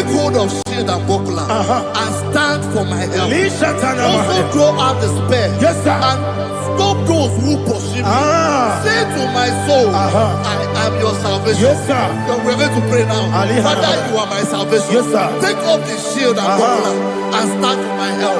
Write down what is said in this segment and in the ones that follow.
take hold of shield and buckler and stand for my help. Also draw out the spear and stop those who pursue me. Say to my soul, I am your salvation. Yes, sir. We're going to pray now. Father, you are my salvation. Yes, sir. Take off the shield and buckler and stand for my help.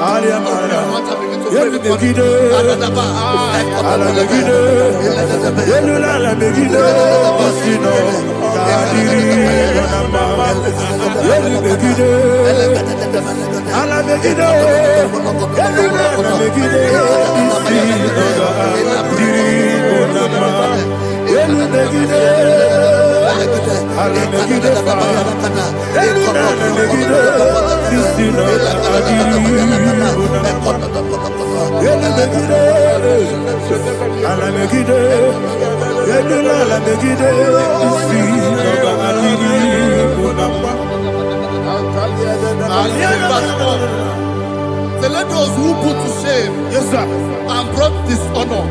So let those who put to shame, yes, sir, and brought dishonor,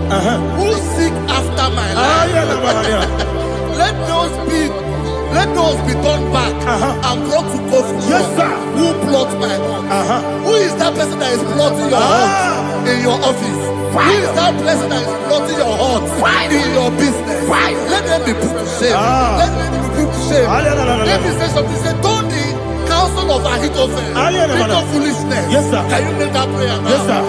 who seek after my life, let those be turned back and brought to confusion. Yes, sir. Who plot my heart? Who is that person that is plotting your heart in your office? Who is that person that is plotting your heart in your business? Let them be put to shame. Let them be put to shame. Let me say something. Say, don't the counsel of Ahithophel, think of foolishness. Yes, sir. Can you make that prayer now? Yes, sir.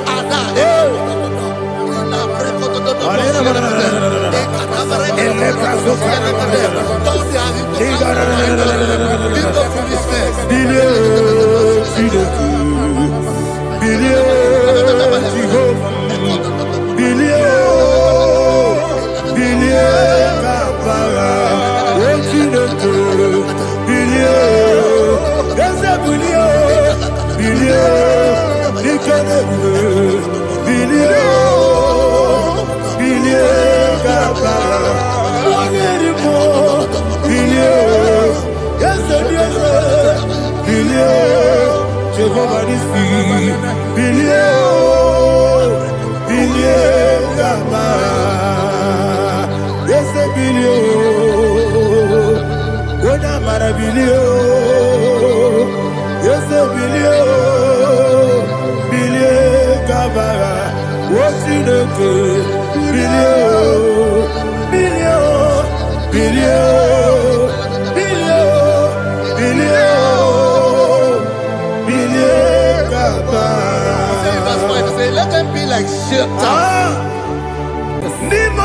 Let them be like shelter.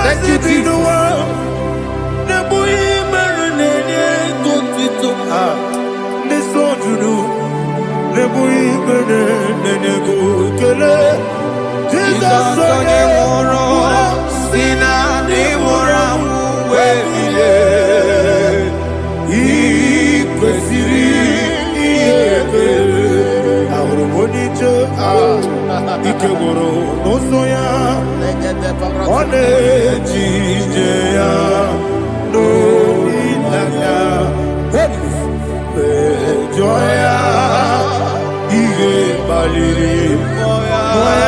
Thank you, Jesus. Ikegoro nosoya one jijeya no ilaya joya ige baliri moya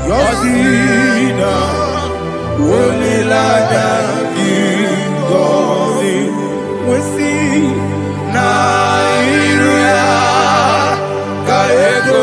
yosina olilaya igori wesi na iruya kaego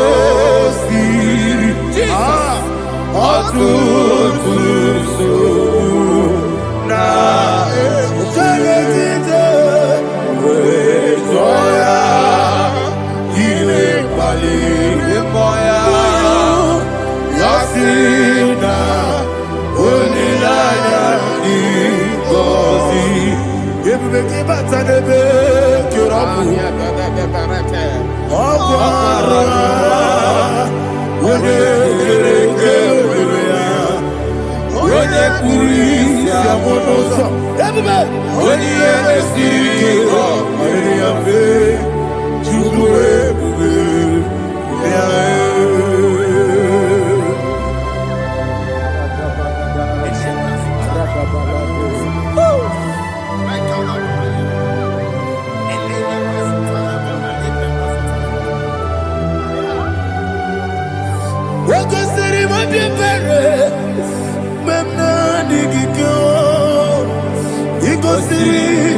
Iko siri,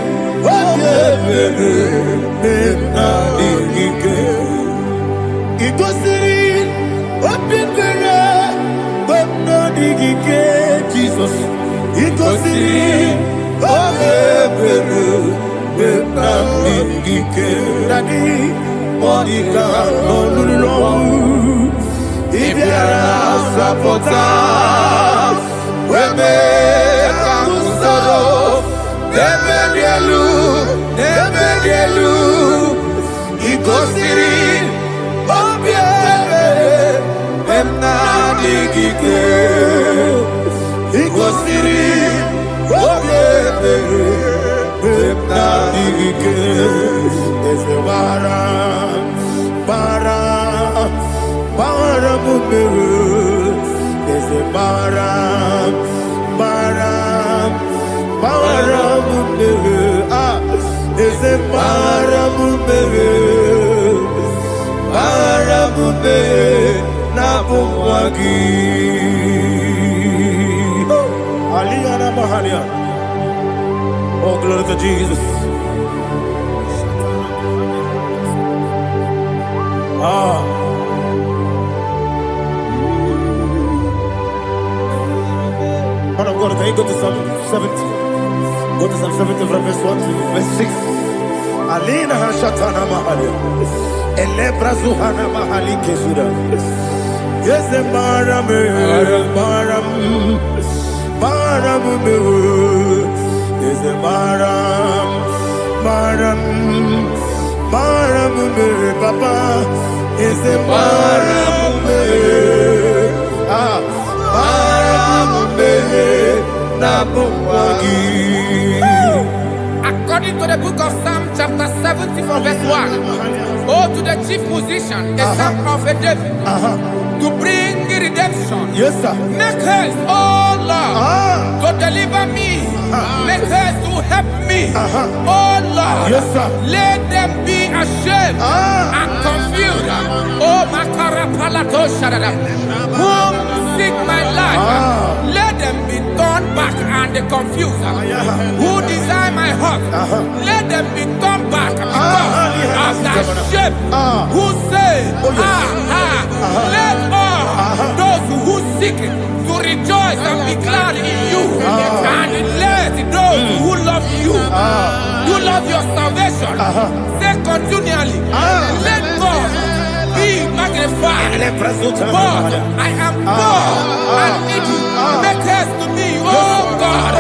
ike Daddy Monica Nolulu Ibiara Sapota Weme Kamusoro Nebedielu Igosiri Obiebe Emna Digike Igosiri Obiebe Emna Digike Eze Bara Mumere Eze Bara Mumere Eze Bara Mumere Nabumwagi Aliyana Mahalia. Oh, glory to Jesus. Man of God, can you go to Psalm 70? Go to Psalm 70 from verse 1 to verse 6. Alina Hashatana Mahalia. Elebra Zuhana Mahali Kesuda. Yes, the Baram. Yes, the Baram. Papa. Yes, the Baram. According to the book of Psalm chapter 70 from verse 1, oh, to the chief musician, a psalm of a David, to bring redemption. Yes, sir. Make haste, oh Lord, to deliver me. Make haste to help me. Oh Lord, yes, sir. Let them be ashamed and confused. Oh, Makara Palato Shadada, whom seek my life, let them be turned back and confused. Who desire my heart, let them be turned back because of that shape. Who say, let all those who seek to rejoice and be glad in you, and let those who love you, who love your salvation, say continually, let God be magnified. God, I am poor and needy. Make haste to me, oh God.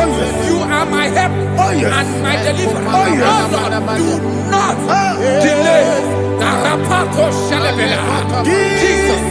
You are my help and my deliverer. Oh Lord, do not delay. Tarapato Shalabela. Jesus.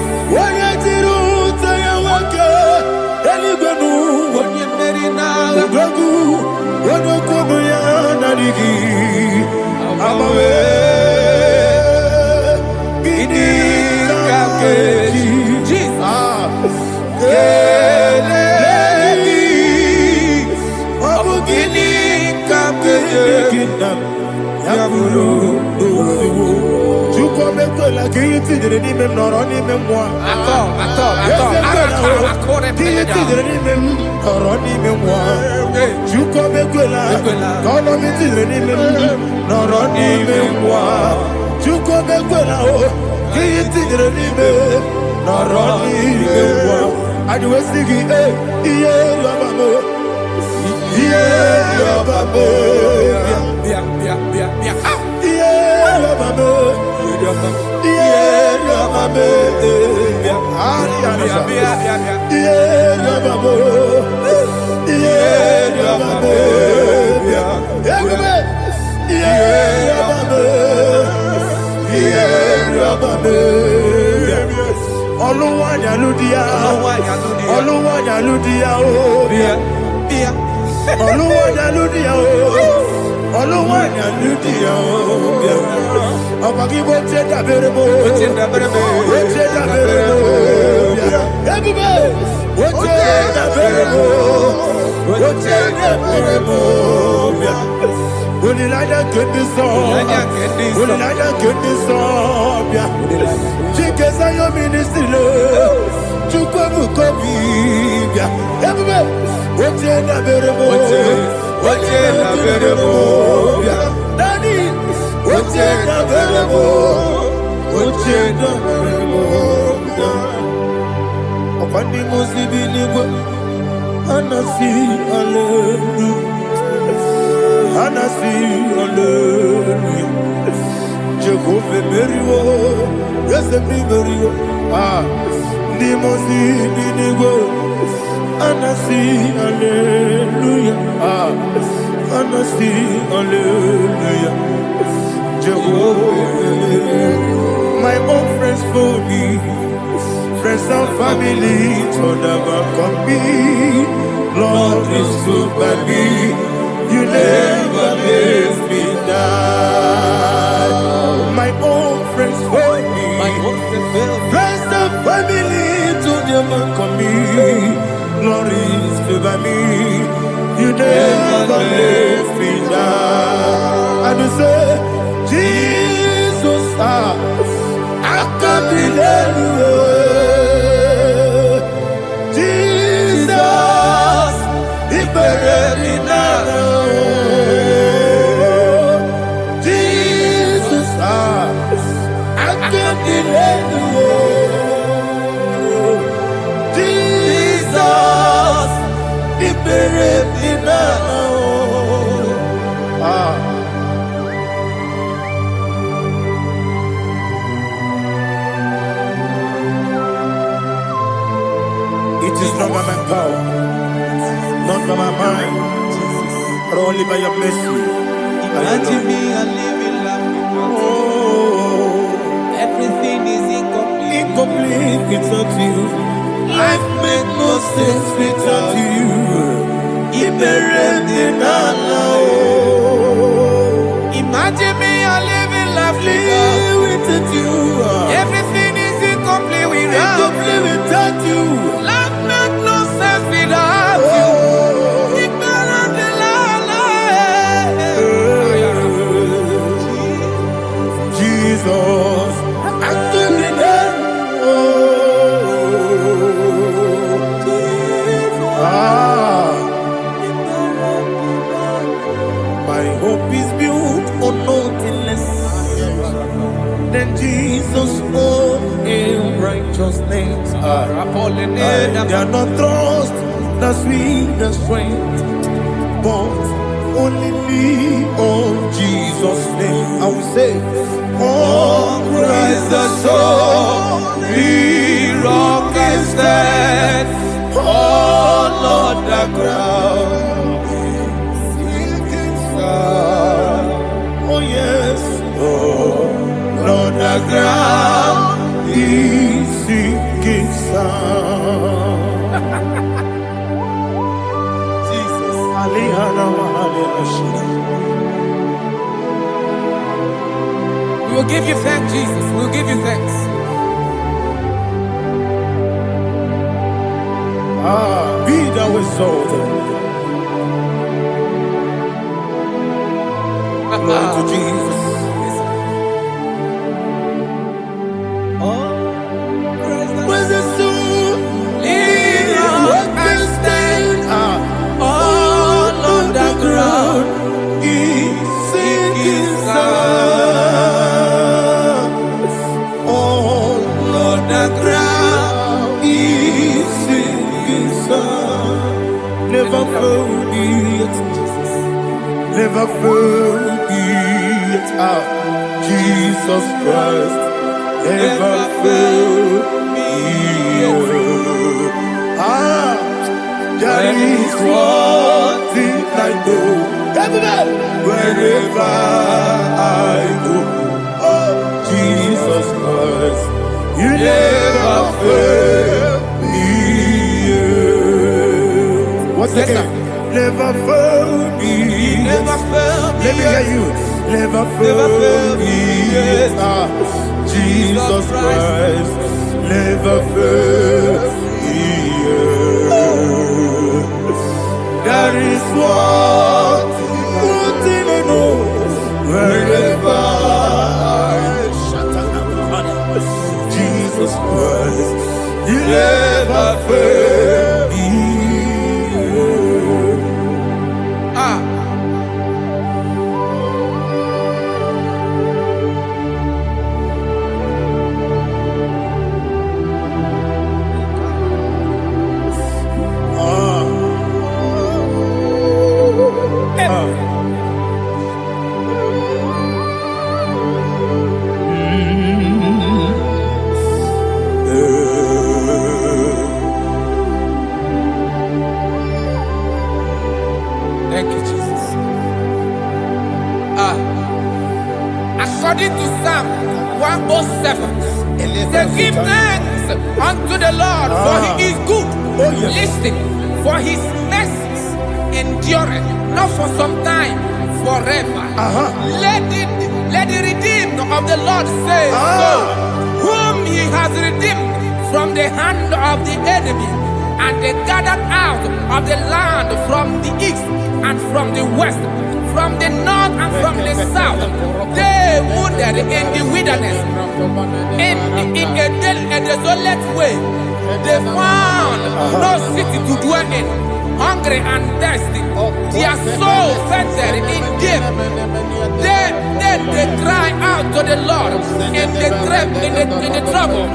Anasi, hallelujah. Jehovah Merio, yes, the Merio. Nimosi, Dinigo. Anasi, hallelujah. Anasi, hallelujah. Jehovah, my own friends for me, friends and family, to never come me. Lord is good by me, you never leave me down. My own friends for me, friends and family, to never come me. Lord is good by me, you never leave me down. And you say, Jesus, I can't believe you. Jesus, He buried me now. Jesus, I can't believe you. Jesus, He buried me now. It is not by my power, not by my mind, but only by your mercy. Imagine me a living life. Oh, Everything is incomplete. incomplete without you. Life makes no sense without you. Imagine me a living life. Without you. Everything is incomplete Incomplete without you. Life makes no sense without you. Jesus, I couldn't my hope is built on nothing less than Jesus' own righteousness. They are not trust the sweetest strength, but only lean on Jesus' name. I will say, on Christ the solid rock is set, all on the ground sinking sun. Oh yes, all on the ground is sinking sun. Jesus, We will give you thanks, Jesus. We will give you thanks. Be thou exalted. Glory to Jesus. Was a soul what can stand all on the ground? He's sinking sun. All on the ground. He's sinking sun. Never forget, never forget Jesus Christ. Never forget. There is one thing I know. Wherever I go, oh Jesus Christ, you never fail me. What's the name? Never fail me. Never fail me. Let me hear you. Never fail me. Jesus Christ, never fail me. There is one thing I know. Wherever Jesus Christ, you never fail me. According to Psalm 107, they give thanks unto the Lord, for he is good. Oh, yes. Listen, for his mercies endureth, not for some time, forever. Let the redeemed of the Lord say so, whom he has redeemed from the hand of the enemy, and they gathered out of the land from the east and from the west, from the north and from the south. They wandered in the wilderness, in a desolate way. They found no city to dwell in, hungry and thirsty. Their soul fainted in deep. Then they cry out to the Lord in the trouble,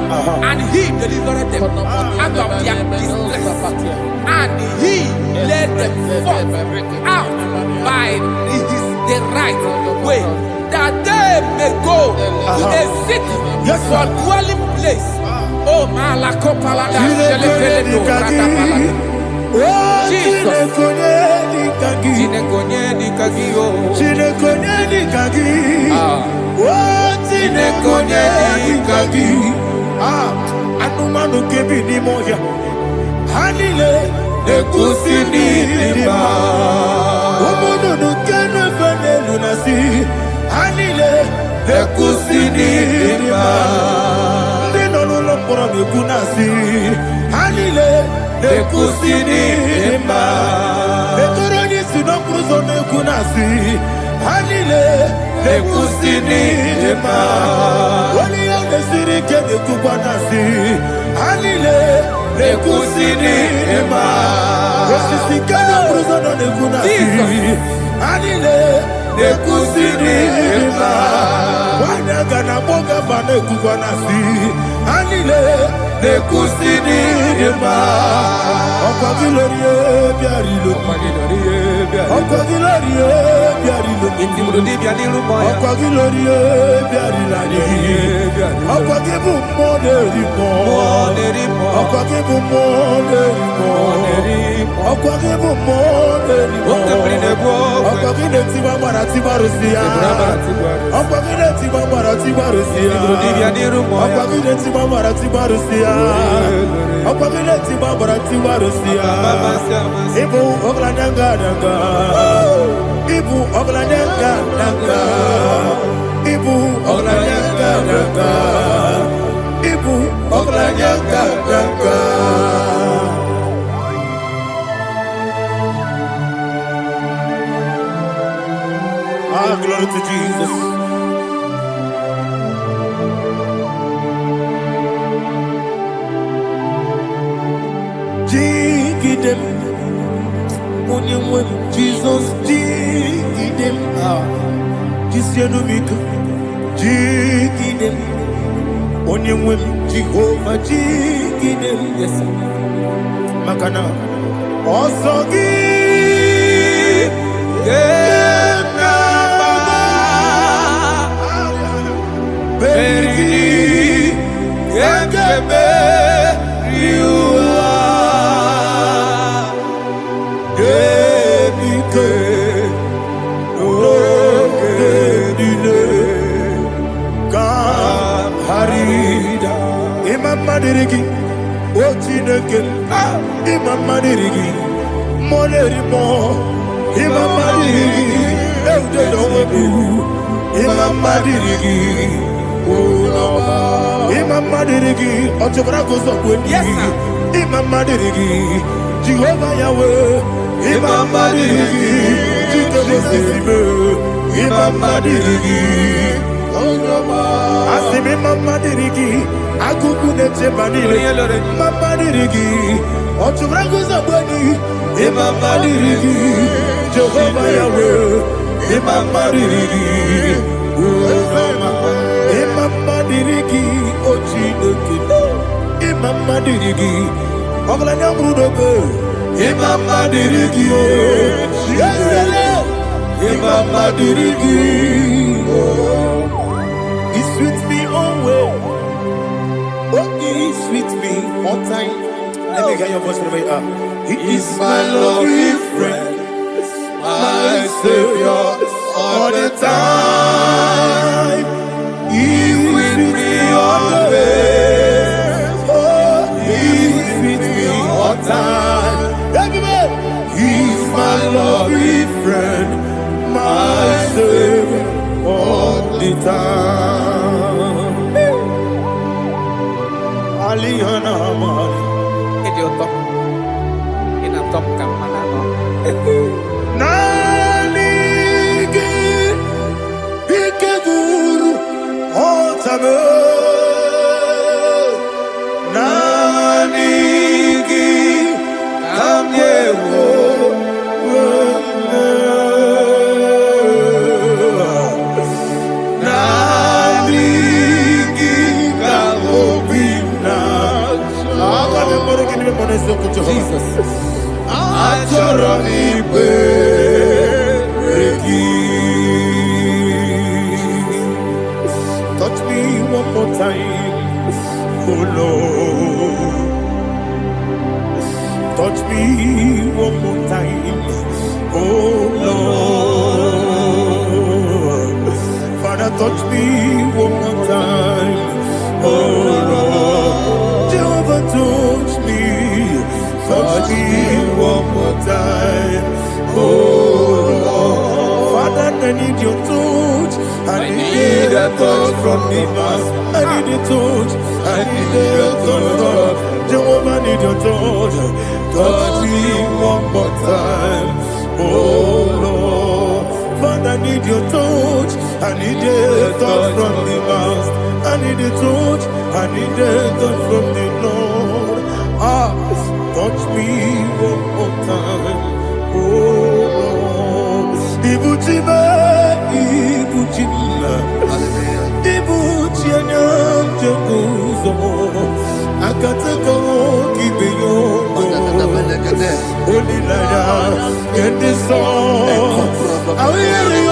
and he delivered them out of their distress, and he led them forth out by the right way, that they may go to a city for dwelling place. Oh, Malakopalada, Jesus. Anumanu kebi ni moya Hanile Nekusini lima Umudu nukene fene lunasi Hanile Nekusini lima Nino nulopura nukunasi Hanile Nekusini lima Netoroni sinokruzo nekunasi Hanile Nekusini lima Wali ya nesiri kene kubanasi Hanile Nekusini lima Wesisi kene bruzo nekunasi Hanile Nekusini lima Wanaga na boga bane kubanasi Hanile Nekusini lima Okwa gilorie biarilo Okwa gilorie biarilo Okwa gilorie biarilani Okwa gibu moderimo Okwa gibu moderimo Okwa gibu moderimo Okwa gileti mamara tibarusia Okwa gileti mamara tibarusia Okwa gileti mamara tibarusia Okwa gileti mamara tibarusia Ibu oglanyanga nanga Ibu oglanyanga nanga Ibu oglanyanga nanga Ibu oglanyanga nanga Ah, glory to Jesus. Jigidem, Onyemwem, Jesus, Jigidem, Jisianumika, Jigidem, Onyemwem, Jehovah, Jigidem, yes, Makana, Osogi, Baby, Madirigi, Ochineke, Imam Madirigi, Monerimo, Imam Madirigi, Eudedobu, Imam Madirigi, Imam Madirigi, Ochobrako Sokweni, Imam Madirigi, Jehovah Yahweh, Imam Madirigi, Jitobosime, Imam Madirigi, Asimi Mama Dirigi, Akuku Neche Manile, Mama Dirigi, Ochurango Zabani, Mama Dirigi, Jehovah Yahweh, Mama Dirigi, Mama Dirigi, Ochineke, Mama Dirigi, Oglanya Brudobe, Mama Dirigi, Mama Dirigi, He's with me always. Oh, he's with me all time. Let me hear your voice from the He is my lovely friend, my Savior all the time. Babe, Nanigi, Kamyewo, Nanigi, Kamobina. Jesus. Achoroni Bereki. Touch me one more time, oh Lord. Touch me one more time, oh Lord. Father, touch me one more time, oh Lord. Jehovah, touch me. Touch me one more time, oh Lord. Father, I need your touch. I need a touch from the mass. I need a touch. I need a touch from Jehovah. I need your touch. Touch me one more time, oh Lord. Father, I need your touch. I need a touch from the mass. I need a touch. I need a touch from the Lord. Touch me one more time, oh Lord. Ibuchima, Ibuchima, Ibuchianya, Jebuzo, Akatako, Kibeyo, Olilaya, get this song. I will you,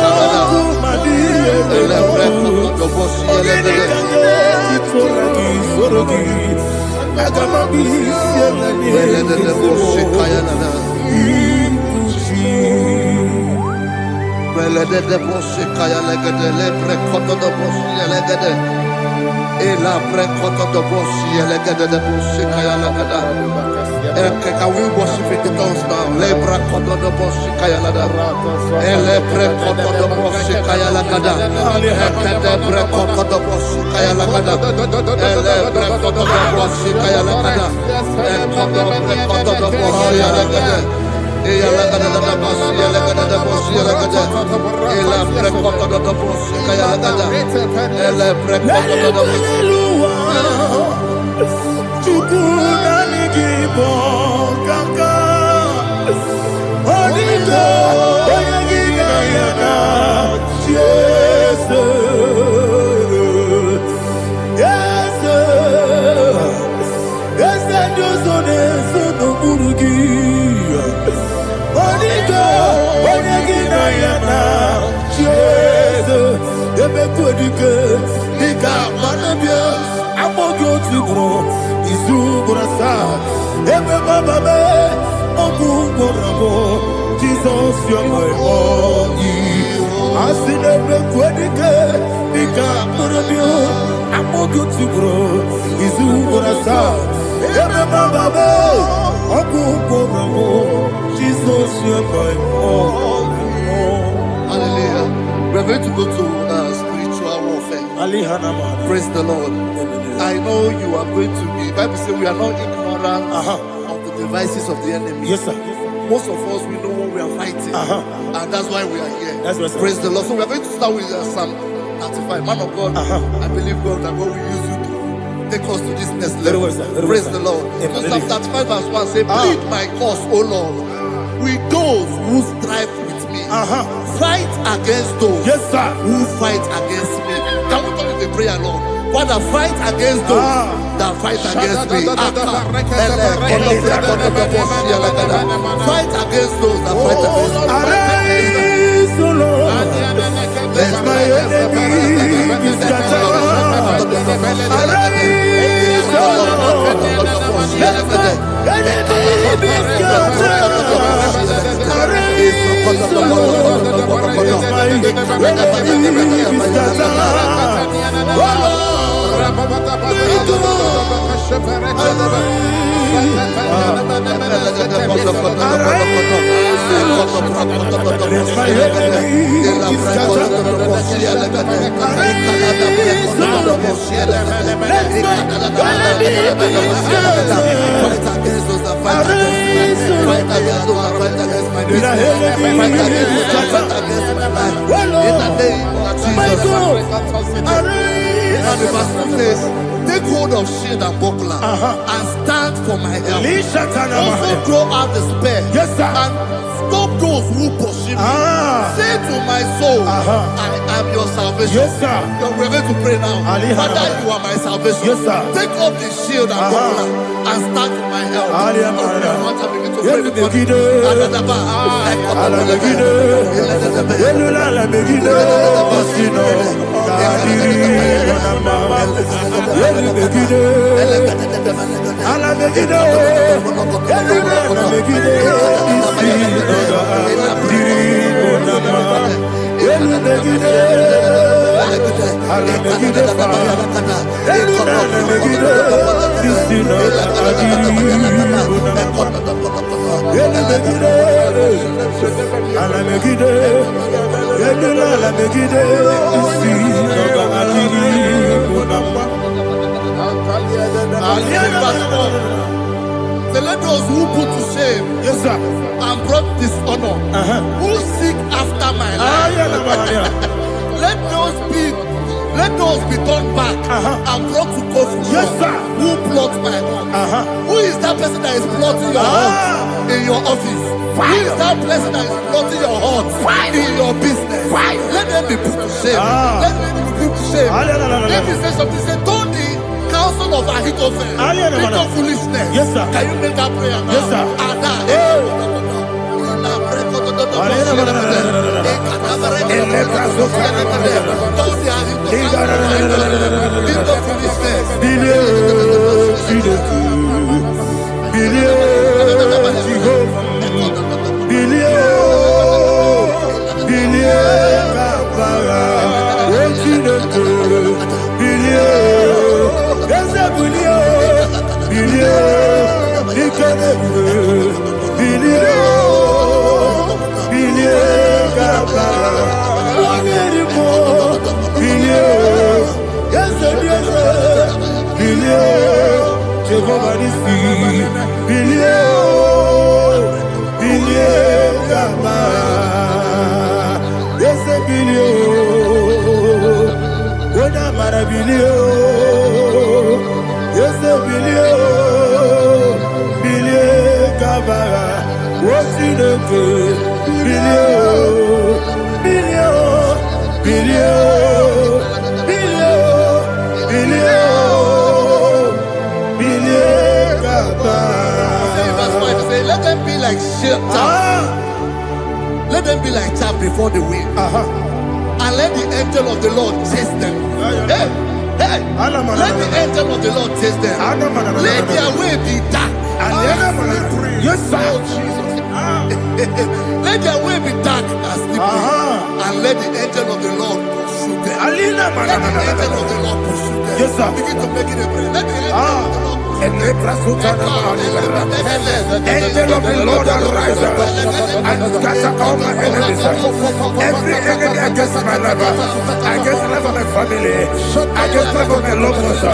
Can we worship in the tongues now? Lebra koto do boshi kaya lada. Ele pre koto do boshi kaya lada. Ekede pre koto do boshi kaya lada. Ele pre koto do boshi kaya lada. Ekodo pre koto do boshi lada. Eya lada da boshi lada da boshi lada. Ele pre koto do boshi kaya lada. Ele pre koto do boshi. IGBO, Kaka, Onito, Oyagina, yes, yes, yes, and just on this, no Burugi, Onito, Oyagina, yes, the Bequedica, the Gamanabia, I'm going to grow. Izubrasa, Ebe Baba, Ogu Gorabo, Jesus, you're my all. I see the Quedica, Nika Murabio, I'm going to grow. Izubrasa, Ebe Baba, Ogu Gorabo, Jesus, you're my all. Hallelujah. We're going to go to spiritual warfare. Praise the Lord. I know you are going to be. Bible says we are not ignorant of the devices of the enemy. Yes, sir. Most of us, we know what we are fighting, and that's why we are here. That's right, sir. Praise the Lord. So we are going to start with Psalm 35. Man of God, I believe God that God will use you to take us to this next level. Praise the Lord. So Psalm 35 verse 1 say, plead my cause, O Lord, with those who strive with me. Fight against those who fight against me. Can we come with the prayer, Lord? Father, fight against those that fight against me. Fight against those that fight against me. Arise, O Lord, let my enemies be scattered. Arise, O Lord, let my enemies be scattered. Arise, O Lord, let my enemies be scattered. Oh Lord, And the verse 2 says, take hold of shield and buckler and stand for my help. Also draw out the spear and stop those who pursue me. Say to my soul, I am your salvation. You're ready to pray now. Father, you are my salvation. Take up the shield and buckler and stand for my help. So let those who put to shame and brought dishonor, who seek after my life, let those be turned back and brought to confusion. Who plot my home? Who is that person that is plotting your heart in your office? Who is that person that is plotting your heart in your business? Let them be put to shame. Let them be put to shame. Let me say something. Say, don't the counsel of Ahithophel think of foolishness. Can you make that prayer now? Yes, sir. Let them be like chaff. Let them be like chaff before the wind. And let the angel of the Lord chase them. Hey, let the angel of the Lord chase them. Let their way be dark. Yes, sir. Let their way be dark and slippery. And let the angel of the Lord pursue them. Let the angel of the Lord pursue them. Yes, sir. Begin to make it a prayer. Let the angel of the Lord. Angel of the Lord arise and scatter all my enemies. Every enemy against my life, against the life of my family, against the life of my loved ones.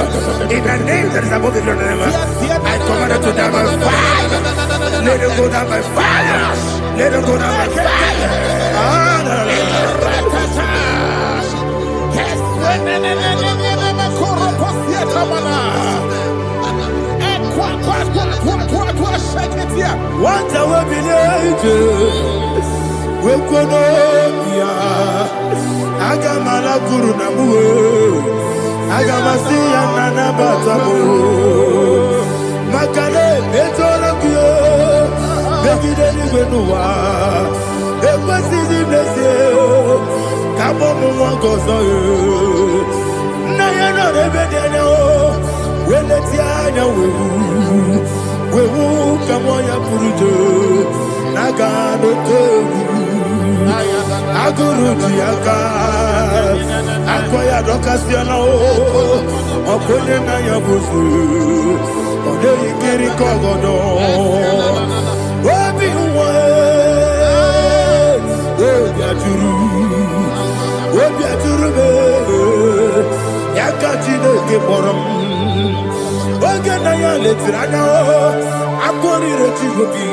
In the name that is above your name, I command it to die by fire. Let it go down by fire. Let it go down by fire. What I will be we could Agamala Guru Namu Agamasi Nana Batamu Makale Etolakio Begideni Benua Ekwasizi Blessio Kabomu Wangozo Nayana Rebedeno Weletiana Wewu Kamoya Purujo Nagano Togu Aguru Diaka Akoya Dokasiano Okonye na Yabusu Ode Ikiri Kogodo Obi Uwe Obi Aturu Yakachine Kiboram Oge na ya letirana Akori Rechivobi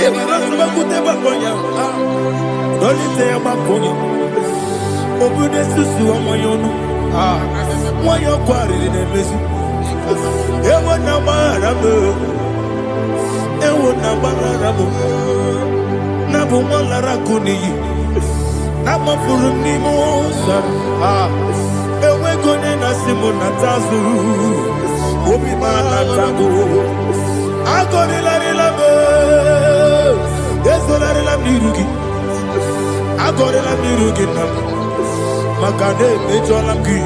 Yebirasuma Kuteba Konya Dolite Yabakonya Obude Susu Amoyono Why you quarreling and missing? Ewo na marabu, ewo na marabu. Na bu malara kuni, na mafuru ni mosa. Ewe kone na simu na tazu, obi mana tago. Agori la rilabe, yeso la rilam nirugi. Agori la nirugi na, makane mejola ki.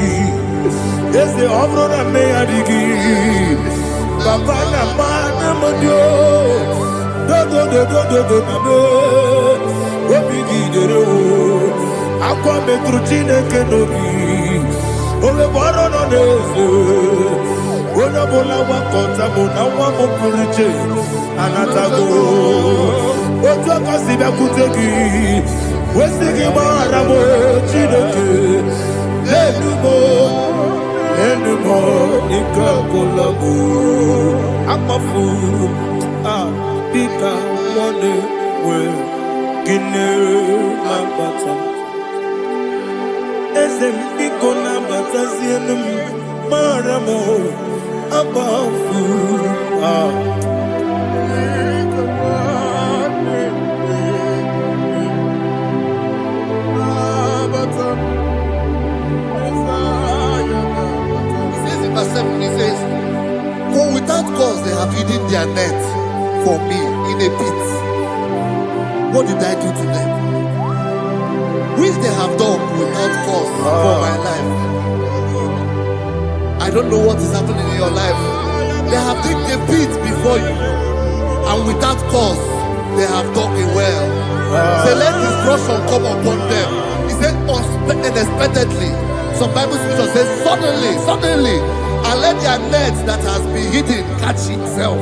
Ese obro na me adigi, papa na mana modio, do na me, obigi dero, akwa metruchine kenobi, ole baro no neze, ona bola wakota mona wamo puriche, anatago, ojo kasiba kutegi, wesigi maramo chineke, lenumo. Anymore, Nikakolabu, I'm a fool. Pika, one way, Guinea, Lambata. Esem Pico Lambata, Zianum, Maramo, about food. He says, for without cause they have hidden their net for me in a pit. What did I do to them? Which they have done without cause for my life. I don't know what is happening in your life. They have digged a pit before you, and without cause they have dug a well. Say, let destruction come upon them. He said, unexpectedly. Some Bible scripture says, suddenly. And let their net that has been hidden catch itself.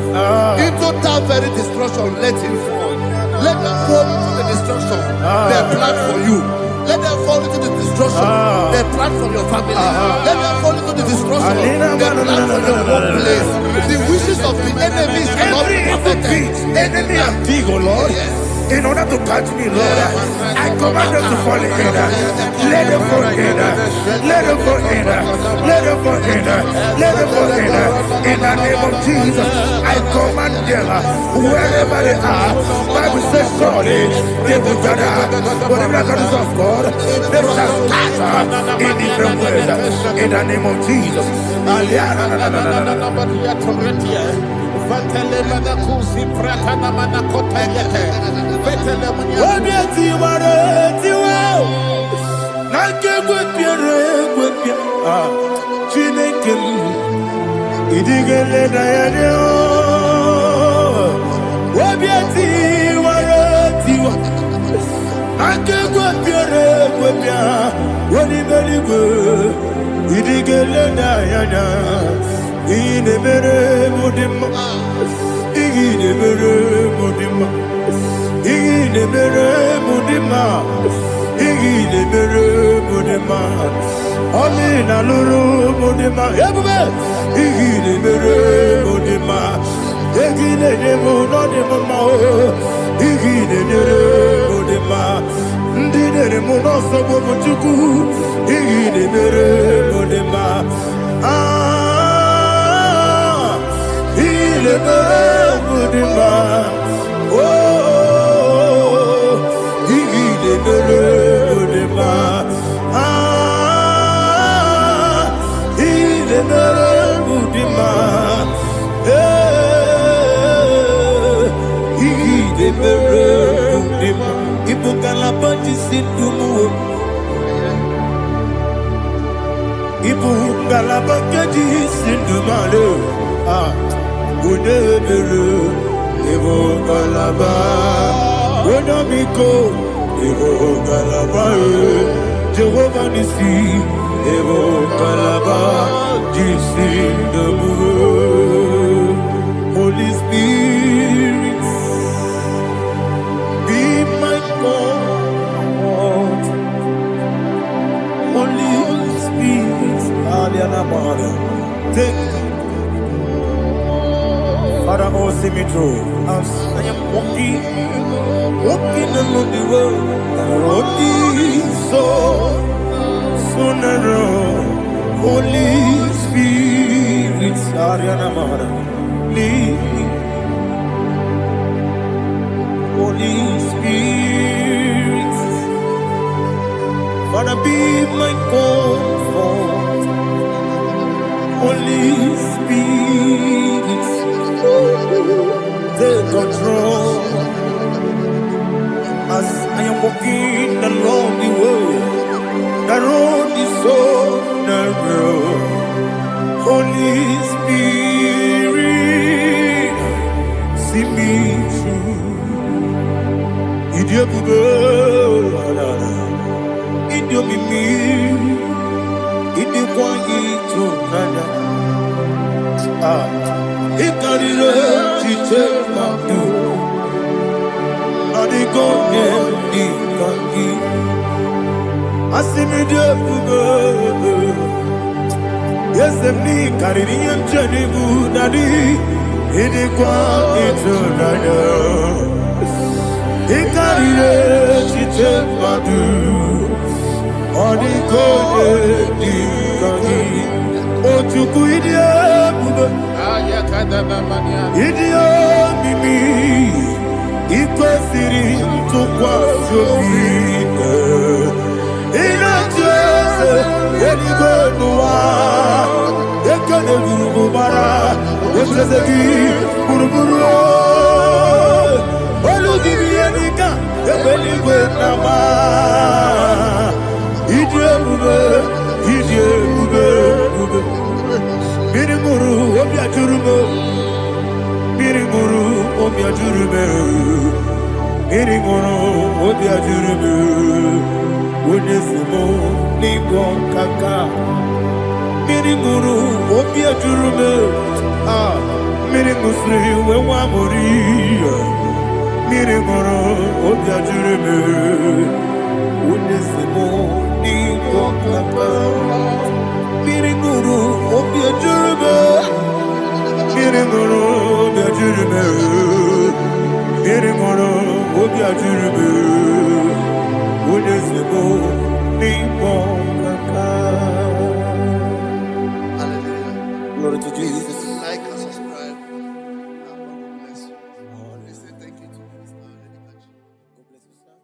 Into that very destruction, let it fall. Let them fall into the destruction they plan for you. Let them fall into the destruction they plan for your family. Let them fall into the destruction they plan for your workplace. The wishes of the enemies are not perfected. Enemy of thee, O Lord. Yes. In order to catch me, Lord, I command them to fall in. Let them fall in. Let them fall in. Let them fall in. Let them fall in. In the name of Jesus, I command them wherever they are. Bible says surely they will gather. But the miracles of God, they shall scatter in different ways. In the name of Jesus. Jehovah Nissi, Evo Kalaba, Holy Spirit, be my God. Holy Spirit, take Father, oh, see me through. As I am walking along the road, so narrow. Holy Spirit, Ariana Mahara, lead. Holy Spirit, Father, be my comfort. Holy Spirit, take control as I am walking along the way. The road is so narrow. Holy Spirit, see me through. Idio bugo, idio mimi, idio kwa ito nana. Ikarire chite madu, adigo ne nikangi. Asimi dio bugo, yesemi kariri yemcheni budadi, idio kwa ito nana. Ikarire chite madu, adigo ne nikangi. Ochuku idio bugo. Idio mimi ikwesiri tukwa jovine inacheze eligonua ekane gurubara echezegi buruburu olugibi enika ebeligwe nama idio bube Mirimuru obia jurume Mirimuru obia jurume Mirimuru obia jurume Unesimo ningo kaka Mirimuru obia jurume Mirimusri wewa mori Mirimuru obia jurume Unesimo ningo kaka Mirimuru obia jurume Mirimuru obia jurume Mirimuru obia jurume Unesimo ningo kaka. Glory to Jesus. Like and subscribe. God bless you. Please say thank you to Minister Lady Kachi. God bless you, sir.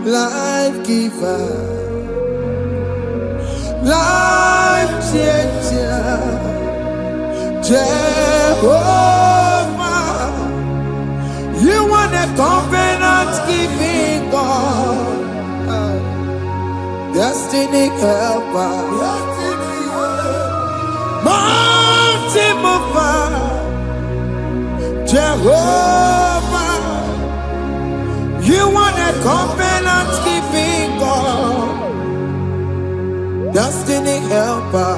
Life giver, life changer, Jehovah, you want a covenant keeping God, destiny helper, mountain mover, Jehovah, you want a covenant keeping God, destiny helper,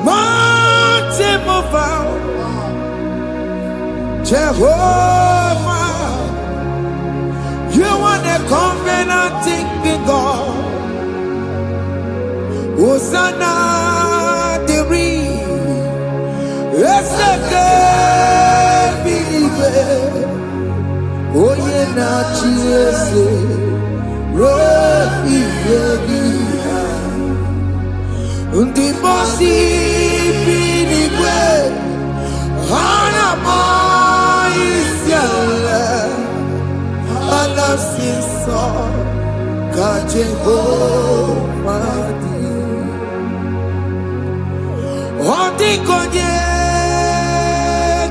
mountain mover, Jehovah, you want a covenant keeping God. Hosanna, the it's the good believer. Oh, yeah, not Jesus. Rocky, the bossy believer. Hana boy is your love. I love you so. ka Jehova di. Odikonye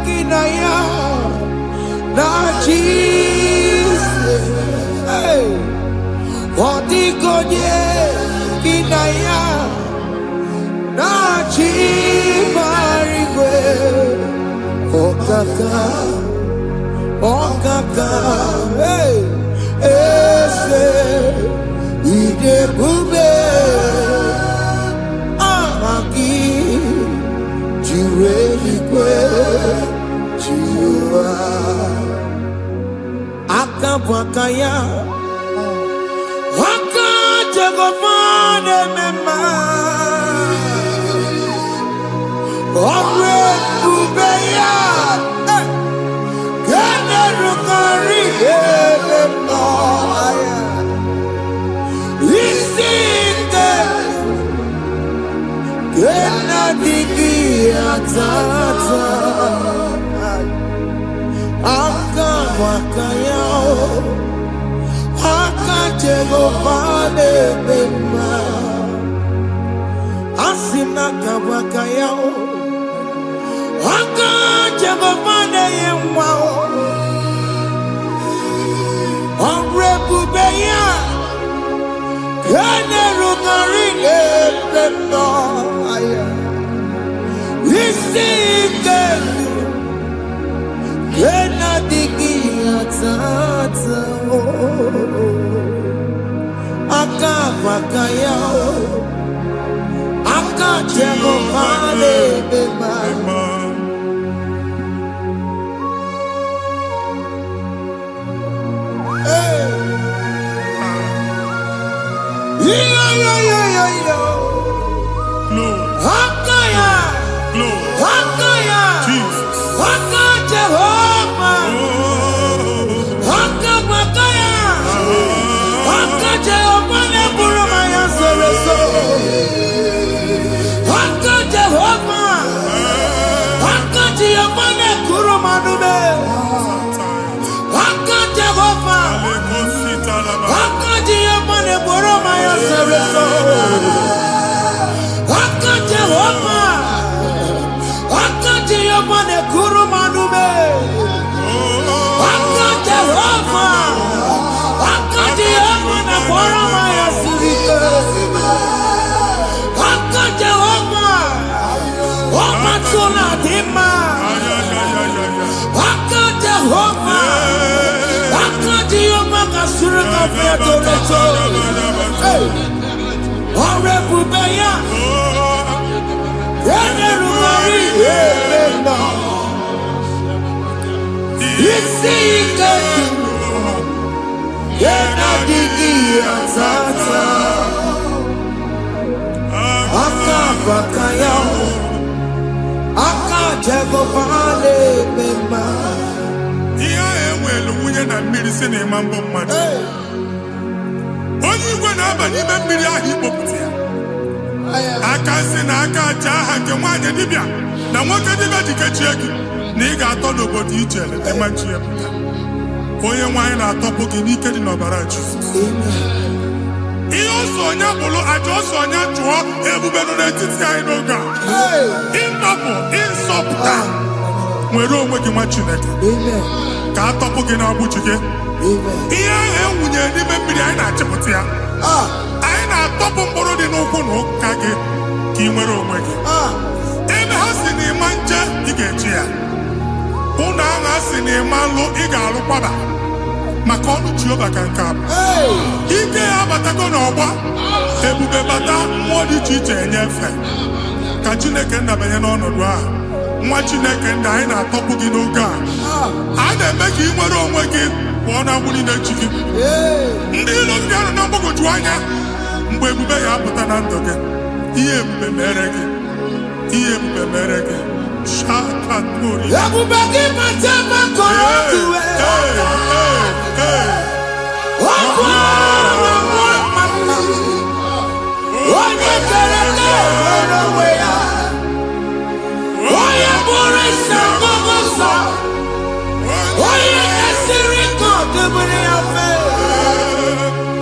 kinaya na Jesus. Hey. Odikonye kinaya na Chimarigwe. Okaka, hey, ese, ide bube, amaki, jirelikwe, jiwa, akabwakaya, akajegomane mema, omre bubeya.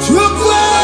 Chukwu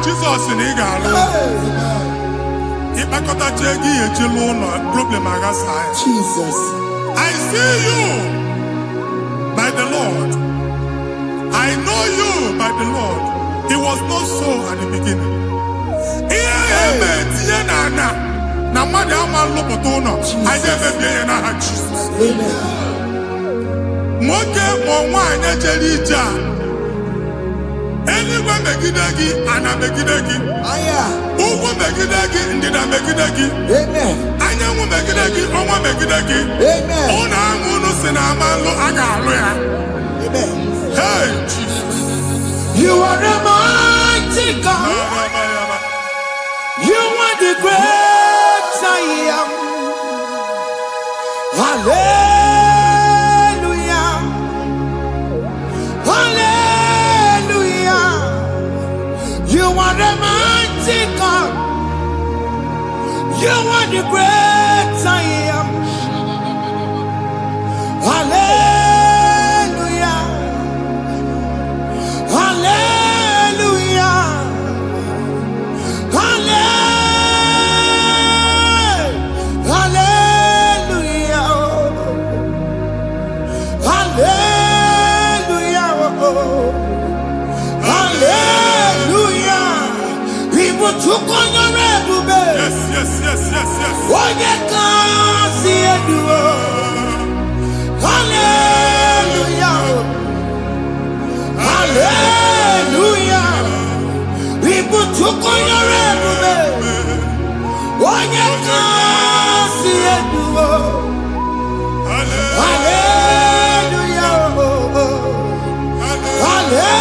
Jesus in Igalo. Jesus. I see you by the Lord. I know you by the Lord. It was not so at the beginning. Anyone megidagi, ana megidagi. Aya. Ugu megidagi, ndina megidagi. Amen. Anya mu megidagi, onwa megidagi. Amen. Ona amunu sinamalo agalo ya. Amen. Hey, Jesus. You are the mighty God. You are the great I am. Hallelujah. Hallelujah. You are the mighty God. You are the great I am. Hallelujah. Hallelujah. Hallelujah. Hallelujah. Hallelujah. People took on your red. Yes. What you can see it do. Hallelujah. Hallelujah. People took on your red. What you can see it do. Hallelujah. Hallelujah.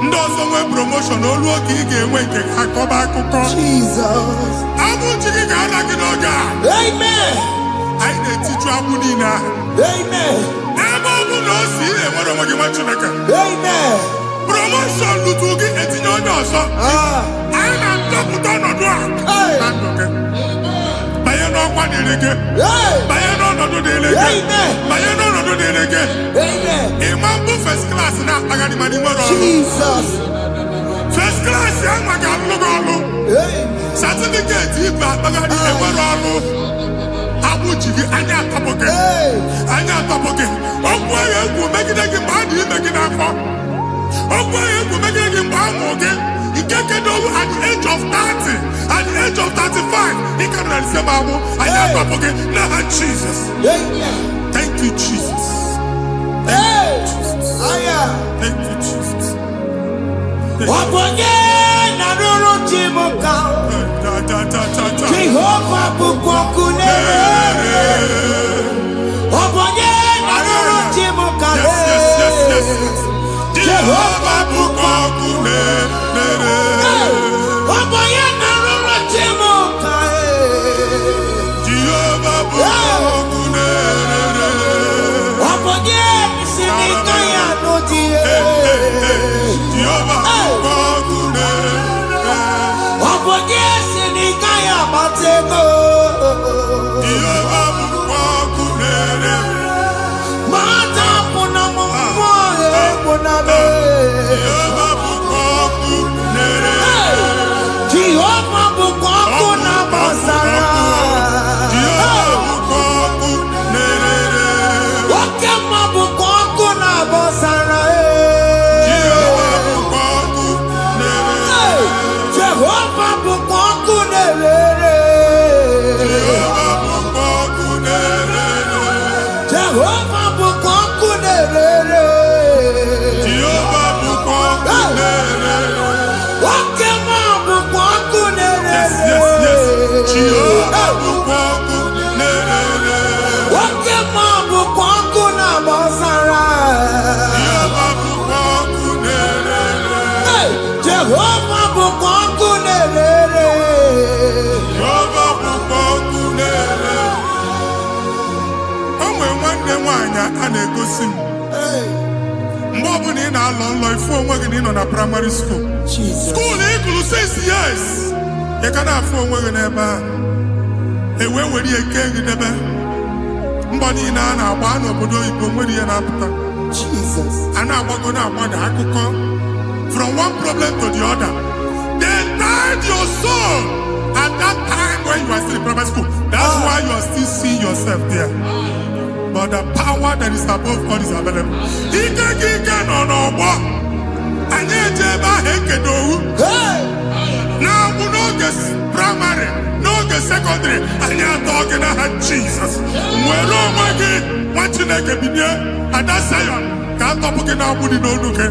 Ndozo nwe promotion oluoki ga-enwe nke akọba akụkọ. Jesus. Abụchiri ga-ala gị n'oge a. Amen. Anyị na-etiju agbụ niile ahụ. Amen. Ebe ọ bụ na o si enwere onwe gị nwa Chineke. Amen. Promotion lutu gị etinye onye ọzọ. Anyị na-ndọpụta ọnọdụ a na ndụ gị. Banye n'ọkwa dịrị gị. Banye n'ọnọdụ dịrị gị. Banye n'ọnọdụ dịrị gị. Ịma mbụ first class na-akpagharị ma n'ime ọrụ. Jesus. First class ya nwa ga-alụ gị ọrụ. Certificate ibe akpagharị enwere ọrụ. Agbụ ji gị anya atọpụ gị. Anya atọpụ gị. Okwu ahụ egwu megide gị mgbe a dị ime gị n'afọ. Okwu ahụ egwu megide gị mgbe a mụrụ gị. Nke kedu at the age of 30, at the age of 35, he can receive abu. I am up again. Now, Jesus. Thank you, Jesus. Thank you, Jesus. Thank you, Jesus. Jehovah Bukokune. Jehovah Bukokune. nwaanyị a na-egosi m mgbe ọbụla ị na-alọ nlọ ifu onwe gị na ị nọ na praịmarị skuul skuul ị gụrụ 6 years ị ka na-afụ onwe gị n'ebe a ewee were eke gị debe mbọ niile a na-agba n'obodo oyibo nwere ihe na-apụta a na-agbago na-agbada akụkọ from one problem to the other. They tied your soul at that time when you are still in primary school. That's why you are still seeing yourself there. But the power that is above God is available. Ike no more. Anye jeba hekedowu. Now we no get primary, no get secondary. Anye talking about Jesus. Mwelo mwagi mwachineke binie. Ada Zion can't talk again now. Budi no nuke.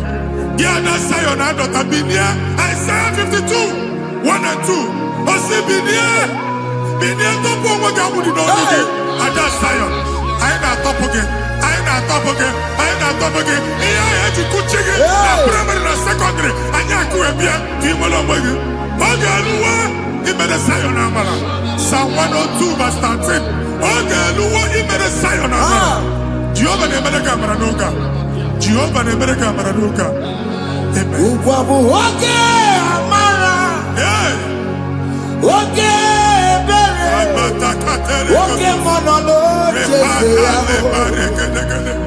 Yeah, that Zion and Dr. Binia. Isaiah 52, 1 and 2. Osi Binia to go mwagi budi no nuke. Ada Zion. I ain't not top again. I ain't not top again. I ain't not top again. I had to go check it. Primary and secondary. I can't go here. Kimolo mwagi. Okay, Luwa. He made a Zion amala. Psalm 102 verse 13. Okay, Luwa. He made a Zion amala. Jehovah ne made kamera nuka. Jehovah ne made kamera nuka. Amen. Uwabu okay amara. Yeah. Okay bere. Okay monolo jese yao.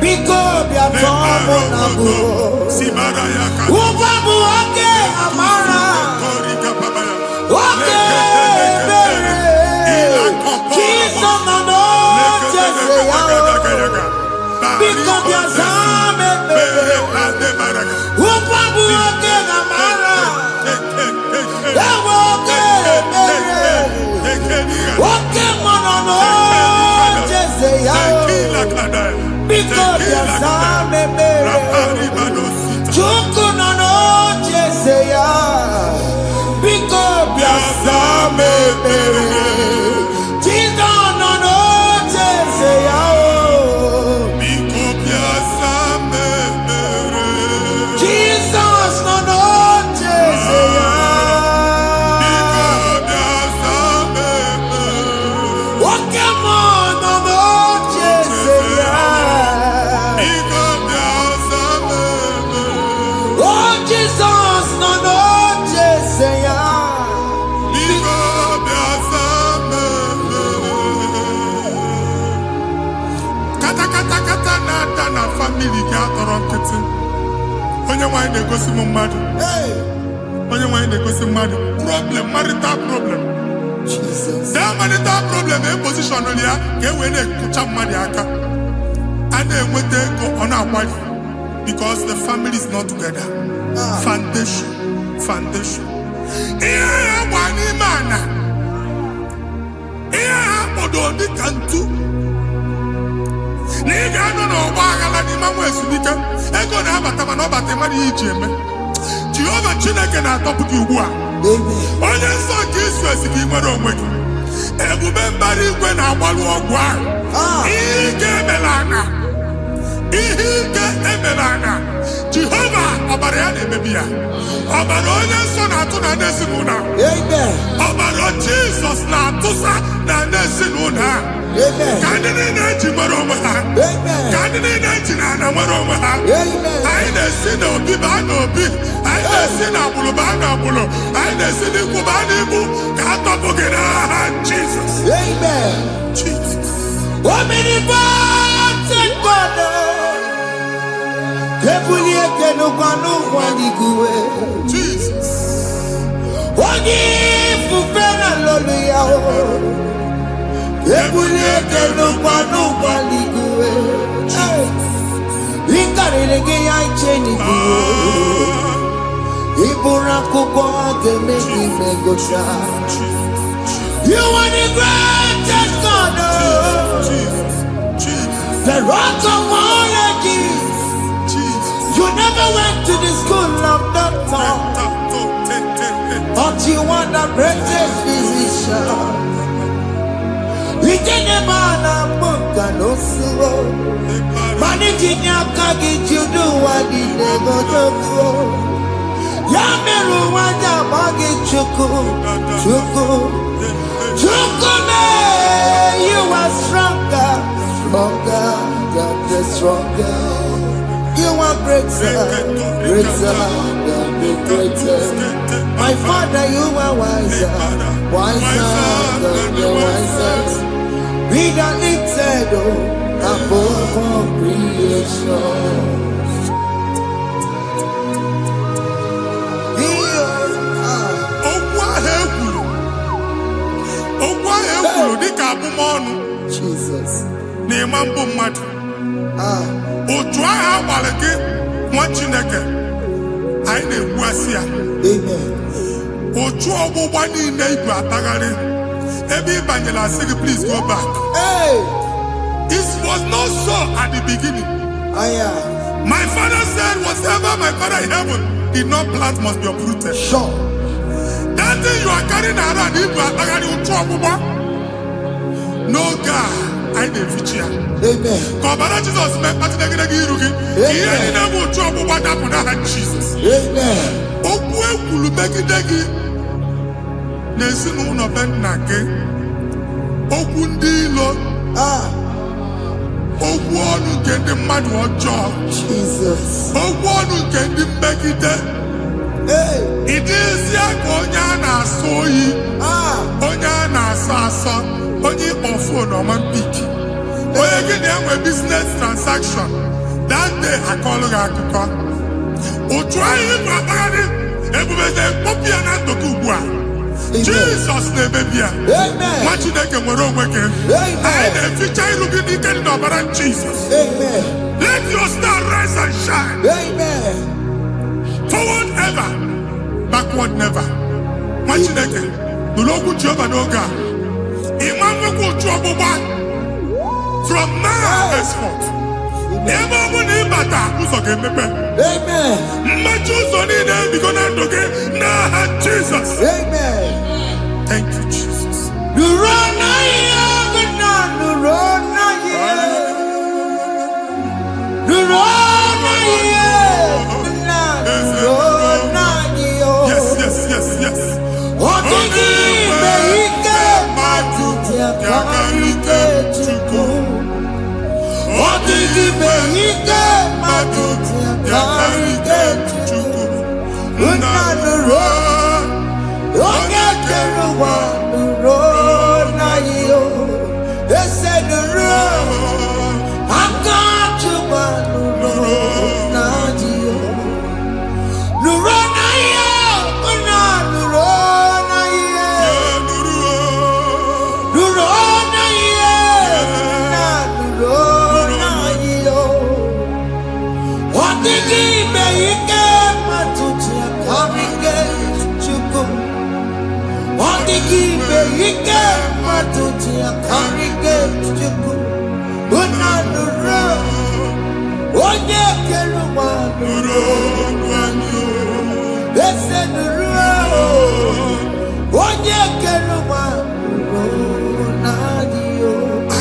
Biko bia tomo nabu. Uwabu okay amara. Okay bere. Jesus monolo jese yao. Biko bia zame bere. Uwabu okay amara. Okay monolo jese yao. Biko bia zame bere. Chuku nono jese yao. Biko bia zame bere. Chido nono jese yao. Jesus nono jese yao. Okay monolo jese yao. Oh Jesus nono jese yao. Kata na family ga atọrọ nkịtị. Onye nwanyị na-egosi m mmadụ. Onye nwanyị na-egosi mmadụ. Problem, marital problem. That marital problem in position on ya ka e wee na-ekụcha mmadụ aka. A na-enweta ego ọ na-akwali because the family is not together. Foundation. Ihe ya gba n'ime ana. Ihe ha kpọdo dị ka ntu. Na ị ga-anọ n'ọgba aghara n'ime nwa ezumike ego na-abata mana ọ bata mmadụ ihe iji eme. Jehova Chineke na-atọpụ gị ugbu a. Onye nsọ nke Izrel gị nwere onwe gị. Ebube mbara igwe na-agbalụ ọgwụ ahụ. Ihe ike emela anya. Jehova ọbara ya na-emebi ya. Ọbara onye nsọ na-atụ na ndị ezinụlọ. Ọbara Jizọs na-atụsa na ndị ezinụlọ. Ka ndị niile eji nwere onwe ha. Ka ndị niile eji na ana nwere onwe ha. Anyị na-esi n'obi baa n'obi. Anyị na-esi n'agbụrụ baa n'agbụrụ. Anyị na-esi n'ikwu baa n'ikwu. Ka a tọpụ gị n'aha Jizọs. Omnipotent God. Kebulie kenukanu waniguwe. Jesus. Onye fufena lolu ya o. Kebulie kenukanu waniguwe. Inkarele ge ya icheni guwe. Ibura kuko ageme imegosha. You are the greatest God. The rock of all ages. You never went to the school of doctor, but you are the greatest physician. We didn't man a book and no slow. Managing your kagi, you do what you never do. Yameru wanja magi chuku. Chuku me, you are stronger than the stronger. You are greater, greater than the greatest. My Father, you are wiser, wiser than the wisest. Be that lifted above all creation. Jesus. Otu agha agbara gị nwa Chineke anyị na-egbu asị ya. Amen. Otu ọgbụgba niile ibu atagharị ebe ị banyere asị gị please go back. Hey. It was not so at the beginning. My father said whatever my father in heaven did not plant must be uprooted. Sure. That thing you are carrying around ibu atagharị otu ọgbụgba. No God, I didn't feature. Amen. Kọbara Jesus mee kpatị negidegi iru gị. Ihe niile bụ otu ọgbụgba dapụ n'aha Jesus. Amen. Okwu ekwuru megide gị n'ezinụlọ be nna gị. Okwu ndị ilo. Okwu ọnụ nke ndị mmadụ ọjọọ. Jesus. Okwu ọnụ nke ndị mmegide. Ị dịzie ka onye a na-asọ oyi. Onye a na-asọ asọ. Onye ịkpọ fon ọma mpiki. Onye gị na-enwe business transaction. That day akọlụ gị akụkọ. Otu anyị bụ akpagharị ebubeze mkpọpụ ya na ndụ gị ugbu a. Jesus na-emebi ya. Nwa Chineke nwere onwe gị. Anyị na-eficha iru gị n'ike dị n'ọbara Jesus. Let your star rise and shine. Forward ever, backward never. Nwa Chineke nụrụ okwu Jehova n'oge a. From now henceforth, ebe ọ bụ na ịbata ụzọ ga-emepe. Mmechi ụzọ niile ebigo na ndụ gị n'aha Jesus. Thank you, Jesus. Yes, yes, yes, yes. Yakarike Chukwu. Odigime ike matuti yakarike Chukwu. Unanuro, onye kere ụwa nuro na iyo. Ese nuro, aka Chukwu nuro na iyo. Nuro na iyo, unanuro. Ike matuti yakarike Chukwu. Unanuro, onye kere ụwa nuro na iyo. Ese nuro, onye kere ụwa nuro na iyo.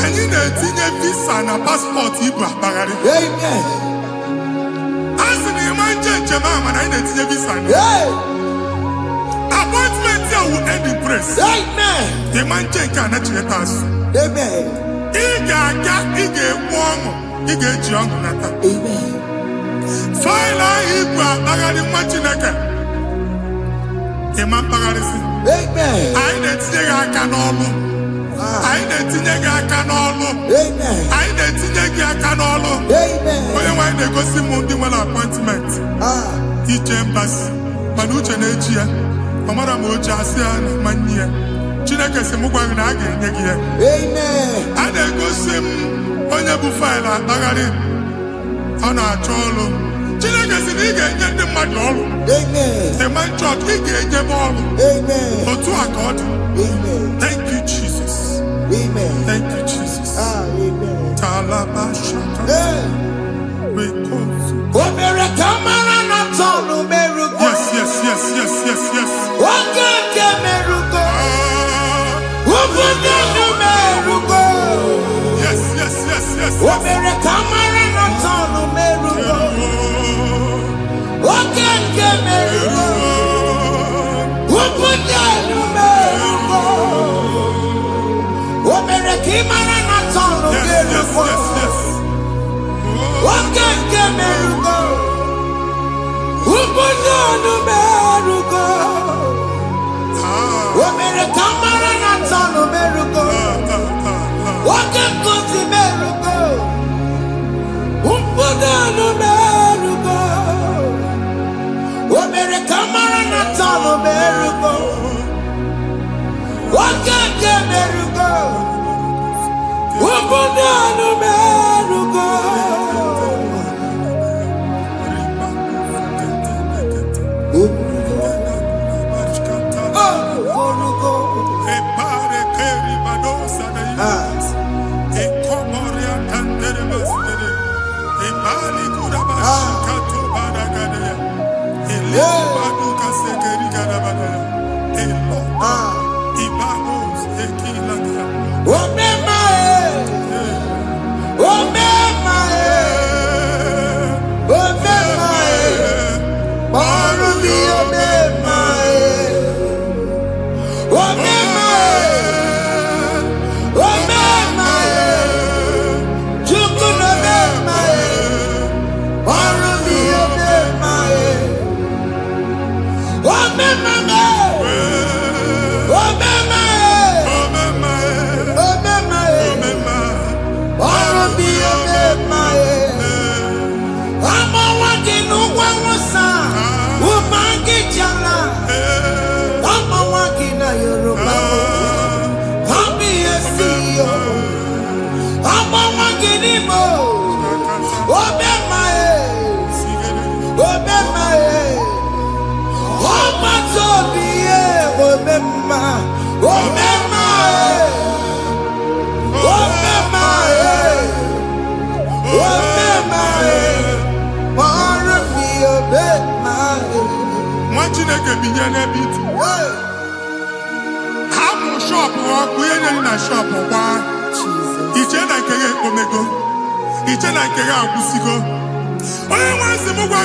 Anyị na-etinye visa na paspọtụ ibu akpagharị. Amen. Asị na ịma njem ahụ mana anyị na-etinye visa na. Appointment here will end in praise. Amen. The man check and let you pass. Amen. Iga warm. Iga young nata. Amen. File Ibra Bagadi Machinaka. Imam Bagadisi. Amen. I didn't say I can all. I didn't think I can all. Amen. I didn't think I can all. Amen. When they go see Mundi appointment. Each embassy. Manucha Nejia. Amara moja asiana mania. Chineke se mugwa na aga enye gi ya. Amen. Ana egosi m onye bu file akpagharị. Ọ na-achọ ọrụ. Chineke si na ị ga-enye ndị mmadụ ọrụ. Amen. The man chọrọ ị ga-enye m ọrụ. Amen. Otu a ka ọ dị. Amen. Thank you, Jesus. Amen. Thank you, Jesus. Amen. Talabashaka. Because Omere kamara na tonu merugo. yes, yes, yes, yes, yes, yes. Okeke merugo. Obude merugo. Yes, yes, yes, yes. Omere kamara na tonu merugo. Okeke merugo. Obude merugo. Ubunonu merugo. Omere kamara na tano merugo. Wake kozi merugo. Ubunonu merugo. Omere kamara na tano merugo. Wake ke merugo. Ubunonu merugo.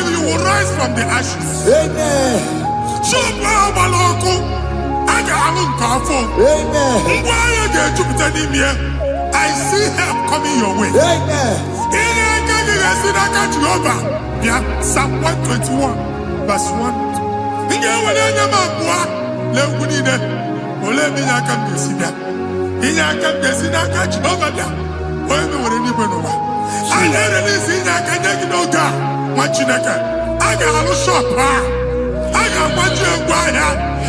You will rise from the ashes. Amen. I see help coming your way. Amen. Psalm 121, verse 1.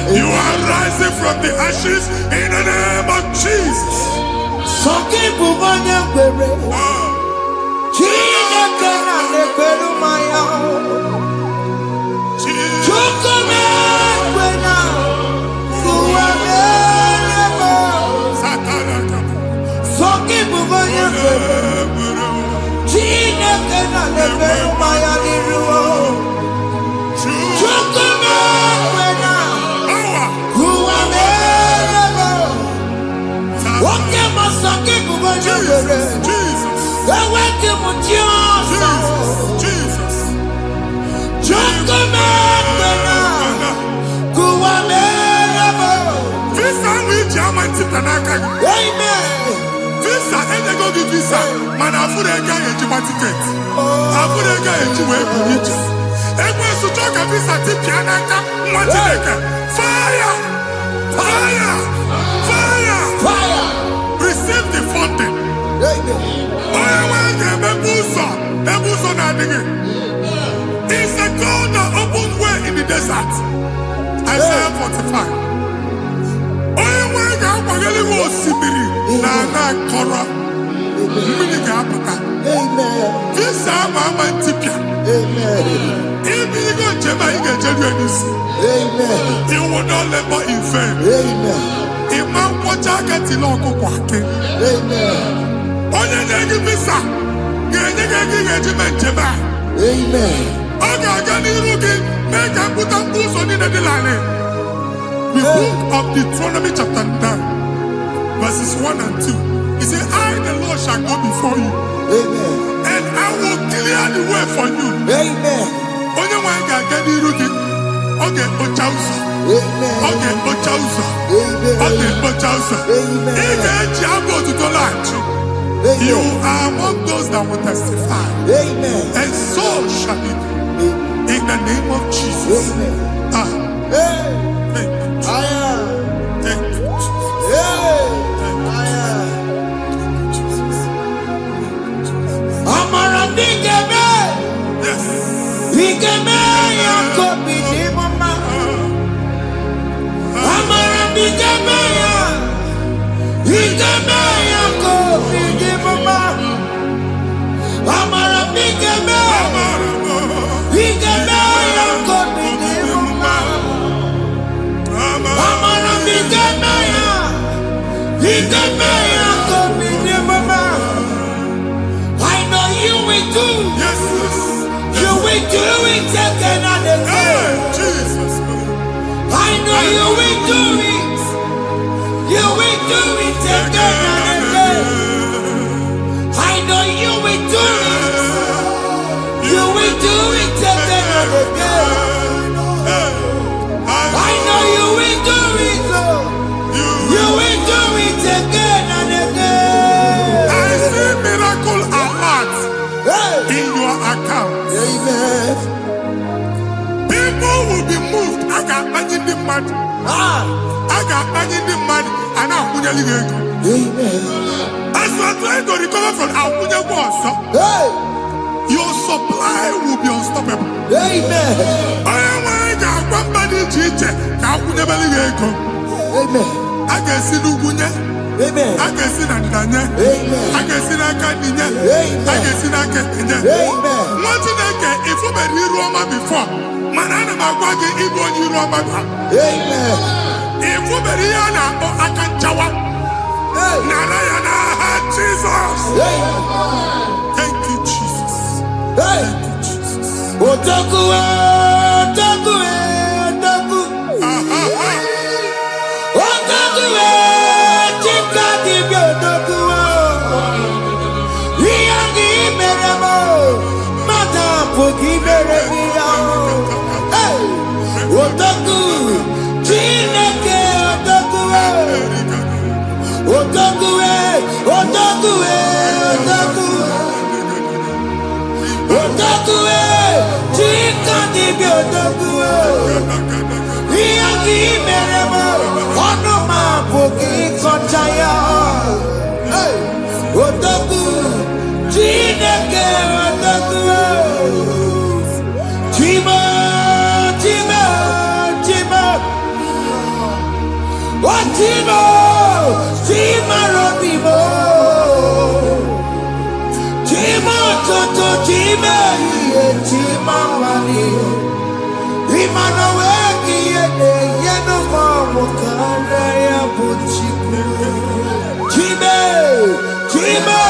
You are rising from the ashes in the name of Jesus. Visa, and they go give visa. Man, I put a guy in my ticket. I put a guy in my ticket. And when you talk a visa, tip Yanaka, fire! Fire! Fire! Fire! Receive the funding. It's a God that opens way in the desert. Isaiah 45. You will not labor in vain. Imam Pochakati Loko Kwake. Onye negi visa. Genye regiment jeba. Oga gani rugi. Make a put a boost on in the line. The book of Deuteronomy chapter 9, verses 1 and 2. He said, I, the Lord, shall go before you. And I will clear the way for you. Onye wanga gani rugi. Okay, Ochausa. Okay, Ochausa. Okay, Ochausa. Ige Jiabo to Dolanchi. You are among those that will testify. Amen. And so shall it be. In the name of Jesus. Amen. Ah, Hey. thank you, Jesus. I am. Thank you, Jesus. Hey. Thank you, I am. Jesus. Amara bigeme. Yes. Bigeme yako bidi mama. Amara bigeme ya. Bigeme yako bidi mama. Amara bigeme. Bigeme yako bidi mama. Amara bigeme ya. Bigeme yako bidi mama. I know you will do. Yes, yes. You will do it again and Hey, again. Jesus. I know you will do it. You will do it again and again. I know you will do it. You will do it again and again. I know you will do it, Lord. You will do it again and again. I see miracle alert Hey. in your account. Amen. People will be moved. I got imagine the mad. Ah. I got imagine the mad. And I'm going to leave. Amen. As you are trying to recover from Abuja Boss, Hey. your supply will be unstoppable. Amen. I am one body teacher. Abuja Beliego. Amen. I can see Lugunya. Amen. I can see Nadanya. Amen. I can see Nakaninya. Amen. I can see Nakaninya. Amen. One thing I can, if you were in Roma before, Manana Magwagi, Ibo, you Roma. Amen. If you were here now, I can jawa. Hey. Narayana, Jesus. Amen. Thank you, Jesus. Hey. Thank you, Jesus. Otaku, otaku, otaku. Otaku, chika dibi otaku. Iyagi meremo, mata pogi meremia. Hey. Otaku, chineke otaku. Otaku, otaku, otaku. Otaku, chika dibi otaku. Iyagi meremo, onoma pogi kochaya. Hey. Otaku, chineke otaku. Chima, chima, chima. Watimo, chima robimo. Chima toto, chima iye, chima wali. Imano weki yene, yeno mamu kanda ya buchiku. Chime, chima,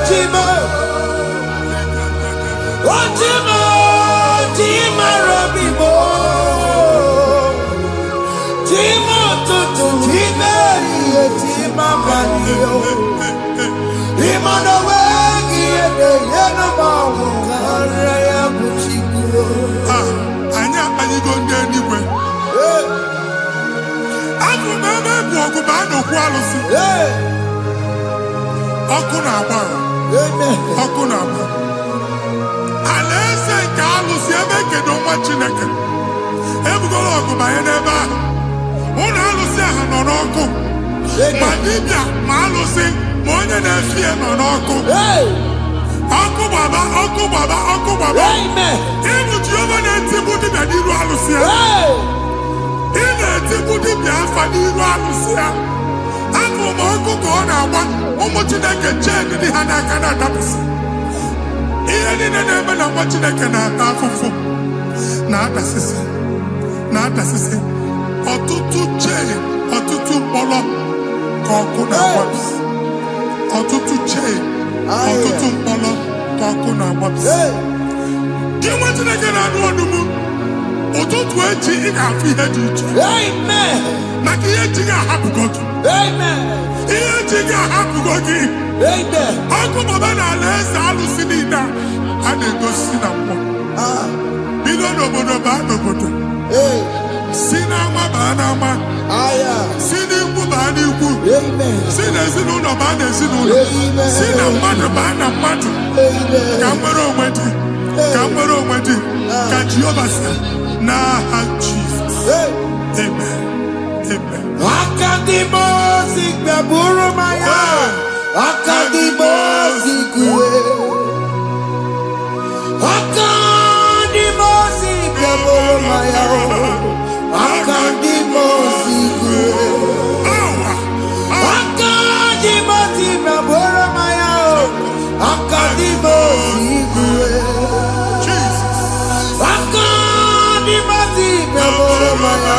chima. Watimo, chima robimo. Chima toto, chima iye, chima wali. Imano weki yene, yeno mamu kanda ya buchiku. Anya go anywhere. After Mama Bogubano Qualis, Okunaba, Okunaba. Unless I Carlos, you make it on what you make. Ever go over by an ever. One Alusia on Oko. Madibia, Malusi, Monia Nafia on Oko. Oko Baba, Oko Baba, Oko Baba. Amen. Even Giovanna Tibuti Badiru Alusia. In a Tibuti Biafadiru Alusia. After Moko Gona, Omotinaka Chen in the Hanakana Tapis. Even in the name of watching a canata for not assistant. Not assistant. Or to chain, or to polo, Kokuna Waps. Or to chain, or to polo, Kokuna Waps. Do you want to make an annual? Or to 20 in our feet. Amen. Makia happy God. Amen. Here, happy God. Amen. Uncle Babana, let's all see that. And they go see that. Bilono Bono. Hey. Sinama Banama. Aya. Siniku Baniku. Amen. Sinas ezinụlọ baa n'ezinụlọ. Si na mmadụ baa na mmadụ. Ka nwere onwe dị. Ka nwere onwe dị. Ka Jehova sị n'aha Jizọs. Amen. Amen. Akadimosi gbẹ̀bùrú maya. Akadimosi kúwe. Akadimosi gbẹ̀bùrú maya. Akadimosi kúwe. Akadimosi gbẹ̀bùrú maya. Akadimosi kúwe. Akadimosi gbẹ̀bùrú maya.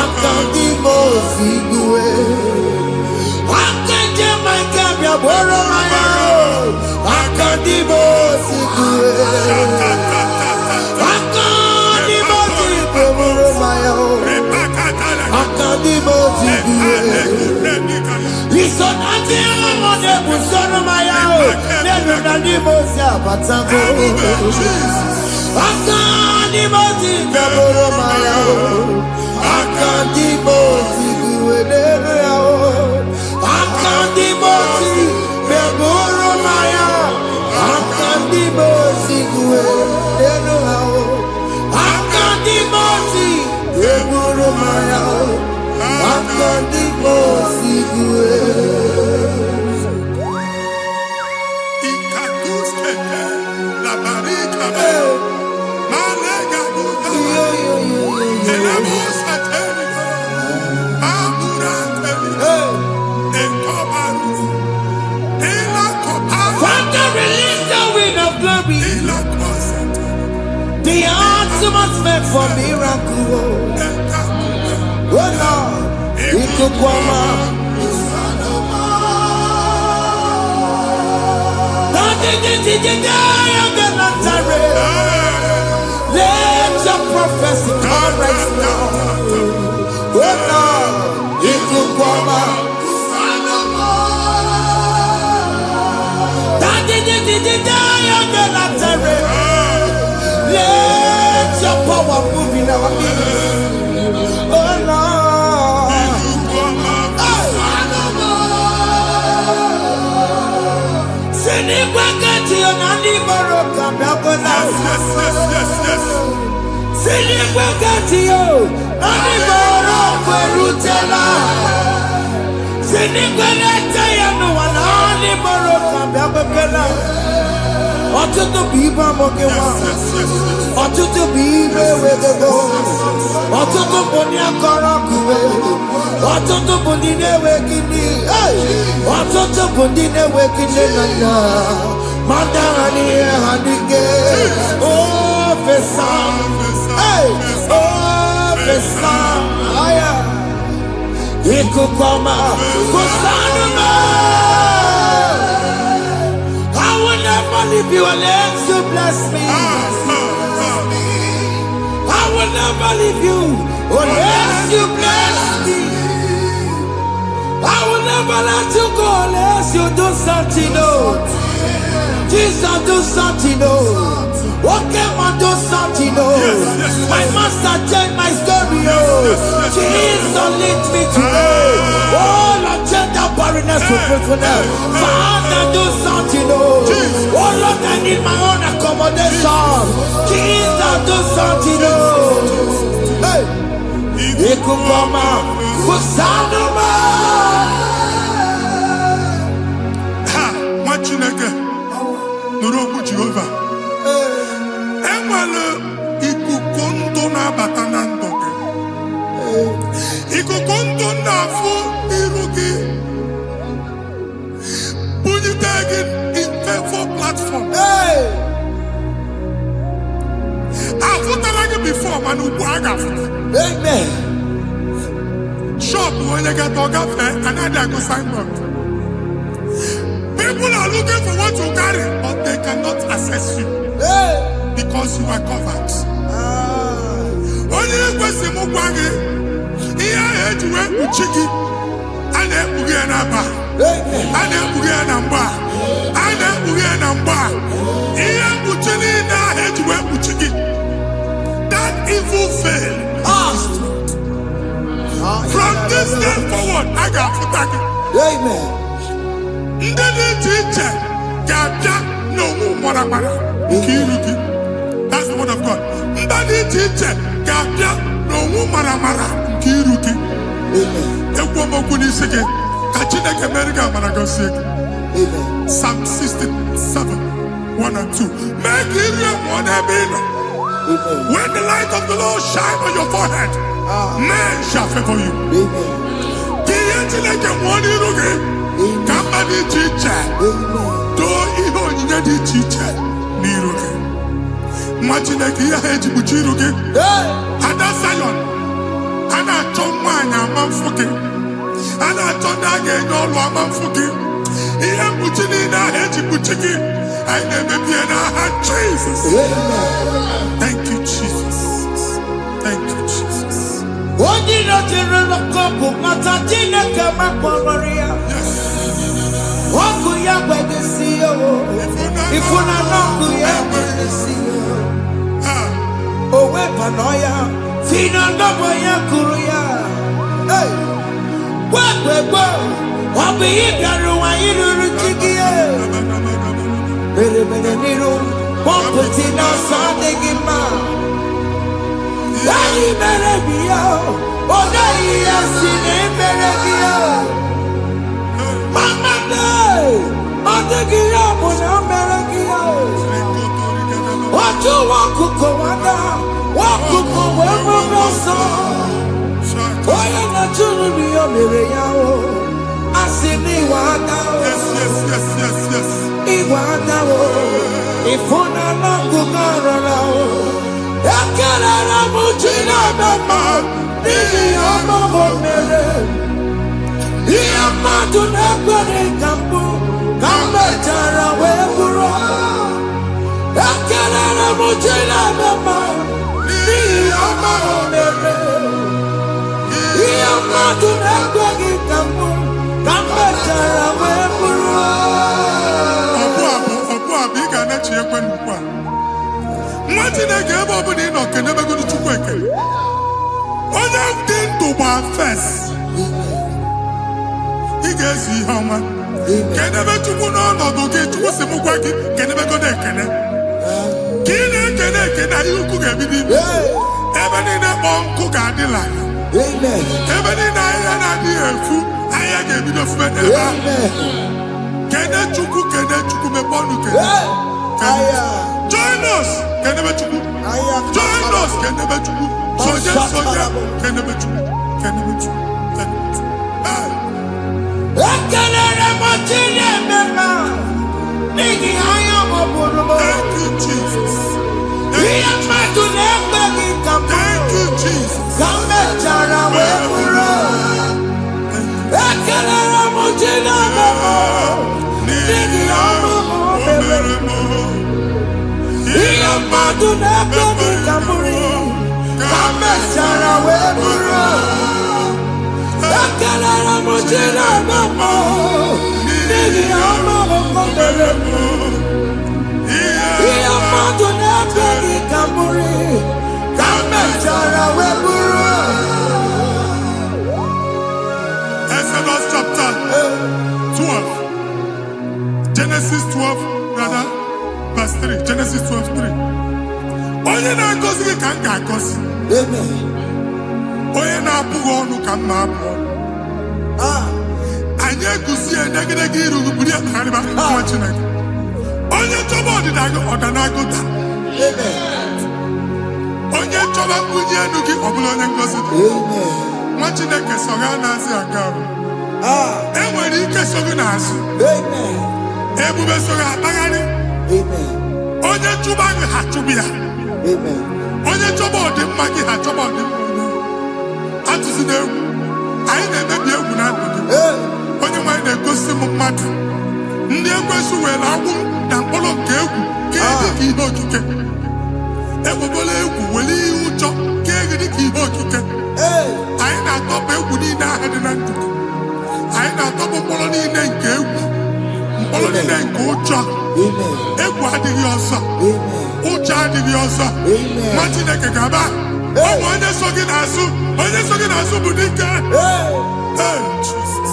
Akadimosi kúwe. Akadimosi gbẹ̀bùrú maya. Akadimosi kúwe. Akadimosi gbẹ̀bùrú maya. Akadimosi kúwe. Isonati amone busono maya. Nenu nadimosi abatango. Akadimosi gbẹ̀bùrú maya. Akadimosi kúwe nenu yao. Akadimosi gbẹ̀bùrú maya. Akadimosi kúwe nenu yao. Akadimosi gbẹ̀bùrú maya. Akadimosi kúwe. Ikaduskete, la barika, malega duka, elemusa teriga, amura teriga, enkobaru, elakobaru, Father, release the wind of glory. elakosete, The atmosphere for miracle. ekamume, Oh Lord, ikukwama. Let your prophecy come right now. Oh Lord, ikukwama. Let your power move in our midst. Oh Lord. Sinikwakati onani boroka biakola. Sinikwakati yo nani boroka erutela. Sinikwakati ya no wanani boroka biakola. Ọtụtụ bụ ibe amụghị nwa. Ọtụtụ bụ ibe ewegego. Ọtụtụ bụ ndị akọrọ akụwe. Ọtụtụ bụ ndị na-enweghị nne. Ọtụtụ bụ ndị na-enweghị nne na nna. Ma ndị agha n'ihe ha dịke. O fesa. O fesa. Aya. Ikuku ọma. Kusanụ m. I will never leave you unless you bless me. I will never leave you unless you bless me. I will never let you go unless you do something. Oh, Jesus, do something. Oh, okay, man, do something. Oh, my master changed my story. Oh, Jesus, lead me today. Oh, Lord, change that barrenness to fruitfulness. Father, do something. Oh, Lord, I need my own accommodation. Jesus, do something. Oh, hey, Ikukoma, Kusanuma. ha, nwa Chineke, nụrụ okwu Jehova. Enwere ikuku ndụ na-abata na ndụ gị. Ikuku ndụ na-afụ iru gị. Bunyite gị infevo platform. Hey, Afụtala gị before mana ugbu a ga-afụta. amen. Shop onye ga-eto gafee anaghị agụ signboard. People are looking for what you carry, but they cannot access you Hey, because you are covered. Onye kwesị m gwa gị ihe ahụ eji wee kpuchi gị a na-ekpughe ya n'aba, amen. a na-ekpughe ya na mgba, a na-ekpughe ya na mgba. Ihe mkpuchi niile ahụ eji wee kpuchi gị, that evil veil, from this day forward, a ga-afụta gị. Amen. Ndị dị iche iche ga-abịa n'onwe mara mara nke iru gị. That's the word of God. Ndị dị iche iche ga-abịa n'onwe mara mara nke iru gị. Ekwu okwu n'isi gị ka Chineke mere gị amara gọzie gị. Psalm 67, 1 and 2. Mee ka iru enwe n'ebe ị nọ. When the light of the Lord shine on your forehead, men shall favor you. Ka ihe Chineke nwụọ n'iru gị ka mba dị iche iche doo ihe onyinye dị iche iche n'iru gị. Nwa Chineke ihe ha eji kpuchi iru gị. Ada Zion, a na-achọ nwaanyị ama mfụ gị. A na-achọ ndị a ga-enye ọlụ ama mfụ gị. Ihe mkpuchi niile ahụ eji kpuchi gị anyị na-emebie n'aha Jesus. Thank you, Jesus. Thank you, Jesus. Onye nọjere n'ọkọpụ mata Chineke makpọrọ ọkụ ya gbedesi ifuna n'ọkụ ya gbedesi o wepụnọ ya fina ndọbọ ya kụrụ ya gwegbegbe ọ bụ ihe bịara ụwa iruru chi gị mere n'iru pọmpụti n'ọsọ adịghị mma anyị mere gị ya ọ gaghị ya si na emere gị ya mama ọ dịghị ya bụ na o mere gị ya otu nwaọkụkọ nwada nwaọkụkọ wee bụrụ ọsọ onye na-achụrụ m ya mere ya o asị na ịwa ada ịwa ada o ịfụ na n'ọkụkọ rọrọ o ekelere m chi na-eme mma n'ihi ya ọmụmụ mere ihe mmadụ na-ekwere ka mbụ ka m mechara wee bụrụ ekelere m chi na-eme mma n'ihi ya ọmụmụ mere ihe mmadụ na-ekweghị ka mbụ ka m mechara wee bụrụ ọbụ ị ga na-echi ekwe n'ukwu a nwa Chineke ebe ọ bụla ị nọ kenebegoro Chukwu ekele. Onye dị ndụ gba fes ị ga-ezi ihe ọma kenebe Chukwu n'ọnọdụ gị. Chukwu si m gwa gị kenebegoro ekele ka ị na-ekene ekene ihe ukwu ga-ebido ime. Ebe niile kpọọ nkụ ga-adịla ya. Ebe niile ahịhịa na-adịghị efu ahịhịa ga-ebido fube n'ebe ahụ. Kene Chukwu mepe ọnụ kene. Join us kenebe Chukwu. Join us kenebe Chukwu. Soje kenebe Chukwu. Kenebe Chukwu. ekelere m chi na-eme mma n'ihi anya m bụrụ m Thank you, Jesus. ihe mmadụ na-ekweghị ka m Thank you, Jesus. ka m mechara wee bụrụ ekelere m chi na-eme mma n'ihi ọmụmụ mere ihe mmadụ na-ekweghị ka m bụrụ ka m mechara wee bụrụ ekelere m chi na-eme mma n'ihi ọmụmụ mere ihe mmadụ na-ekweghị ka m bụrụ ka m mechara wee bụrụ Exodus chapter 12. Genesis 12, rather, verse 3. Genesis 12, 3. Onye na-agọzi gị ka m ga-agọzi. Onye na-abụghị ọnụ ka m na-abụ ọnụ. Anyị eguzie negedege iru gị buru ya kparịba nwa Chineke. Onye chọba ọdịda gị ọdanagụta. Onye chọba mbunye elu gị ọ bụla onye ngọzi dị. Nwa Chineke so gị anaghịzi aga ahụ. Enwere ike so gị n'azụ. Ebube so gị akpagharị. Onye chụba gị ha chụbụ ya. Onye chọba ọdịmma gị ha chọba ọdịmma onye. Atụzina egwu. Anyị na-emebi egwu na ndụ gị. Onye nwanyị na-egosi m mmadụ. Ndị ekwensu were agwụ na mkpụrụ nke egwu ka dị ka ihe okike. Egbebola egwu were ihe ụjọ ka dị ka ihe okike. Anyị na-atọpụ egwu niile ahụ dị na ndụ gị. Anyị na-atọpụ mkpụrụ niile nke egwu. Mkpụrụ niile nke ụjọ. Egwu adịghị ọzọ. Ụjọ adịghị ọzọ. Nwa Chineke ga-aba. Ọ bụ onye so gị n'azụ. Onye so gị n'azụ bụ dike. Jesus.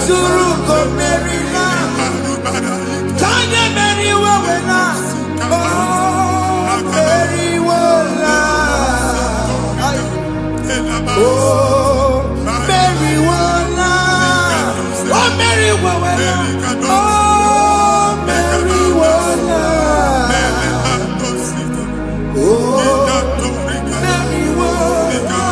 Suruko Merina. Tanya Mary Wawena. Oh, Mary Wawena. Oh, Mary Wawena. Oh, Mary Wawena. Oh, Mary Wawena. Oh, Mary Wawena.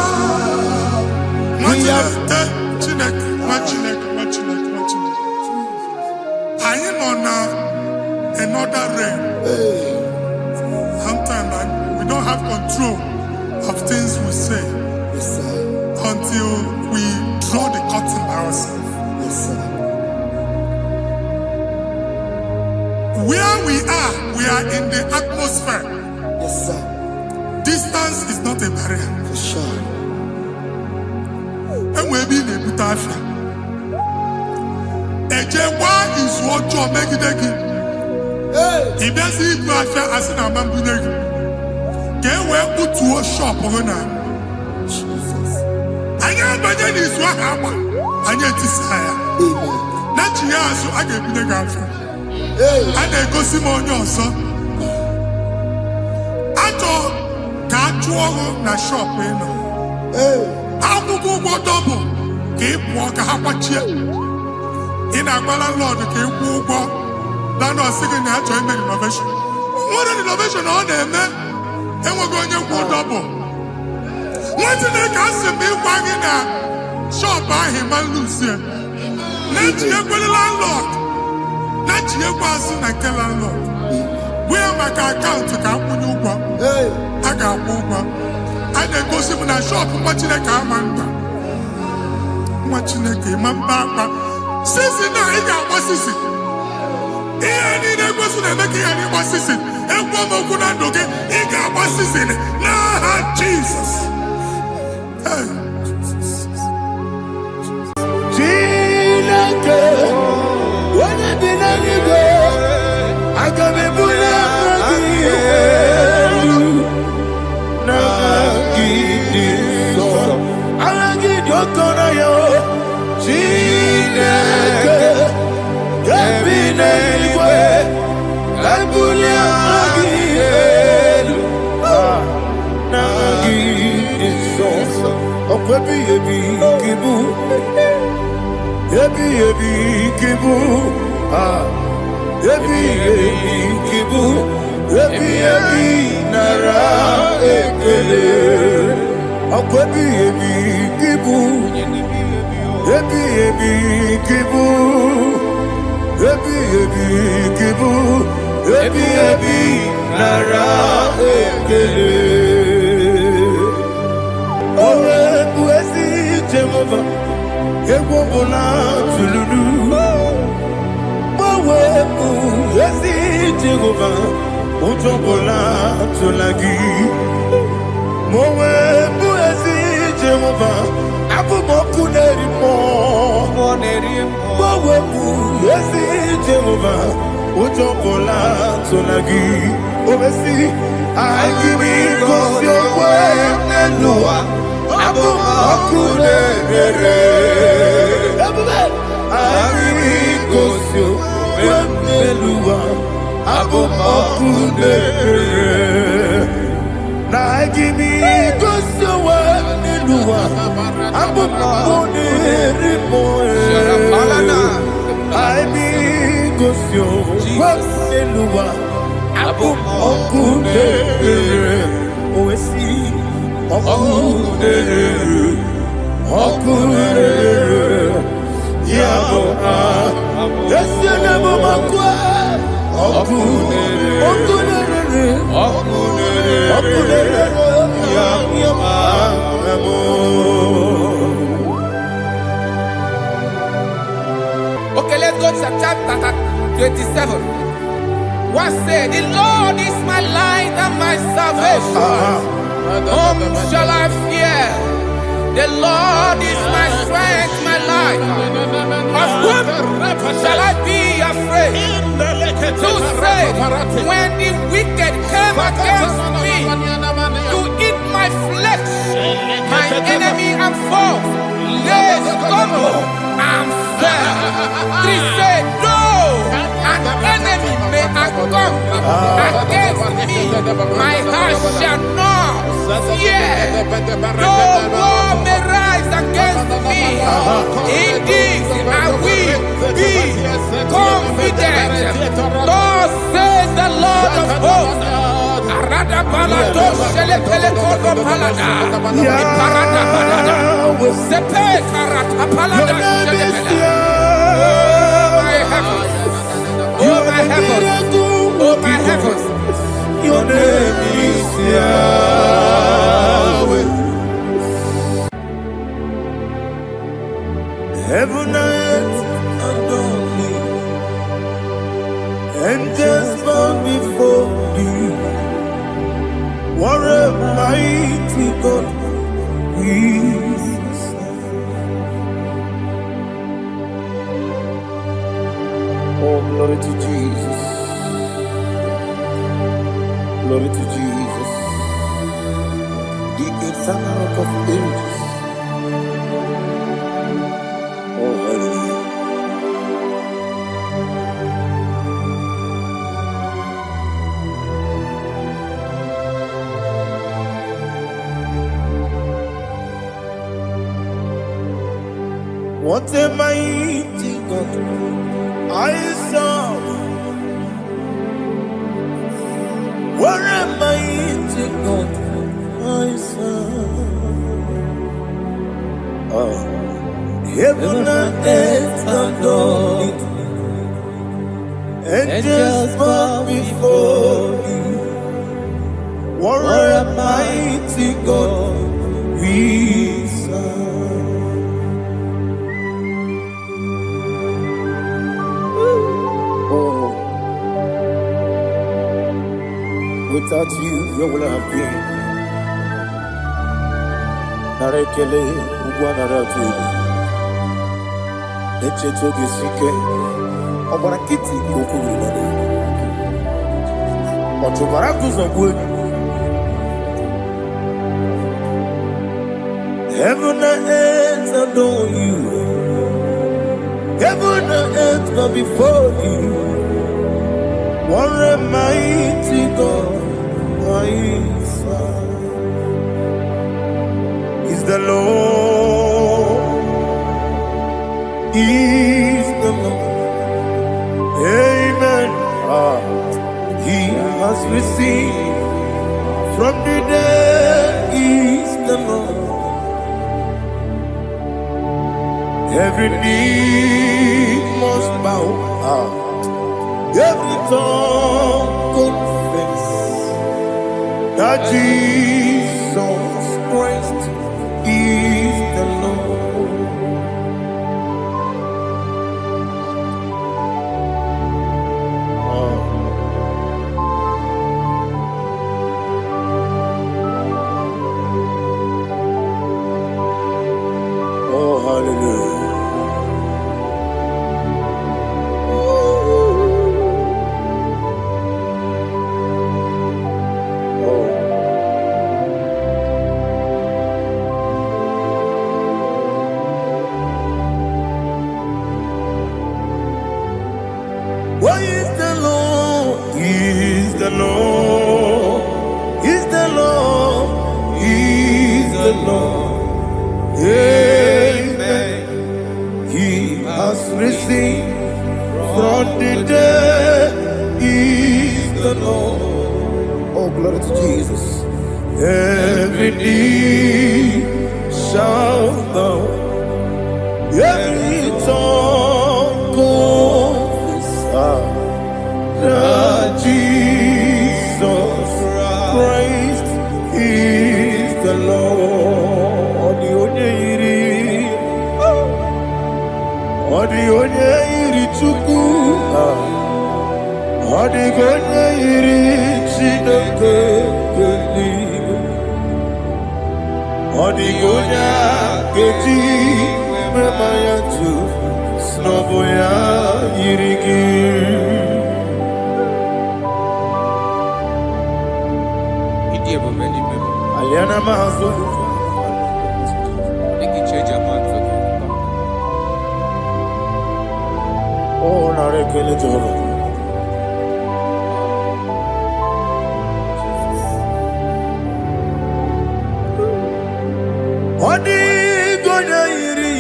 I am on another realm. Sometimes we don't have control of things we say until we draw the curtain by ourselves. Where we are in the atmosphere. Yes, sir. Distance is not a barrier. For sure. And we'll be in a butafia. Ejewa is what you make it again. If there's a butafia as an amambuneg, get where put to a shop or not. I am better is what happened. I get desire. Not you, so I get the girlfriend. And I go see more your son. I thought, can't you na shop, you know? I will go double. Keep walk a half a chair. In a landlord, keep walk. Then I was thinking, I joined the innovation. What an innovation on them, man. And we're going to go double. What did they cast me wagging at? Shop by him and Lucian. Let you go the landlord. Let you go as soon as the landlord. Where my account to come when you go? I got one. I then go see when I shop watching a car man. Watching a game and back. Since now, he got what is it? He ain't able to make any what is it? And one more good and okay, he got what is it? Nah, Jesus. When I did I got me put Okay, let's go to chapter 27. What said, the Lord is my light and my salvation. Whom shall I fear? The Lord is my strength, my life. Of whom shall I be afraid? Who said, when the wicked came against me to eat my flesh, my enemy and foe, they stumble and fell. Three said, no, an enemy may have come against me. My heart shall not fear. No war may rise against me. In this I will be confident. Thus says the Lord of hosts. Arada balado shele pele kodo palada. Iparada balada. Sepe karata palada shele pele. Oh my heavens. Oh my heavens. Oh my heavens. Your name is Yahweh. Heaven and earth adore me, angels bow before you. What a mighty God we serve. Oh, glory to Jesus. Glory to Jesus. The eternal rock of ages. Oh, hallelujah. What a mighty God I serve. What a mighty God I serve. Oh. Heaven and earth adore it. Angels bow before you. What a mighty God we serve. Oh, without you, where would I have been? Narekele, Ugwanaratu. Echetoge sike, ọgbara kiti kokuru nade. Ọtụbara kuzogwe. Heaven and earth adore you. Heaven and earth bow before you. What a mighty God I serve. Is the Lord. Is the Lord. Amen. He has received from the dead. Is the Lord. Every knee must bow. Every tongue confess that Jesus Christ is the Lord. Oh, hallelujah. What is the Lord? He is the Lord. He is the Lord. He is the Lord. Amen. He has risen from the dead. He is the Lord. Oh, glory to Jesus. Every knee shall bow. Every tongue confess that Jesus Christ is the Lord. The onye iri Chukwu, ọ dịghị onye iri Chineke eluigwe. Ọ dịghị onye a ga-eji mema ya tụ n'ọbụ ya yiri gị. Aliana Mahazo. Thank you, Church of God. Oh, narekele Jehovah. Odi gonya iri,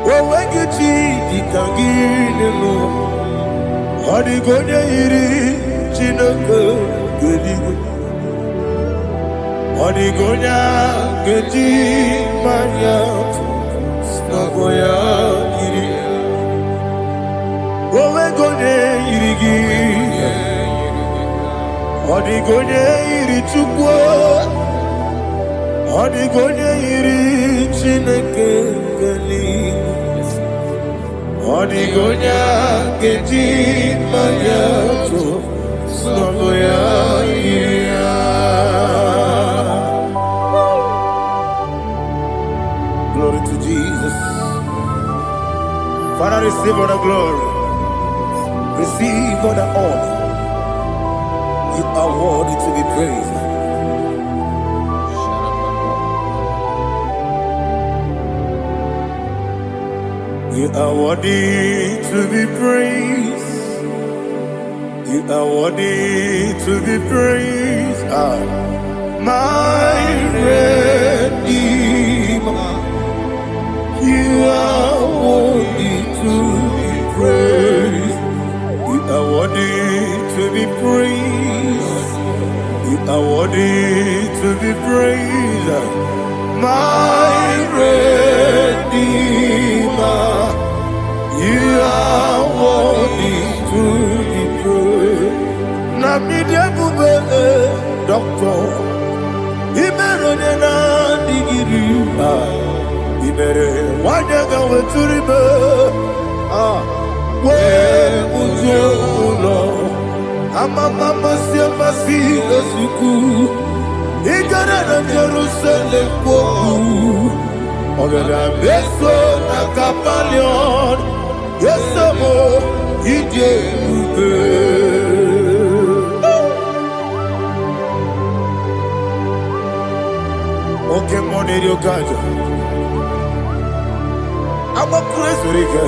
wawegiti dikangine no. Odi gonya iri, chineke gedi. Odi gonya gedi manya, snagoya iri. Wawegonya irigi, odi gonya iri chukwa. Odigonya iri chineke geli, odigonya gedi mayato snagoya iria. Glory to Jesus. Father, receive all the glory, receive all the honor. You are worthy to be praised. You are worthy to be praised. You are worthy to be praised. My Redeemer. You are worthy to be praised. You are worthy to be praised. You are worthy to be praised. My Redeemer. You are worthy to be praised. Namidia bube doctor, imero nena digiri. Imere wanyaga weturibe. We ujono, amama siama si esuku. Igara na Jerusalem kwoku. Ogada beso na kapalion. Yesamo ije ube. Okay, money yo kaja. I'm a crazy rika.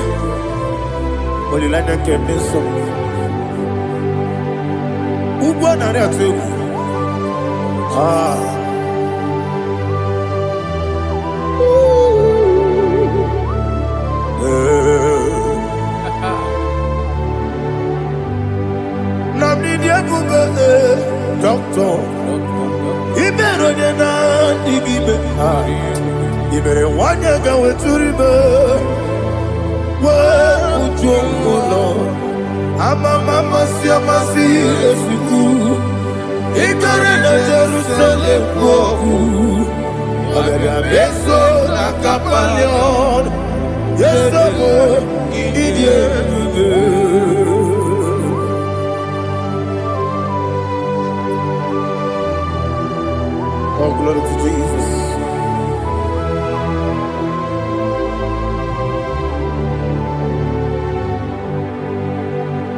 Oli lana kemeso. Ugwa na reatu. Doctor, Ibero na digibe. Ibere wanyaga weturibe. We ujongo. Amama siama si esuku. Igare na Jerusalem kwoku. Ogada beso na kapalion. Yesamo idie buge. Oh, glory to Jesus.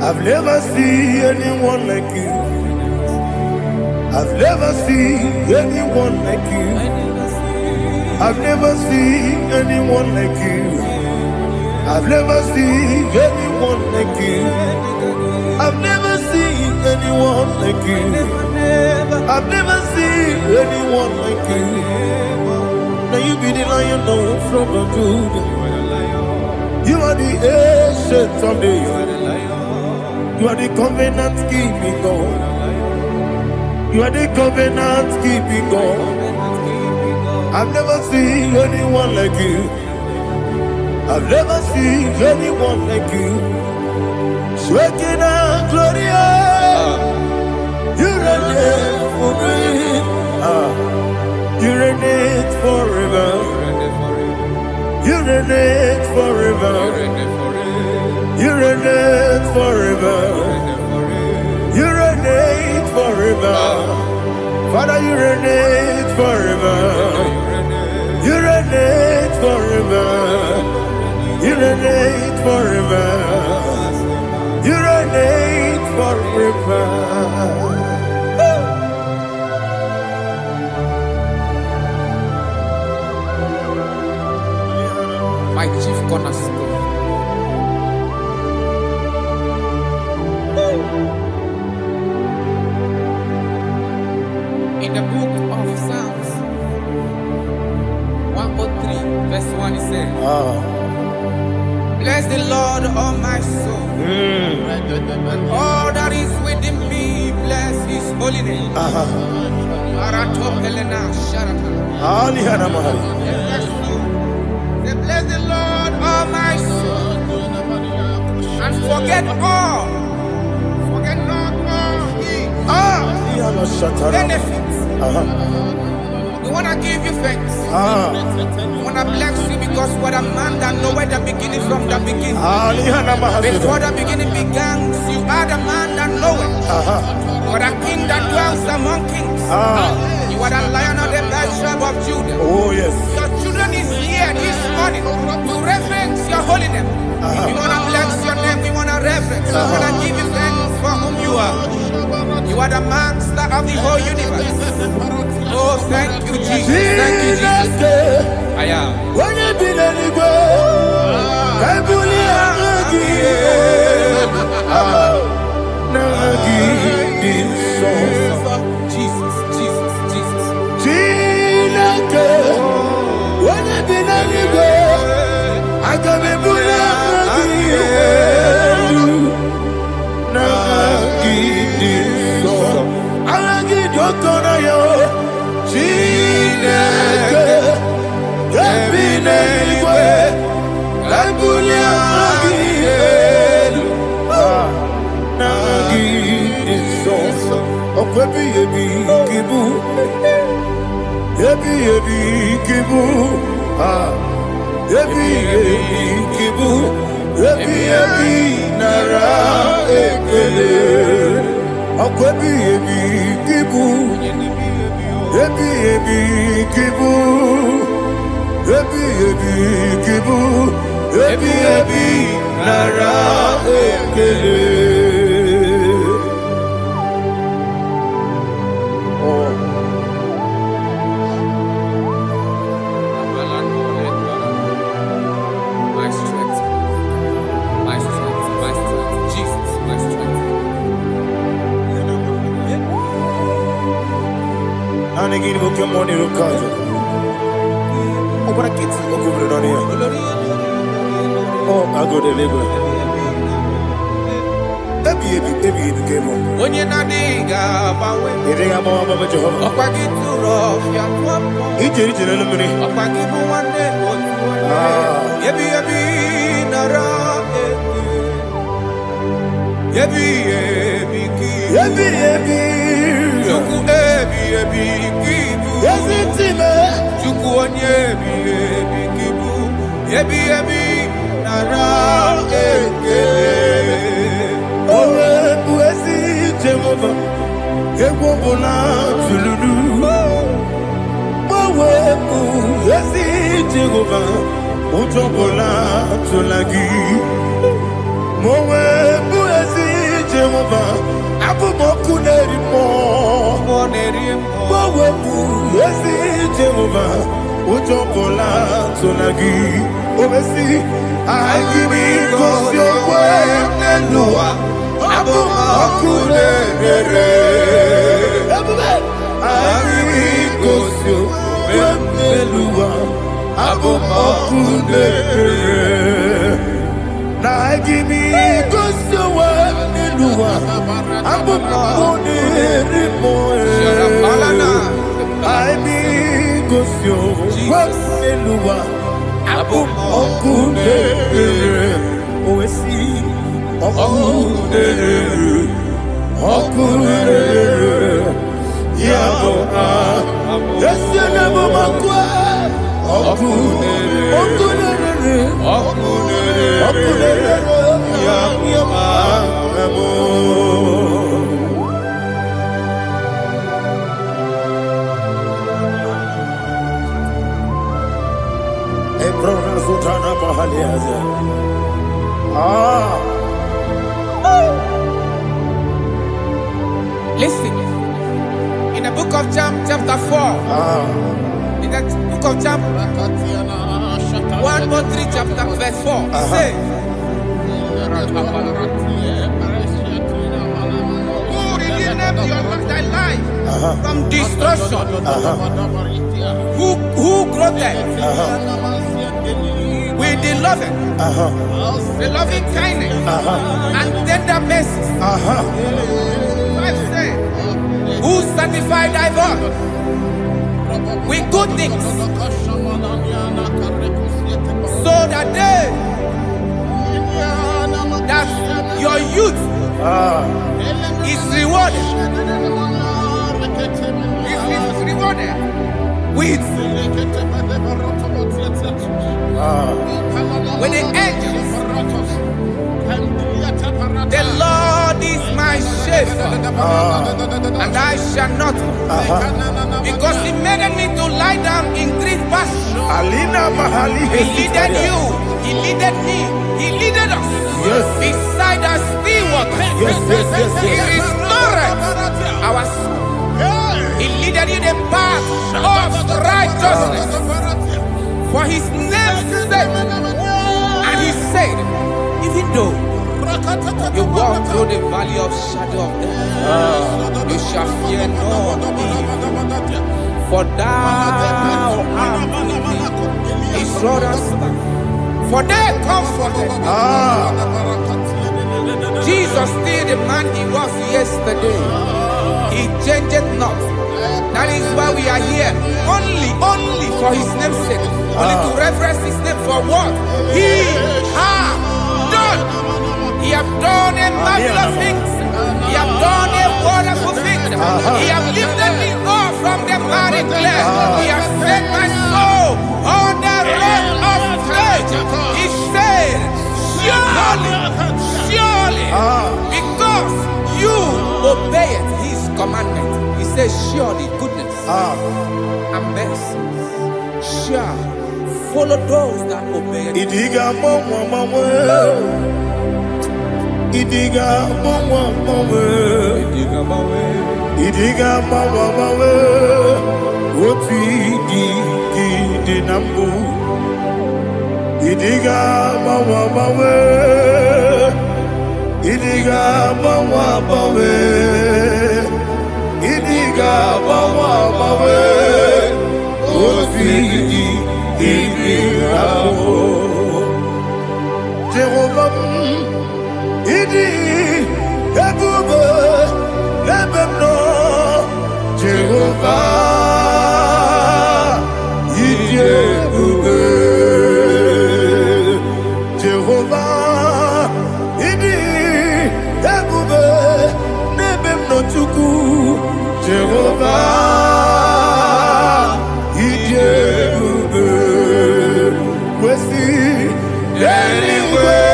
I've never seen anyone like you. I've never seen anyone like you. I've never seen anyone like you. I've never seen anyone like you. I've never seen anyone like you. I've never seen anyone like you. Now you be the lion from the Judah. You are the ancient of days. You are the covenant keeping God. You are the covenant keeping God. I've never seen anyone like you. I've never seen anyone like you. Shaking and glorious. You reign for me. You reign forever. You reign forever. You reign forever. You reign forever. Father, you reign forever. You reign forever. You reign forever. You reign forever. My chief cornerstone. Bless the Lord, all my soul. And all that is within me, bless his holy name. Say, bless the Lord, all my soul. And forget all. Forget not all his benefits. We want to give you thanks. We want to bless you because what a man that knoweth the beginning from the beginning. Before the beginning began, you are the man that knoweth. You are the king that dwells among kings. You are the lion of the tribe of Judah. Oh, yes. Your children is here this morning to reverence your holy name. We want to bless your name. We want to reverence. We want to give you thanks for whom you are. You are the master of the whole universe. Oh, thank you, Jesus. Thank you, Jesus. I am. When you be Jesus, Jesus, Jesus. My strength, my strength, my strength, Jesus, my strength. And again, we come on here, God. Oh, what a kid, oh, go on here. Oh, I go to labor. When you're not digging, Listen, in the book of John, chapter 4, in the book of John, 1:3, chapter verse 4, it says, who redeemed thy life from destruction, who clothed with the loving, the loving kindness, and tender mercy. I say, who satisfy thy voice with good things, so that your youth is rewarded. Is rewarded with the angels. The Lord is my shepherd, and I shall not want, because He made me to lie down in green pastures. He leaded you, He leaded me, He leaded us beside the still waters. He restored our soul. He leaded you the path of righteousness for His name's sake. And He said, even though you walk through the valley of shadow of death, you shall fear no evil, for thou art with me. His rod and staff, for they comforted me. Jesus still the man He was yesterday. He changed not. That is why we are here. Only for His name's sake. Only to reverence His name for what He has done. He has done a marvelous things. He has done a wonderful thing. He has lifted me up from the miry clay. He has set my soul on the rock of faith. He said, surely, because you obeyed His commandment. He says, surely goodness and mercy shall follow those that obey it. Idiga mama, Idiga mama, what we did nambu. Idiga mama, Idiga mama, Idiga mama, what we did Jehovah, Idi, Ebube, Ebemno, Jehovah, Idi, Ebube, Jehovah, Idi, Ebube, Ebemno Tuku, Jehovah, Idi, Ebube, Wesi, anyway.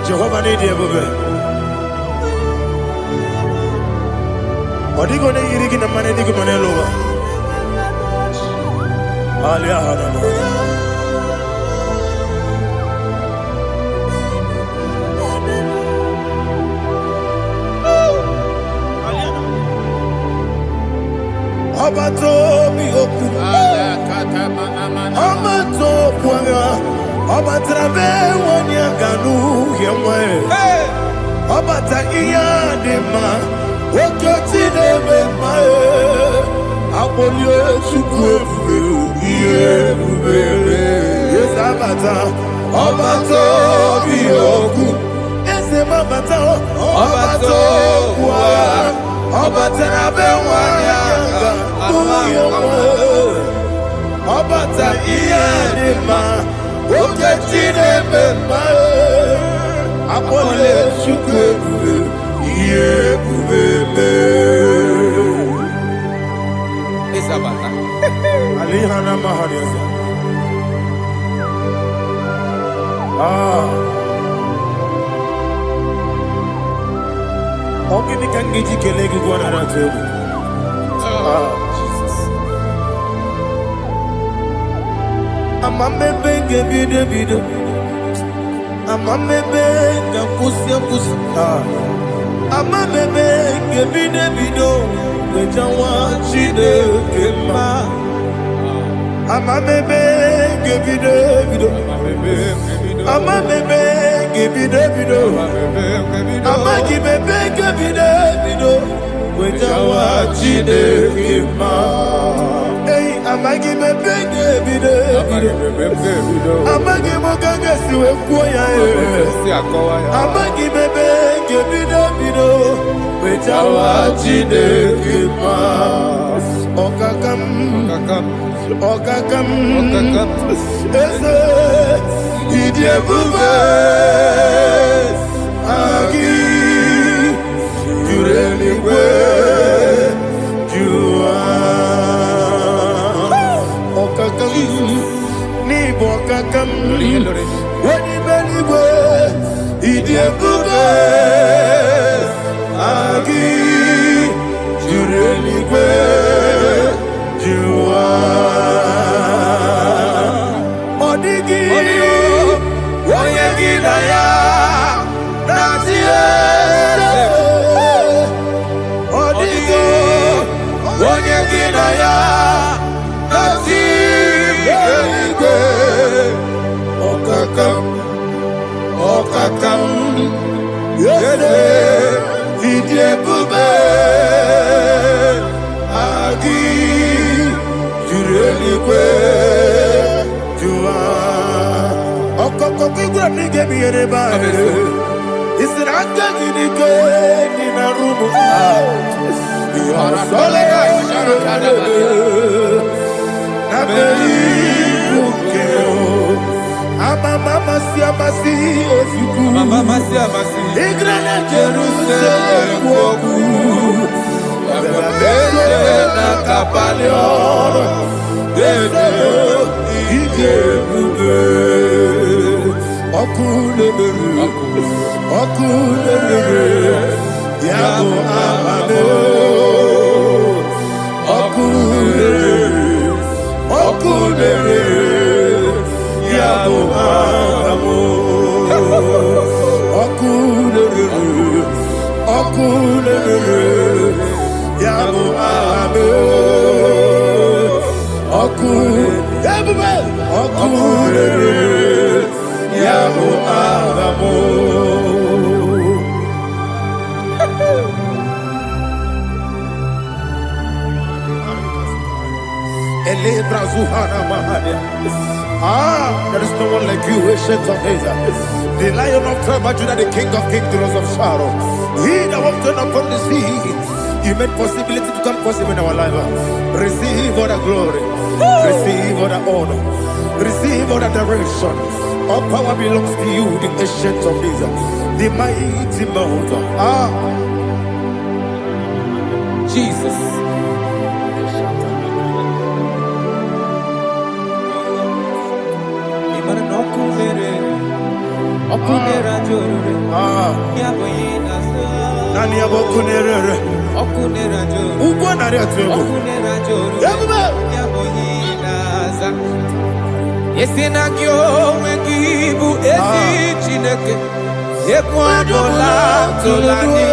Jehovah need you, baby. What are you going to eat in the money? You can lower. Abato mi oku, Abato kwanga, Abatrabe wanya ganu yemwe, Abata iya dema, Okoti deme mae, Abolio chukwe iye bubele, Yes Abata, Abato mi oku, Ese mabata, Abato kwa. Obata be wanya Obata iyadima Oketine bema Apole chukwe Iye kubebe Isabata Alihana mahariyaza Ogini kangiji kelegi gwana tebu. Amamebe gebide bide. Amamebe gakusi. Amamebe gebide bido. Wejawa chide kema. Amamebe gebide bido. Amamebe gebide bido. Amagibebe gebide bido. Wejawa chide kema. Hey, amagibebe gebide bido. Amagimogaga siwe kuya. Amagibebe gebide bido. Wejawa chide kema. Okakam. Eze idiebube agi jureligwe jua okakam ni bokakam wani beligwe idiebube agi jureligwe jua Okakam yede idiebube agi jureligwe jua okokokigura nige miyereba isiranga nige nina rumu yarasolega sharakadaba nabeli bukeo Mama siamasi efiku Mama siamasi Igrana Jerusalem woku Bebe na kapalion Bebe ije bube Okule Yabo amame Okule Yabo amo, okule, yabo amo, okule, yabo amo. Ele brazuhana mahania. There is no one like you, ancient of days. The Lion of tribe of Judah, the King of kings, the Rose of Sharon. He that walked upon the sea. You made possibility to come possible in our life. Receive all the glory. Receive all the honor. Receive all the direction. All power belongs to you, the ancient of days. The mighty mountain. Jesus. Nani abokunere Okunera joro ugwo nari atego Okunera joro Yabuba Yaboyinaza Yesina kyo wengibu esi chineke Ekwadola tolani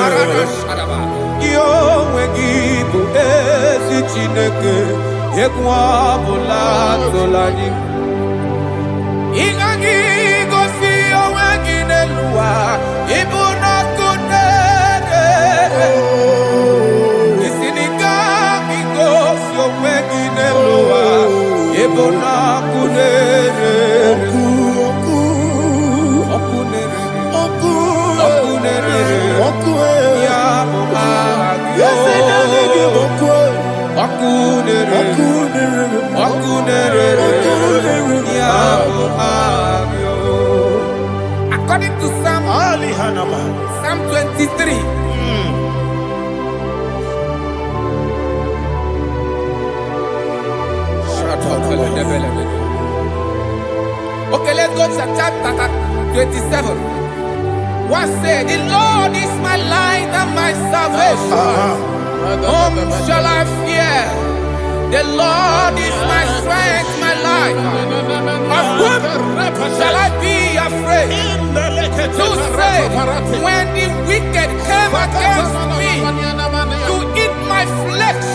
Arana sharaba Kyo wengibu esi chineke Ekwadola tolani Ingagi gosi owegine luwa Ibuna kunere Isinika gosi owegine luwa Ibuna kunere Okunere Yabo agyo Okunere Yabo agyo. According to Psalm 23 Okay, let's go to chapter 27. What say? The Lord is my light and my salvation. Whom shall I fear? The Lord is my strength, my life. Of whom shall I be afraid? To say, when the wicked came against me to eat my flesh,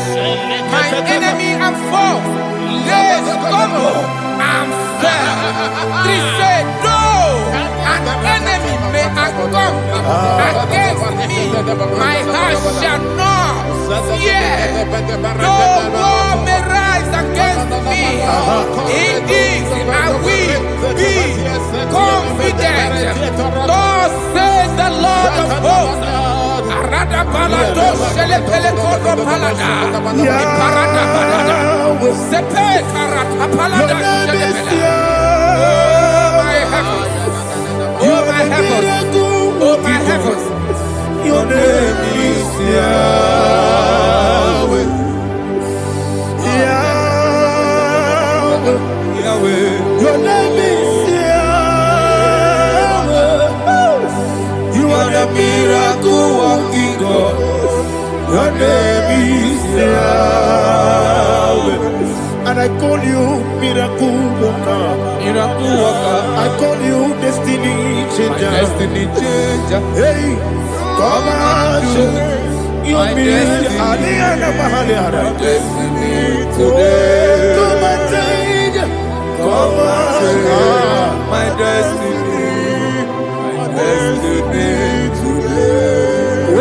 my enemy and foe, they stumble and fell. They said, though an enemy may come against me, my heart shall not fear. Though war may rise against me, in this I will be confident. Thus says the Lord of hosts. Oh my heavens, oh my heavens, your name is Yahweh. Yahweh, Yahweh, your name is Yahweh. You are the miracle working God. Your name is Yahweh. And I call you miracle worker. Miracle worker. I call you destiny changer. Destiny changer. Hey, come on, your destiny. My destiny today. Come on, change. Come on, my destiny. My destiny today.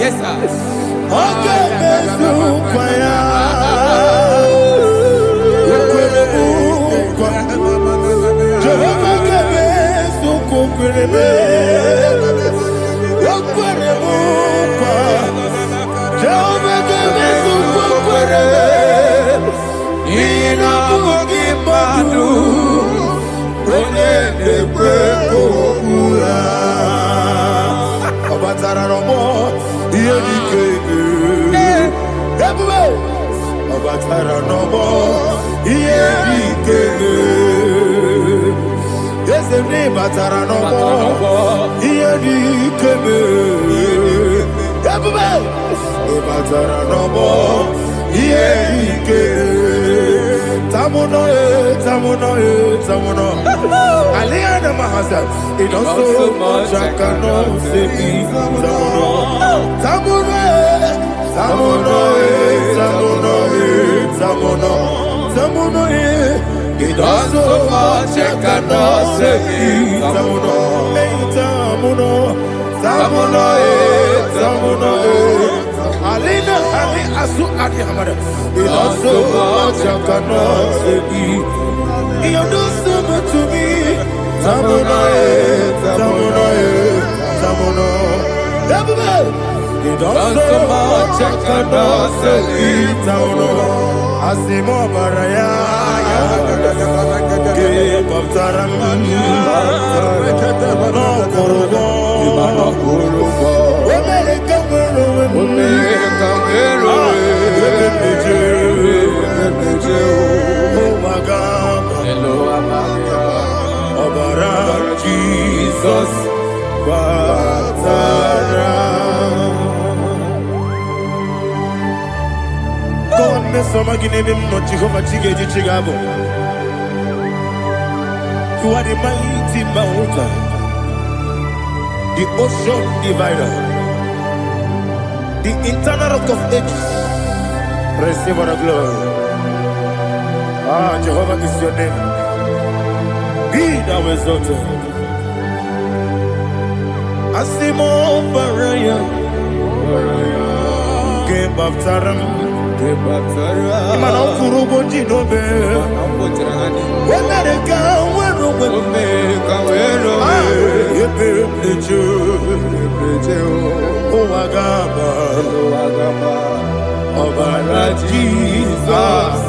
yes sir. Okay, it does so much I cannot say me. It does so much I cannot say me. Alina Ali Asu Adi Hamada. It does so much I cannot say me. You do so much to me. Tamuno. You don't so much I cannot say me. Tamuno. Asimo Baraya. Give up Taram. No Kurubo. Jesus, God, me some again no Jehovah Chigedi Chigabo. You are the mighty mountain, the ocean divider, the internal rock of ages. Receive our glory. Ah, Jehovah is your name. Be thou exalted. Asimo Baraya, Game of Taram, Imano Kurubo Jinobe, America, where Agaba, Obara Jesus.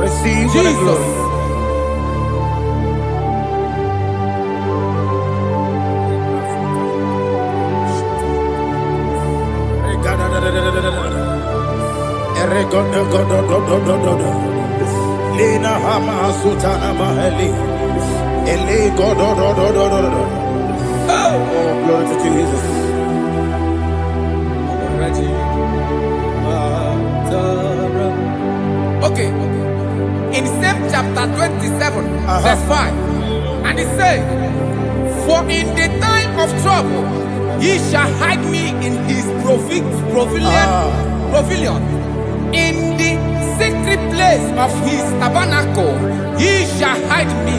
Receive Jesus. Lena Hama Sutana Mahali. Ele God. Oh, glory to Jesus. Okay. In same chapter 27, verse 5. And it says, for in the time of trouble, he shall hide me in his pavilion. In the secret place of his tabernacle, he shall hide me.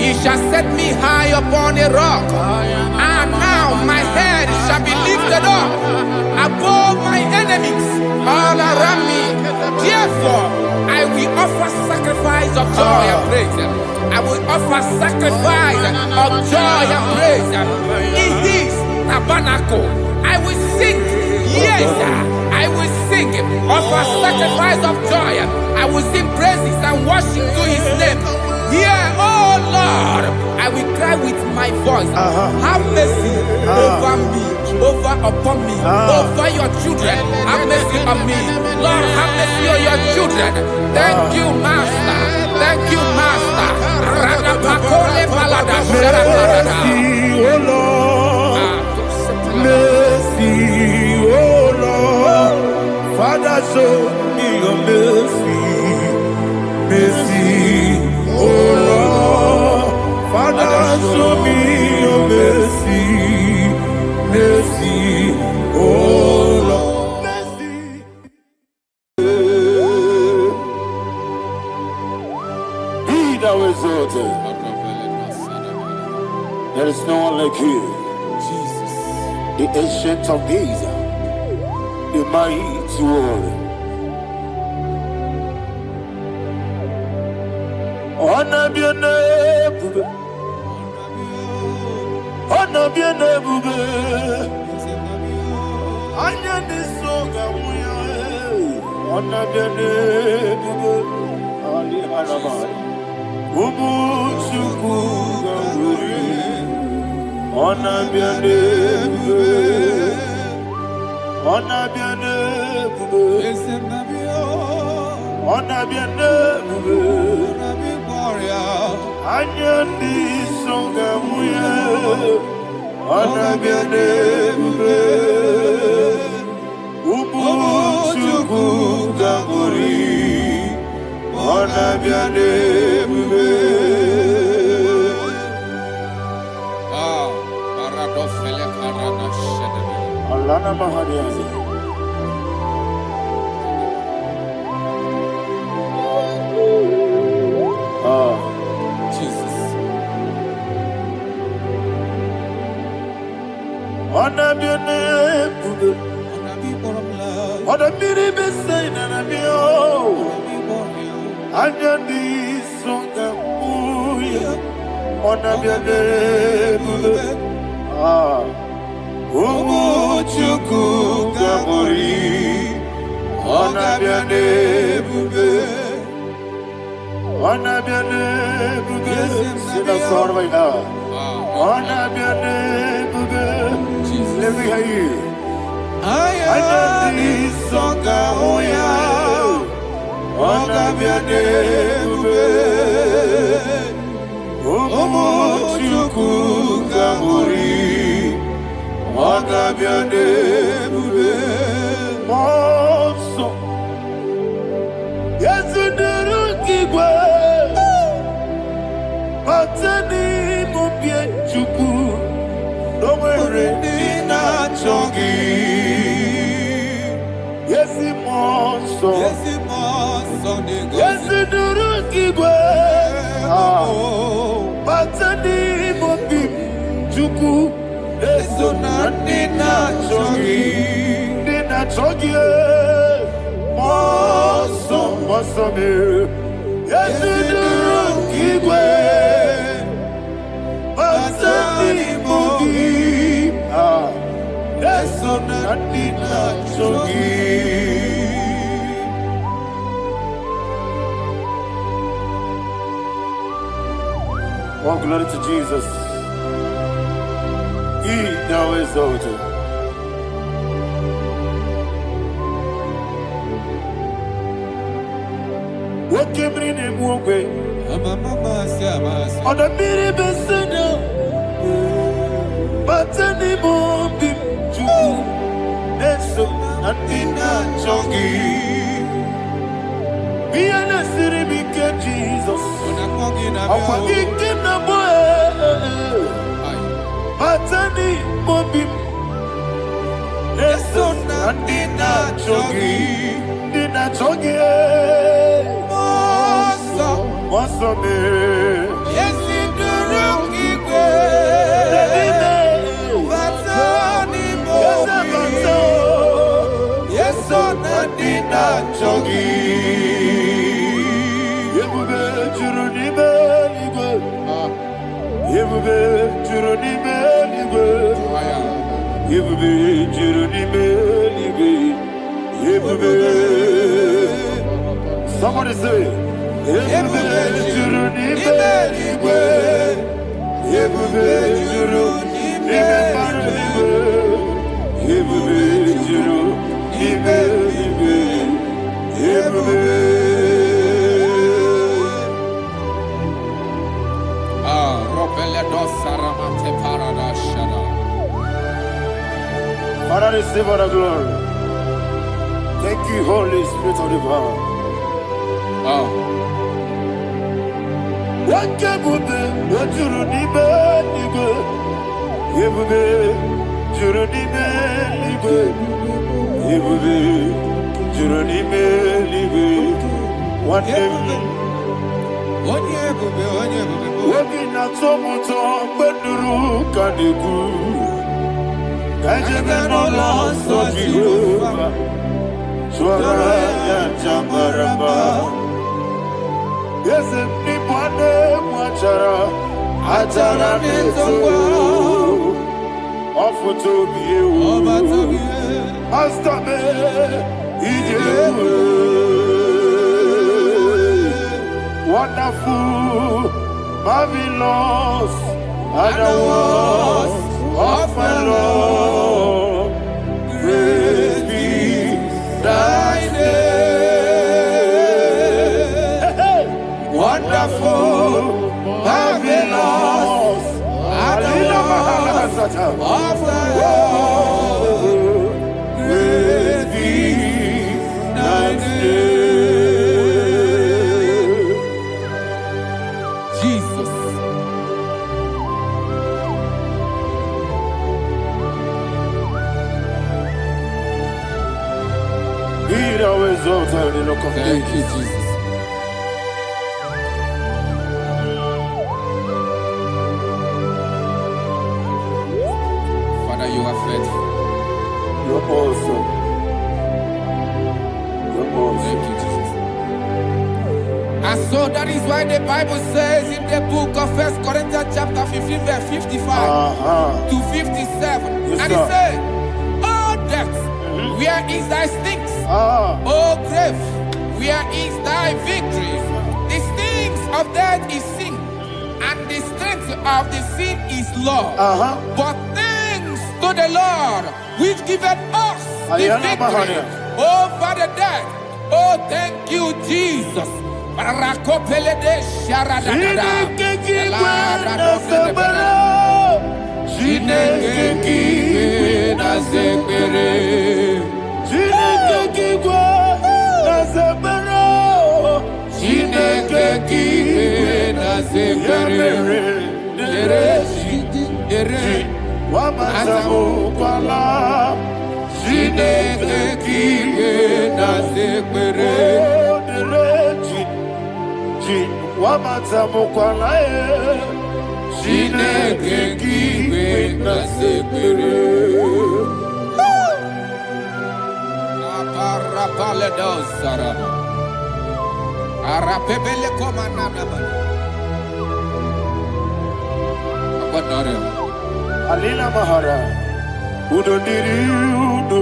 He shall set me high upon a rock. And now my head shall be lifted up above my enemies all around me. Therefore, I will offer sacrifice of joy and praise. I will offer sacrifice of joy and praise in his tabernacle. I will sing, yes, I will sing, offer sacrifice of joy. I will sing praises and worship to his name. Yeah, oh Lord, I will cry with my voice. Have mercy over me, upon me, over your children. Have mercy on me. Lord, have mercy on your children. Thank you, Master. Thank you, Master. Mercy, oh Lord. Mercy, oh Lord. Father, show me your mercy. Mercy, oh Lord. Father, show me your mercy. Mercy, oh Lord. Mercy. Be thou exalted. There is no one like you. Jesus. The ancient of days, the mighty warrior. Honor be your name, honor be your name, honor this song, honor be your name, Ali Harabai, Ubu Chuku Gamburi, honor be your name, honor be your name, honor be your name. Anyandi songa muya, anabiane bube, ubu chuku gamburi, anabiane bube. Paradofele karana shedebe. Alana mahadiyazi. Jesus. Anabiane bube, anabiri besai nanabio, anyandi songa muya, anabiane bube. Umu chuku gamburi, anabiane bube. Anabiane bube, sina sorvaina. Anabiane bube, let me hear you. Ayandi songa oya, anabiane bube. Omo chuku gamburi, anabiane bube. Monso, yezuduru kigwe. Matani mubie chuku, nomere nina chongi. Yesi monso, yesi duru kigwe. Matani mubie chuku, eso na nina chongi. Nina chongi, monso, monso me. Yesi duru kigwe. Matani mubie, eso na nina chongi. Oh, glory to Jesus. He now exalted. Woke bring him away. On the mini besino, but any more big to Neso and Dina Chongi. Be an city big Jesus. I'm forgetting the boy. But any more big Neso and Dina Chongi. Dina Chongi. What's up, man? Yes, in the room, yes, on the dinner, Chogi. You will be Juruni Beligo. You will be Juruni Beligo. You will be Juruni Beligo. You will be. Somebody say. You will be Juruni Beligo. You will be Juruni Beligo. You will be Juruni Beligo. You will be. Father, receive all the glory. Thank you, Holy Spirit of the power. What can we do? What you need, nigga? You will be, you need, nigga. You will be, you need, nigga. One day, we'll be not so much on, but the rook can be good. I just no loss of Jehovah. Swara Jamaraba. Yes, if Nipane Mwachara, Atara Nezo, offer to be you, Master Me, wonderful, marvelous, and the was of my Lord, praise be thy name. Wonderful, marvelous, and the was of my Lord, praise be thy name. Jesus. Be thou exalted in the rock of Thank you, ages. Jesus. Father, you are faithful. You're awesome. You're awesome. Thank you, Jesus. And so that is why the Bible says in the book of 1 Corinthians chapter 15, verse 55 to 57. Yes, And it sir. says, "Oh death, where is thy stings? Oh grave, where is thy victory? The stings of death is sin, and the strength of the sin is law. But thanks to the Lord, which giveth us the Ayana victory Mahania. over the death." Oh, thank you, Jesus. Rakopele de sharadada. Arapebele komanana. Alina Mahara, Udo Diriudo,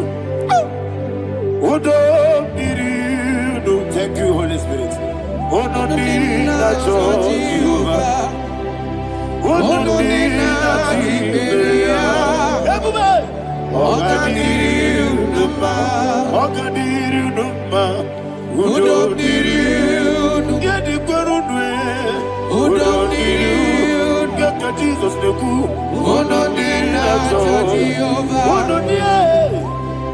Udo Diriudo. Thank you, Holy Spirit. Udo Diriudo, Udo Diriudo, Udo Diriudo, Yeku, Ononina Jehovah,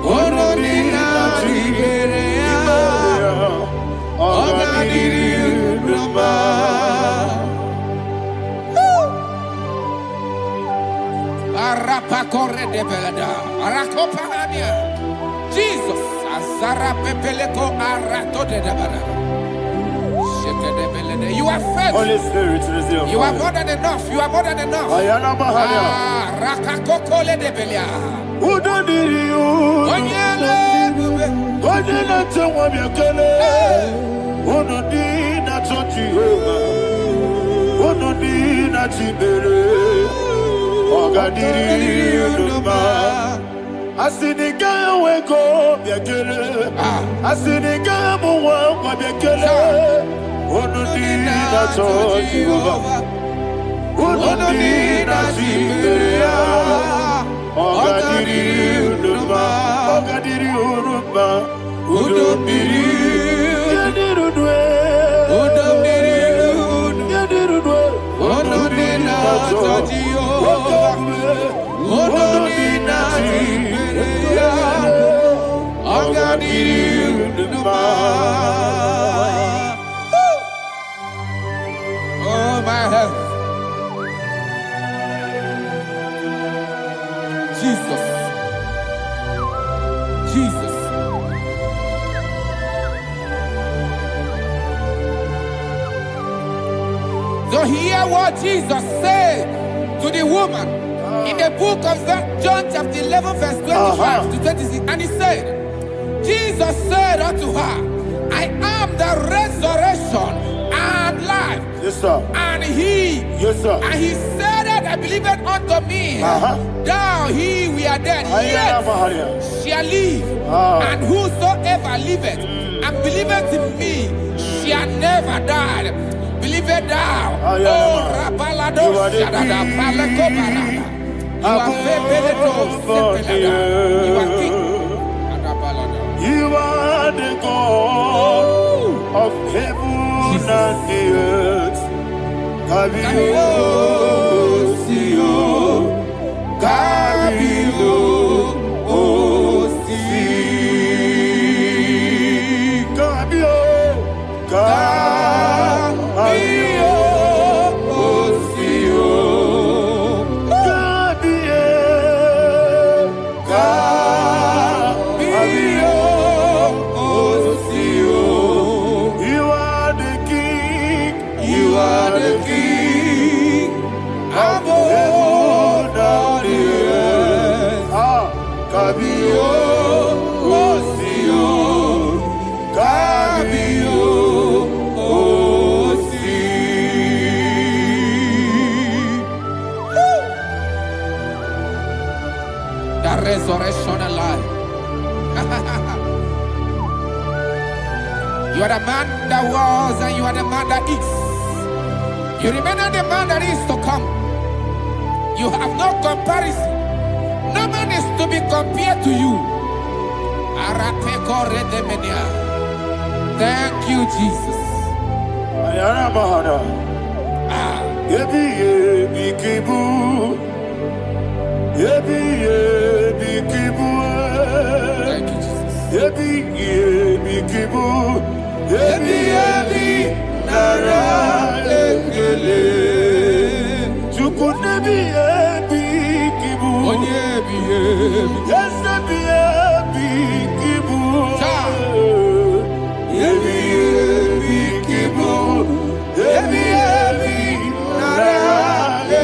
Ononina Tiberea, Ogadiri Numa. Arapa corre de belada, Arakopa Ania, Jesus, Azara Pepeleko Arato de Dabara. You are faithful. Holy Spirit, receive. You are more than enough. You are more than enough. Ayana Mahania. Rakakokole de Belia. Udodiri Onyele bube. Onyele tewa miakele. Onodina Jehovah. Onodina Tibere. Ogadiri Numa. Asinika weko miakele. Asinika muwa miakele. Onodina Jehovah. Onodina Tibere. Ogadiri Numa. Ogadiri Numa. Udomiri. Yadirudwe. Udomiri. Yadirudwe. Onodina Jehovah. Onodina Tibere. Ogadiri Numa. Oh my health. Jesus. Jesus. So hear what Jesus said to the woman in the book of John chapter 11 verse 25 to 26. And he said, Jesus said unto her, I am the resurrection and life. Yes, sir. And he, Yes, sir. and he said that I believed unto me, thou he we are dead, Ayana Mahania. yet shall live, and whosoever liveth and believeth in me shall never die. Believeth thou, Ayana. oh Rabalado You are the Shadada Palako Barada. You are Febeleto Sepelada. You are king. Adabalada. You are the God of heaven and the earth. Kabio, Sio, Kabio, Si, Kabio, Kabio, Sio, Kabio, Sio. You are the king. You are the king of heaven and the earth. Kabio, Sio, Kabio, Si. The resurrection and life. You are the man that was and you are the man that is. You remain the man that is to come. You have no comparison. No man is to be compared to you. Thank you, Jesus. Ayana Mahana. Yebi yebi kibu. Yebi yebi kibu. Thank you, Jesus. Yebi yebi kibu. Yebi yebi nara ekele. Chuku nebi yebi kibu. Onyebi, yebi. Yes, nebi yebi kibu. Yebi yebi kibu. Yebi yebi nara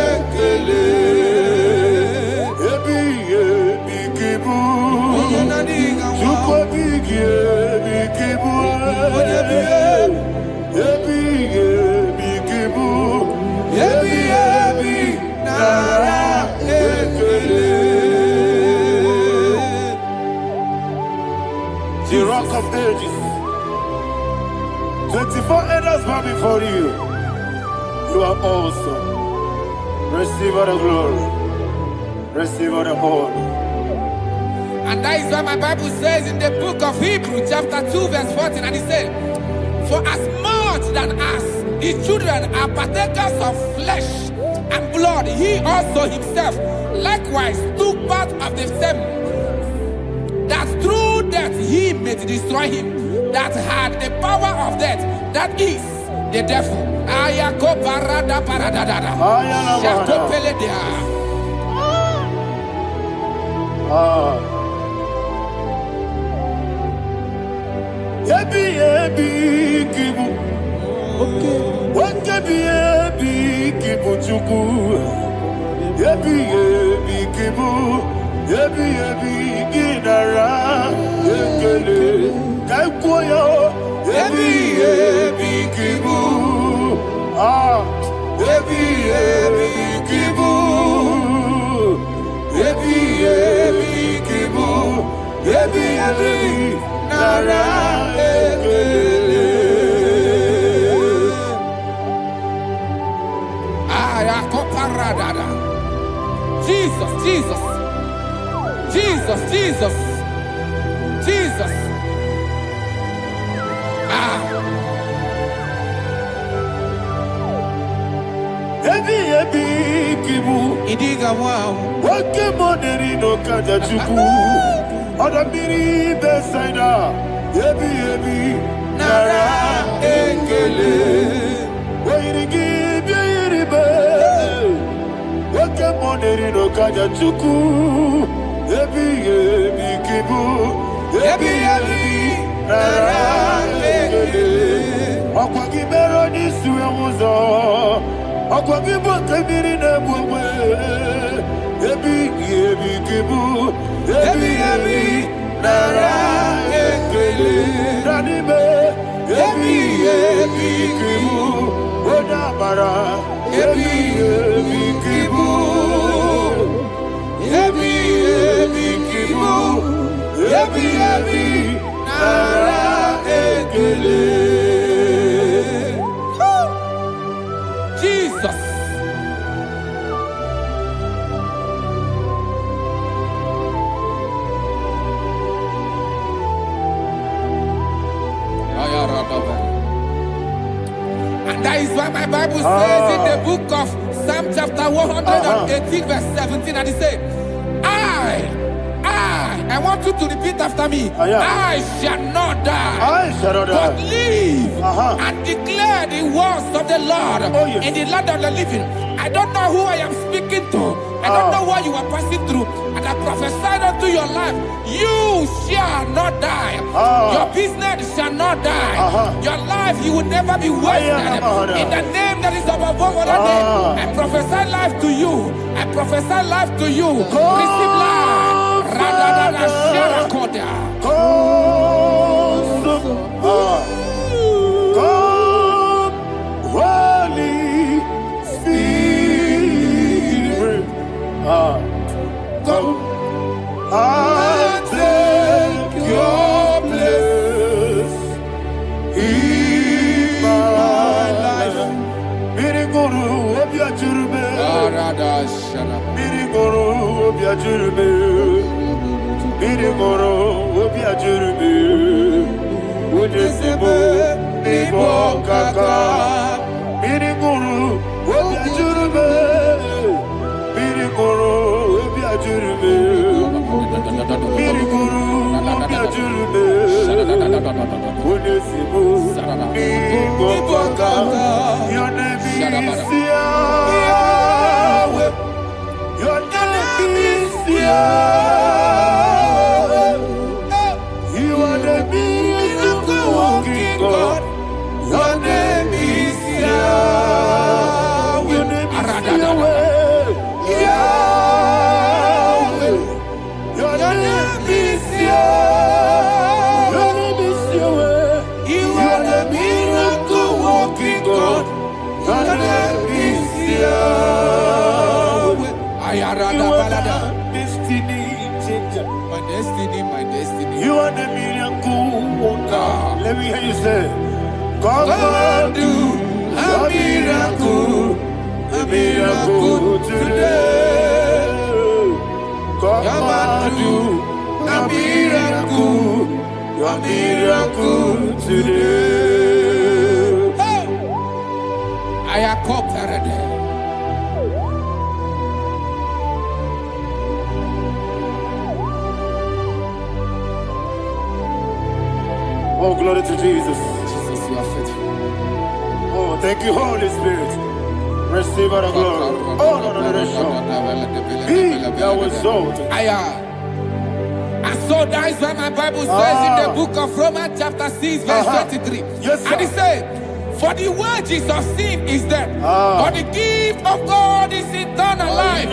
ekele. Yebi yebi kibu. Chuku bigi yebi kibu. Yebi yebi kibu. Yebi yebi nara ekele. The rock of ages. 24 elders bow before you. You are awesome. Receive all the glory. Receive all the honor. And that is what my Bible says in the book of Hebrews chapter 2 verse 14. And it said, for as much than us, the children are partakers of flesh and blood, he also himself likewise took part of the same, that through death he may destroy him that had the power of death, that is the devil. Ayako parada paradada. Shako peledea. Yebi kibu. Yebi kibu chuku. Yebi kibu. Yebi ginara. Yekele kaikoyo. Yebi kibu. Yebi kibu. Yebi kibu. Yebi nara ekele. Ayakoparadada. Jesus, Jesus, Jesus, Jesus, Jesus. Yebi kibu. Idiga wow. Wake money no kaja chuku. Oda miri besaida. Yebi nara ekele. Wairigi biiribe. Wake money no kaja chuku. Yebi kibu. Yebi nara ekele. Akwagi bero ni suwe muzo. Akwagi bote miri ne bwe. Yebi kibu. Yebi nara ekele. Nanibe. Yebi kibu. Oda bara. Yebi kibu. Yebi kibu. Yebi nara ekele. Jesus. And that is why my Bible says in the book of Psalm chapter 118 verse 17, and it says, I want you to repeat after me. I shall not die, but live and declare the words of the Lord in the land of the living. I don't know who I am speaking to. I don't know what you are passing through. And I prophesy unto your life, you shall not die. Your business shall not die. Your life, you will never be wasted. In the name that is above all other name, I prophesy life to you. I prophesy life to you. Receive life. Radadada Sharakoda. Come, Holy Spirit. Come and take your place in my life. Miriguru obiajurube. Miriguru obiajurube. Miriguru obiajurube. Udesibo nibo kaka. Miriguru obiajurube. Miriguru obiajurube. Miriguru obiajurube. Udesibo nibo kaka. Your name is Yahweh. Your name is Yahweh. You are the miracle working God. Your name is Yahweh. Your name is Yahweh. Yahweh. Your name is Yahweh. Your name is Yahweh. You are the miracle working God. Your name is Yahweh. You are the destiny changer. My destiny, my destiny. You are the miracle worker. Let me hear you say, come and do a miracle today. Come and do a miracle today. I am cooperative. Oh, glory to Jesus. Jesus, you are faithful. Oh, thank you, Holy Spirit. Receive all the glory. Oh, no, Be thou exalted. And so that is why my Bible says in the book of Romans chapter 6 verse 23. Yes, sir. And it says, for the wages of sin is death, but the gift of God is eternal life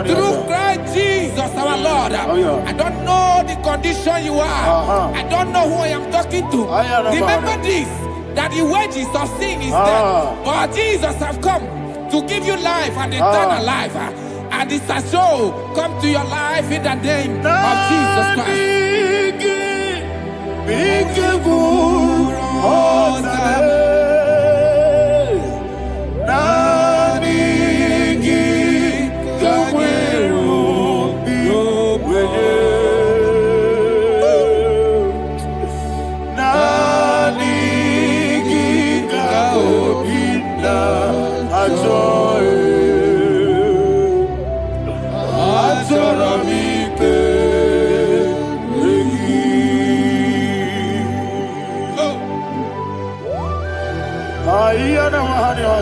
through Christ Jesus our Lord. I don't know the condition you are. I don't know who I am talking to. Remember this, that the wages of sin is death, but Jesus has come to give you life and eternal life. And this shall show come to your life in the name of Jesus Christ.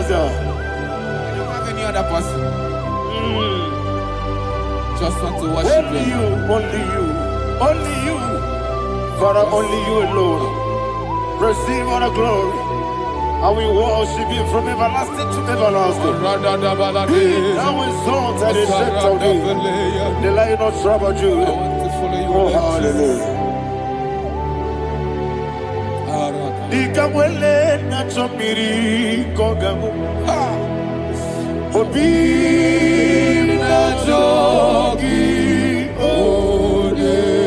I don't have any other person. Just want to worship only you, only you, only you. Father, only you alone. Receive all the glory. And we worship you from everlasting to everlasting. Be thou exalted and set of thee. The Lion of Tribe of Judah. Oh, hallelujah. Ikamwele na chomiri kogamu. Obi na jogi onewe.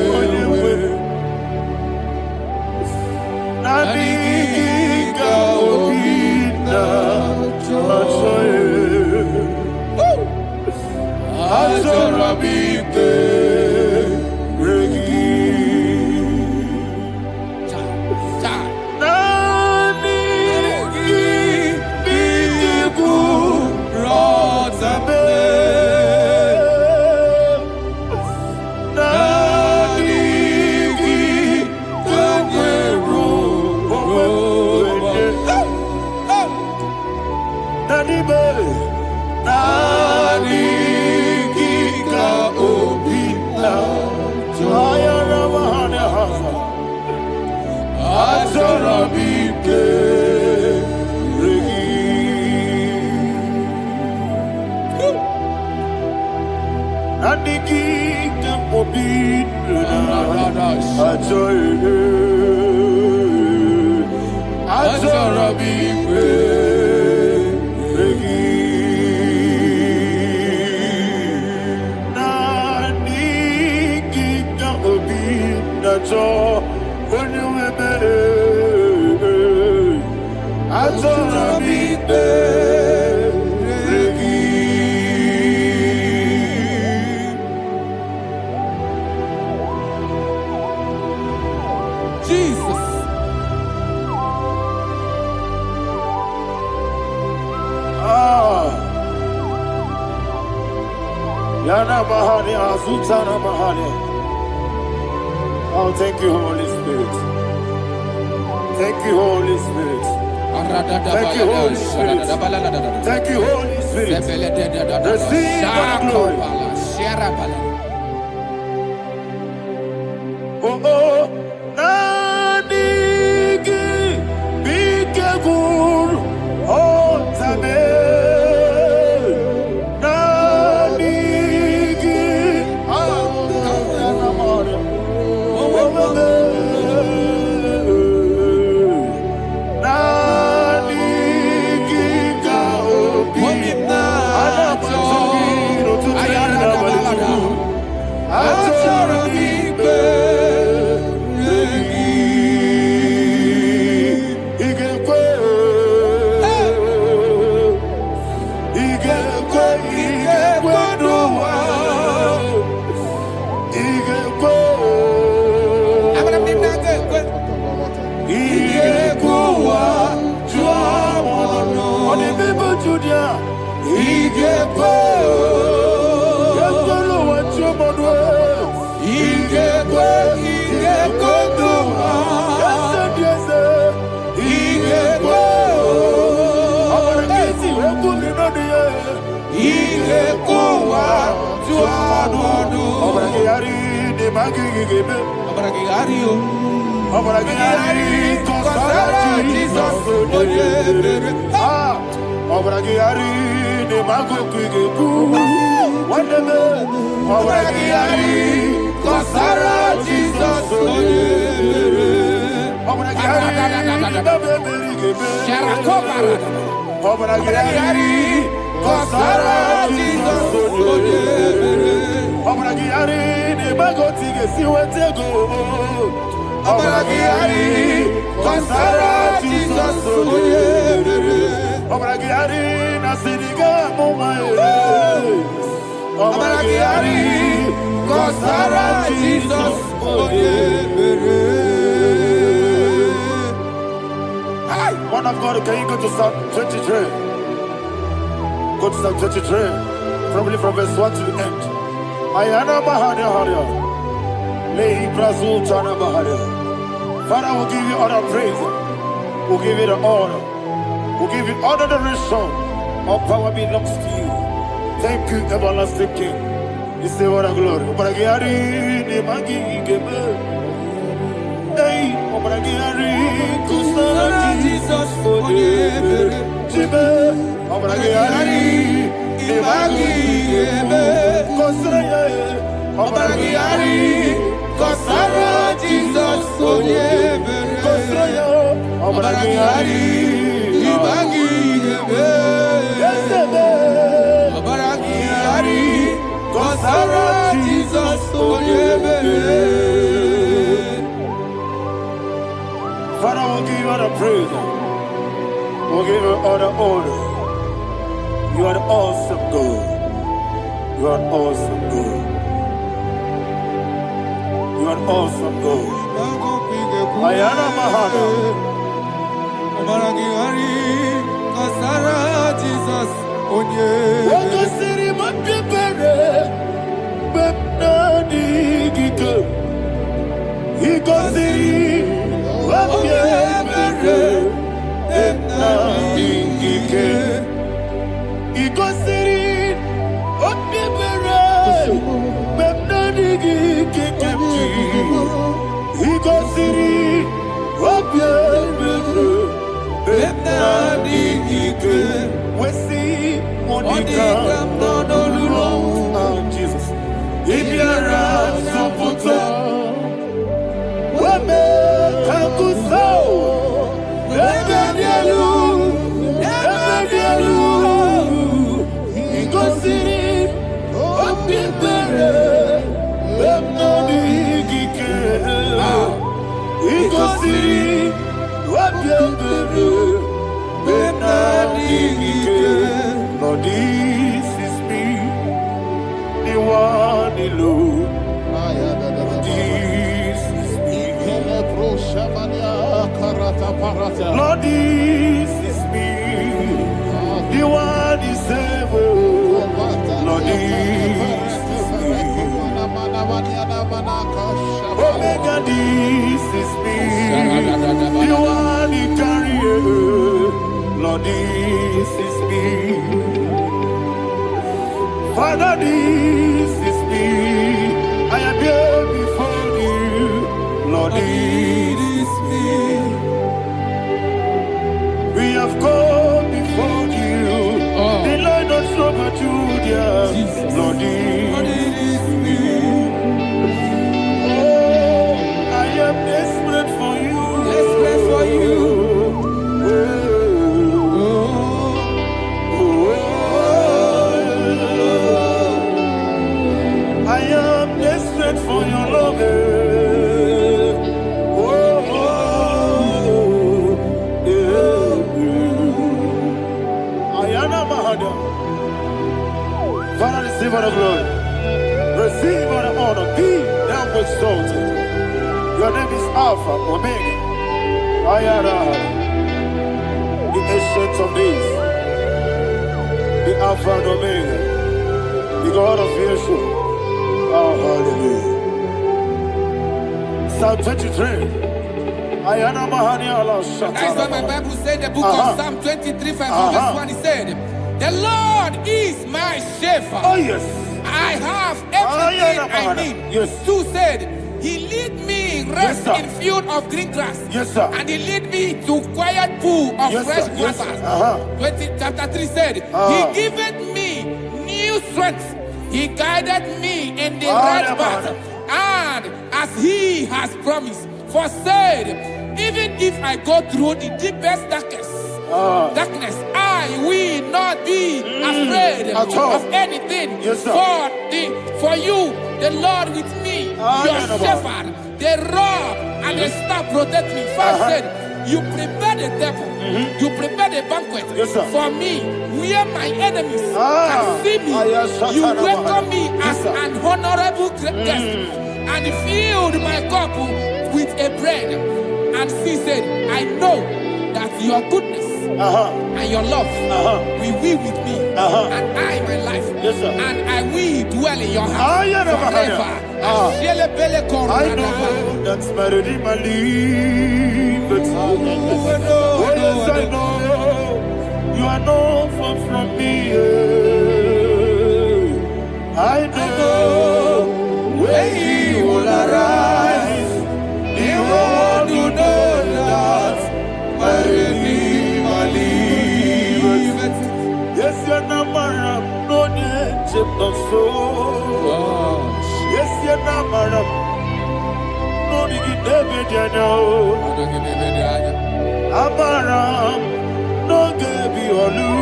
Nabika obi na jogi. Azorabike regi. Oh, thank you, Holy Spirit. Thank you, Holy Spirit. Thank you, Holy Spirit. Thank you, Holy Spirit. Receive the glory. Oh, oh, Nanigi, Bikagur, oh, Tame. Yes, magigebe. Abragiario. Obragiari, Kosara, Jesus, Obragiari, the Mago Kigebu, whatever, Obragiari, Kosara, Jesus, Obragiari, Sharakobara. Obragiari, Kosara, Jesus, Obragiari, the Mago Tigesiwetego. Obragiari, Kosara, Jesus, Obragiari, Nasiriga, Momae. Obragiari, Kosara, Jesus, Man of God, can you go to Psalm 23? Go to Psalm 23, probably from verse 1 to the end. Ayana Mahania Haria. Father, we'll give you all the praise. We'll give you the honor. We'll give you all the adoration. All power belongs to you. Thank you, everlasting King. You say what a glory. Obragiari, Kosara, Jesus, Obragiari, Obragiari, Kosara, Jesus, Father, we'll give you all the praise. We'll give you all the honor. You are the awesome God. You are an awesome God. You are an awesome God. Ayana Mahana. Obragiari, Kosara, Jesus, Waka City Mapipere. Bepnani Giko. Iko City. Wapipere. Bepnani Gike. Iko City. Wapipere. Bepnani Gike. Iko City. Wapipere. Bepnani Gike. We see Monica. Oh, Jesus. Ibiara Soputo. Wame Kankuso. Ebedielu. Ebedielu. Igosiri. Opipere. Bemnodi Gike. Igosiri. Opipere. Bemnodi Gike. Lord, this is me. The one alone. This is me. Lord, this is me. The one is able. Lord, this is me. Omega, this is me. The one he carries. Lord, this is me. Father, this is me. I am here before you. Lord, this is me. We have come before you. The Lord not so but you, dear. Lord, this is me. Oh, I am desperate for you. Desperate for you. I am desperate for your love. Father, receive all the glory. Receive all the honor. Be thou exalted. Your name is Alpha, Omega. Ayara. The ancient of days. The Alpha and Omega. The God of Yeshua. Oh, hallelujah. Psalm 23. Ayana Mahani Allah Shatana. That's what my Bible said, the book of Psalm 23, verse 1. He said, the Lord is my shepherd. Oh, yes. I have everything I need. Yes. 2 said, He lead me rest Yes, sir. in field of green grass. Yes, sir. And He lead me to quiet pool of Yes, fresh sir. Yes, waters. sir. 20 chapter 3 said, He giveth me new strength. He guided me in the right path. And as He has promised, for said, even if I go through the deepest darkness, I will not be afraid At all. of anything. Yes, sir. For you, the Lord with me, your shepherd, the rod and the staff protect me. 5 said, you prepare the table, you prepare the banquet Yes, sir. for me, where my enemies can see me. You welcome me as an honorable guest, and filled my cup with a bread. And she said, I know that your goodness and your love will be with me, and I, my life, Yes, sir. and I will dwell in your house forever. I know that's my Redeemer liveth. Oh, yes, I know you are not far from me. I know when He will arise, the world will know that my Redeemer liveth. Yes, you're not married, no need to so. Yes, you're not married. No need to be Abaram, no gebi olu.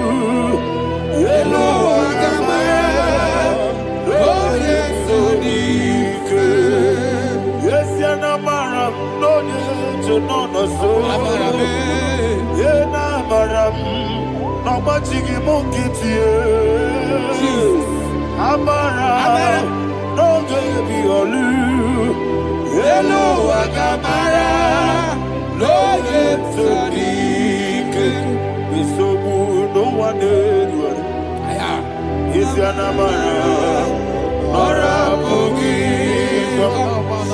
Yelo agamara, no yesodike. Yes, you're not married, no need to know no so. Yena maram, no machigi mukiti. Abaram, no gebi olu. Hello, Agamara, no yetsodike. We so good, no one anywhere. Is your namara, Marabugi,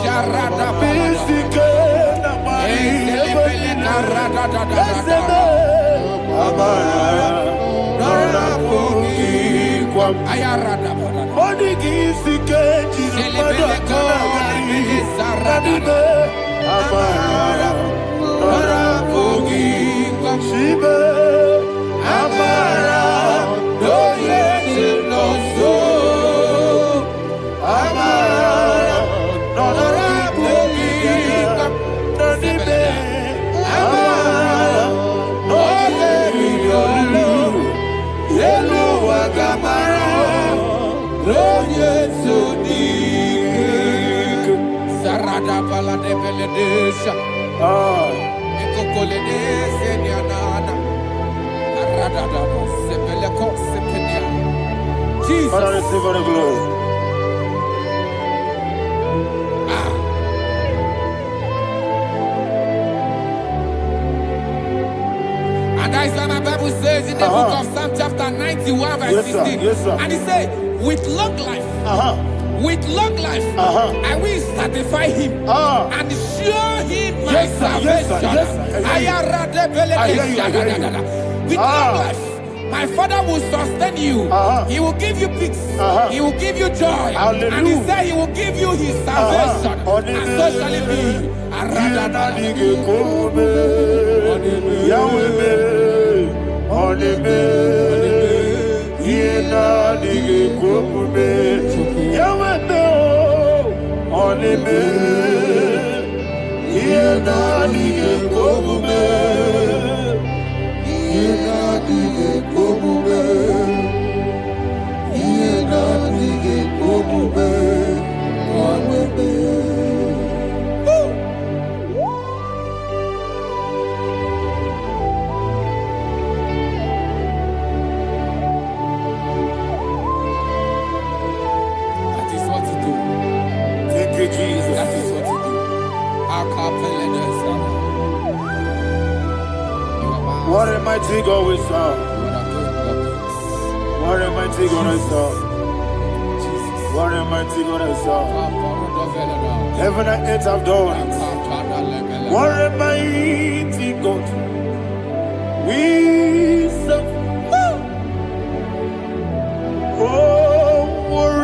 Sharada Bisike, Namari, Amara, Marabugi, Ayarada Monigi, Sike, Amara, Marabugi, Shibe, Amara, no yes, no so. Amara, Marabugi, Nanibe, Amara, no Yelu, Agamara, no yes, so Sarada bala de beledesha. Ekokolede senyanana. Arada da sebeleko sepenya. Jesus. Father, receive all the glory. And that is why my Bible says in the book of Psalm chapter 91 verse Yes, sir. 16. Yes, sir. And he said, with long life, with long life, I will satisfy him and show him my salvation. With long life, my Father will sustain you. He will give you peace. He will give you joy. Hallelujah. And he said he will give you his salvation. And so shall it be. That is what to do. Thank you, Jesus. That is what to do. What a mighty God we serve. What a mighty God I serve. What a mighty God I serve. Heaven and earth have done it. What a mighty God we serve. Oh, what a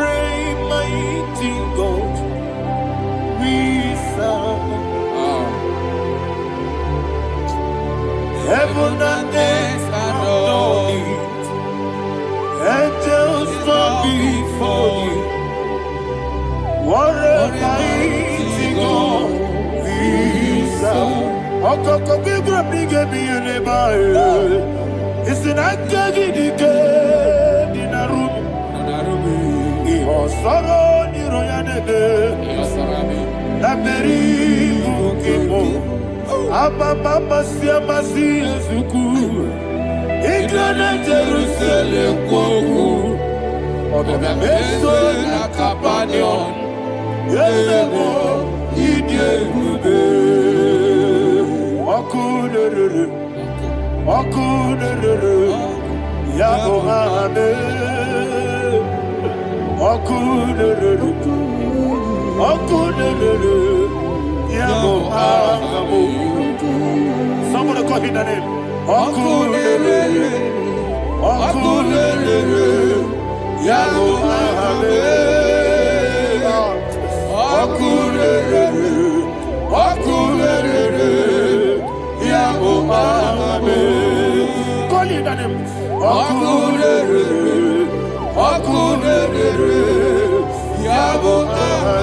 heaven and earth adore thee. Angels bow before thee. What a mighty God we serve. Okoko bigro bige bi eleba. Isinaka gidike dinarubi. Iho soro ni royanebe. Laberi bukibo. Ababa masia masia zuku. Iglana Jerusalem koku. Obebe meso na kapanion. Yesebo idye gube. Okunere. Okunere. Yabo hame. Okunere. Okunere. Yabo hame. Somebody call him the name. Okunere. Okunere. Yabo hame. Okunere. Okunere. Yabo hame. Call him the name. Okunere. Okunere. Yabo hame.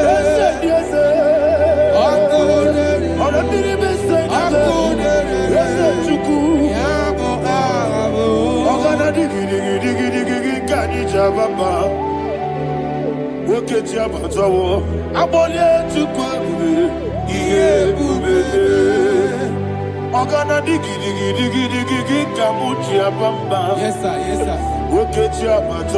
Yes, sir. Yes, sir. Yes, sir. Yes, sir.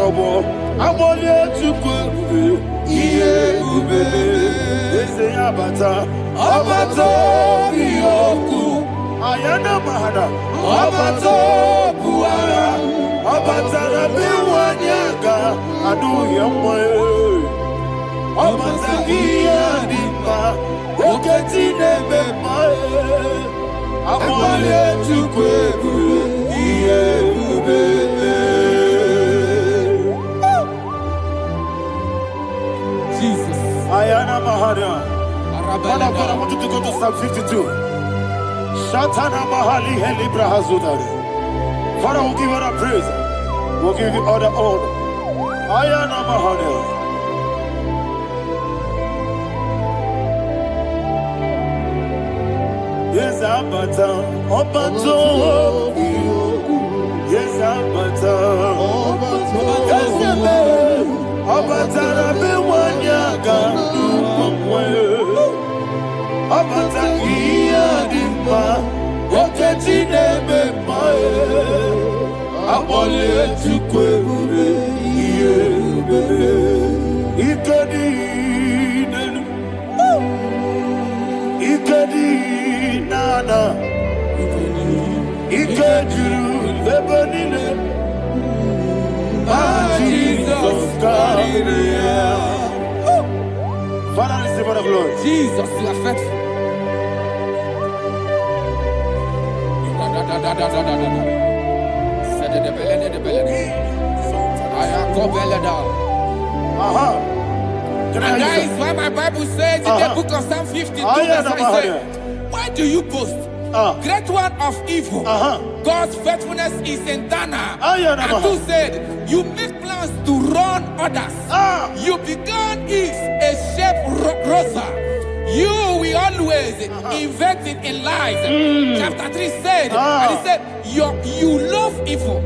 Ayana mahana, abato buara, abatara biwanyaga, adu yamwe, abatagia dimba, oketine bemae, amale chukwebu, iye ubebe. Jesus. Ayana mahana. Man of God, I want you to go to Psalm 52. Shatana Mahali Helibra Hazudari. Father, we'll give you the praise. We'll give you all the honor. Ayana Mahali. Yes, Abata. Obato. Yes, Abata. Yes, Abata. Rabe Wanyaga. Abata iya dimba, oketine bemae, abole chukwebe iebe, ikedi nana, ikediru lebenine, Jesus God. Father, receive all the glory. Jesus, you are faithful. Can I And hear that you, is why my Bible says in the book of Psalm 52, verse 9, it says, why do you boast? Great one of evil. God's faithfulness is eternal. And two said, you make plans to run others. You began is a shape rosa. You will always invent it in lies. Chapter 3 said, and he said, you love evil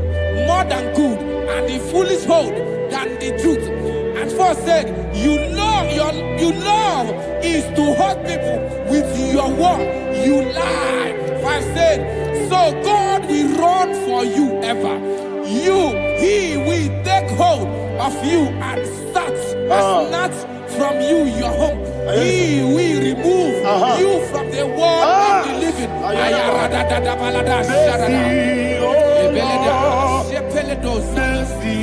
more than good, and the foolish hold than the truth. And 4 said, you love is to hurt people with your word. You lie. 5 said, so God will run for you ever. He will take hold of you and snatch from you your home. He will remove you from the world of the living. Mercy,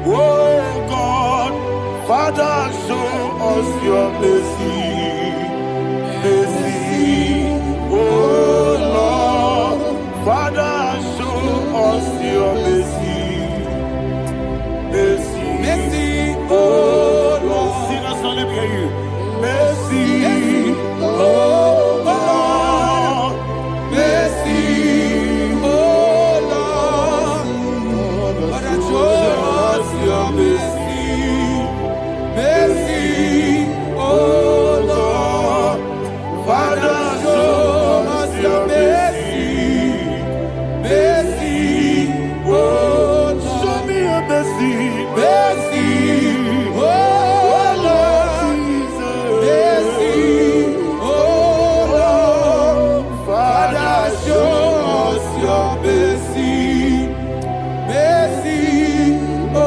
oh God, Father, show us your mercy. Mercy, oh Lord, Father, show us your mercy. Mercy, Mercy, oh Lord, sinners, let me hear you. Mercy, oh Lord, mercy, oh Lord, Father, show us your mercy. Mercy, oh Lord, Father, show us your mercy. Mercy, oh Lord, show me your mercy. Mercy, oh Lord, mercy, oh Lord, Father, show us your mercy. Mercy, oh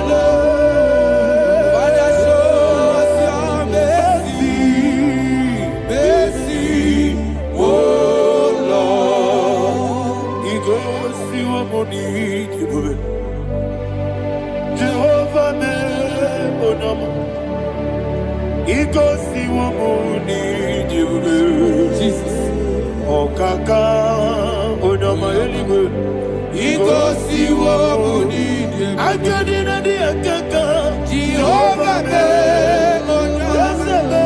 Lord, Father, show us your mercy. Mercy, oh Lord. He goes to a money, Jehovah me onama. He goes to a money, Jesus. Okaka onama eligwe. He goes to a money, Akadina di akaka. Jehovah me onama.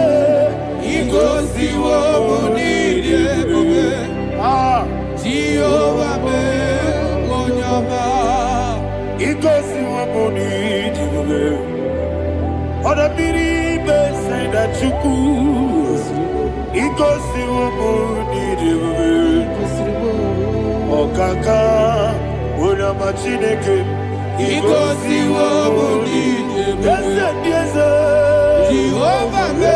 He goes to a money, Jehovah me onama. He goes to a money, Oda biri be say that you could. He goes to a money, Okaka Oda machineke. He goes to a money, Yes, Jehovah me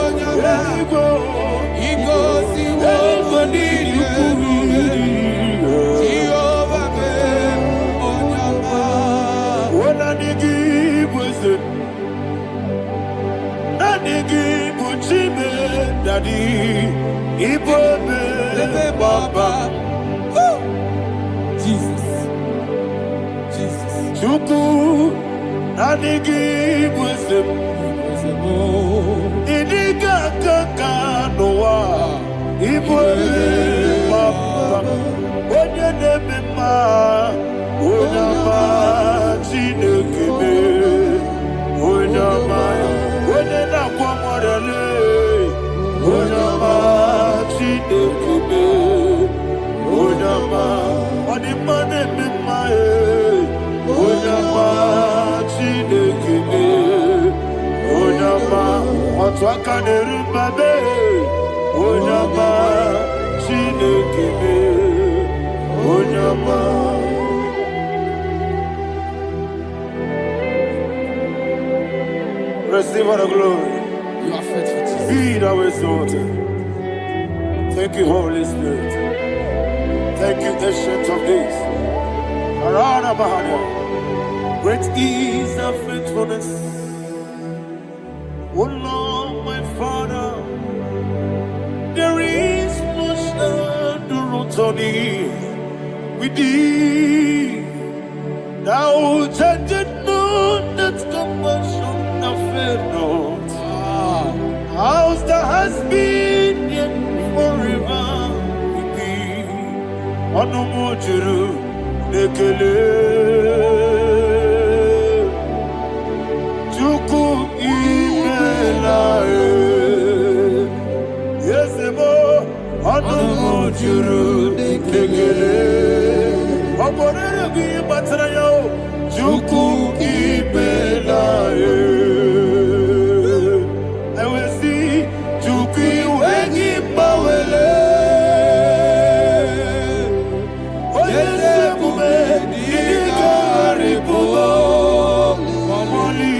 onama. He goes to a money, Jehovah me onama. When I give wisdom, I give Uchime, Daddy, Ibobe, Baba, Jesus. Jesus. Chuku, I give wisdom, Idiga Kaka Noa, Ibobe, Baba, Onya Nebema, Onama, Chinekebe, Onama, Onena Kwamorele, Onama, Chinekebe, Onama, Onimane Bimae, Onama, Chinekebe, Onama, Otwakane Rubabe, Onama, Chinekebe, Onama. Receive all the glory. You are faithful, Jesus. Be thou exalted. Thank you, Holy Spirit. Thank you, Ancient of Days. Arana Bahana. Great is thy faithfulness. Oh Lord, my Father, there is much endurance on thee. With thee, thou judgest not that compassion fail not. House that has been yet forever with thee. Onomojuru nekele. Chuku Chuku ibelae. I will see Chuku wengi bawele. Oyese kume ilikari pulo. Mamoli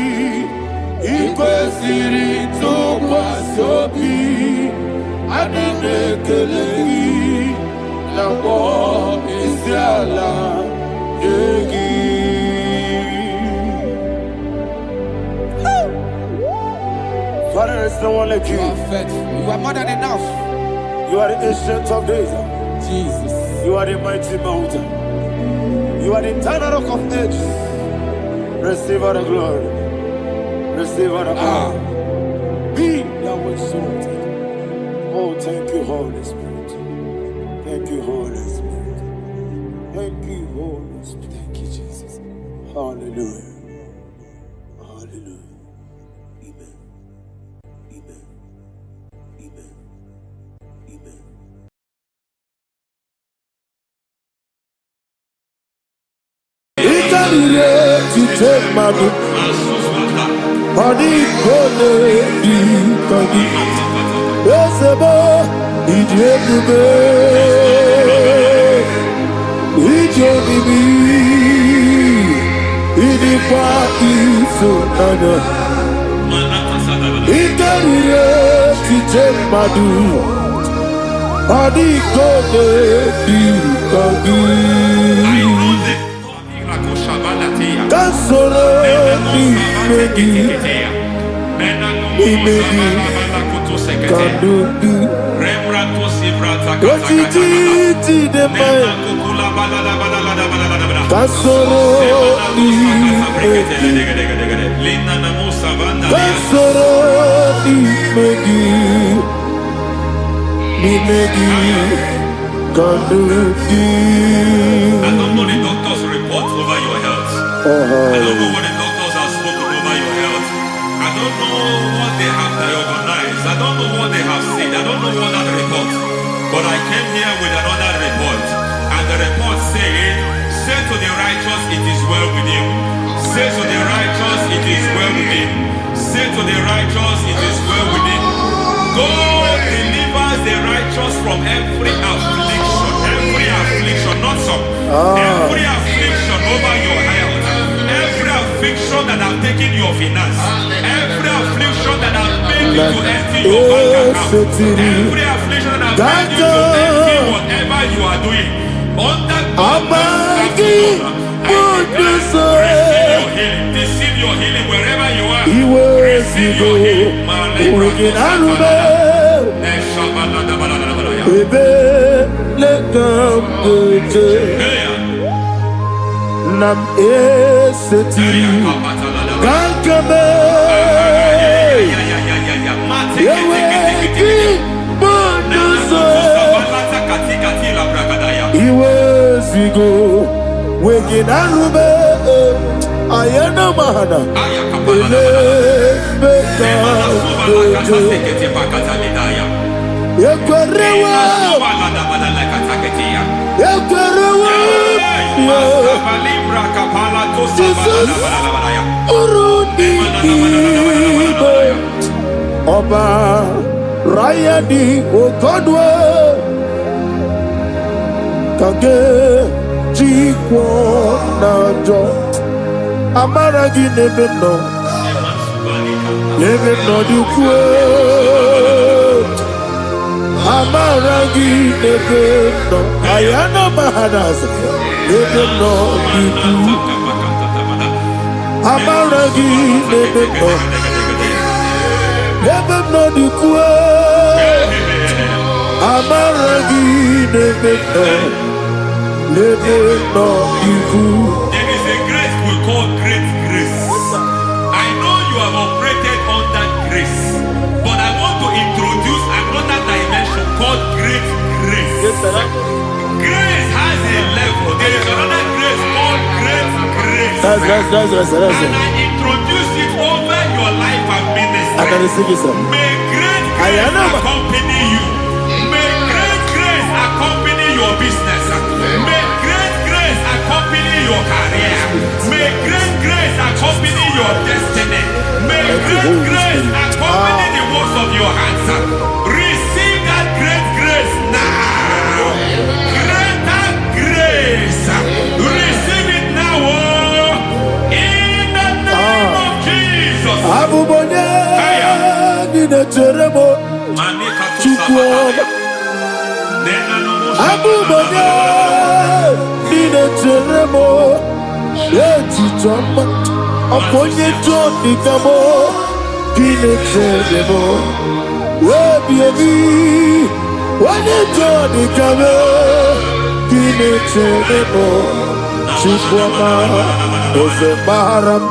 ikwesiri tukwa sobi. Adine kelegi nabo isiala yegi. Father, there is no one like you. You are faithful. You are more than enough. You are the ancient of days. Jesus. You are the mighty mountain. You are the eternal rock of ages. Receive all the glory. Receive all the honor. Be thou exalted. Oh, thank you, Holy Spirit. Thank you, Holy Spirit. Thank you, Holy Spirit. Thank you, Jesus. Hallelujah. Hallelujah. Amen. Amen. Amen. Amen. Ikarire tite madu. Adi kone di kagi. Esebo idiebube. Idionibi. Idikwa isunana. Ikarire tite madu. Adi kone di kagi. Kasoro ni megi. Imegi kadudu Ojiji de mai Kasoro ni megi Kasoro ni megi Imegi kadudu. I don't know the doctor's report over your health. I don't know what the doctors have spoken over your health. I don't know what they have diagnosed. I don't know what they have said. I don't know what that report. But I came here with another report. And the report said, say to the righteous, it is well with him. Say to the righteous, it is well with him. Say to the righteous, it is well with him. God delivers the righteous from every affliction. Every affliction, not some. Every affliction over your health. Every affliction that have taken your finance. Every affliction that have made you to empty your bank account. Every affliction that have made you to empty whatever you are doing. Under God, receive your healing. Receive your healing wherever you are. Receive your healing. Nam esetiri kankame yeweki bonuso iwezigo weginarube ayana mahana ele beka yekwerewa Jesus urudi ibe Ọba Rayadi Ogodwe Kage Jikwo Najo Amaragi Nebeno Dukwe Amaragi Nebeno Ayana Mahanas Nebeno Dukwe Amaragi Nebeno Dukwe Amaragi Nebeno Dukwe. There is a grace we call great grace. I know you have operated under grace, but I want to introduce another dimension called great grace. Grace has a level. There is another grace called great grace. That's And I introduce it over your life and ministry. I can receive it, sir. May great grace accompany you. May great grace accompany your business. May great grace accompany your career. May great Abubonye Nina Teremo Chukwoma Abubonye Nina Teremo Eti Choma Aponye Johnny Kamo Nina Teremo Webi Wane Johnny Kamo Nina Teremo Chukwoma Ose Baram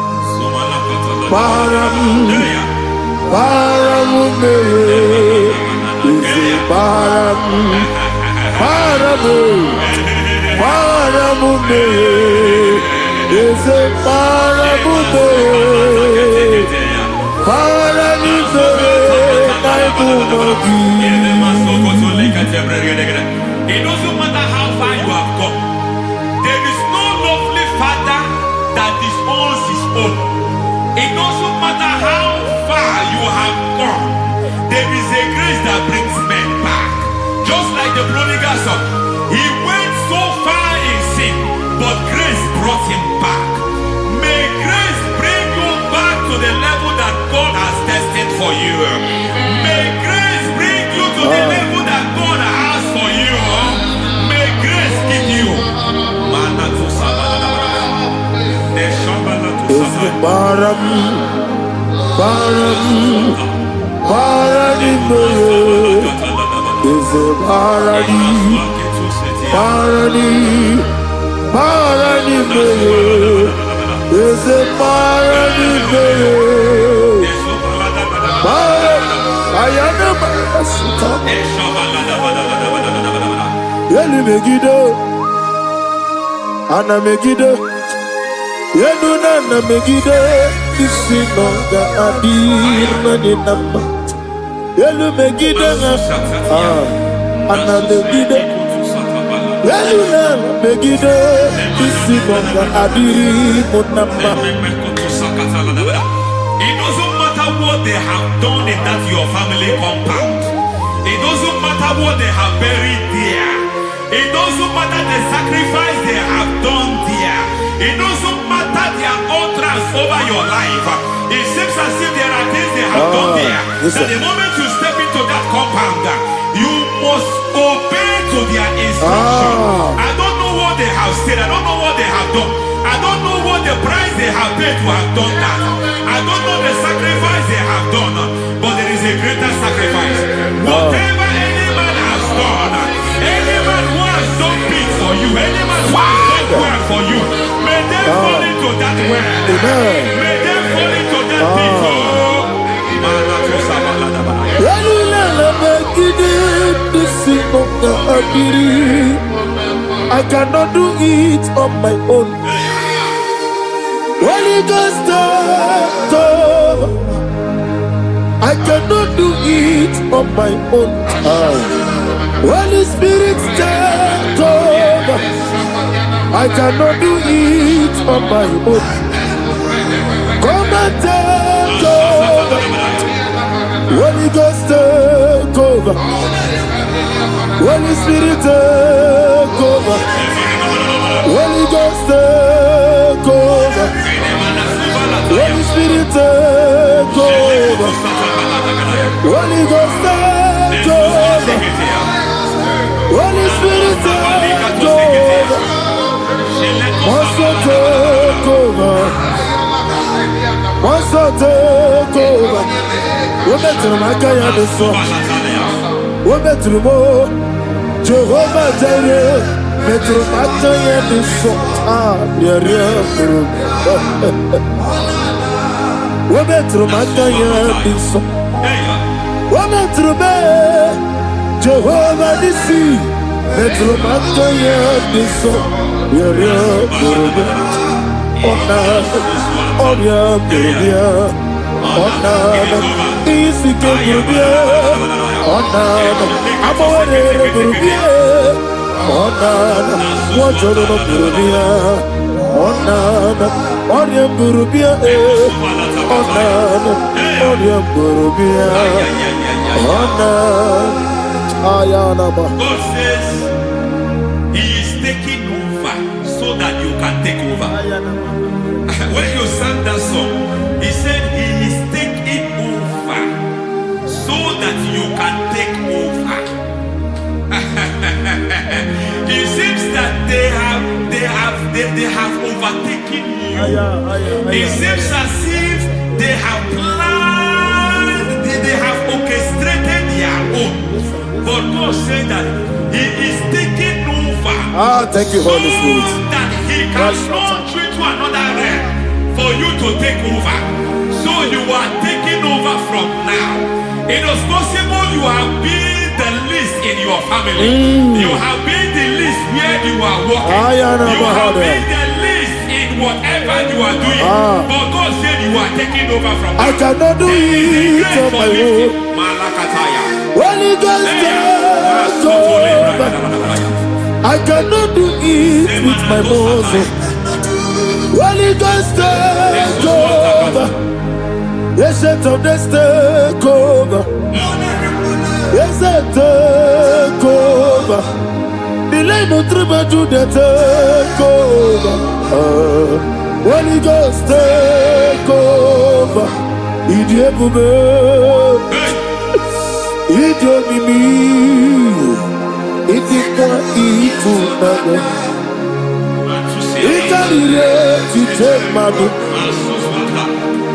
Baram Isi Baram Isi It doesn't matter how far you have come. There is no lovely father that disowns his own. It doesn't matter how far you have gone. There is a grace that brings men back. Just like the prodigal son. He went so far in sin, but grace brought him back. May grace bring you back to the level that God has destined for you. May grace bring you to the level that God has for you. May grace give you. Baram Ana Megiddo Yenuna na Megiddo Isinonga adir na dinamba Yelu Megiddo Ana Megiddo Yenuna na Megiddo Isinonga adir munamba. It doesn't matter what they have done in that your family compound. It doesn't matter what they have buried there. It doesn't matter the sacrifice they have done there. It doesn't matter their utterance over your life. It seems as if there are things they have done there. That the moment you step into that compound, you must obey to their instruction. I don't know what they have said. I don't know what they have done. I don't know what the price they have paid to have done that. I don't know the sacrifice they have done. But there is a greater sacrifice. Whatever any man has done, any man who has done big for you, any man who has done well for you, may they fall into that well. May they fall into that pit. I cannot do it on my own. Holy Ghost, I cannot do it on my own. Holy Spirit, take over. I cannot do it on my own. Come and take over. Holy Ghost, take over. Holy Spirit, take over. Holy Ghost, take over. Holy Spirit, take over. Holy Ghost, take over. Holy Spirit, take over. Also take over. Also take over. We're better than I can do so. We're better than more. Jehovah Jireh. Better than I can do so. Yeah. We're better than I can do so. We're better than Jehovah Nissi. Better than I can do so. God says He is taking over so that you can take over. When you sang that song, He said He is taking attacking you. It seems as if they have planned, they have orchestrated their own. But God said that He is taking over. Thank you, Holy Spirit. So that He can launch you to another realm for you to take over. So you are taking over from now. It is possible you have been the least in your family. You have been the least where you are working. You have been the least in whatever you are doing. But God said you are taking over from now. I cannot do it on my own. Holy Ghost, take over. I cannot do it with my muscle. Holy Ghost, take over. Yes, of this take over. Yes, take over. Delay no trouble to the take over. Holy Ghost, take over. Idiebube, idiomimi, idikwa ifunana. Ikarire titemadu.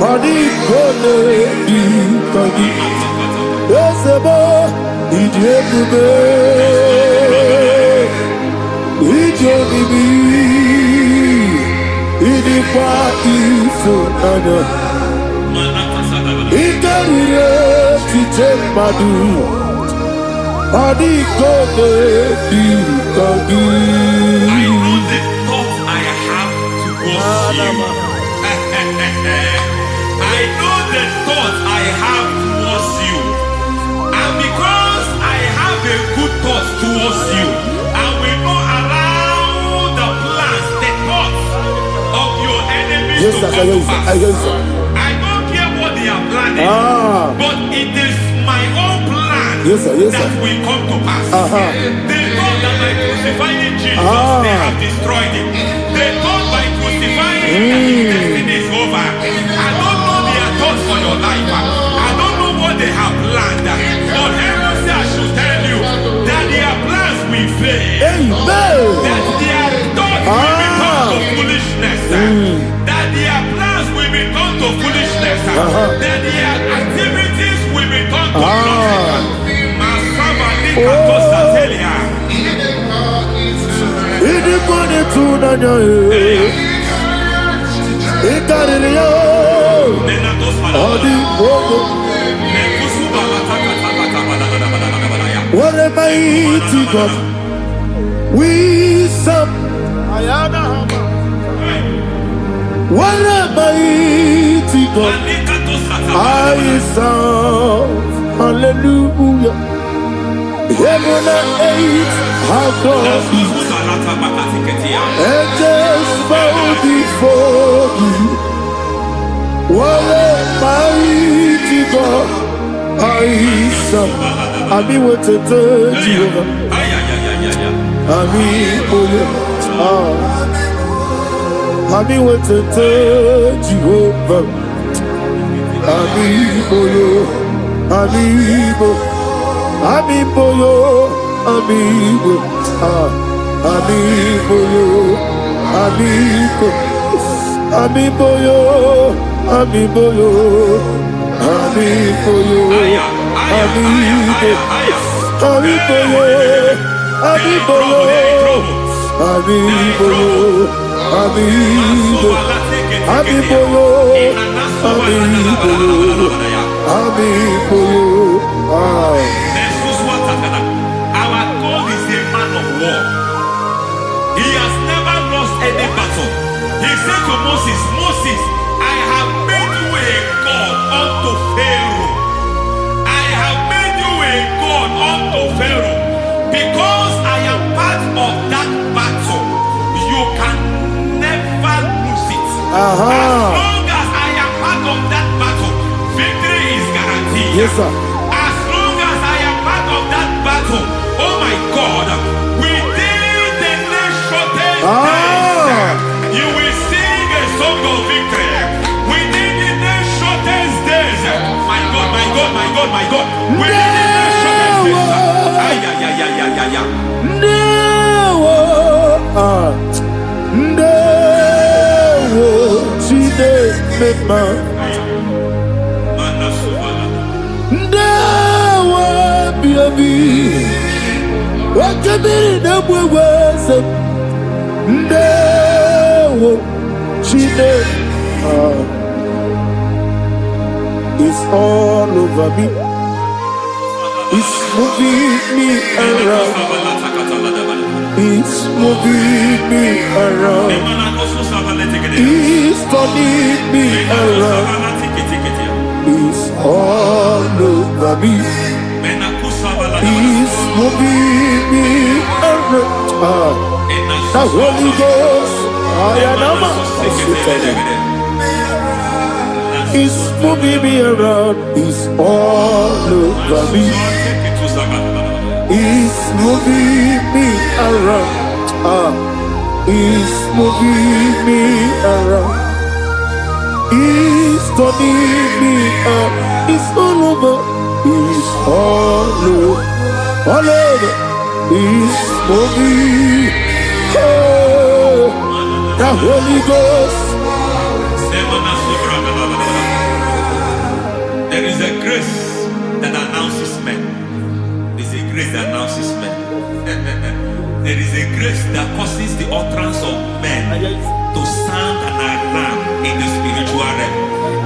Mani kone di kagi, esebo idiebube, idiomimi, idikwa ifunana. Ikarire titemadu. Mani kone di kagi. I know the thoughts I have towards you. I know the thoughts I have towards you. And because I have a good thought towards you, I will not allow the plans, the thoughts of your enemies to come to pass. I don't care what they are planning, but it is my own plan that will come to pass. They thought that by crucifying Jesus, they have destroyed him. They thought by crucifying him that his destiny is over. I don't know their thoughts for your life. I don't know what they have planned. But heaven says I should tell you that their plans will fail. That their thoughts will be turned to foolishness. That their plans will be turned to foolishness. That their activities will be turned to nothing. What a mighty God we serve. What a mighty God I serve. Hallelujah. Heaven and earth have done it. Angels bow before you. What a mighty God I serve. Ami wetete Jehovah. Ami oye. Ami wetete Jehovah. Ami oye. Ami oye. Amigo, amigo, amigo, amigo, amigo, amigo, amigo, Our God is a man of war. He has never lost any battle. He said to Moses, Moses, I have made you a God unto Pharaoh. I have made you a God unto Pharaoh. Because I am part of that battle, you can never lose it. As long as I am part of that battle, victory is guaranteed. Yes, sir. As long as I am part of that battle, oh my God, within the next shortest days, you will sing a song of victory. Within the next shortest days, my God, my God, my God, my God, within the next shortest days, ay, ay, ay, ay, ay, ay, ay. No, mema. Ndawa biabi. Wakabiri na mweweza. Ndawa chine. It's all over me. It's moving me around. It's moving me around. It's turning me around. It's all over me. It's moving me around. The Holy Ghost, it's moving me around. It's all over me. It's moving me around. It's moving me around. It's turning me up. It's all over. It's all over. All over. It's moving. Oh, the Holy Ghost. There is a grace that announces men. There's a grace that announces men. There is a grace that causes the utterance of men to sound an alarm in the spiritual realm.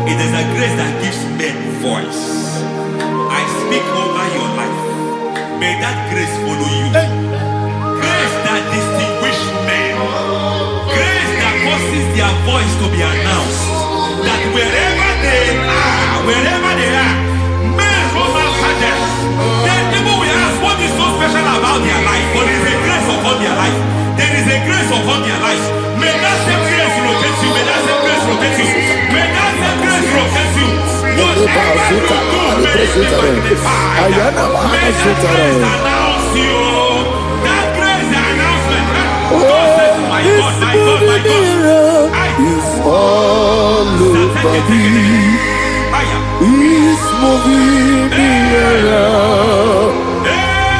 It is a grace that gives men voice. I speak over your life. May that grace follow you. Grace that distinguishes men. Grace that causes their voice to be announced. That wherever they are, men come after them. Then people will ask what is so special about their life. But there is a grace upon their life. There is a grace upon their life. May that same grace rotate you. May that same grace rotate you. May that same grace rotate you. Whatever you do, may it be magnified. May that grace announce you. That grace announcement. My God, my God, my God. It's all over me. It's moving me around.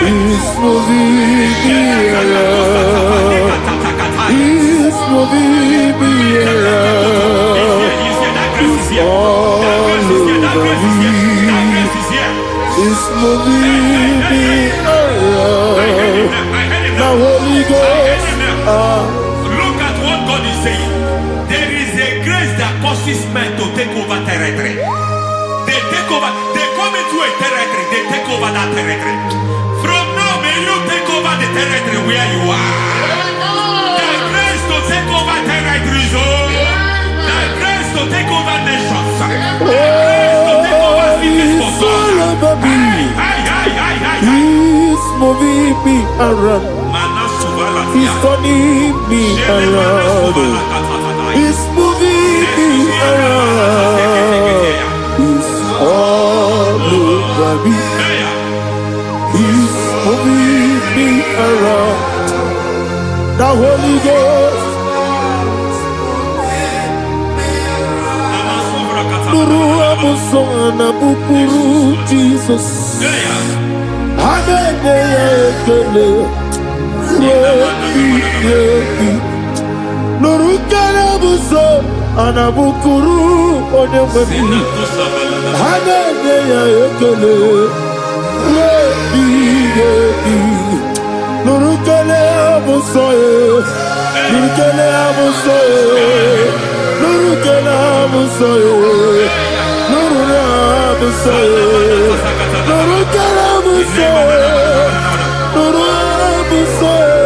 It's moving me around. It's moving me around. It's all over me. It's moving me around. The Holy Ghost. Look at what God is saying. There is a grace that causes men to take over territory. They take over. They come into a territory. They take over that territory. From now, may you take over the territory where you are. The grace to take over territories. The grace to take over nations. The grace to take over cities for God. He's moving me around. He's turning me around. He's moving me around. He's all over me. He's moving me around. The Holy Ghost. Nuru amusona bukuru Jesus. Anene ekele. Nuru karabuso anabukuru onememi. Anene ekele. Nuru kele abusoye. Nuru kele abusoye. Nuru kele abusoye. Nuru abusoye. Nuru kele abusoye. Nuru abusoye.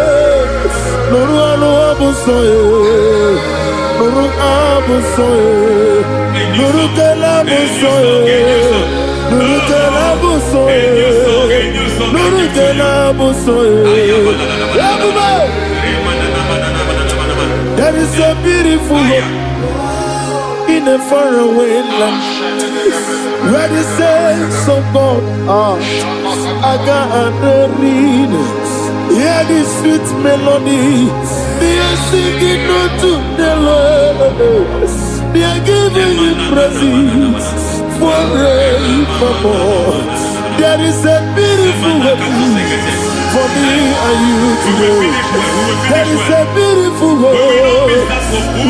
Nuru abusoye. Nuru abusoye. Nuru kele abusoye. Nuru kele abusoye. Nuru kele abusoye. There is a beautiful hope in a faraway land where the saints of God are. I got the read. Hear the sweet melody. They are singing unto the Lord. They are giving you praise forevermore. There is a beautiful hope for me and you today. There is a beautiful hope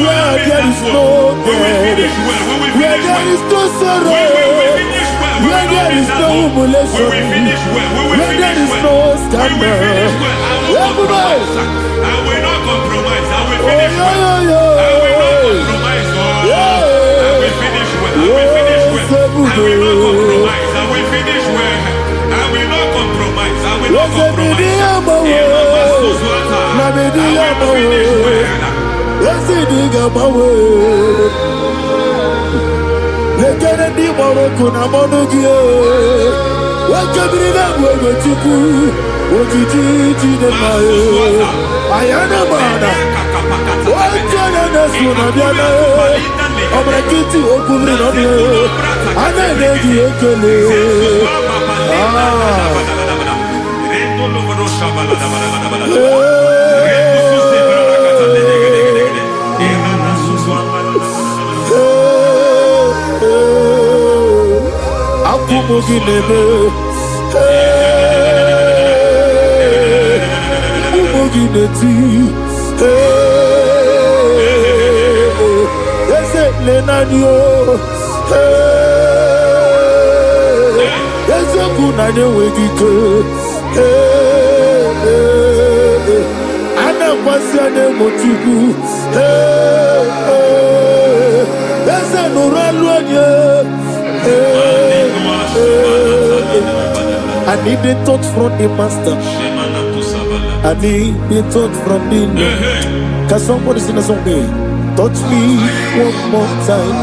where there is no death. finish well, when we Where finish there well, is no sorrow, when we finish well, when where we there is no when humiliation, we finish well, when we where there finish is well, no when we scandal. finish well, I will Everybody. compromise. I will not compromise. I will Oh, finish well. I will not compromise. Oh, I will finish well. I will finish well. I will not compromise. I will finish well. I will not compromise. I will not compromise. I will finish well. Yes, it is my way. Lekere di moroko na monogie. Wakabiri na gwe chuku. Ojiji ji de mae. Ayana mana. Wajana na suna biana. Obrakiti okubri no ne. Ana neji ekele. Akumugi nebe, akumugi neti, ese lenanyo, ese kunanye wegike, ana kwasiane motugu, ese nuralwanye. I need a touch from the master. I need a touch from the Lord. Can somebody sing a song here? Touch me one more time.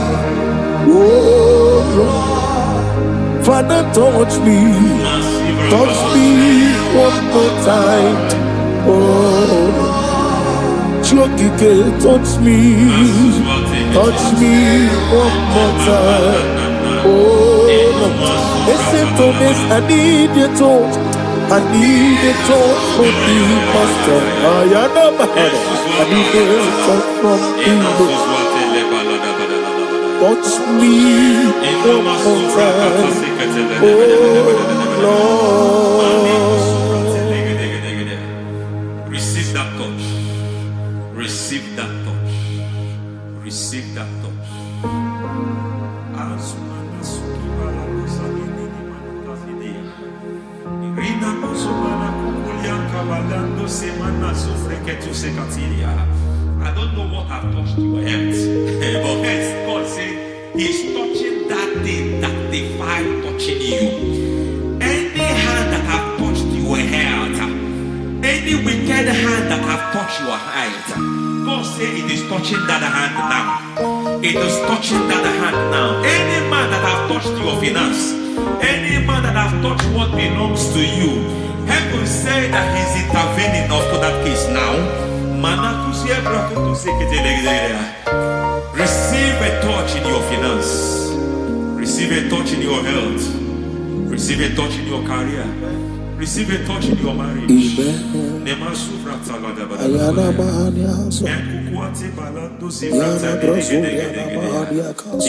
Oh Lord, Father, touch me. Touch me one more time. Oh, Chokike, touch me. Touch me one more time. Oh, except on this, I need your touch. I need a touch from the master. I need a touch from the Lord. Touch me one more time. Oh, Lord. Receive that touch. Receive that touch. Receive that touch. I don't know what I've touched your health, but hence God said He's touching that thing that defied touching you. Any hand that have touched your health, any wicked hand that have touched your health, God said it is touching that hand now. It is touching that hand now. Any man that have touched your finance, any man that have touched what belongs to you, heaven say that He's intervening to that case now. Receive a touch in your finance. Receive a touch in your health. Receive a touch in your career. Receive a touch in your marriage. He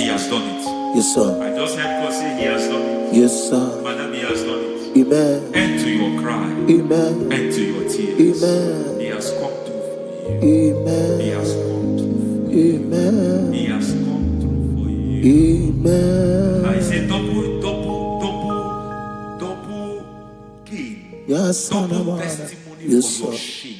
has done it. Yes, sir. I just heard God say He has done it. Yes, sir. Madam, He has done it. Amen. End to your cry. Amen. End to your tears. Amen. He has come through for you. Amen. He has come through for you. Amen. He has come through for you. Amen. I say double gain. Yes, Double sir. testimony Yes, for your sir. shame.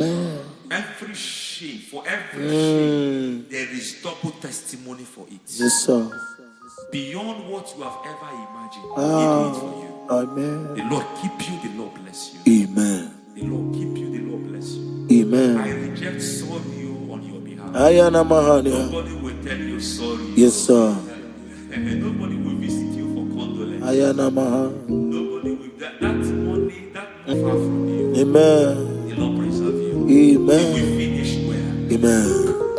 Amen. Every shame, for every shame, there is double testimony for it. Yes, sir. Beyond what you have ever imagined, He did it for you. Amen. The Lord keep you, the Lord bless you. Amen. The Lord keep you, the Lord bless you. Amen. I reject sorry on your behalf. Ayana Mahania. Nobody will tell you sorry. Yes, sir. Nobody will visit you for condolence. Ayana Maha. Nobody will. That money, that far from you. Amen. The Lord preserve you. Amen. You will finish well. Amen.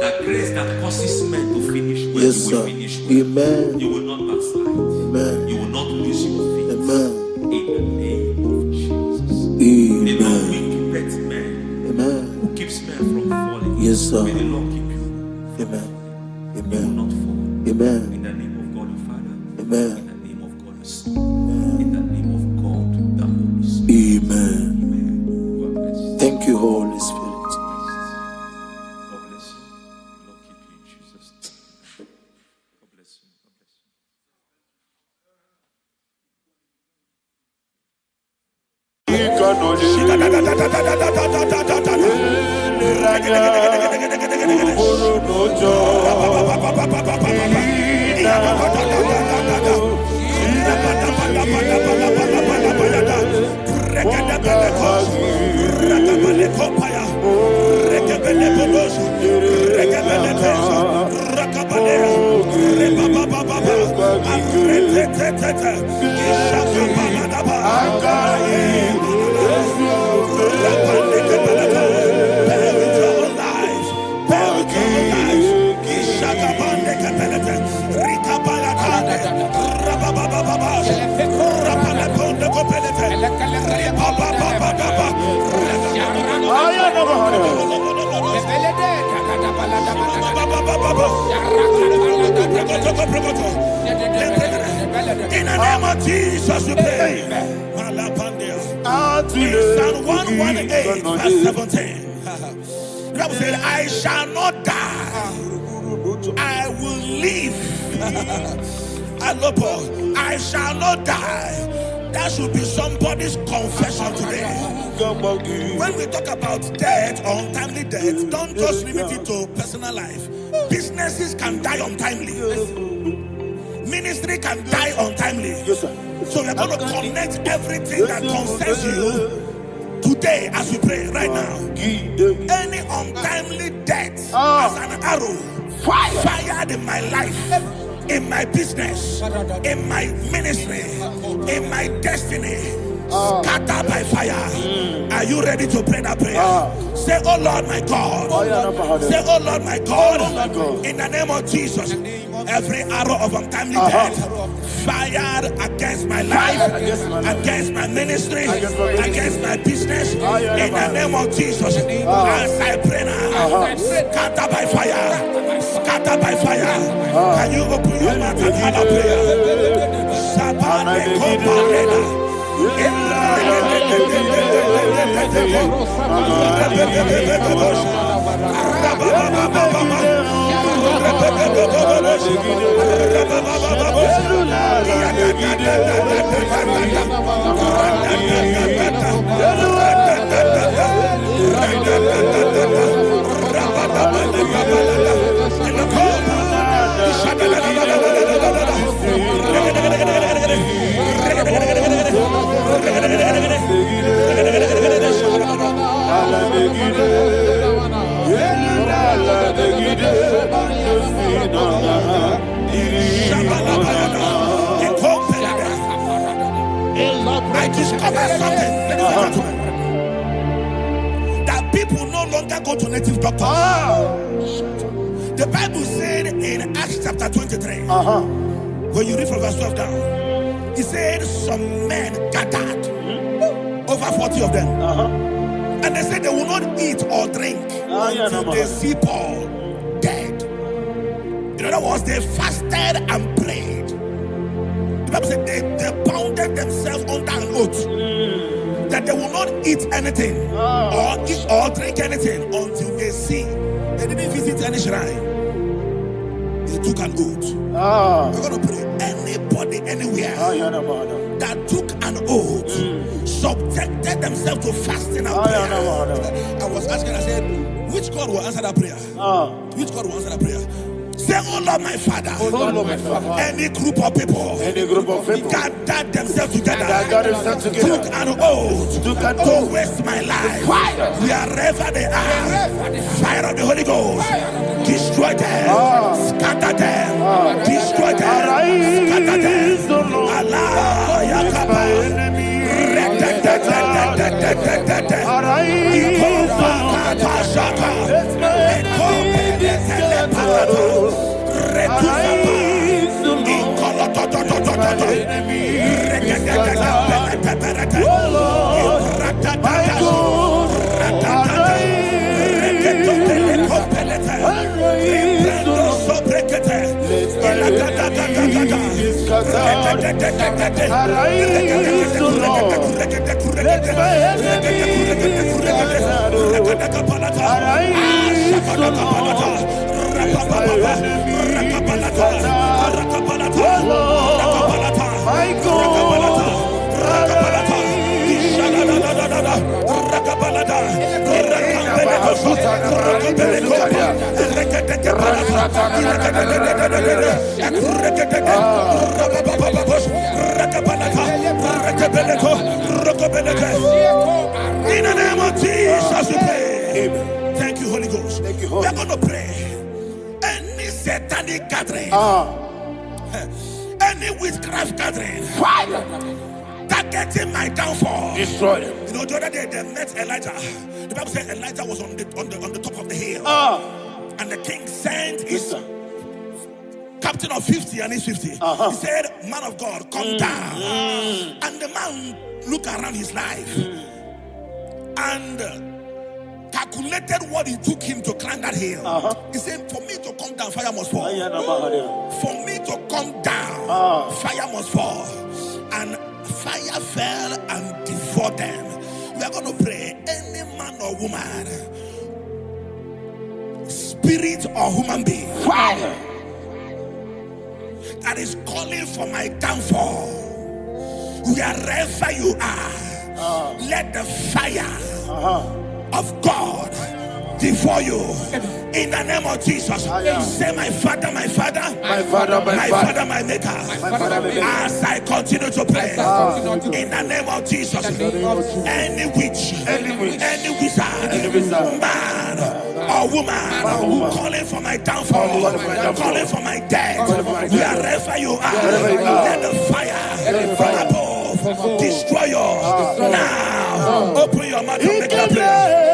That grace that causes men to finish well, Yes, you will sir. finish well. Amen. You will not backslide. Amen. You will not lose your faith. Amen. In the name of Jesus. The Lord Amen. will keep men. Amen. Who keeps men from falling. Yes, sir. May the Lord keep you. Amen. You will Amen. not fall. Amen. In the name of God the Father. In Amen. the name of God the Son. In the name of God the Holy Spirit. Amen. Amen. God bless you. Thank you, Holy Spirit. God bless you. The Lord keep you in Jesus' name. In the name of Jesus, we pray. In Psalm 118, verse 17, the Bible said, I shall not die, I will live. I shall not die. That should be somebody's confession today. When we talk about death or untimely death, don't just limit it to personal life. Businesses can die untimely. Ministry can die untimely. Yes, sir. So we're going to connect everything that concerns you today as we pray right now. Any untimely death as an arrow fired in my life, in my business, in my ministry, in my destiny, scattered by fire. Are you ready to pray that prayer? Say, oh Lord my God. Say, oh Lord my God. In the name of Jesus, every arrow of untimely death fired against my life, against my ministry, against my business, in the name of Jesus, as I pray now, scattered by fire, scattered by fire. Can you open your mouth and have a prayer? Sabane Kopalena. I discovered something, ladies and gentlemen, that people no longer go to native doctors. The Bible said in Acts chapter 23, when you read from verse 12 down, it said some men gathered, over 40 of them, and they said they will not eat or drink until they see Paul dead. In other words, they fasted and prayed. The Bible said they bounded themselves under an oath that they will not eat anything or eat or drink anything until they see. They didn't visit any shrine. They took an oath. We're going to pray. Anybody, anywhere that took an oath, subjected themselves to fasting and prayer. I was asking, I said, which God will answer that prayer? Which God will answer that prayer? Say, oh Lord my Father, any group of people gathered themselves together, took an oath to waste my life. Wherever they are, fire of the Holy Ghost, destroy them, scatter them, destroy them, scatter them. Allah, Yakaba. In the name of Jesus, we pray. Amen. Thank you, Holy Ghost. Thank you, Holy. We're going to pray. Any satanic gathering, any witchcraft gathering, targeting my downfall, destroy them. You know, the other day they met Elijah. The Bible said Elijah was on the top of the hill, and the king sent his captain of 50 and his 50. He said, "Man of God, come down." And the man looked around his life and calculated what it took him to climb that hill. He said, "For me to come down, fire must fall. For me to come down, fire must fall." And fire fell and devoured them. We are going to pray. Any man or woman, spirit or human being, fire, that is calling for my downfall, wherever you are, let the fire of God devour you in the name of Jesus. Say, my Father, my Father, my Father, my Father, my Maker. As I continue to pray in the name of Jesus, any witch, any wizard, man or woman calling for my downfall, calling for my death, wherever you are, let the fire from above destroy you now. Open your mouth and make a prayer.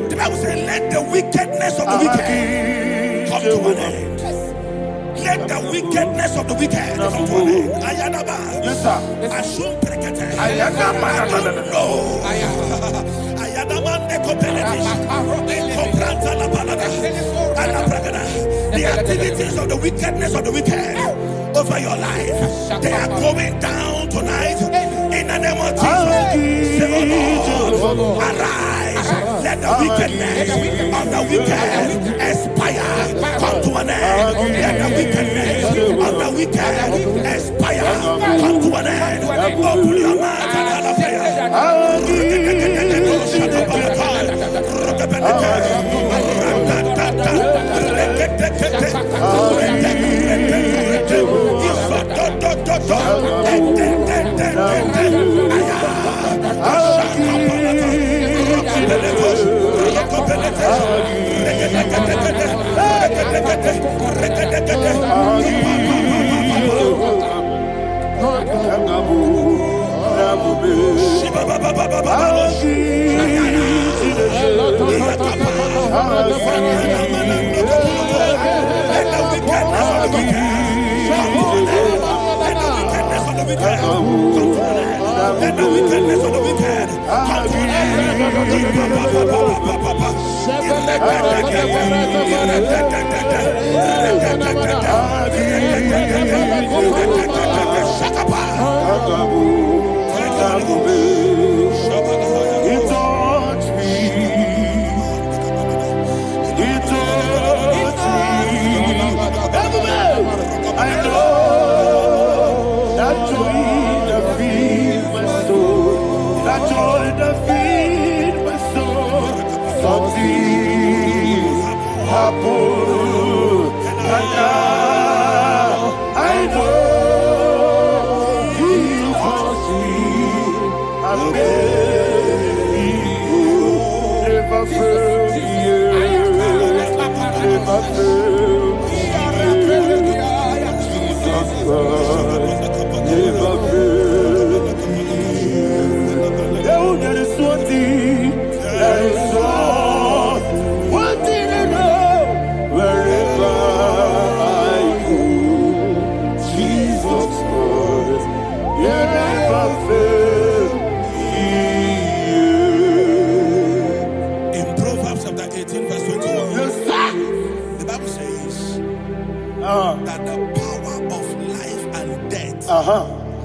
The Bible says, let the wickedness of the wicked come to an end. Let the wickedness of the wicked come to an end. Ayadaba. Yes, sir. Ashum prekete. Ayadaba. No. Ayadaba nekopeletis. Nekopranta la balada. Alabragada. The activities of the wickedness of the wicked over your life, they are going down tonight in the name of Jesus. Say, oh Lord, arise. Let the wickedness of the wicked expire, come to an end. Let the wickedness of the wicked expire, come to an end. Open your mouth and have a prayer. Let the wickedness of the wicked come to an Apo,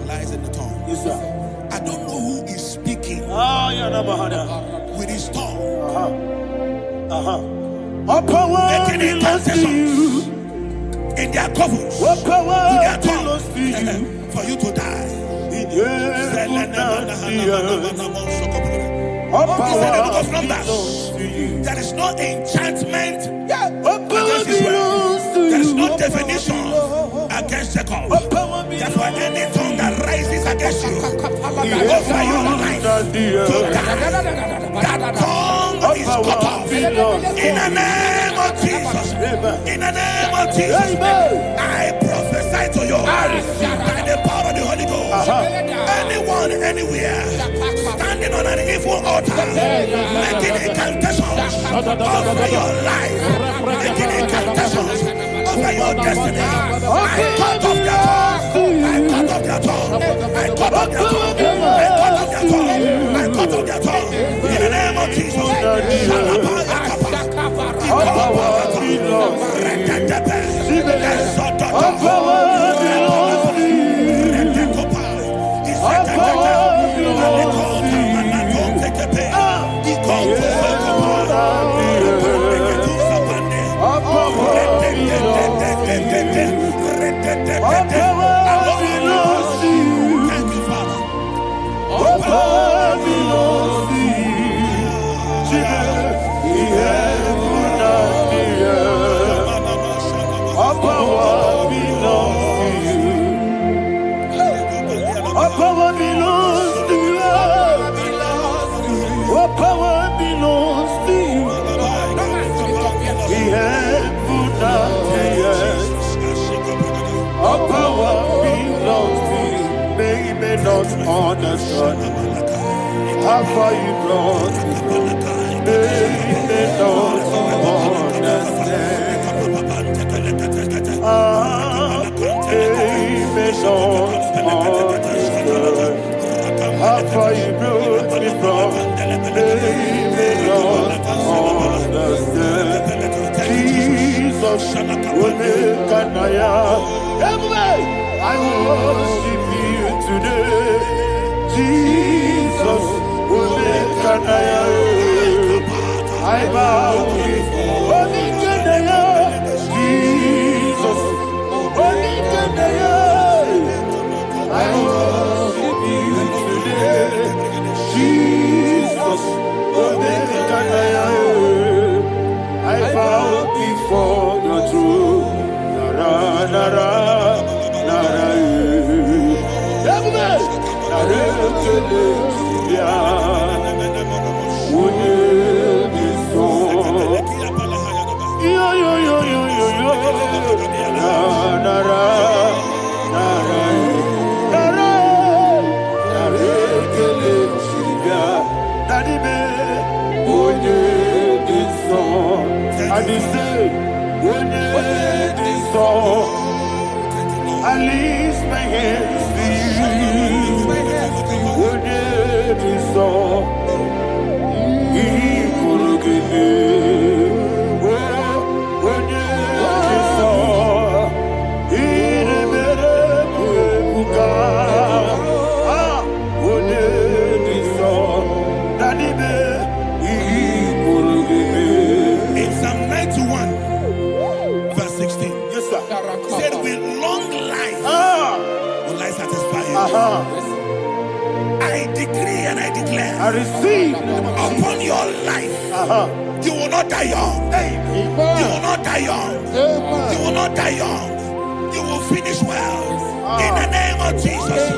lies in the tongue. Yes, sir. I don't know who is speaking with his tongue, All power making belongs to incantations you. in their covers All with power their belongs to you. tongue for you to die. In heaven and the earth. All He said in the book power of Numbers, belongs to you. there is no enchantment All power against Israel. belongs to There is you. no definition against Jacob. All power Therefore, belongs any tongue that rises against you in over your heaven life and the to earth. die, that tongue All is cut power off. belongs to In the you. name of Jesus. Amen. In the name of Jesus. Amen. I prophesy to you by the power of the Holy Ghost. Anyone, anywhere, standing on an evil altar, making incantations over your life, making incantations over your destiny. I cut off their tongue. I cut off their tongue. I cut off their tongue. I cut off their tongue. I cut off their tongue. In the name of Jesus. All power belongs to you. All power belongs to you. All power belongs to you. All power belongs to you. All power belongs to you. Thank you, Father. All power belongs to you. All power belongs to you. All power belongs to you. All power belongs to you. The heaven and the earth. All power belongs to you. They may not understand how far you brought me from. They may not understand. They may not understand how far you brought me from. They may not understand. Jesus, Omekanaya. Everybody, I worship you today. Jesus, Omekanaya. I bow before Omekanaya. Jesus, Omekanaya. I worship you today. Jesus, Omekanaya. I bow before your throne. Nara, nara, nara. Everybody, nara, nara. Would you be so? Yo, yo, yo, yo, yo, yo. Nara, nara, nara. Nara, nara, nara. Daddy, man, would you be so? I just say, would you be so? I lift my hands to you. Would you be so? He could give me. Would you be so? He never would you be so? Daddy, he could give me. In Psalm 91, verse 16, Yes, sir. said, with long life will I satisfy you. I decree and I declare I receive. upon your life, you will not die young. You will not die young. You will not die young. You will finish well. In the name of Jesus.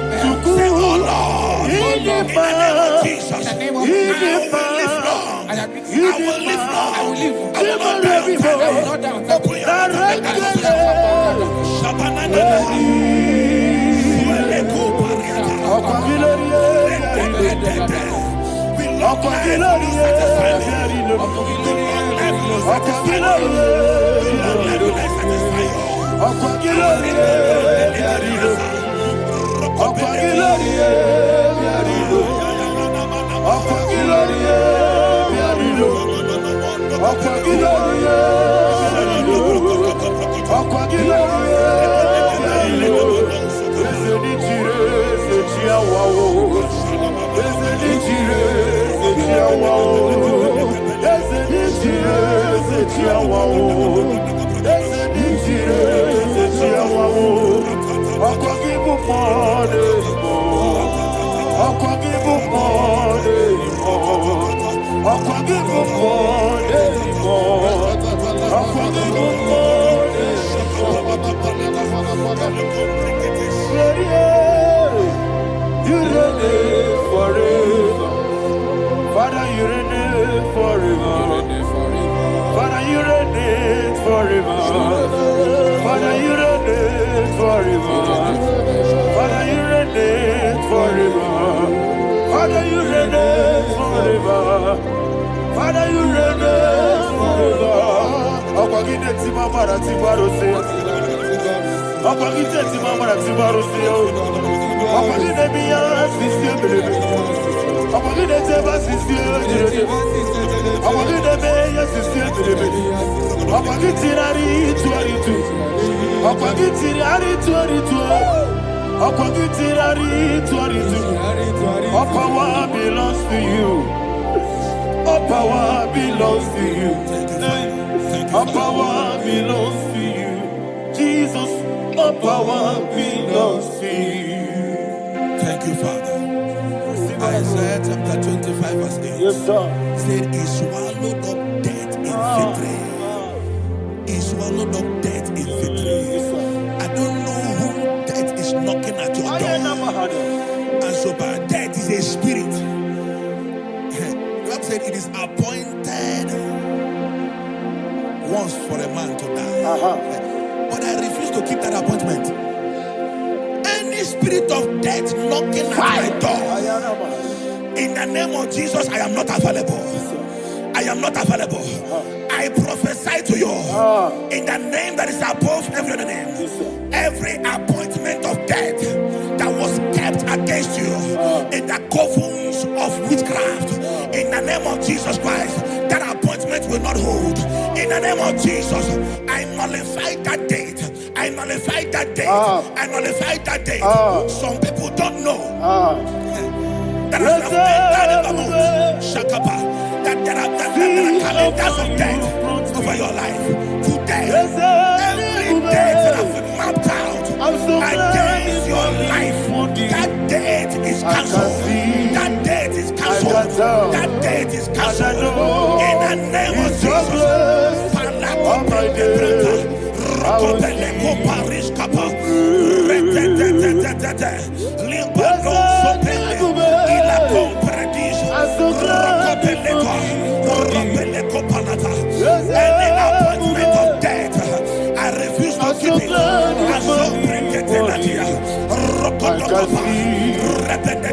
Say, oh Lord, in the name of Jesus, I will live long. I will live long. I will not die young. Open your more anymore. I can give you more anymore. I can give you more anymore. I can give you more anymore. You reign forever. Father, you reign forever. Father, you reign forever. Father, you reign forever. Father, you reign forever. Father, you reign forever. Father, you reign forever. Akwagide timamara tibarose. Akwagide timamara tibarose. Akwagide biya sisi belebe. Akwagide teba sisi belebe. Akwagide meya sisi belebe. Akwagide rari tuaritu. Akwagide rari tuaritu. Akwagide rari tuaritu. All power belongs to you. All power belongs to you. All power belongs to you. Jesus, all power belongs to you. Thank you, Father. Isaiah chapter 25 verse 8. Yes, sir. Said he swallowed up death in victory. He swallowed up death in victory. I don't know who death is knocking at your door. And so by death is a spirit. God said it is appointed once for a man to die. But I refuse to keep that appointment. Any spirit of death knocking at my door, in the name of Jesus, I am not available. I am not available. I prophesy to you in the name that is above every other name. Every appointment of death that was kept against you in the covens of witchcraft, in the name of Jesus Christ, that appointment will not hold. In the name of Jesus, I nullify that date. I nullify that date. I nullify that date. Some people don't know that as of Shakapa, that there are calendars of death over your life. Today, every date that has been mapped out against your life, that date is cancelled. That date is cancelled. That date is cancelled. In the name of Jesus. Rokopeleko Paris Kappa, Limbano Sopele, Ila Compradis, Rokopeleko Palata. Any appointment of death, I refuse to keep it. I so bring it in Nadia. Rokotokopa, Repetete,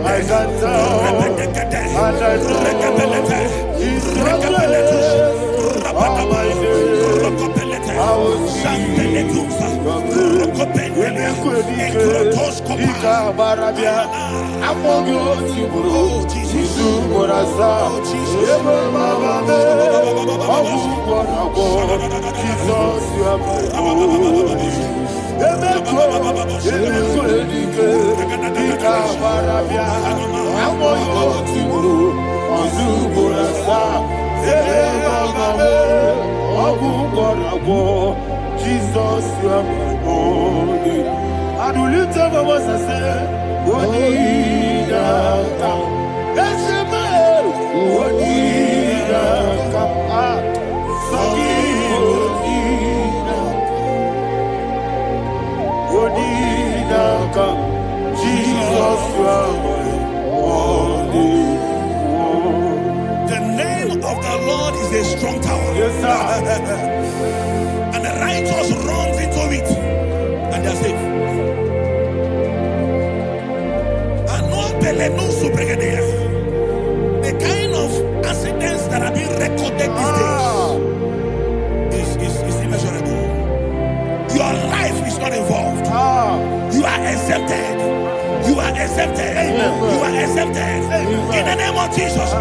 Jesus, you are my only. And will you tell me what I say? What did I come? That's a man. What did I come? What did I come? Jesus, you are my only. The name of the Lord is a strong tower. Yes, sir. And the righteous runs into it and they are safe. The kind of accidents that are being recorded these days is immeasurable. Your life is not involved. You are exempted. You are exempted. You are exempted. In the name of Jesus,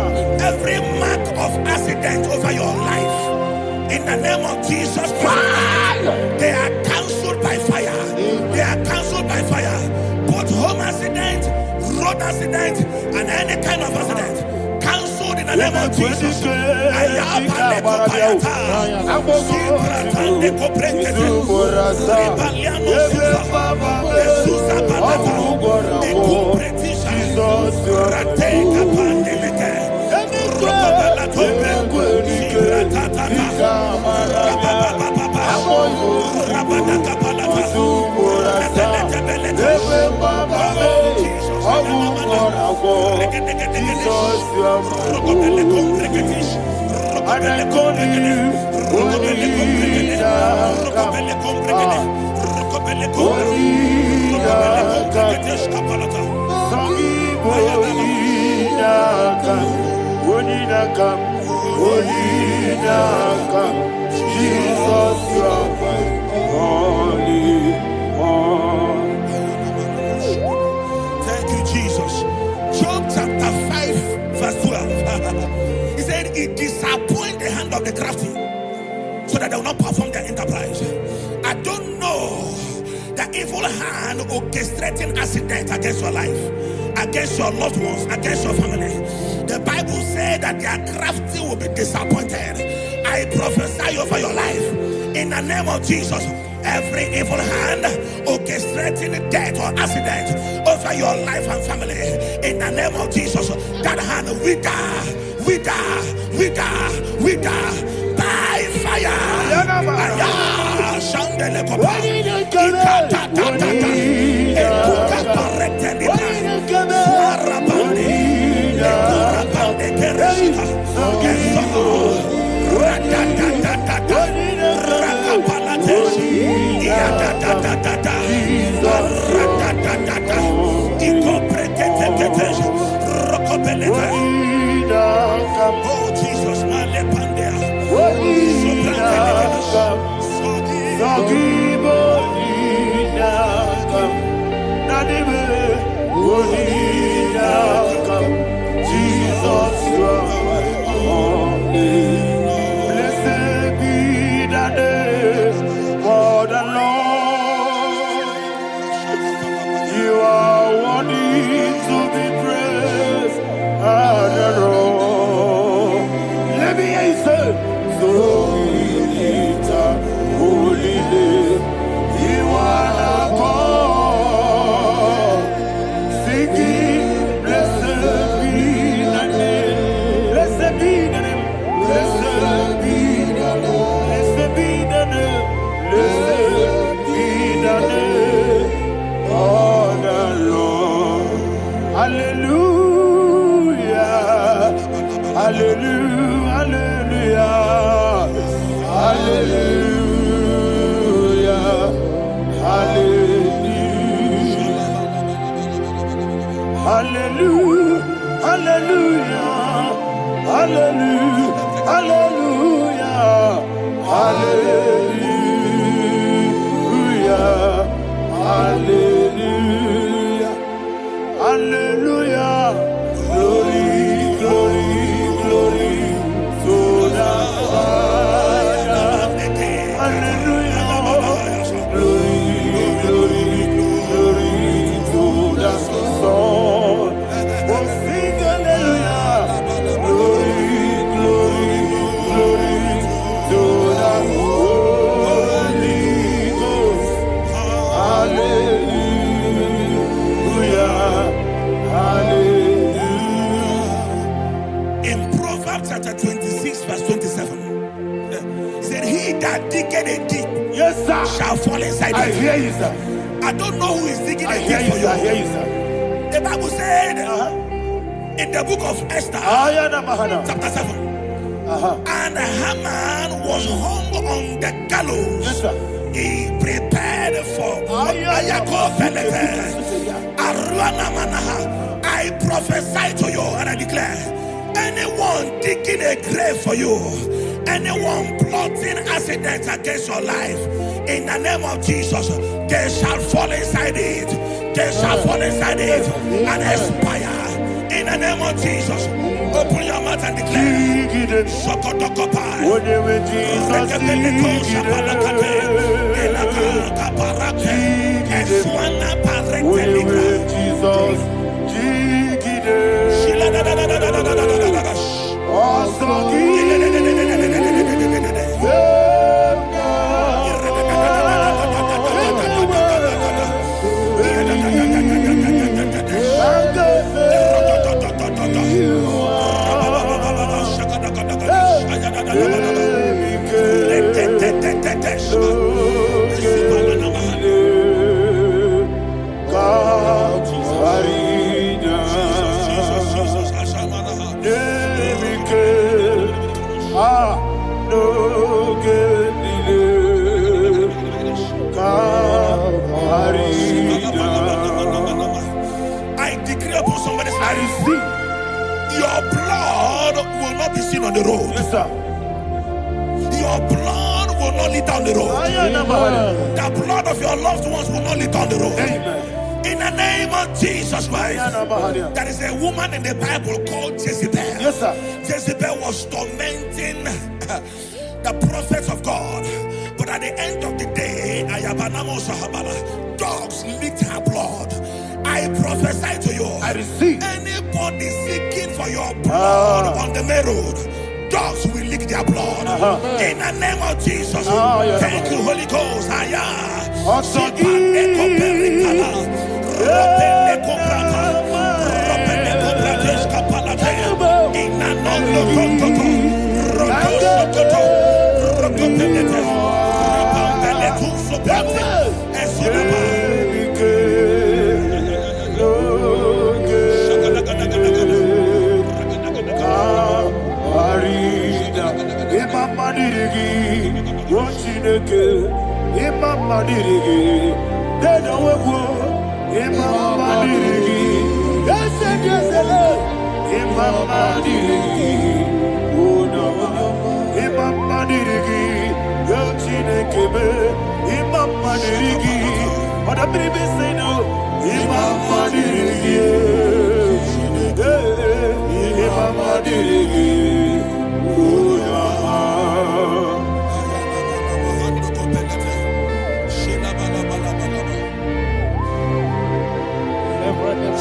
every mark of accident over your life, in the name of Jesus Christ, they are cancelled by fire. They are cancelled by fire. Both home accident, road accident, and any kind of accident, cancelled in the the name of Jesus. Ayabale kopayata. Zibratande koprekete. Ribaliano suza. Esuza balata. Ekumpretisha. Rateka pandeleke. Rokobala tobe. Zibratatata. Rababababa. Rabadaka balata. Rebelete belete. Jesus, you are my holy one. Thank you, Jesus. Job chapter 5, verse 12. He said, it disappoints the hand of the crafty so that they will not perform their enterprise. I don't know the evil hand orchestrating accident against your life, against your loved ones, against your family. The Bible said that their crafty will be disappointed. I prophesy over your life in the name of Jesus. Every evil hand orchestrating death or accident over your life and family, in the name of Jesus, that hand wither by fire. Shandele kopa. Ikatatata. Ekuka pareteli. Warabani. Ekurabande kereshika. Eso. Ratatatata. Rakapalateshi. Iatatatata. Ratatatata. Ikopreketeketesh. Rokobelete. Oh Jesus, Malepandea. Jesus, you are my only. Blessed be the name for the Lord. You are worthy to be praised and adored. Let me hear you say, so we lift up holy name. You are the God. Singing, blessed be the name. Blessed be the name. Blessed be the name. Blessed be the name. Blessed be the name of the Lord. Hallelujah. Hallelujah. Hallelujah. Hallelujah. Hallelujah. Hallelujah. Hallelujah. Hallelujah. Hallelujah. Hallelujah. Hallelujah. Glory, glory, glory to the Father. Hallelujah. Glory, glory, glory to the Son. Oh, sing hallelujah. Glory, glory, glory to the Holy Ghost. Hallelujah. Hallelujah. In Proverbs chapter 26, verse 27, he said, he that diggeth a deep, Yes, sir. shall fall inside I it. hear you, sir. I don't know who is digging I a hear deep you, for sir. I hear you. you, sir. The Bible said in the book of Esther, Ayana Mahana. chapter 7, and Haman was hung on the gallows. Yes, sir. He prepared for I prophesy to you and I declare, anyone digging a grave for you, anyone plotting accidents against your life, in the name of Jesus, they shall fall inside it. They shall fall inside it and expire. In the name of Jesus, open your mouth and declare. Shokotokopai. I decree upon somebody's I life. receive. Your blood will not be seen on the road. Yes, sir. Your blood will not lead down the road. The blood of your loved ones will not lead down the road. Amen. In the name of Jesus Christ. There is a woman in the Bible called Jezebel. Yes, sir. Jezebel was tormenting the prophets of God. But at the end of the day, dogs licked her blood. I prophesy to you. I receive. Anybody seeking for your blood on the main road, dogs will lick their blood. In the name of Jesus. Thank you, Holy Ghost.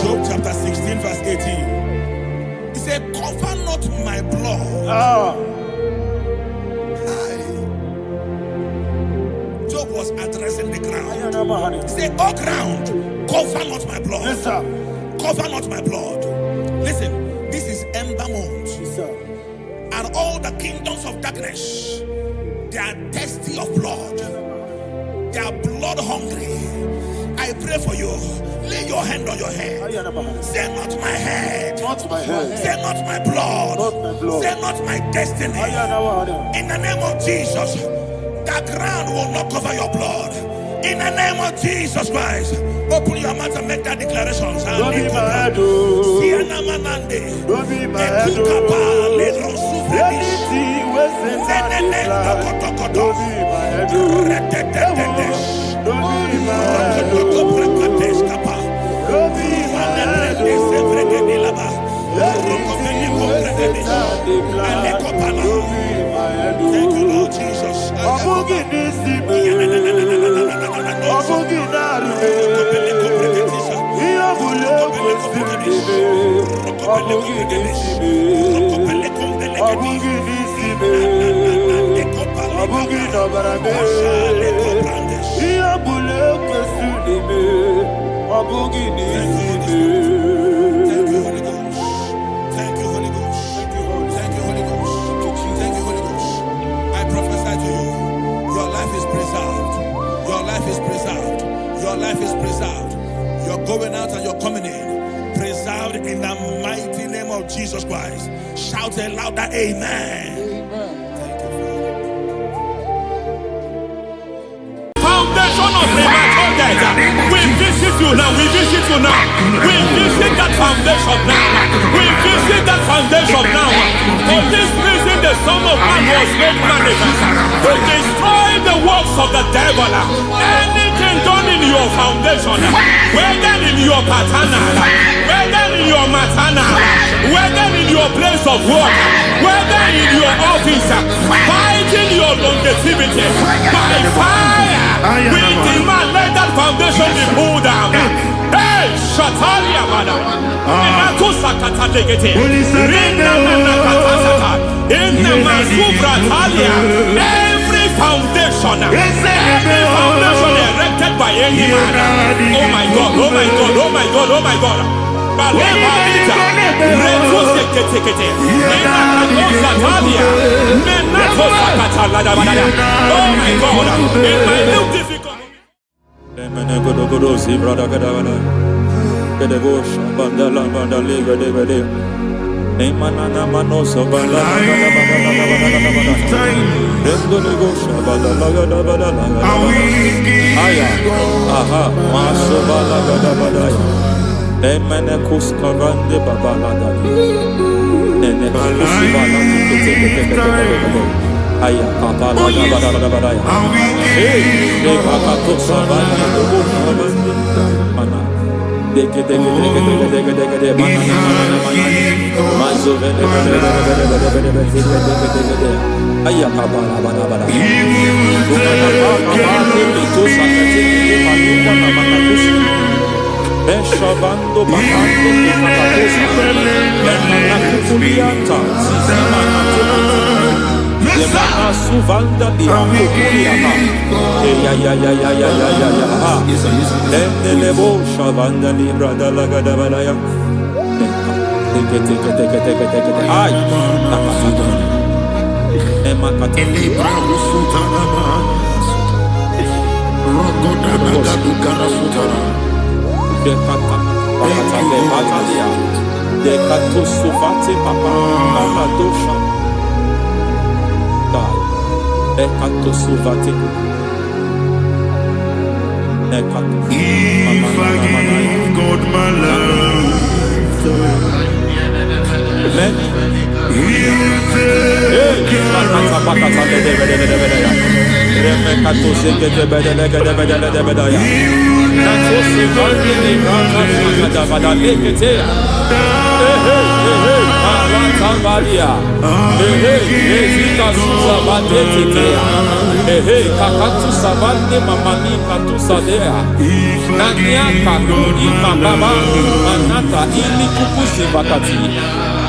Job chapter 16 verse 18. He said, cover not my blood. Job was addressing the ground. He said, oh ground, cover not my blood. Yes, sir. Cover not my blood. Listen, this is ember month. Yes, sir. And all the kingdoms of darkness, they are thirsty of blood. They are blood hungry. I pray for you. Lay your hand on your head. Say not my head. Not my head. Say not my blood. Not my blood. Say not my destiny. In the name of Jesus, the ground will not cover your blood. In the name of Jesus Christ, open your mouth and make that declaration. Don't be my head. Don't be my head. Anything was in that plan. Don't be my head. Don't be my head. Don't be my head. Thank you, Lord Jesus. Thank you, Holy Ghost. Thank you, Holy Ghost. Thank you, Holy Ghost. Thank you, Holy Ghost. I prophesy to you, your life is preserved. Your life is preserved. Your life is preserved. You're going out and you're coming in. Preserved in the mighty name of Jesus Christ. Shout a louder amen. Thank you, Father. Foundation of premature death. We visit you now. We visit you now. We visit that foundation now. We visit that foundation now. For this reason, the Son of Man was made manifest to destroy the works of the devil. Anything done in your foundation, whether in your paternal, whether in your maternal, whether in your place of work, whether in your office, fighting your longevity by fire, we demand let that foundation be pulled down. Hey, Shatalia, madam. In the Masubratalia, every foundation erected by any man. Oh my God, oh my God, oh my God, oh my God. Oh my God, in my new difficult. Emene kuskavande babalada. Ene kusibala kete. Aya kapala bada. Hey, de bakato sabane dobo sabane. Mana. Deke mana. Mazo vede. Aya kapala bada. Eshavando bakando kakakosa Emana kukuliata Zizimana tenata Emana suvanda liakukuliata Ya Enelebo shavanda librada lagadabalaya Teke Ay Nakasata Emakata Libra Rusutanama Rogoda Nagaduka Sutara. Dekata batalia dekato suvate papa mama dosha dai dekato suvate dekato If I give God my love, He will take care of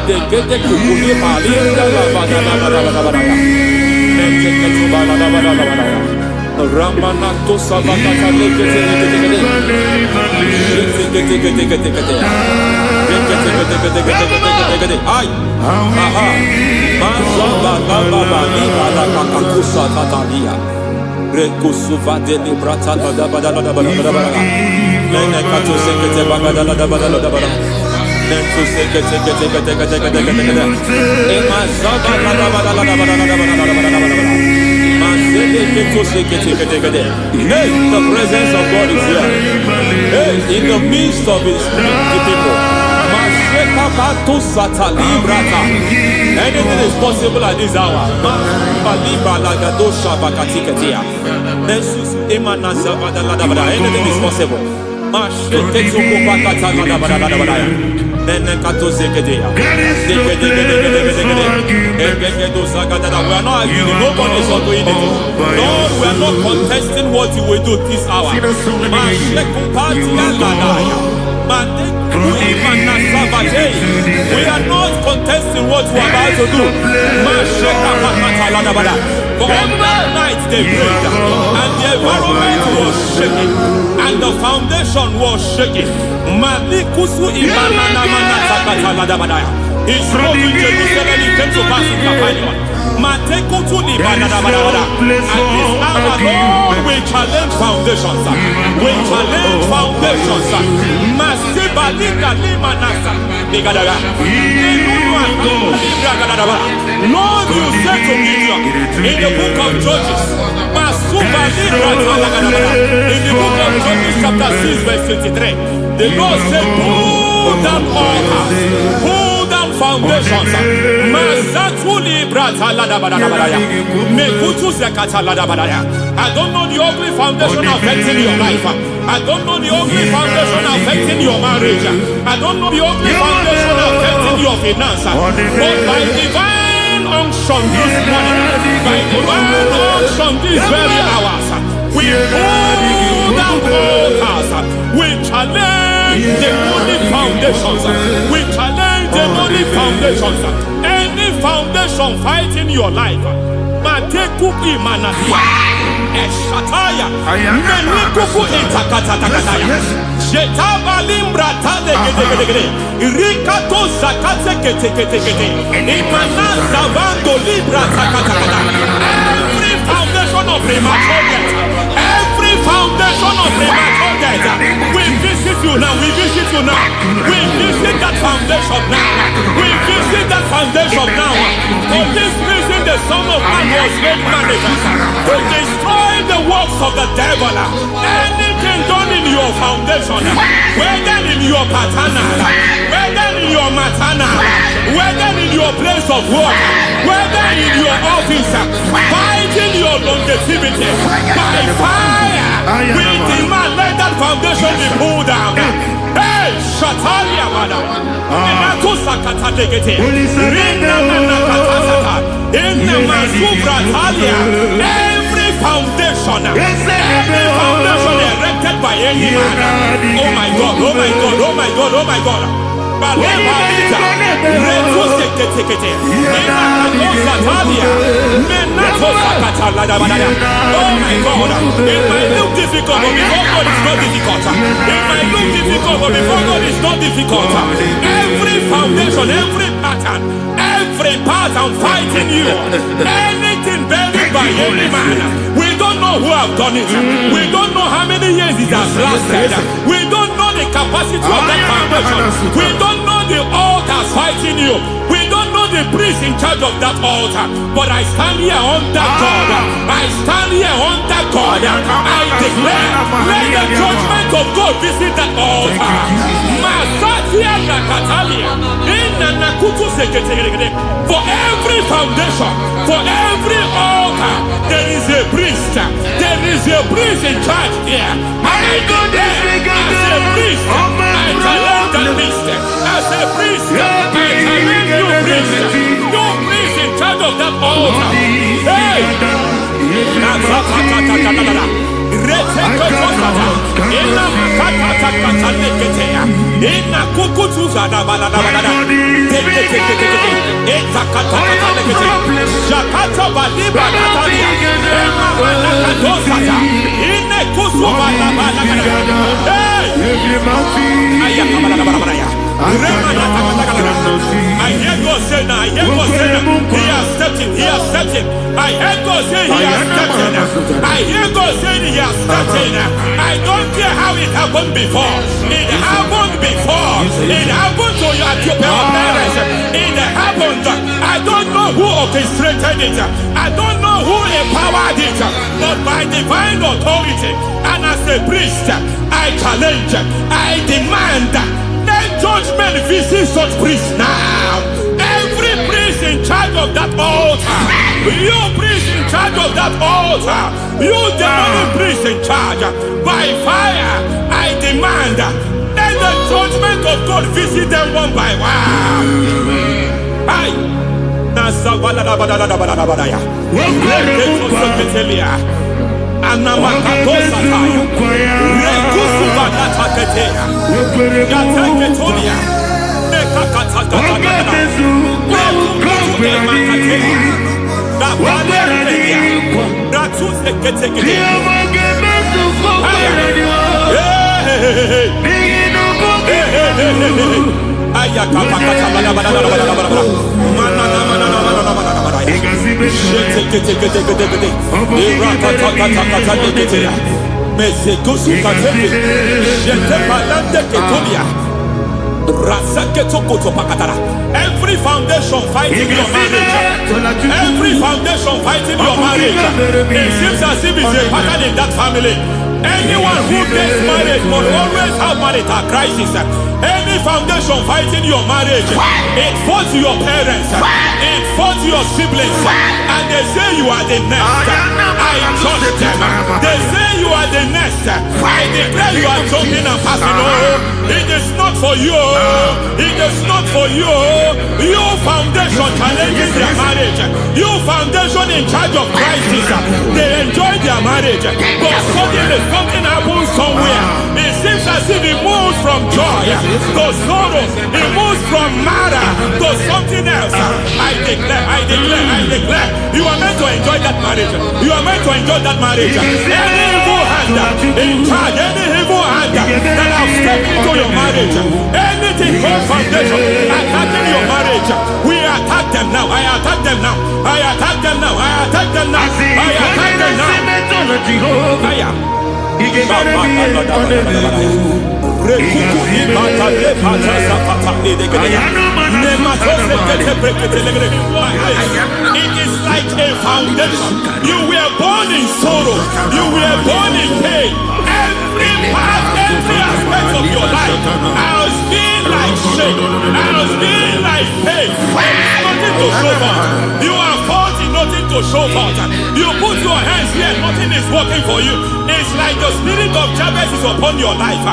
Dekete kukuli malinda la bada Ramanato sabakata lekete ay aha mazaba baba libala kakakusa tatalia rekusuva de librata bada nene kato sekete bagada bada Nentu sekete Hey, the presence of God is here. Hey, in the midst of His people. Anything is possible at this hour. Anything is possible. We are not arguing, nobody is doing it. Lord, we are not contesting what you will do this hour. We are not contesting what you are about to do. For all that night they prayed, and the environment was shaking, and the foundation was shaking. He spoke in Jerusalem, he came to pass in Capernaum. At this hour, Lord, we challenge foundations. We challenge foundations. Lord, you said to Gideon in the book of Judges, in the book of Judges chapter 6 verse 23, the Lord said, pull down altars, pull down foundations. I don't know the ugly foundation affecting your life. I don't know the ugly foundation affecting your marriage. I don't know the ugly foundation affecting your finance. But by divine unction this morning, by divine unction these very hours, we pull down altars. We challenge demonic foundations. We challenge demonic foundations. Any foundation fighting your life, Matekuki Manasia, Eshataya, Menikuku Itakataya, Jetavalimbra Tade, Rikato Zakate, Imanaza Vando Libra Zakata. Every foundation of premature death, every foundation of premature death, we visit visit you now. We visit you now. We visit that foundation now. We visit that foundation now. For this reason, the Son of Man was made manifest to destroy the works of the devil. Anything done in your foundation, whether in your paternal, whether in your maternal, whether in your place of work, whether in your office, fighting your longevity by fire, we demand let that foundation be pulled down. Hey, Shatalia, madam. Every foundation erected by any man. Oh my God, oh my God, oh my God, oh my God. Oh my God, it might look difficult, but before God it's not difficult. It might look difficult, but before God it's not difficult. Every foundation, every pattern fighting you, anything buried by any man, we don't know who have done it. We don't know how many years it has lasted. We don't know the capacity of that foundation. We don't know the altars fighting you. We don't know the priest in charge of that altar. But I stand here under God. I stand here under God. I declare, let the judgment of God visit that altar. For every foundation, for every altar, there is a priest. There is a priest in charge here. I declare, as a priest, I challenge that priest. As a priest, I challenge you priest. You priest in charge of that altar. Hey! I hear God say now, I hear God say now, he has stepped in, he has stepped in. I hear God say he has stepped in. I hear God say he has stepped in. I don't care how it happened before. It happened before. It happened to your parents. It happened. I don't know who orchestrated it. I don't know who empowered it. But by divine authority and as a priest, I challenge, I demand, let judgment visit such priests now. Every priest in charge of that altar, you priest in charge of that altar, you demonic priest in charge, by fire, I demand, let the judgment of God visit them one by one. Aye. Every foundation fighting your marriage, every foundation fighting your marriage, it seems as if it's a pattern in that family. Anyone who gets married must always have marital crisis. Any foundation fighting your marriage, it fought your parents, it fought your siblings, and they say you are the next. I judge them. They say you are the next. I declare you are jumping and passing. Oh, it is not for you. It is not for you. You foundation challenging their marriage. You foundation in charge of crisis. They enjoy their marriage, but suddenly something happens somewhere. It seems as if it moves from joy to sorrow. It moves from matter to something else. I declare, you are meant to enjoy that marriage. You are meant to enjoy that marriage. Any evil hand in charge, any evil hand that have stepped into your marriage, anything called foundation attacking your marriage, we attack them now. I attack them now. I attack them now. I attack them now. I attack them now. is like a foundation. You were born in sorrow. You were born in pain. Every part, every aspect of your life has been like shame. Has been like pain. Nothing to show for. You are faulty, nothing to show for. You put your hands here, nothing is working for you. It's like the spirit of Jabez is upon your life.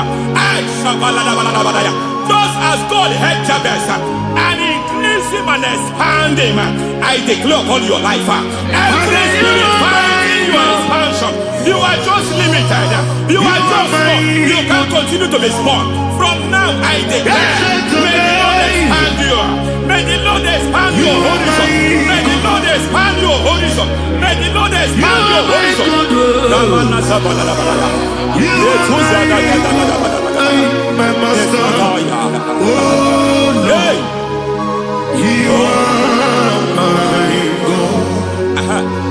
Just as God had Jabez and increased him and expanded him, I declare upon your life. Every spirit finding your expansion, you are just limited. You are just small. You can't continue to be small. From now, I declare, may the Lord expand you. May the Lord expand your horizon. May the Lord expand your horizon. May the Lord expand your horizon. My master, oh Lord, you are my God.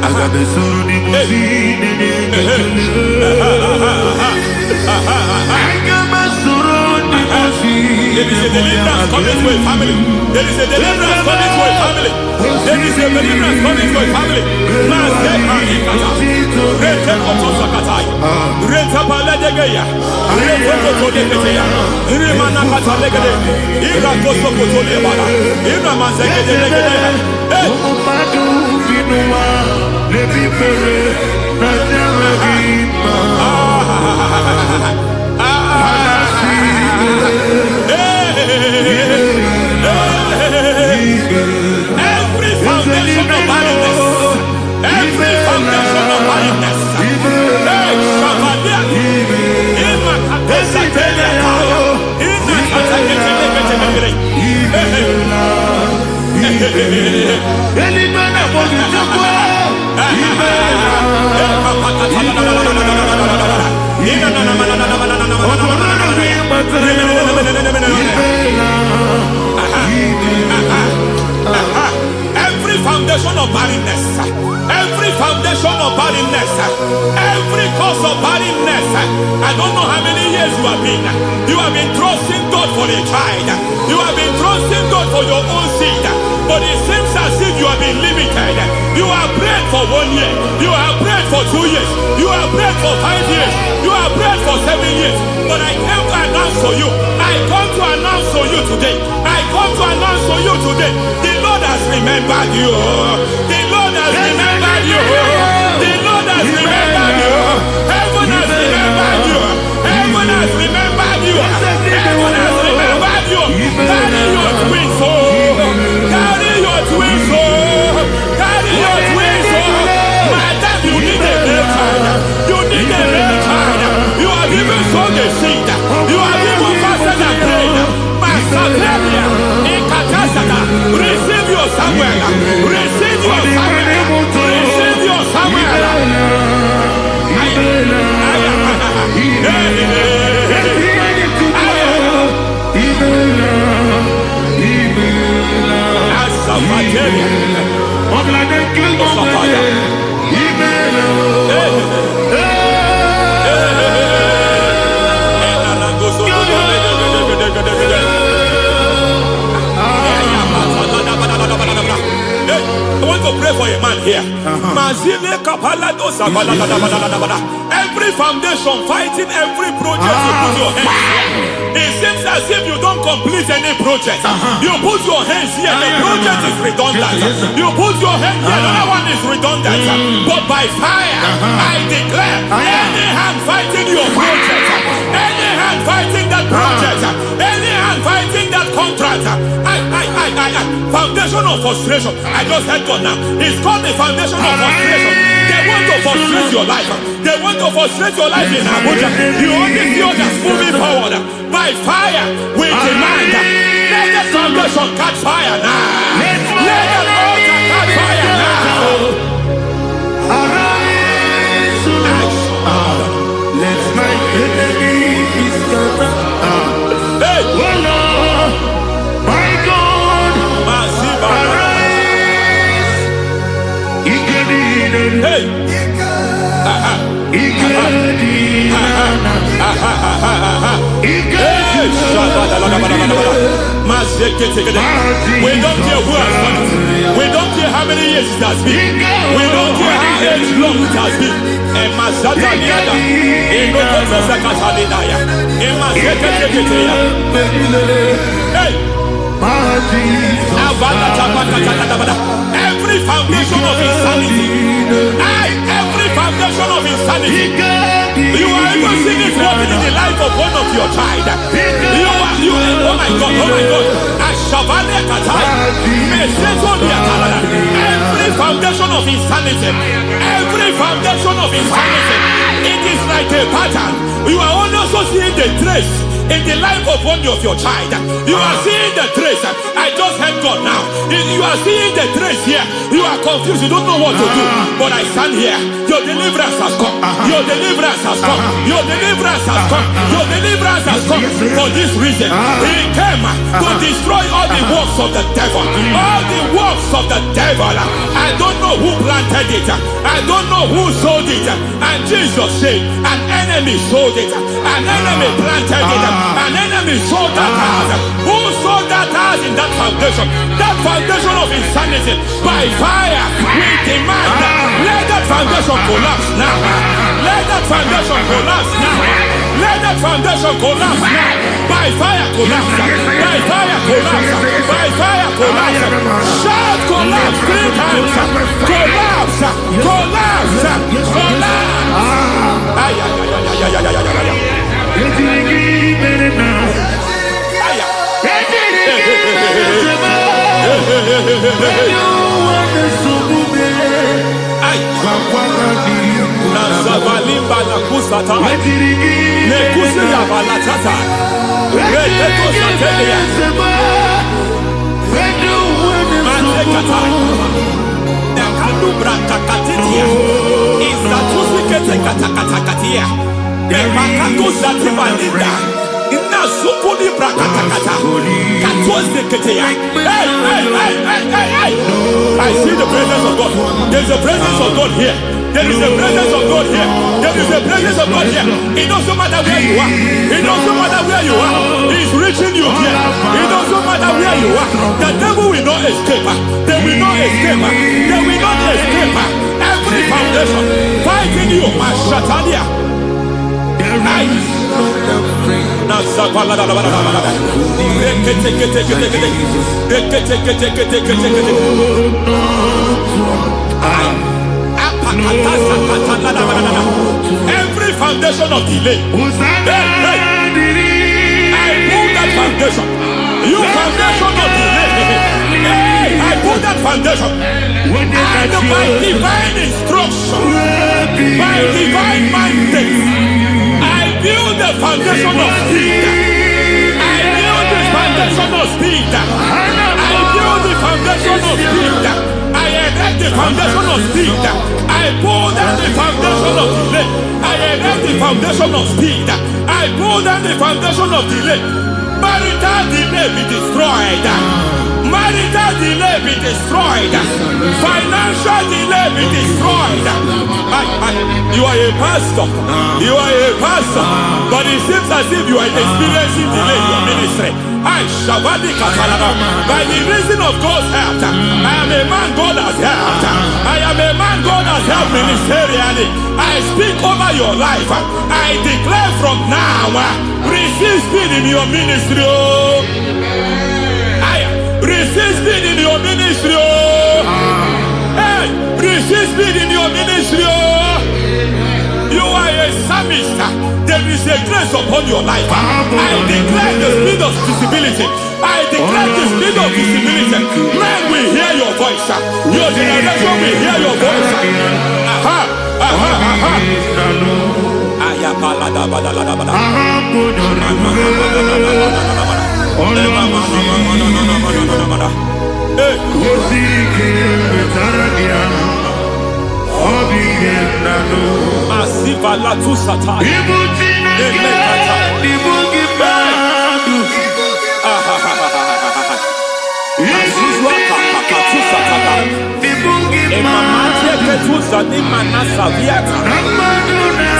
I got the soul in my feet, I got my soul in my feet. There is a deliverance coming to a family. There is a deliverance coming to a family. There is a deliverance coming to a family. Every foundation of barrenness, every foundation of barrenness, every foundation of barrenness, every foundation of barrenness, every cause of barrenness. I don't know how many years you have been trusting God for a child. You have been trusting God for your own seed, but it seems as if you have been limited. You have prayed for 1 year, you have prayed for 2 years, you have prayed for 5 years, you have prayed for 7 years. But I came to announce for you, I come to announce for you today, I come to announce for you today, the Lord has remembered you. The Lord has remembered you. The Lord has remembered you. Heaven has remembered you. Heaven has remembered you. Heaven has remembered you. Carry your twins home. Carry your twins home. Carry your twins home. Madam, you need a real child. You need a real child. You have even sown a seed. You have even fasted and prayed. Masaperia, Ekatasaka, receive your Samuel. Receive your Samuel. Receive your Samuel. I want to pray for a man here. Every foundation fighting every project you put your hands here. It seems as if you don't complete any project. You put your hands here, the project is redundant. You put your hand here, another one is redundant. But by fire, I declare, any hand fighting your project, any hand fighting that project, any hand fighting that contract, foundation of frustration. I just heard God now. It's called the foundation of frustration. They want to frustrate your life. They want to frustrate your life in Abuja. You only see others moving forward. By fire, we demand. Let the foundation catch fire now. Let the altar catch fire now. Arise, let my enemy be scattered. Hey, Oh Lord, my God, arise. hey. Igedi. We don't care who has done it. We don't care how many years it has been. We don't care how long it has been. Every foundation of insanity. Every foundation of insanity. You are even seeing it working in the life of one of your child. Oh my God. Every foundation of insanity. Every foundation of insanity. It is like a pattern. You are also seeing the trace in the life of one of your child. You are seeing the trace. I just heard God now. You are seeing the trace here. You are confused. You don't know what to do. But I stand here. Your deliverance has come. Your deliverance has come. Your deliverance has come. Your deliverance has come. For this reason, He came to destroy all the works of the devil. All the works of the devil. I don't know who planted it. I don't know who sold it. And Jesus said, an enemy sold it. An enemy planted it. An enemy sold that house. Who sold that house in that foundation? That foundation of insanity. By fire, we demand let that foundation collapse now. Let that foundation collapse now. Let that foundation collapse now. By fire collapse. By fire collapse. By fire collapse. Shout collapse 3 times. Collapse. Collapse. Nazavalimba na kusata nekusi ya balatata reteto satelia matekata nekalu brankakatitia izatusi kete katakatakatia nepakatu zatibalinda ina sukuli brakatakata katuose ketea. I see the presence of God. There's a presence of God here. There is a presence of God here. There is a presence of God here. It doesn't matter where you are. It doesn't matter where you are. He's reaching you here. It doesn't matter where you are. The devil will not escape. They will not escape. They will not escape. Every foundation fighting you, Mashatalia. Every foundation of delay, I pull that foundation. You foundation of delay, I pull that foundation. And by divine instruction, by divine mandate, I build the foundation of speed. I build the foundation of speed. I build the foundation of speed. I erect the foundation of speed. I pull down the foundation of delay. I erect the foundation of speed. I pull down the foundation of delay. Marital delay be destroyed. Marital delay be destroyed. Financial delay be destroyed. You are a pastor. You are a pastor. But it seems as if you are experiencing delay in your ministry. By the reason of God's help, I am a man God has helped. I am a man God has helped ministerially. I speak over your life. I declare from now, receive speed in your ministry. Receive speed in your ministry. Hey, receive speed in your ministry. You are a psalmist. There is a grace upon your life. I declare the speed of visibility. I declare the speed of visibility. Men will hear your voice. Your generation will hear your voice. Masiva la tu sataya. Emamatia ketuza ni manasa viata.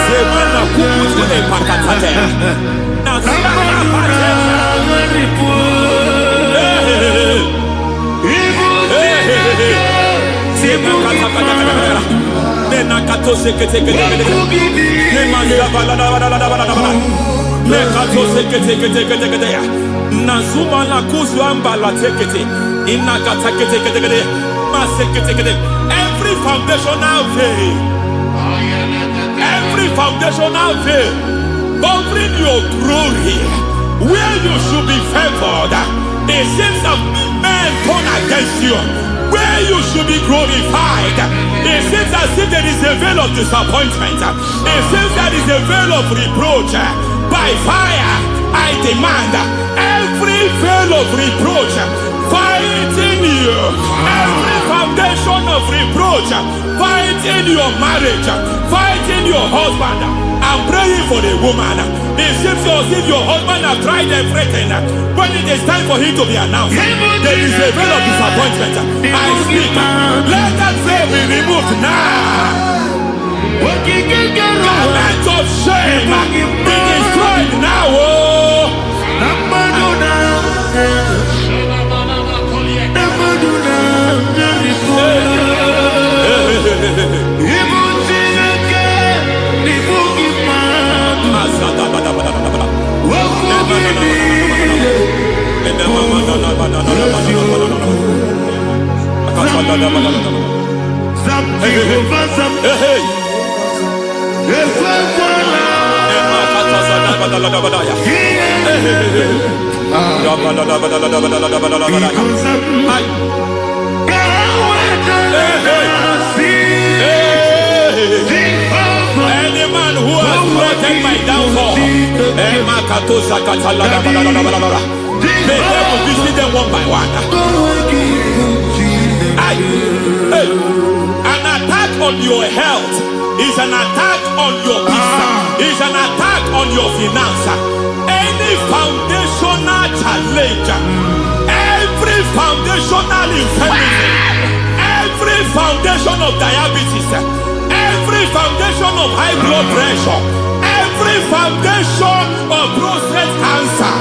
Semana kukuti Every foundational veil, every foundational veil covering your glory, where you should be favored, it seems that men turn against you. Where you should be glorified, it seems as if there is a veil of disappointment. It seems there is a veil of reproach. By fire, I demand every veil of reproach fighting you, every foundation of reproach fighting your marriage, fighting your husband. I'm praying for the woman. It seems as if your husband has tried everything. When it is time for him to be announced, there is a veil of disappointment. I speak. Let that veil be removed now. Garment of shame be destroyed now. Any man who has threatened my downfall, may devil visit them one by one. An attack on your health is an attack on your peace, is an attack on your finance. Any foundational challenge, every foundational infirmity, every foundation of diabetes, every foundation of high blood pressure, every foundation of prostate cancer,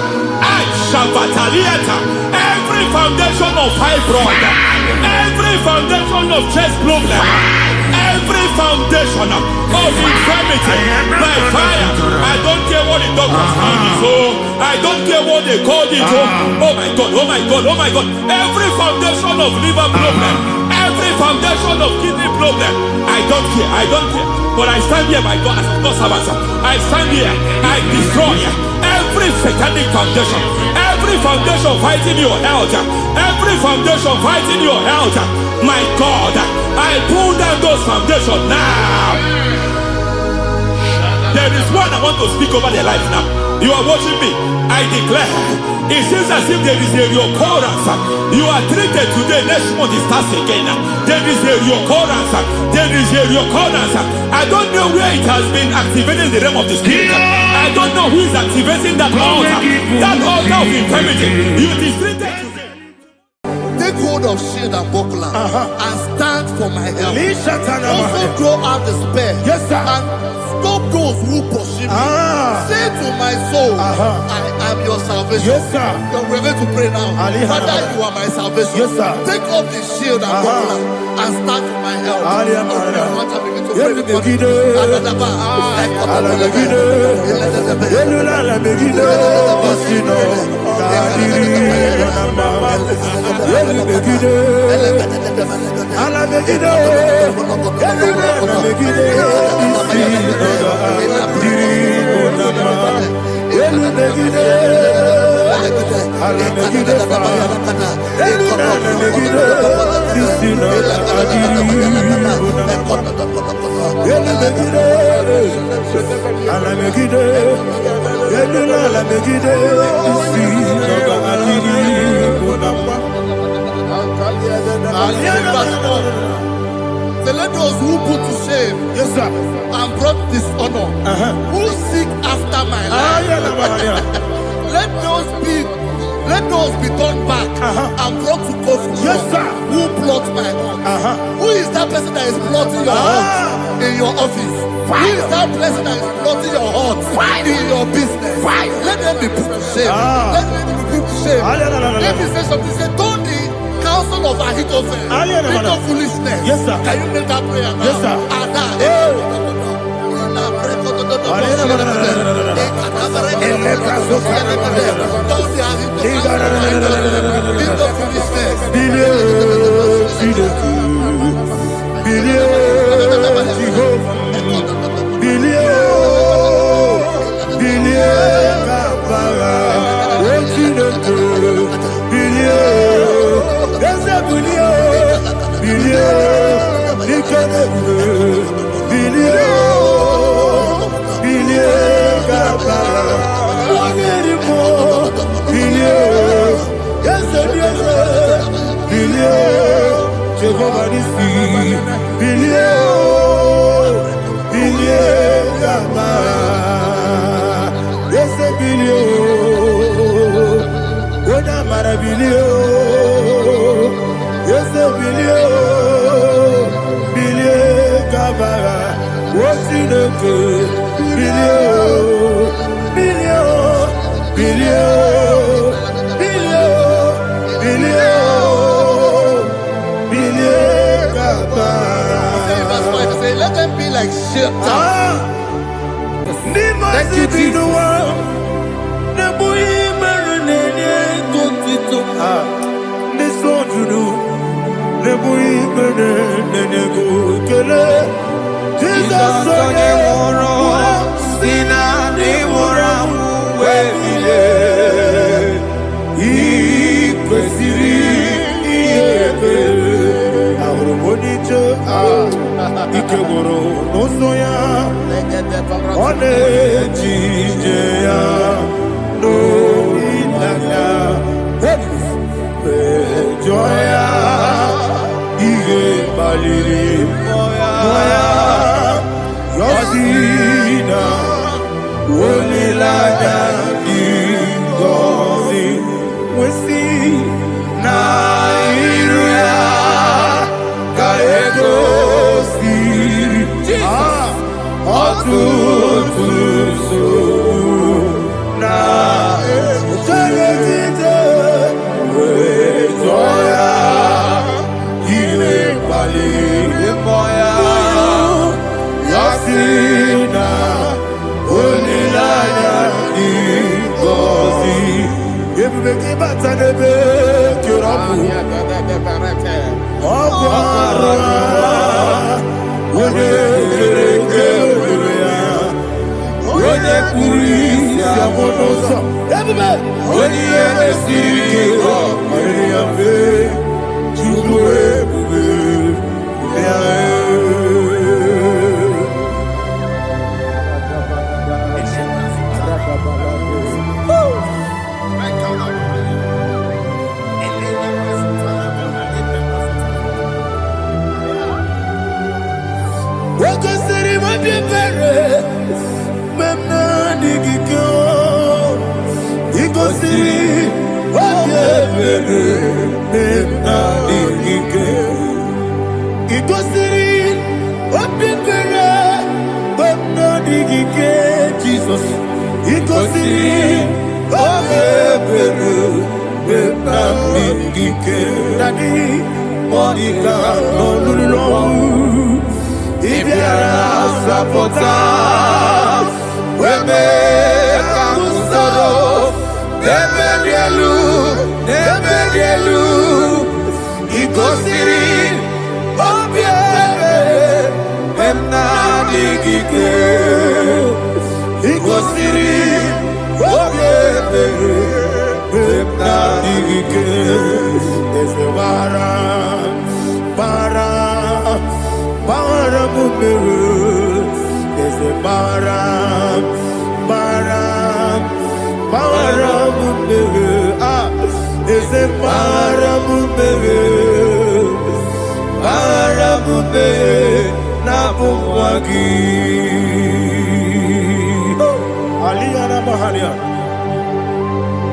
every foundation of fibroid, every foundation of chest problem, every foundation of infirmity, by fire. I don't care what the doctors call it, so I don't care what they call it. Oh my God, oh my God, oh my God. Every foundation of liver problem, every foundation of kidney problem, I don't care, I don't care. But I stand here, my God, as a God servant. I stand here, I destroy every satanic foundation, every foundation fighting your health, every foundation fighting your health. My God, I pull down those foundations now. There is one I want to speak over their life now. You are watching me. I declare, it seems as if there is a reoccurrence. You are treated today, next month it starts again. There is a reoccurrence. There is a reoccurrence. I don't know where it has been activated in the realm of the spirit. I don't know who is activating that altar of infirmity. You is treated today. Take hold of shield and buckler and stand for my help. Also throw out despair. Yes, sir. And stop those who pursue me. Say to my soul, I am your salvation. Yes, sir. We're going to pray now. Father, you are my salvation. Yes, sir. Take off the shield and buckler and stand for my help. So let those who put to shame, Yes, sir. and brought dishonor, who seek after my life, let those be turned back and brought to confusion. Yes, sir. Who plot my hurt? Who is that person that is plotting your hurt in your office? Who is that blessing that is flooding your heart in your business? Let them be put to shame. Let them be put to shame. If he says something, say, don't the counsel of Ahithophel bring no foolishness. Yes, sir. Can you make that prayer now? Yes, sir. Let them be like shelter. Thank you, Jesus.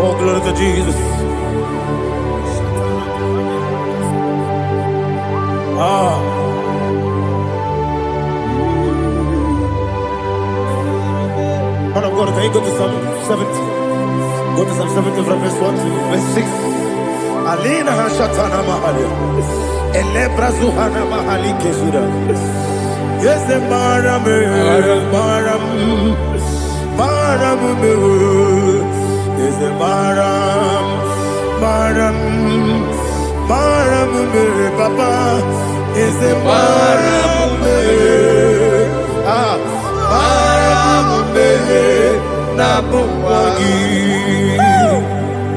Oh, glory to Jesus. Can you go to Psalm 70? Go to Psalm 70 from verse 1 to verse 6. Alina Hashatana Mahalia. Elebra Zuhana Mahali Kesura. Yes, the Maram, Maram, Maram, yes, the Maram, Maram, Maram, Papa, is the Maram,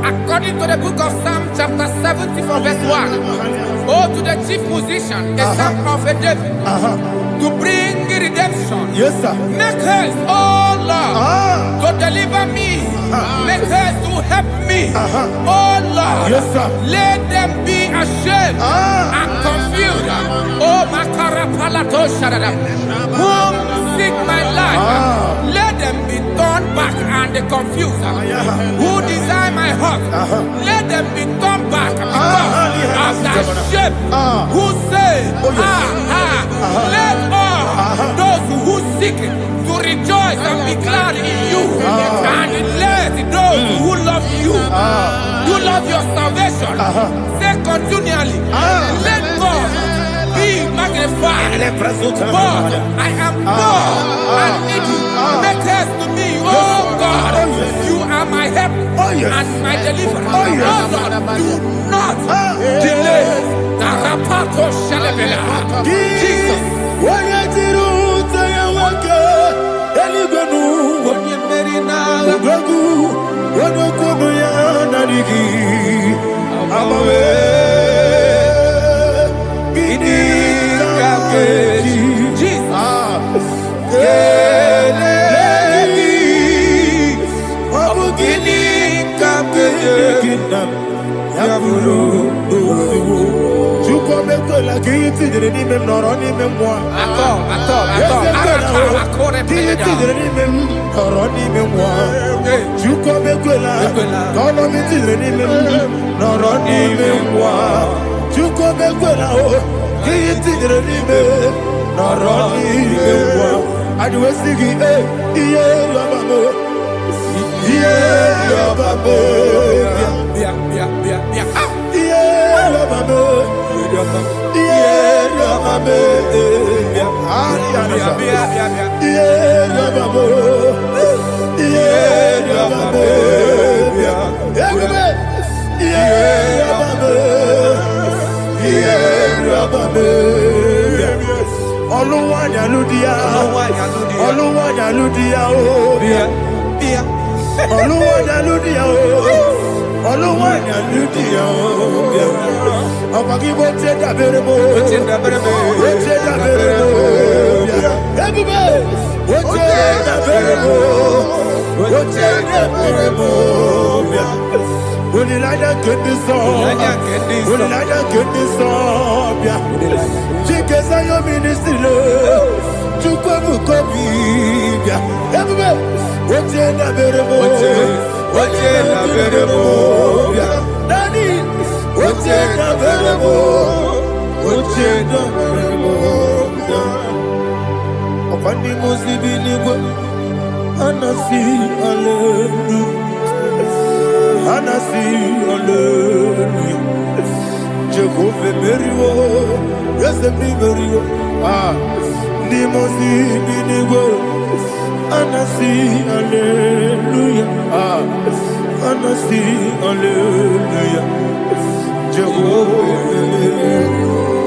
According to the book of Psalm chapter 70 from verse 1, oh, to the chief musician, a psalm of a David, to bring redemption. yes, sir. Make haste, oh Lord, to deliver me. Make haste to help me. Oh Lord, Yes, sir. let them be ashamed and confused. Oh Makara Palato Shadada, whom seek my life, let them be turned back and confused. Who desire my heart, let them be turned back because of that shame. Who say, let all those who seek to rejoice and be glad in you, and let those who love you, you love your salvation, say continually, let God be magnified. God, I am poor and needy. Make haste to me, oh God. You are my help and my deliverer. Oh Lord, do not delay. Tarapato Shalabela. Jesus.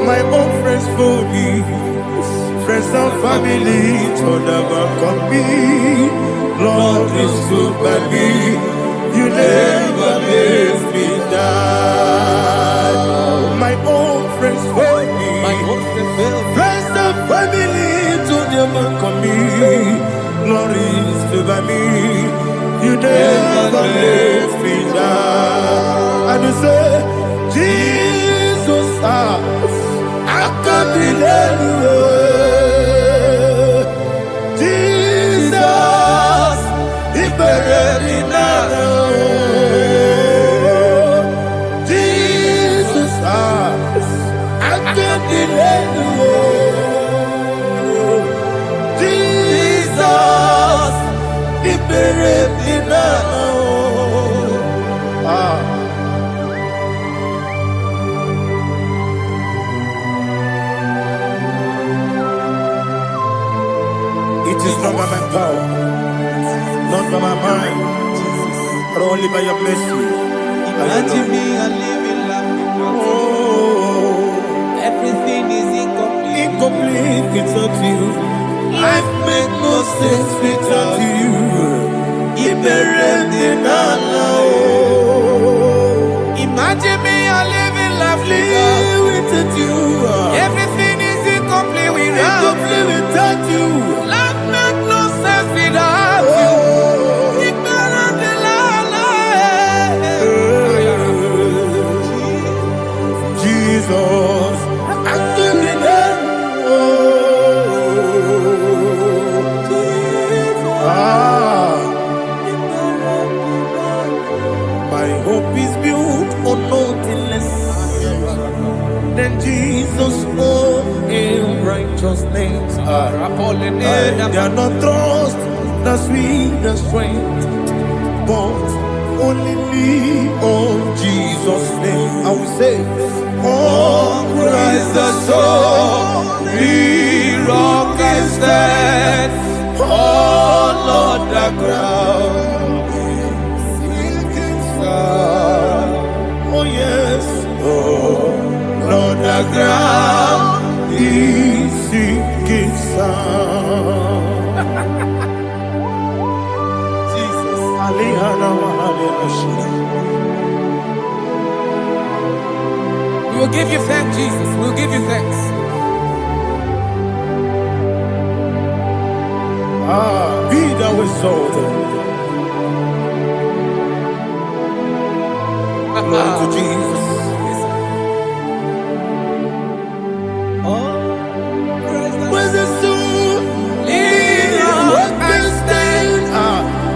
My own friends for me, friends and family to never come me. Lord is good by me, you never let me die. My own friends for me, friends and family to never come me. Lord is good by me, you never let me die. And you say, Jesus, I can't believe you. Jesus, He buried in Jesus, I can't believe you. Jesus, He buried. only by your mercy. Imagine me a living life without you. Oh, Everything is incomplete. incomplete without you. Life make no sense without you. Imagine me a living life Without you. everything is incomplete Incomplete without you. Life make no sense without you. Jesus, I'm doing it. My hope is built on nothing less than Jesus' own righteousness. They are not trust the sweetest strength, but only lean on Jesus' name. I will say, oh, Christ the solid rock I stand. Oh, Lord, the ground is sinking sand. Oh, yes, oh, Lord, the ground is sinking sand. Jesus, We will give you thanks, Jesus. We will give you thanks. be thou exalted. Glory to Jesus. Where's the soul? What can stand?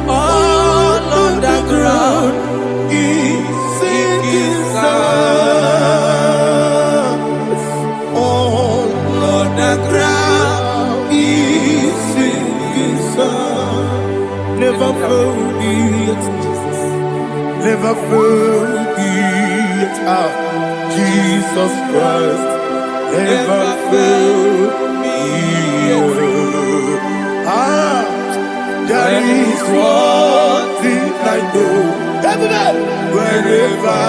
All on the ground is sinking sand. All on the ground is sinking sand. Never forget, never forget, Jesus Christ. Never forget. There is one thing I know. Wherever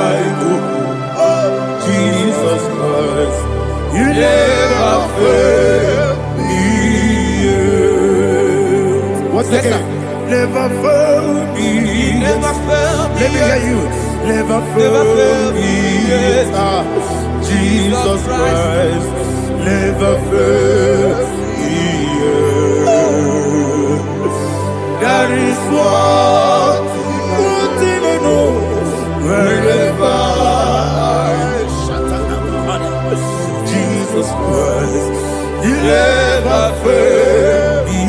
I go, oh, Jesus Christ, you never fail me. What's the game? Never fail me. Never fail me. Let me hear you. Never fail me. Jesus Christ, never fail me. There is one thing I know. Wherever Jesus Christ, you never fail me.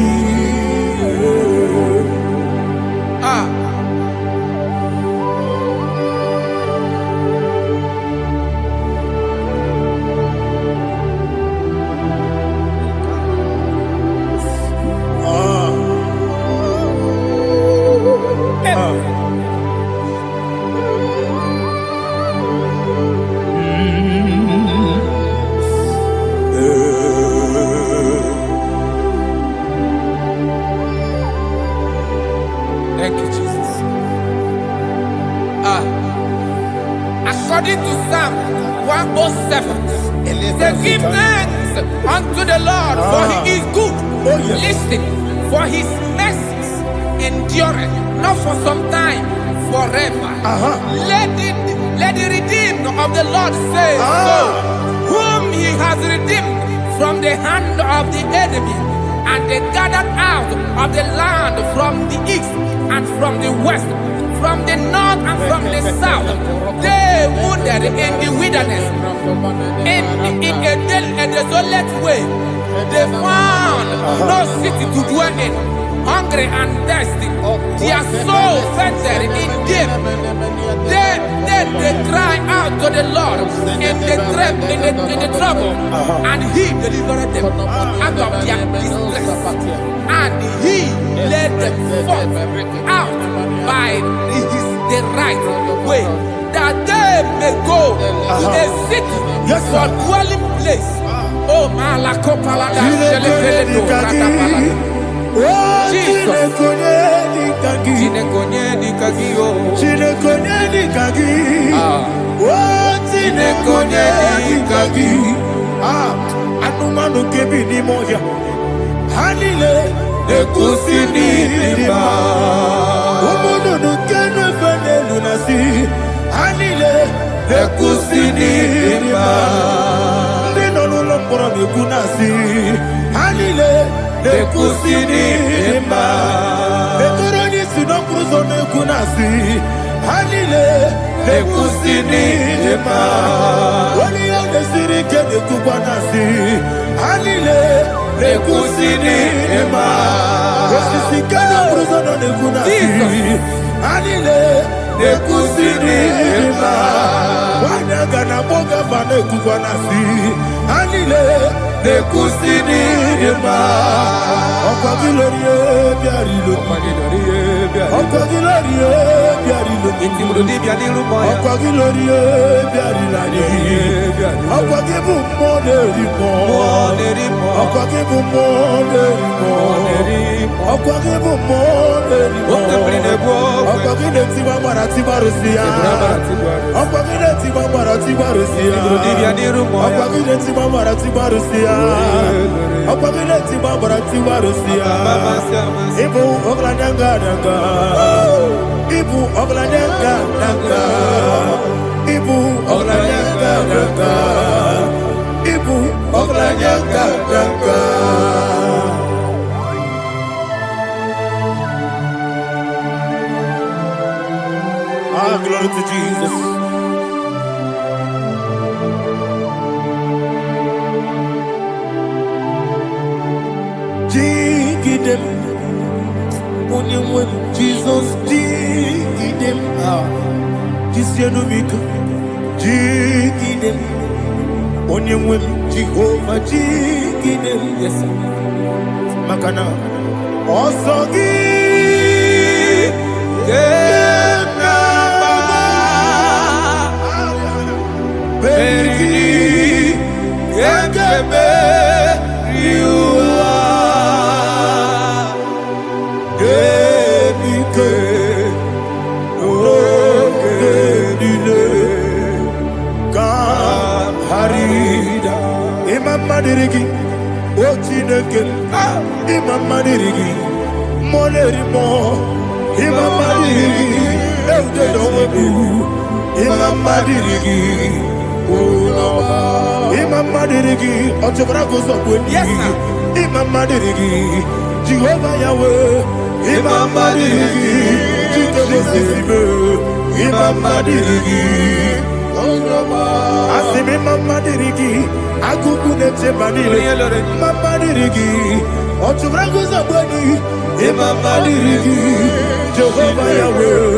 Thank you, Jesus. According to Psalm 107, they give thanks unto the Lord, for he is good. Listen, for his mercies endureth, not for some time, forever. Let the redeemed of the Lord say so, whom he has redeemed from the hand of the enemy, and they gathered out of the land from the east and from the west, from the north and from the south. They wandered in the wilderness, in a desolate way. They found no city to dwell in, hungry and thirsty. Their soul fainted in deep. They cry out to the Lord in the trouble, and he delivered them out of their distress, and he led them forth out by the right way, that they may go to a city for dwelling place. Oh, Malakopalada, Oh, Jesus. Chinekonye dikagi, oh. Chinekonye dikagi. Oh, chinekonye dikagi. Anumanu kebi ni moya. Hanile ekusi ni lima. Umudu nukene fene lunasi. Hanile ekusi ni lima. Nino lulambora nikunasi. Hanile ekusi ni lima. Betoroni sinokruzo nekunasi. Hanile ekusi ni lima. Wali yane sirike nekubanasi. Hanile ekusi ni lima. Esisi kena bruzo nekunasi. Hanile ekusi ni lima. Wanyaga na boga bane kubanasi. Hanile ekusi ni lima. Okwagilorie biarilo. Okwagilorie biarilo. Okwagilorie biarilani. Okwagibu monerimo. Okwagibu monerimo. Okwagibu monerimo. Okwagile tiba mara tiba rusia. Okwagile tiba mara tiba rusia. Okwagile tiba mara tiba rusia. Okwagile tiba mara tiba rusia. Ibu oglanyanga nanga. Ibu oglanyanga nanga. Ibu oglanyanga nanga. Ibu oglanyanga nanga. Glory to Jesus. Jigidem, only Jesus jigidem. Jisianumika, jigidem, only Jehovah jigidem. Yes, Makana, Osogi. Dirigi, Ochineke, Imama Dirigi, Monerimo, Imama Dirigi, Eudedobu, Imama Dirigi, Imama Dirigi, Ochobrago Zobuni, Imama Dirigi, Jehovah Yahweh, Imama Dirigi, Jitobosime, Imama Dirigi, Asimi Mama Dirigi, Akukunete Manile, Mama Dirigi, Ochubrago Zaboni, Imama Dirigi, Jehovah Yahweh,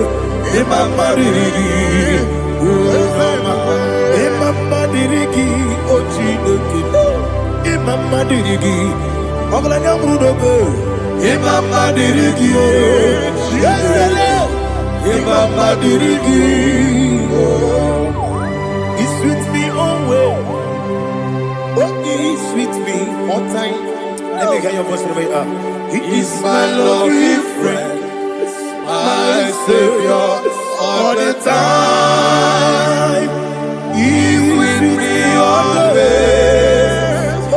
Imama Dirigi, Imama Dirigi, Ochineke, Imama Dirigi, Oglanya Mudobe, Imama Dirigi, Imama Dirigi, He's with me always. Oh, he's with me all time. Let me hear your voice from here. He is my lovely friend, my Savior all the time. He's with me always.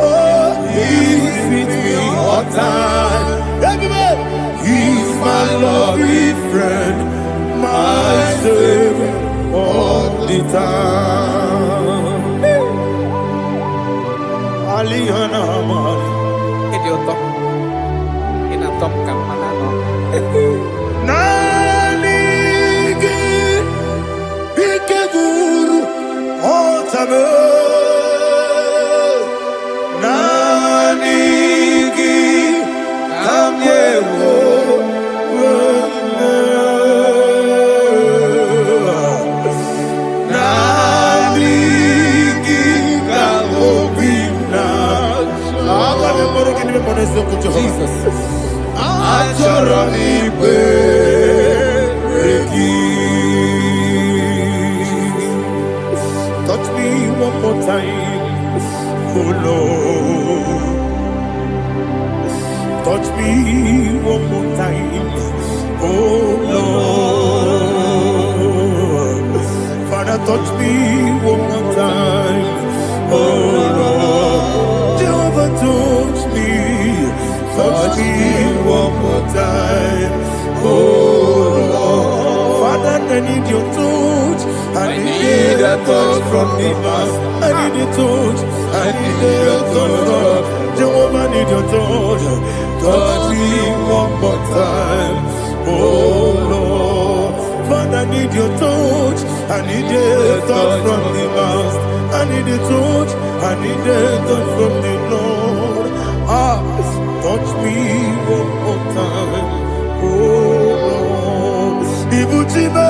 Oh, he's with me all time. Everybody, he's my lovely friend, my Savior all the time. Alihana Mari. Idioto. Inatom ka manano. Nanigi Ikeguru Otame. Nanigi Kamyewo. Jesus. Touch me one more time, oh Lord. Touch touch me one more time. Oh Lord, Father, touch me one more time. Oh Lord, Jehovah, touch me one more time. Oh Lord, Father, I need your touch. I need a touch from the past. I need a touch. I need a touch from Jehovah. I need your touch. Touch me one more time. Oh Lord, Father, I need your touch. I need a touch from the past. I need a touch. I need a touch from the Lord. Touch me one more time. Oh Lord, Ibuchima,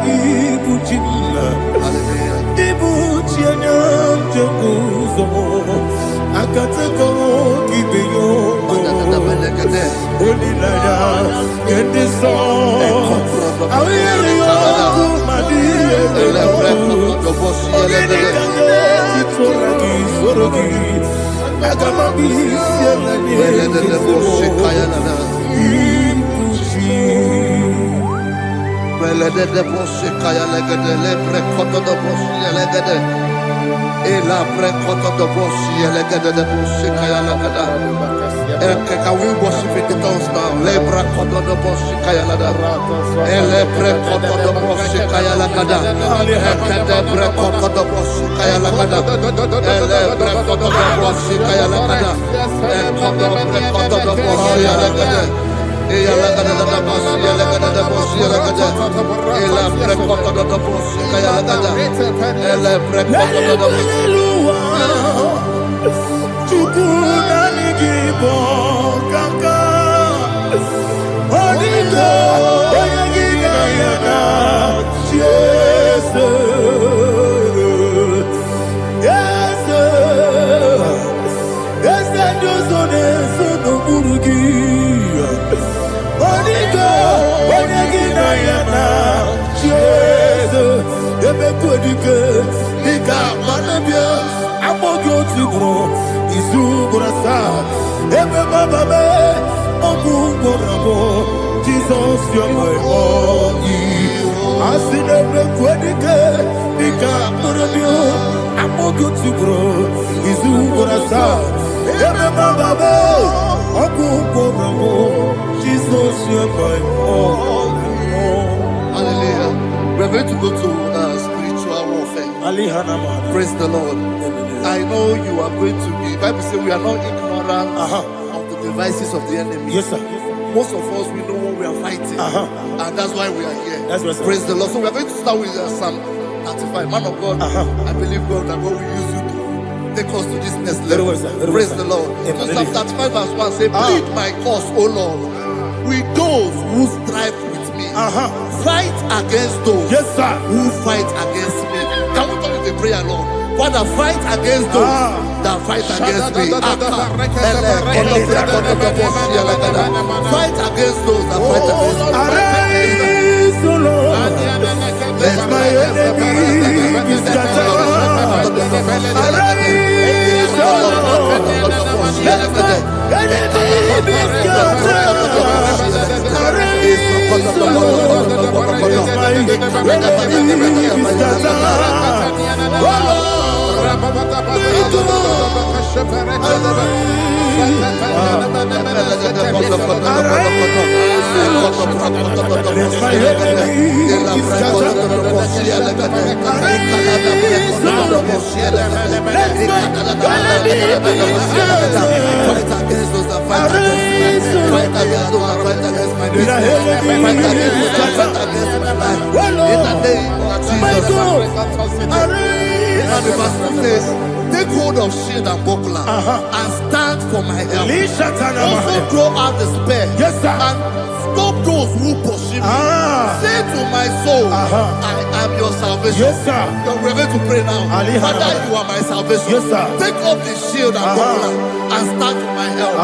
Ibuchima, Ibuchina, Jeruzo, Akateko, Kibeyo, Olilaya, get this song. I will you, Madia, Can we worship in the tongues now? Lebra kodo do boshi kaya lada. Ele bre kodo do boshi kaya lada. Ekede bre kodo do boshi kaya lada. Ele bre kodo do boshi kaya lada. Ekodo bre kodo do boshi lada. Eya lada da boshi lada da boshi lada. Ele bre kodo do boshi kaya lada. Ele bre kodo do boshi. IGBO kaka Onigo Oyagina yana Yes Yes Yes Josone Sono Burugi Onigo Oyagina yana Yes Ebe Kodike Nika Manabia Amogo Tibro Izugrasa, Ebe Baba, Ogugorabo, Jesus, you're my all. I see the Quedike, Nika Murabio, Amogo to grow, Izugrasa, Ebe Baba, Ogugorabo, Jesus, you're my all. Hallelujah. We're going to go to spiritual warfare. Praise the Lord. I know you are going to be. Bible says we are not ignorant of the devices of the enemy. Yes, sir. Most of us, we know what we are fighting, and that's why we are here. That's right, sir. Praise the Lord. So we are going to start with Psalm 35. Man of God, I believe God that God will use you to take us to this next level. Very well, sir. Very Praise well, the sir. Lord. Amen. So Psalm 35 verse 1 say, plead my cause, O Lord, with those who strive with me. Fight against those who fight against me. Can we talk with the prayer, Lord? Father, fight against those that fight against me. Fight against those that fight against me. Arise, O Lord, let my enemy be scattered. Arise, O Lord, let my enemy be scattered. Arise, O Lord, let my enemy be scattered. Oh Lord, take hold of shield and buckler and stand for my help. Also throw out despair and stop those who pursue me. Say to my soul, I am your salvation. We're going to pray now. Father, you are my salvation. Take off the shield and buckler and stand for my help.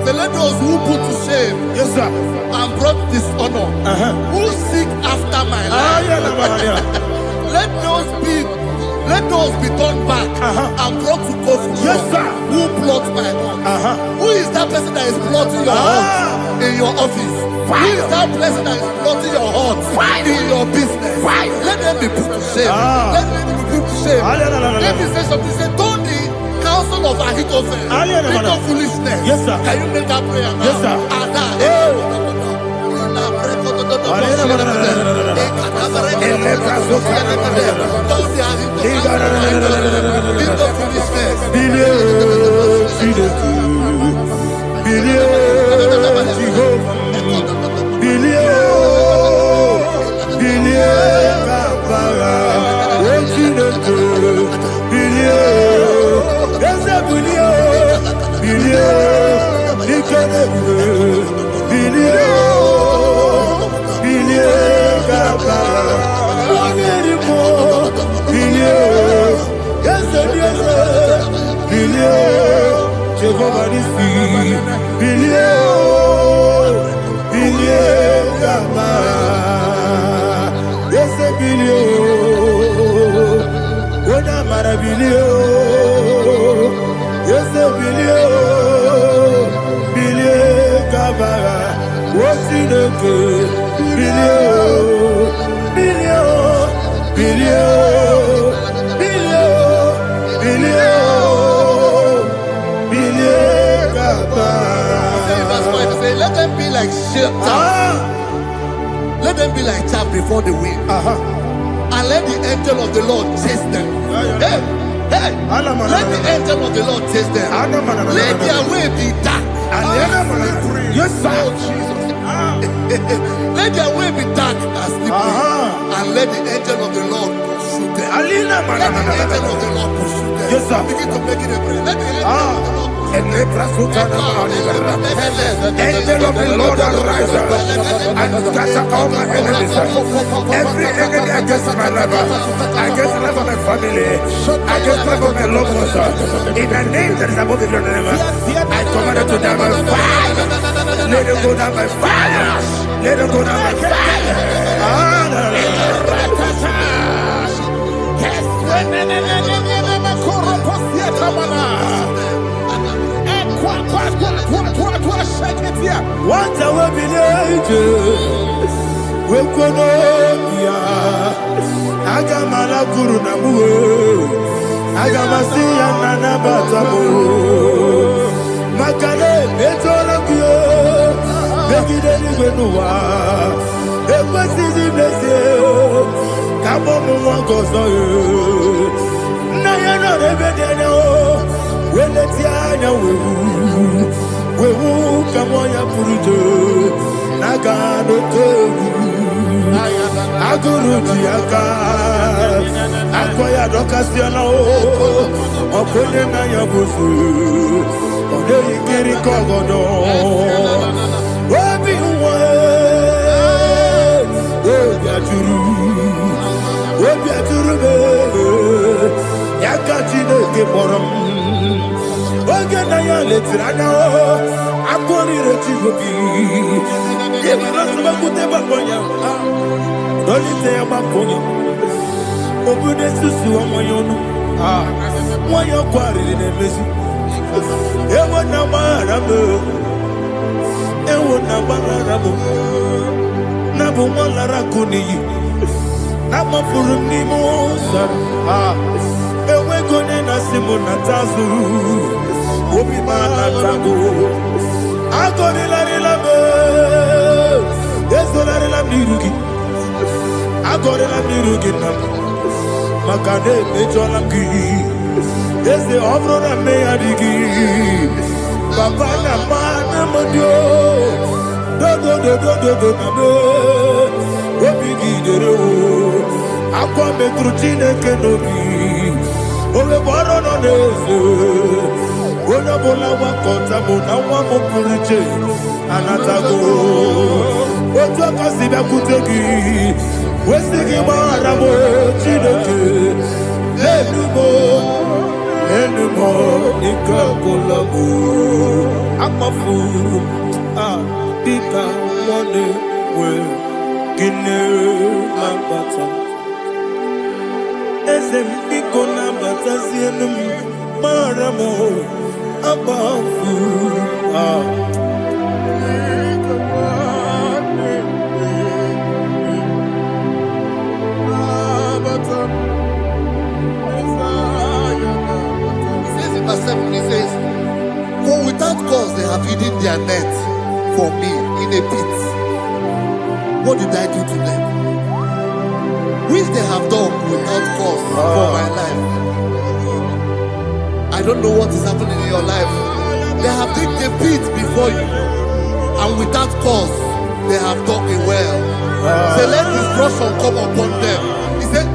So let those who put to shame, Yes, sir. and brought dishonor, who seek after my life, let those be turned back and brought to go for Yes, sir. who plot my hurt. Who is that person that is plotting your hurt in your office? Who is that person that is plotting your hurt in your business? Let them be put to shame. Let them be put to shame. Let me say something. Say, don't the counsel of Ahithophel think of foolishness. Yes, sir. Can you make that prayer now? Yes, sir. Let them be like chaff. Let them be like chaff before the wind. And let the angel of the Lord chase them. Hey, let the angel of the Lord chase them. Let their way be dark. Yes, sir. Let their way be dark and slippery. And let the angel of the Lord pursue them. Let the angel of the Lord pursue them. Yes, sir. Begin to make it a prayer. Let the angel of the Lord Angel of the Lord arise and scatter all my enemies. Every enemy against my life, against the life of my family, against the life of my loved ones. In the name that is above your name, I command it to die by fire. Let it go down by fire. Let it go down by fire. What a weapon, we Wekonomia, Agamala Guru Namu, Agamasia Nana Batamo, Makale, Betolakio, Begideni Benua, Equasi Blessio, Kabomo Gozo, Nayana Rebedeno, Wenetiana, we will come on your Purujo, Nagano Togu, Aguru Tiaka, Akoya Docasiano, Oponena Yabusu, Odei Kiri Kogodo, Wabi Wabiaturu, Yakachino Giborum. Ogana ya letrana akori retivobi yebara sabakute bakonya dolite ya bakonya obude susu omoyono moyo kwari ne mesu ewo na marabu na bu molara kuni na mafuru ni mosa ewe gone na simona tazu Obi mana tango, agori la rilame, yeso la rilam nirugi, agori la nirugi nam, makane mejo lamgi, Ese obro na me adigi. Papa na mana modio. Do na me. Obigi dero. Akwa metrutine kenobi. Ole boro no neze. Ona bola wakota mona wamo puriche. Anatago. Ojo kasiba kutegi. Wesigi maramo chineke. Enumo ikakolabu. Amafu. Dika one we. Gine lambata. Ezembiko lambata zienum. Maramo. Abafu. He says, for without cause they have hidden their net for me in a pit. What did I do to them? Which they have done without cause for my life. I don't know what is happening in your life. They have digged a pit before you, and without cause they have dug a well. Say, let destruction come upon them. He said,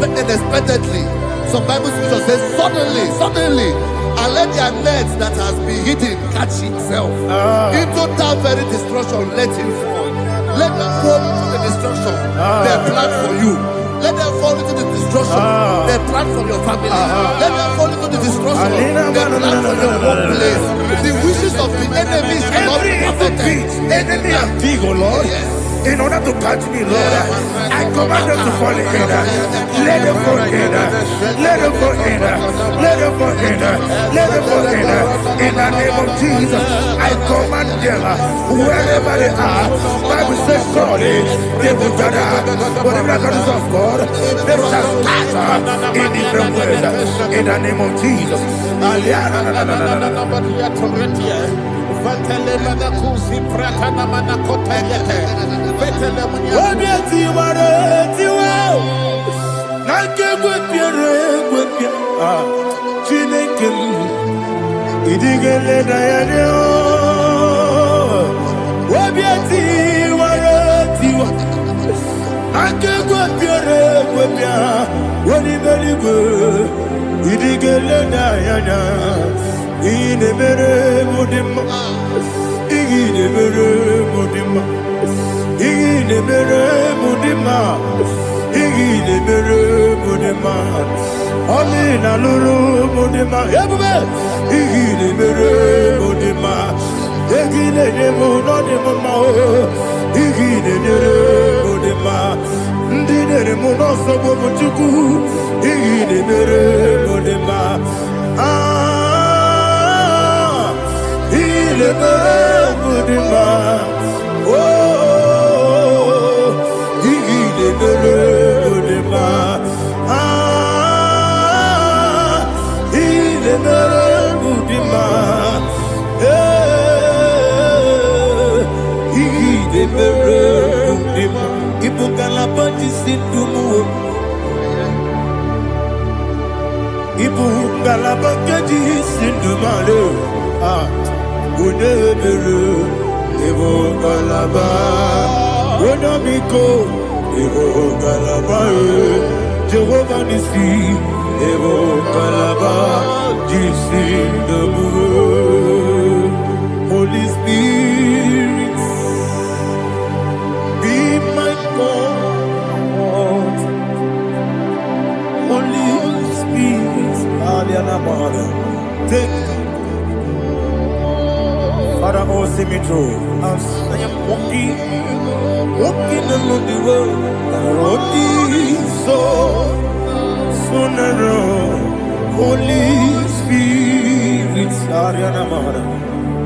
unexpectedly. Some Bible scripture says, suddenly, and let their net that has been hidden catch itself. Into that very destruction, let it fall. Let them fall into the destruction they plan for you. Let them fall into the destruction they plan for your family. Let them fall into the destruction they plan for your workplace. The wishes of the enemy shall not be perfected. Enemy are big, oh Lord. Yes. In order to catch me, Lord, I command them to fall in. Let them fall in. Let them fall in. Let them fall in. Let them fall in. In the name of Jesus, I command them wherever they are. Bible says surely they will gather. But the miracles of God, they shall scatter in different ways. In the name of Jesus. Jehovah Nissi, Evo Kalaba, Holy Spirit, be my God. Holy Spirit, take Father, oh, see me through. As I am walking along the road, the road is so narrow. Holy Spirit,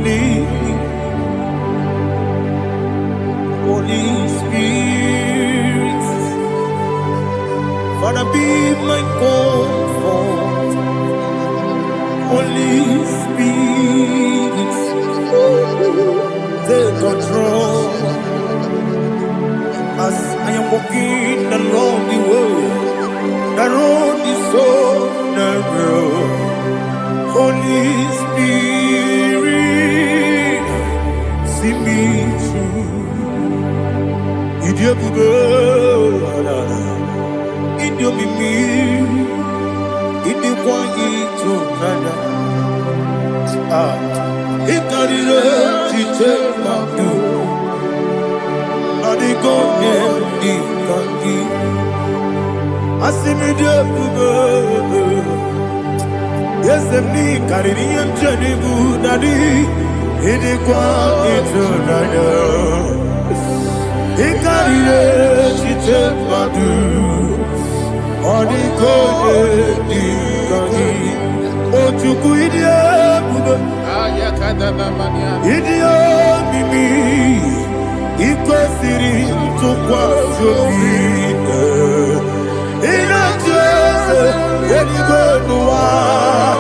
lead me. Holy Spirit, Father, be my comfort. Holy Spirit, take control. As I am walking along the road is so Holy Spirit, see me through. Idio bugo, idio mimi, idio kwa ito nana. Ikarire chite madu, adigo ne ikangi. Asimi idio bugo. Yes, me carry him journey good daddy. He did quite into nana. He carry she take my do. On the code, the candy. Oh, to go idiot. Idiot, mimi. Iko siri to quite your feet. In a chest, any good one.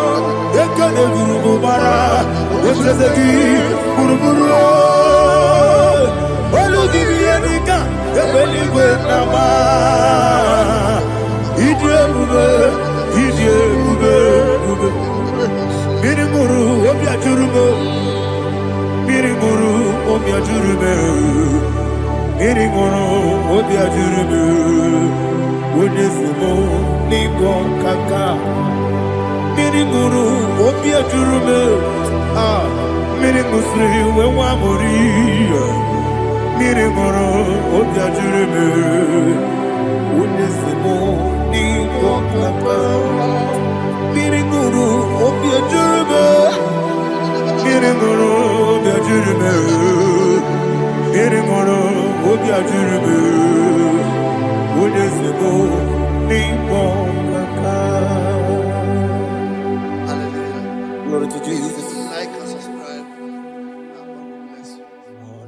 Ekane guru bara, ekazeki guru. Olu dibiyenika, ebeli gwenama. Idie bube. Miri guru obia jurume, miri guru obia jurume, miri guru obia jurume. Wonesimo ningo kaka. Miri guru obia jurume, miri musri wewa mori. Miri guru obia jurume, wonesimo ningo kaka. Miri guru obia jurume, miri guru obia jurume, miri guru obia jurume, wonesimo ningo kaka. Glory to Jesus. Like and subscribe. God bless you.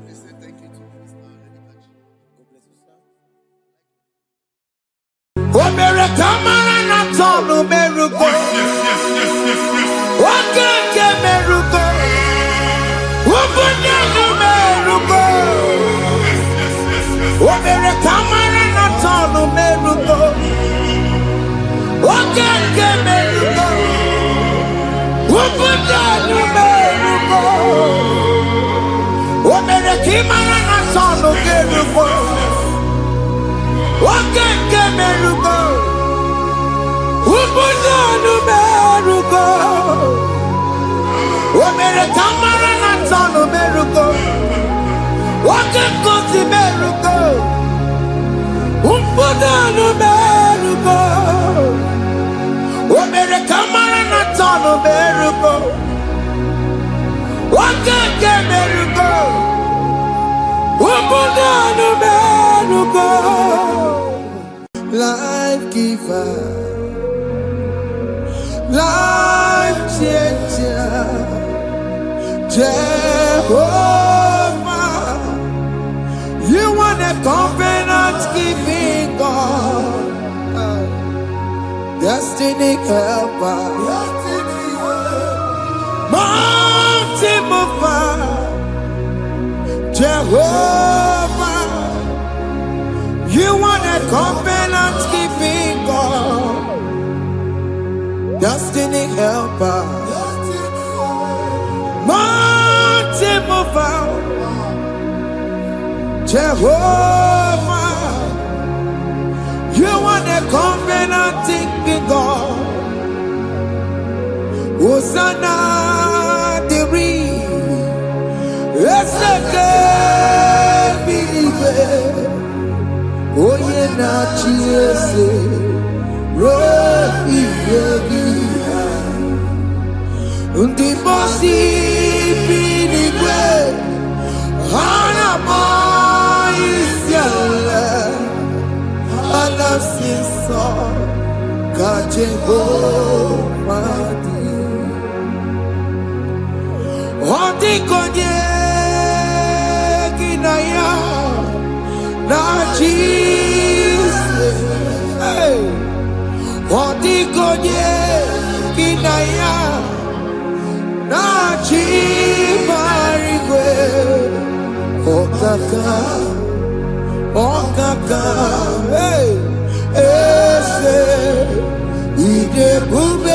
Please say thank you to Mr. Edikachi. God bless you, sir. Omere kamara na tonu merugo. Wakeke merugo. Ubunya no merugo. Omere kamara na tonu merugo. Wakeke merugo. Ubunya no merugo. Omere kimara na tonu merugo. Wakeke merugo. Ubunya no merugo. Omere kamara na tonu merugo. Wakeke merugo. Ubunya no merugo. Omere kamara na tonu merugo. Wakeke merugo. Ubunya no merugo. Life giver, life changer, Jehovah, you are the covenant keeping God, destiny helper, mountain mover, Jehovah. You are the covenant keeping God, destiny helper, mountain mover, Jehovah. You are the covenant keeping God. Hosanna, the oh yeah, na chiese, rohi yegi, undi bosi pinigwe, hana moisyala, anasiso, kajeho madi, hondi konye kinaya. Na Jesus, hey, Odigonye kinaya, na chibarigwe, okaka, hey, ese, ide bube.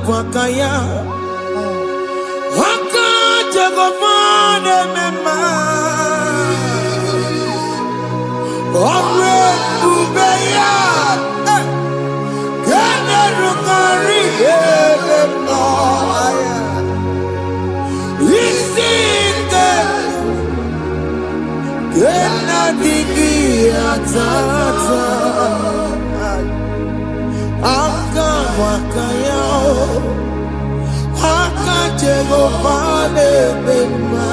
Wakaya Waka Jagomane Mema Omre Ubeya Gene Rukari Mema Isinde Gena Digi Atata Aka Wakaya Aka Jagomane Mema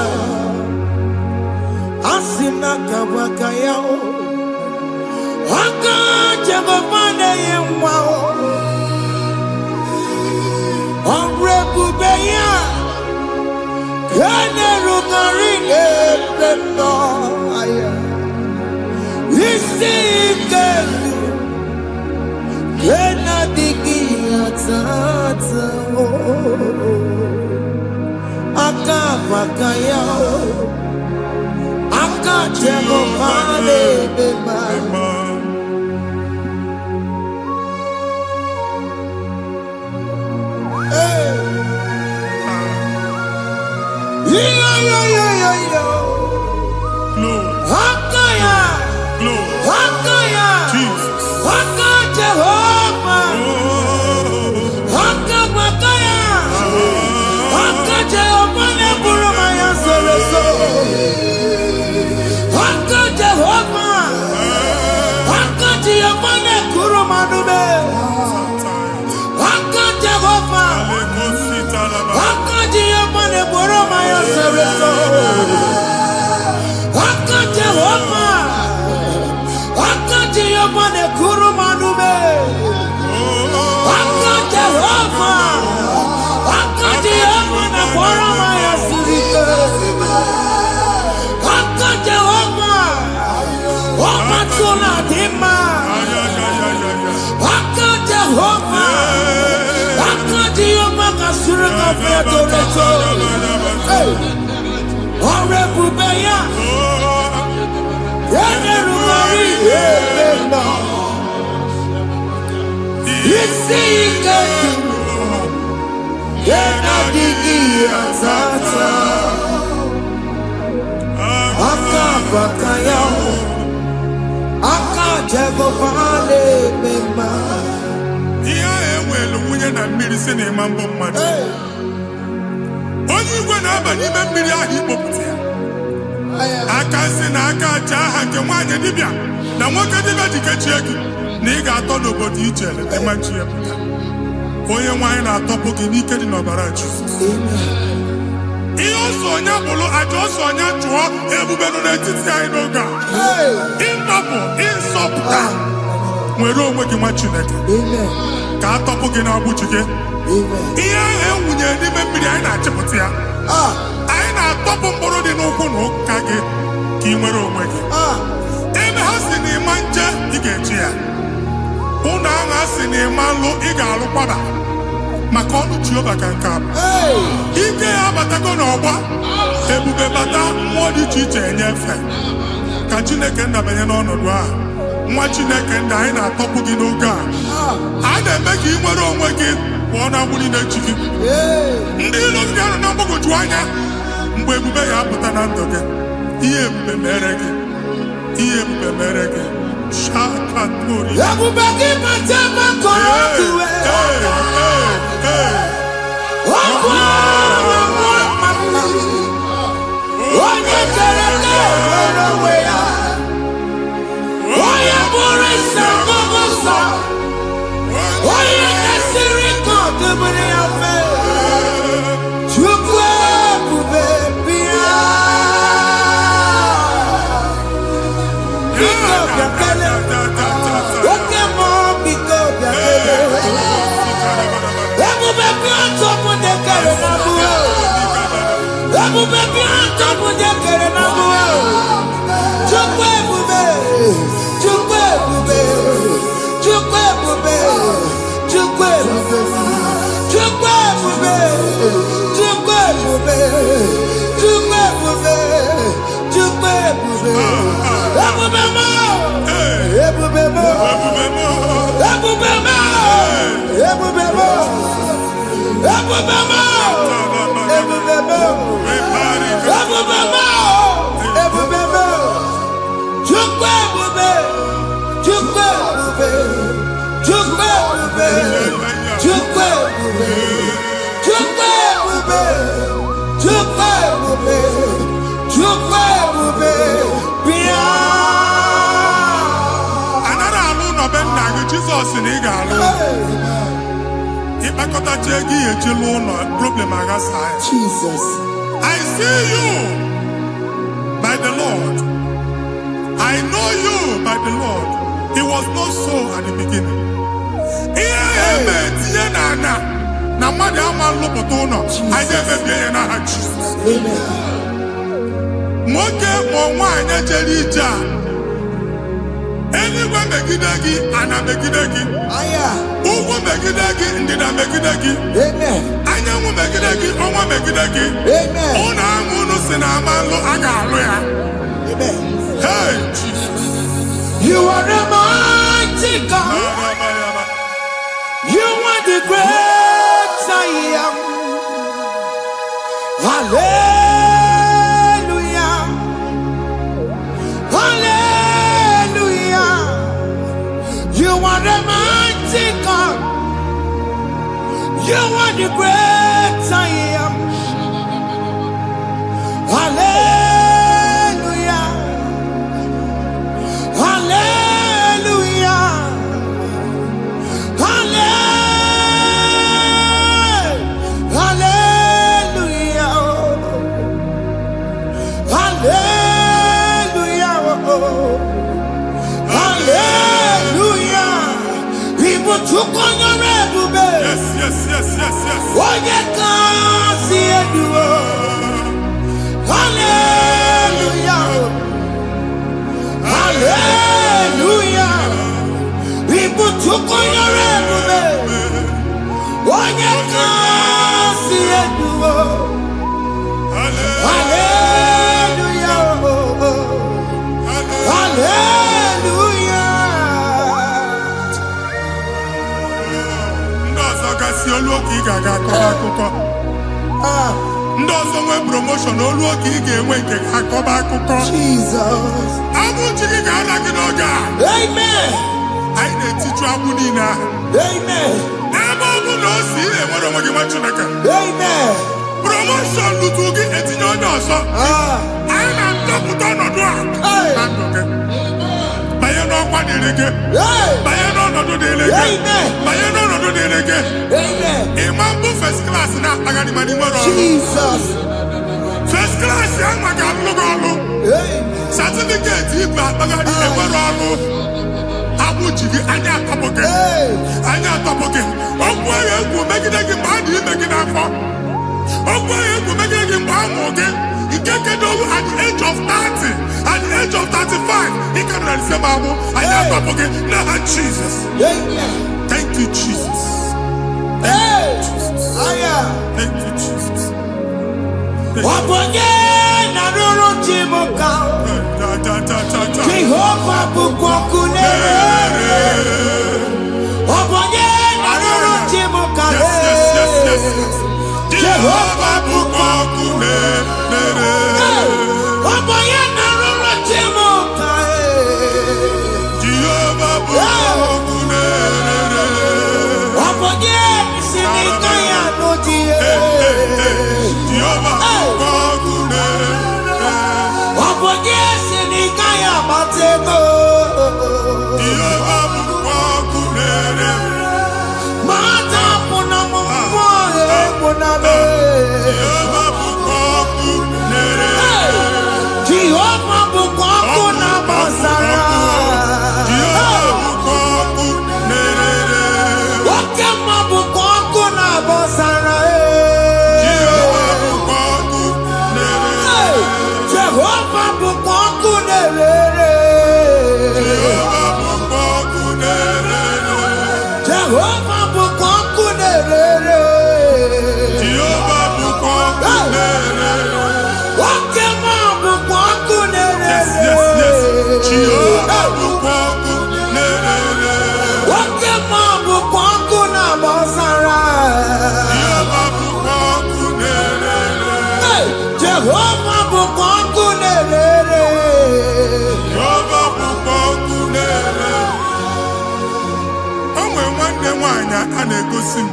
Asina Kabakaya Aka Jagomane Yemwa Omre Bubeya Gene Rukari Mema Isinde Gena Digi Atata Aka Wakaya Aka Jagomane Mema Hakaya Hakaya Haka Jehovah Haka Makaya Haka Jehovah Neburu Maya Sereso Haka Jehovah Haka Jehovah Nekuru Manube Haka Jehovah Haka Jehovah Neburu Maya Sereso Haka Jehovah Haka Jehovah Nekuru Manube Haka Jehovah Haka Jehovah Neburu Maya Sirike Haka Jehovah Haka Tuna Dima Haka Jehovah Haka Jehovah Kasurika Featoreto Ore Bubeya Gene Rukari Mema Isinde Gena Digi Atata Aka Wakaya Aka Jagomane Mema Iya ewelu nwunye na mmiri si na ịma mbọ mmadụ. Onye igwe na-aba n'ime mmiri ahụ ikpopụta ya. Aka si na aka aja aha nke nwaanyị dibịa na nwoke dibịa ji kechie gị na ị ga-atọ n'obodo ije eleta machi ya pụta. Onye nwaanyị na-atọpụ gị n'ike dị n'ọbara Jizọs. Ihe ọsọ onye bụrụ aja ọsọ onye chụọ ebube nọ n'etiti anyị n'oge a. Ịtọpụ ịsọpụta nwere onwe gị nwa Chineke ka atọpụ gị na-agbụchi gị. Ihe ahụ ewunye n'ime mmiri anyị na-achịpụta ya. Anyị na-atọpụ mkpụrụ dị n'ụkwụ na ụka gị ka ị nwere onwe gị. Ebe ha si na ịma nje ị ga-eji ya. Ụlọ ahụ ha si na ịma nlụ ị ga-alụ kwaba maka ọnụ Jehova ka nke a bụ. Ike ya abatago n'ọgba ebube bata mmụọ dị iche iche enyefe ka Chineke ndabanye n'ọnọdụ a. Nwa Chineke ndị anyị na-atọpụ gị n'oge a. A na-eme ka ị nwere onwe gị pụọ na agbụrụ na-echi gị. Ndị ilo ndị ahụ na-agbagwoju anya mgbe ebube ya apụta na ndụ gị. Ihe ebube mere gị. Ihe ebube mere gị. Shakatori. Ebube gị bata makọrọ ọdụwe onye kere nwere onwe ya onye bụrụ isi ọgụgụ nsọ onye kesịrị ka ọdụbụrụ ya fe Chukwu ebube bịa biko bịakele oke mmụọ biko bịakele ebube bịa tọpụ dekere na mụọ ebube bịa tọpụ dekere na mụọ Chukwu ebube Chukwu ebube Chukwu ebube Chukwu ebube Chukwu ebube Chukwu ebube Chukwu ebube Chukwu ebube ebube mo ebube mo ebube mo ebube mo Jesus in Igalo. Problem Jesus. I see you by the Lord. I know you by the Lord. It was not so at the beginning. Anywhere megidagi and a megidagi. Uwu megidagi ndida megidagi. Amen. Anyanwu megidagi onwa megidagi. Amen. Ona amunu sinamalo agalu ya. Amen. Hey Jesus. You are the mighty God. You are the great I am. Hallelujah. Hallelujah. You are the mighty God. You are the great I am. Hallelujah. Hallelujah. Hallelujah. Hallelujah. Hallelujah. People took on your red. Yes. Oh, you can't see it. Hallelujah. Hallelujah. People took on your red. Oh, you can't see it. Hallelujah. Hallelujah. Ndozo nwe promotion olu oke ị ga-enwe nke akọba akụkọ. Jesus. Abụ chi gị ga-ala gị n'oge a. Amen. Anyị na-etiju agbụ niile ahụ. Amen. Ebe ọ bụ na o si enwere onwe gị nwa Chineke. Amen. Promotion lutu gị etinye onye ọzọ. Anyị na-atọpụta ọnọdụ a na ndụ gị. Banye n'ọkwa dịrị gị. Banye n'ọnọdụ dịrị gị. Banye n'ọnọdụ dịrị gị. Amen. Ịma mbụ first class na-akpagharị ma n'ime ọrụ. Jesus. First class ya nwa ga-alụ gị ọlụ. Certificate ibu akpagharị enwere ọlụ. Agbụ ji gị anya atọpụ gị. Anya atọpụ gị. Okwu ahụ egwu megide gị mgbe a dị ime gị n'afọ. Okwu ahụ egwu megide gị mgbe a mụrụ gị. Nke kedu at the age of 30, at the age of 35, he can receive abu. I am up again. Now, Jesus. Thank you, Jesus. Thank you, Jesus. Thank you, Jesus. Jehovah bukokune. Jehovah bukokune. nwaanyị a na-egosi m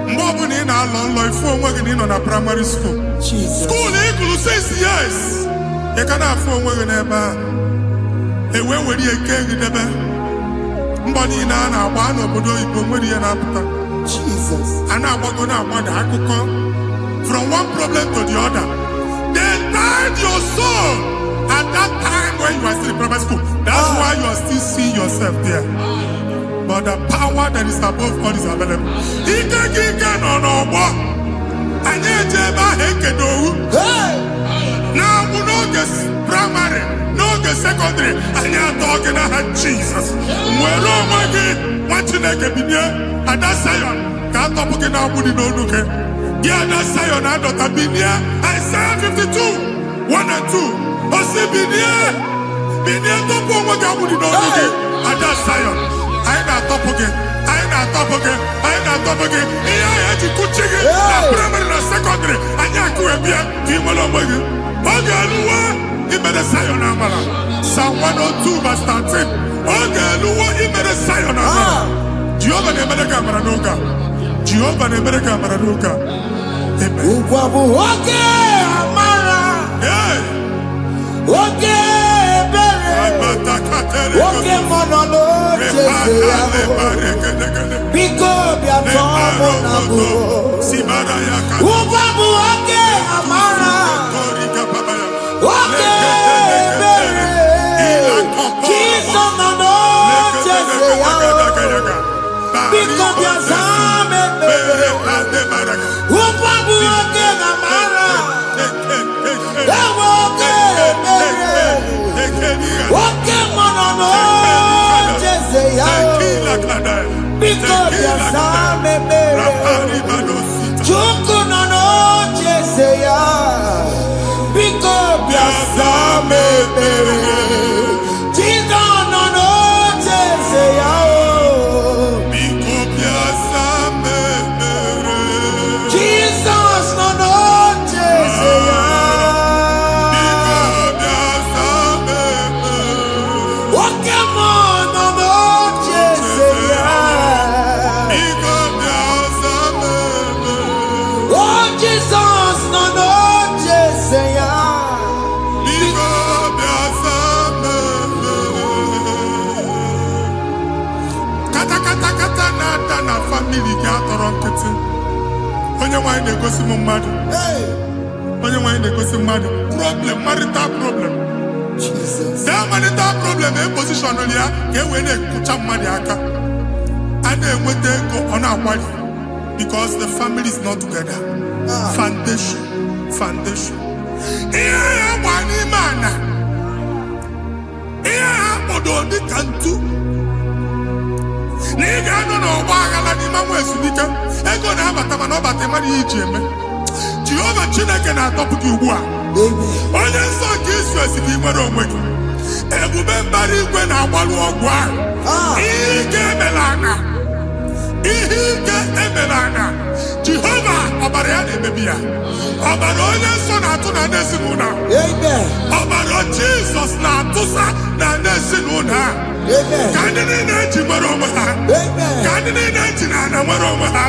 mgbe ọbụla ị na-alọ nlọ ifu onwe gị na ị nọ na praịmarị skuul skuul ị gụrụ 6 years ị ka na-afụ onwe gị n'ebe a ewee were ihe kee gị debe mbọ niile a na-agba n'obodo oyibo nwere ihe na-apụta a na-agbago na-agbada akụkọ from one problem to the other. They tied your soul at that time when you are still in primary school. That's why you are still seeing yourself there. But the power that is above God is available. Ike no more. Anye jeba hekedowu. Now we no get primary, no get secondary. Anye talking about Jesus. Mwero magi, wachineke binye. Ada Zion, can't talk again now. Budi no nuke. Yeah, that's Zion. I don't have binye. Isaiah 52, 1 and 2. Osi binye, binye topo magi budi no nuke. Ada Zion. I ain't top again. I ain't top again. I ain't top again. Yeah, I just could check it. Primary and secondary. I can't go and be a team along with you. Okay, Lua, he made a Zion Amala. Psalm 102, verse 13. Okay, Lua, he made a Zion Amala. Jehovah ne made a camera noga. Jehovah ne made a camera noga. Amen. Okay, Amara. Yeah. Okay. Oke monolo jese yao Biko biatomo nabu Ubabu oke amara Oke bere Kiso nano jese yao Biko biazame bere Ubabu oke amara Ewo oke bere Oke monolo jese yao Biko biazame bere Chuku nono jese yao Biko biazame bere Chido nono jese yao Jesus nono jese yao Oke monolo jese yao Oh Jesus nono jese yao Kata na family ga atọrọ nkịtị. Onye nwanyị na-egosi m mmadụ. Onye nwanyị na-egosi mmadụ. Problem, marital problem. That marital problem in position on ya ka e wee na-ekụcha mmadụ aka. A na-enweta ego ọ na-akwali because the family is not together. Foundation. Ihe ya gba n'ime ana. Ihe ha kpọdo dị ka ntu. Na ị ga-anọ n'ọgba aghara n'ime nwa ezumike ego na-abata mana ọ bata mmadụ ihe iji eme Jehova Chineke na-atọpụ gị ugbu a onye nsọ nke Izrel ka ị nwere onwe gị ebube mbara igwe na-agbalụ ọgwụ ahụ ihe ike emela anya Jehova ọbara ya na-emebi ya ọbara onye nsọ na-atụ na ndị ezinụlọ ọbara Jizọs na-atụsa na ndị ezinụlọ a ka ndị niile eji nwere onwe ha ka ndị niile eji na ana nwere onwe ha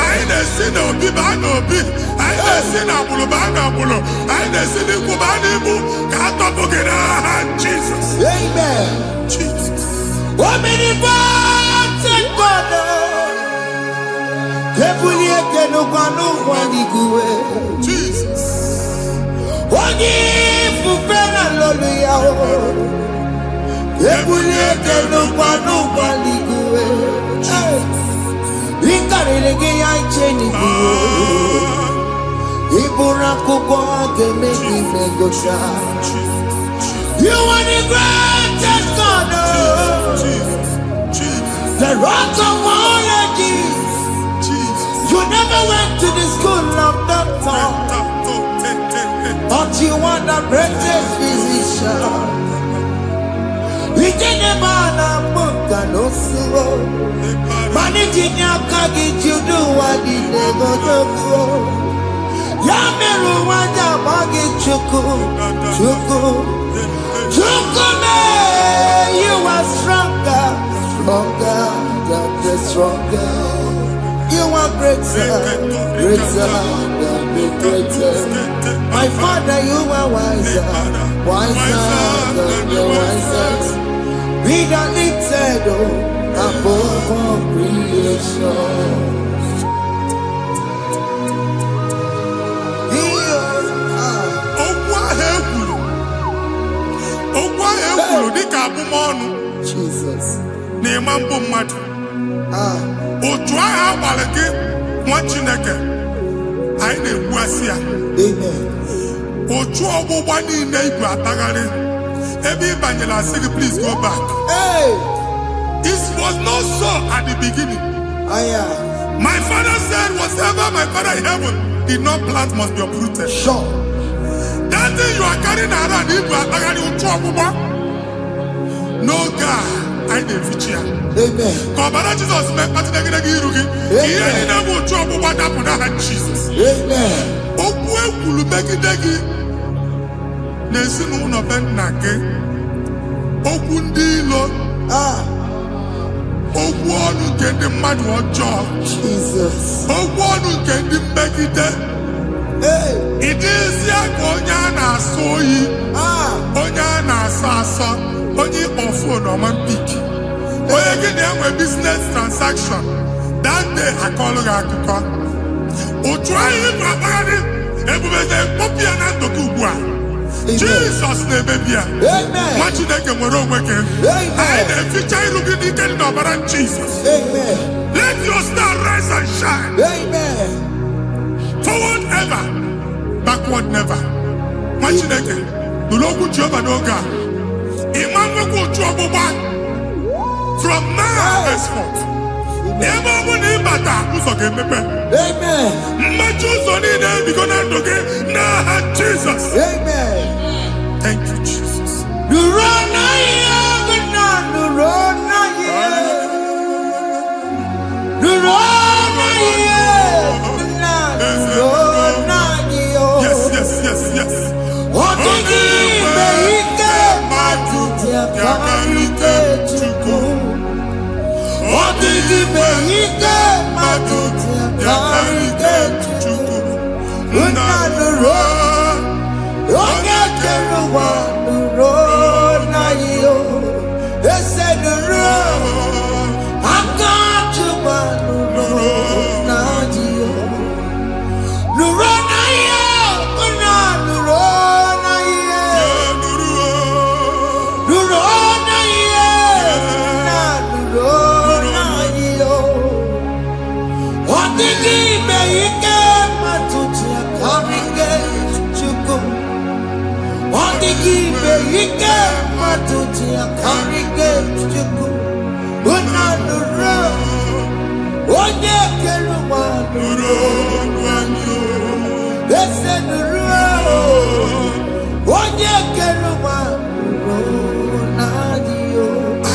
anyị na-esi n'obi baa n'obi anyị na-esi n'agbụrụ baa n'agbụrụ anyị na-esi n'ikwu baa n'ikwu ka a tọpụ gị n'aha Jizọs Omnipotent God Ebuli ekele kwanu kwaliguwe Jesus Onye ifufe na lolu ya Ebuli ekele kwanu kwaliguwe Ikarele gị ya iche n'iguwe Iburu akwụkwọ ga-eme gị megocha You are the greatest God The rock of all ages You never went to the school of doctor But you are the greatest physician Ijenebana muka no suo Manijinya kagi judu wadi negodogo Yameru wanja magi chuku me You are stronger stronger. You are greater, greater than the greatest. My Father, you are wiser, wiser than the wisest. Be that lifted above all creation. Jesus. Otu agha agbara gị nwa Chineke anyị na-egbu asị ya. Amen. Otu ọgbụgba niile igwe atagharị ebe ị banyere asị gị please go back. Hey. It was not so at the beginning. My father said whatever my father in heaven did not plant must be uprooted. Sure. That thing you are carrying around igwe atagharị otu ọgbụgba. No God, I didn't feature. Amen. Kọbara Jesus mee kpatị negidegi iru gị. Ihe niile bụ otu ọgbụgba dapụ n'aha Jesus. Amen. Okwu ekwuru megide gị n'ezinụlọ be nna gị. Okwu ndị ilo. Okwu ọnụ nke ndị mmadụ ọjọọ. Jesus. Okwu ọnụ nke ndị mmegide. Ị dịzịa ka onye a na-asọ oyi. Onye a na-asọ asọ. Onye ịkpọ fon ọma mpiki. Onye gị na-enwe business transaction. That day akọlụ gị akụkọ. Otu anyị bụ akpagharị ebube na-ekpọpụ ya na ndụ gị ugbu a. Jesus na-emebi ya. Nwa Chineke nwere onwe gị. Anyị na-eficha iru gị n'ike dị n'ọbara Jesus. Let your star rise and shine. Forward ever, backward never. Nwa Chineke nụrụ okwu Jehova n'oge a. Imam nwekwa otu ọgbụgba from now henceforth. Ebe ọ bụ na ịbata ụzọ ga-emepe. Mmechi ụzọ niile ebigo na ndụ gị n'aha Jesus. Thank you, Jesus. Yes, yes, yes, yes.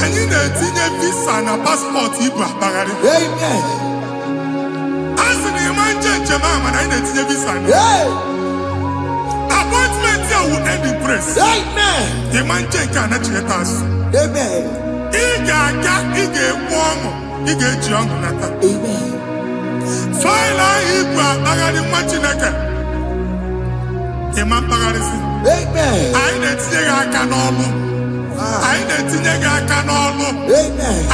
Anyị na-etinye visa na passport ibu akpagharị. A sị na ịma njem ahụ mana anyị na-etinye visa na. Appointment ya will end in praise. Ịma njem nke a na-echeta azụ. Ị ga-aga, ị ga-ekwu ọṅụ, ị ga-eji ọṅụ nata. Faịlụ ahụ ibu akpagharị nwa Chineke. Ịma mkpagharịsị. Anyị na-etinye gị aka n'ọlụ. Anyị na-etinye gị aka n'ọlụ.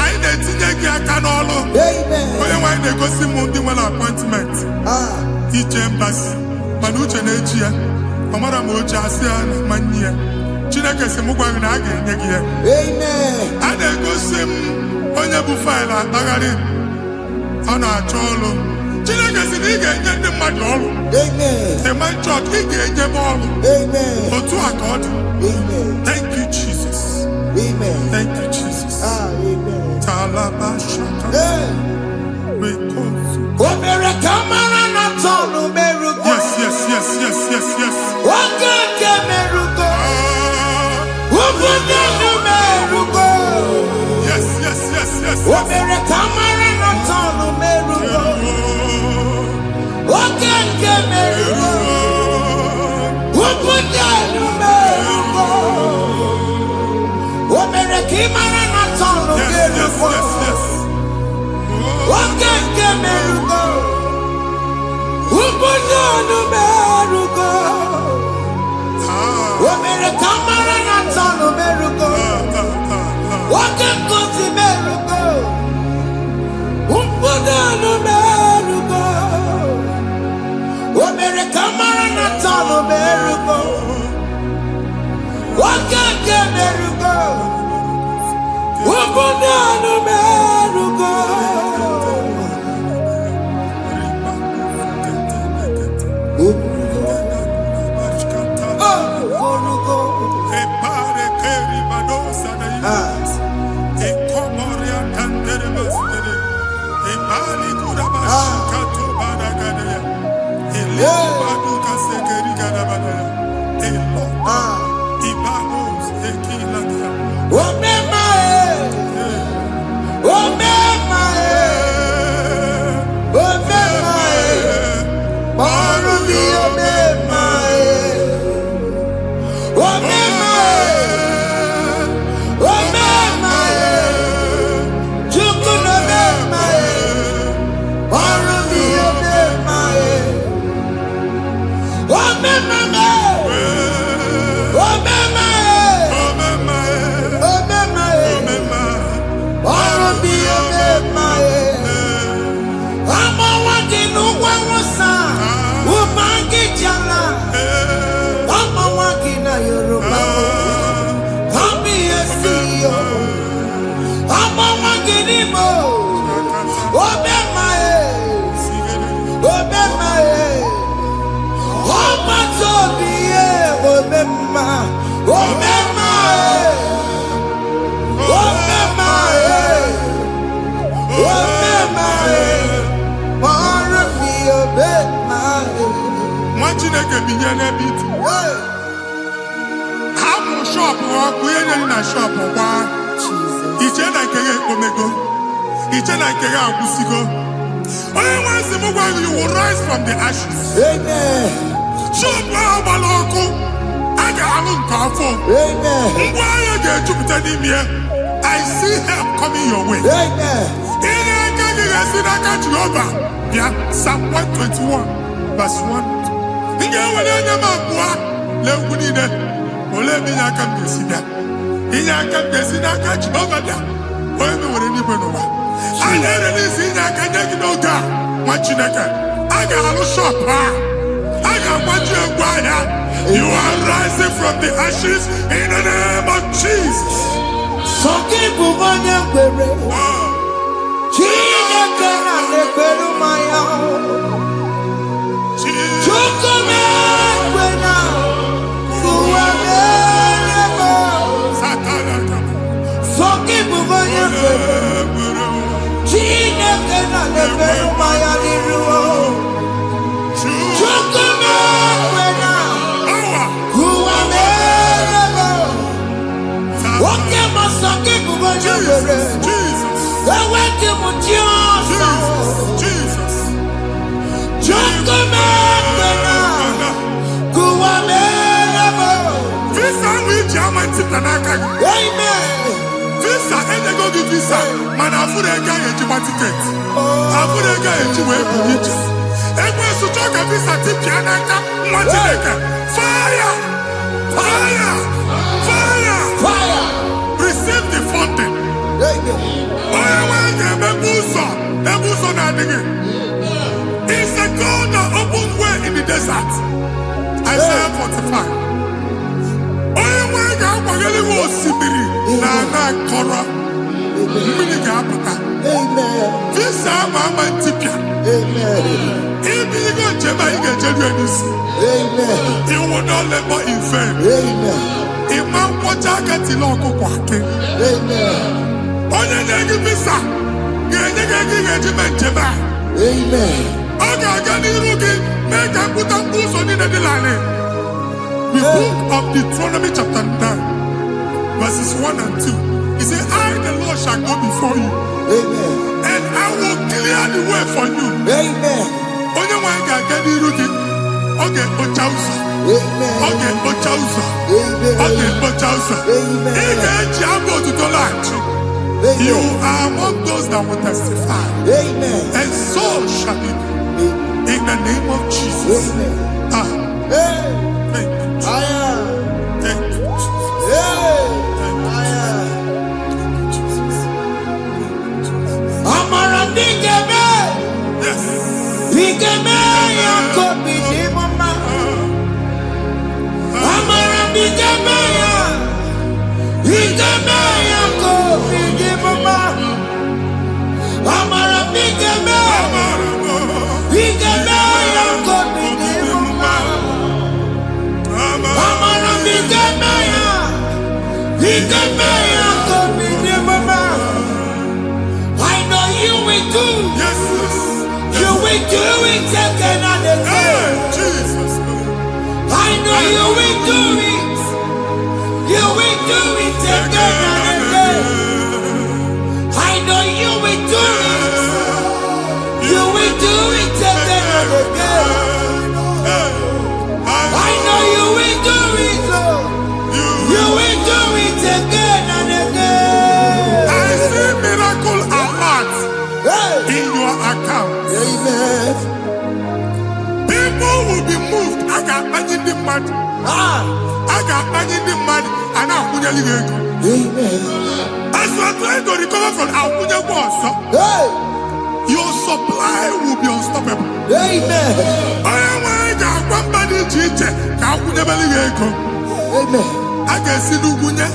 Anyị na-etinye gị aka n'ọlụ. Onye nwe anyị na-egosi m ndị nwere appointment. Ije mbasi mana uche na-eji ya. Ọ mara ma oche asị ya na mmanyi ya. Chineke sị m gwa gị na a ga-enye gị ya. A na-egosi m onye bụ faịlụ akpagharị. Ọ na-achọ ọlụ. Chineke sị na ị ga-enye ndị mmadụ ọrụ. Demand church, ị ga-enye m ọrụ. Otu a ka ọ dị. Thank you, Jesus. Thank you, Jesus. Talaba shaka. Yes, yes, yes, yes, yes, yes. Yes, yes, yes, yes, yes. Yes, yes, yes, yes. Wakeke merugo. Ubunonu merugo. Omere kamara na tano merugo. Wakekosi merugo. Ubunonu merugo. Omere kamara na tano merugo. Wakeke merugo. Ubunonu merugo. You will rise from the ashes. Amen. I see help coming your way. Psalm 121, verse 1. You are rising from the ashes in the name of Jesus. Visa, and they go give visa. Man, I put a guy in your ticket. I put a guy in your way. And when you talk a visa, tip Yanaka, fire! Fire! Fire! Fire! Receive the fountain. It's a God that opens way in the desert. Isaiah 45. You will not labor in vain. Imam Wajaka Tiloko Kwake. Onye visa. Amen. The book of Deuteronomy chapter 9, verses 1 and 2. He said, I, the Lord, shall go before you. Amen. And I will clear the way for you. Amen. Okay, Ochausa. Amen. Okay, Ochausa. Amen. Okay, Ochausa. Amen. Ige Jambo to Tolanchi. You are among those that will testify. Amen. And so shall it be. In the name of Jesus. Amen. Ah, Hey. thank you. I am. Thank you, Jesus. Hey. Thank you, I am. Jesus. Amara Nigeme. Yes. Nigeme Yakobi Nimama. Amara Nigeme ya. Nigeme Yakobi Nimama. Amara Nigeme. Nigeme Yakobi Nimama. Amara Nigeme ya. Nigeme Yakobi Nimama. I know you will do. Yes. You will do it again and Hey, again. Jesus. I know you will do it. You will do it again and again. I know you will do it. You will do it again and again. I know you will do it, Lord. You will do it again and again. I see miracle alert Hey. in your account. Amen. People will be moved. I got money the money. Ah. I got money the money. And I'm going to go. Amen. As you are trying to recover from Akunya Boss, Hey. your supply will be unstoppable. Amen. I am one body teacher. Akunya Belly. Amen. I can see Lugunya.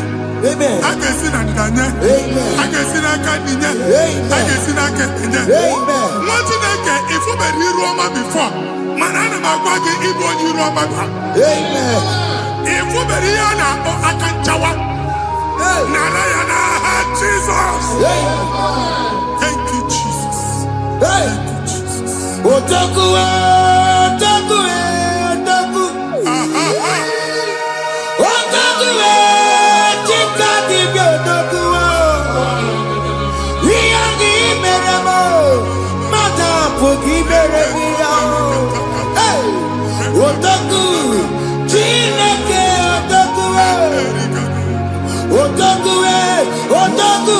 Amen. I can see Nadanya. Amen. I can see Nakaninya. Amen. I can see Nakaninya. Amen. What did I get? If you were Roma before, Manana Magwagi, Ibo, you Roma. Amen. If you were Rihanna or Akanchawa, Hey. Narayana, Jesus. Amen. Thank you, Jesus. Hey. Thank you, Jesus. Otaku, otaku, otaku. Otaku, chika di bi otaku. Iyagi meremo, mata pogi meremia. Hey. Otaku, chineke otaku. Otaku, otaku,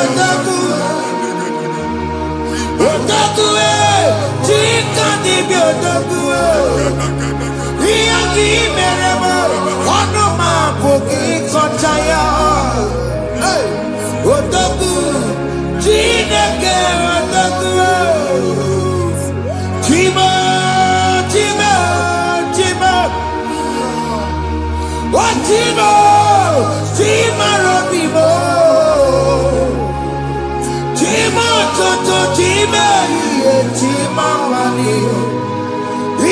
otaku. Otaku, chika di bi otaku. Iyagi meremo, onoma pogi kochaya. Hey. Otaku, chineke otaku. Chima, chima, chima. Oh, chima, chima robimo. Chima toto, chima iye, chima wali.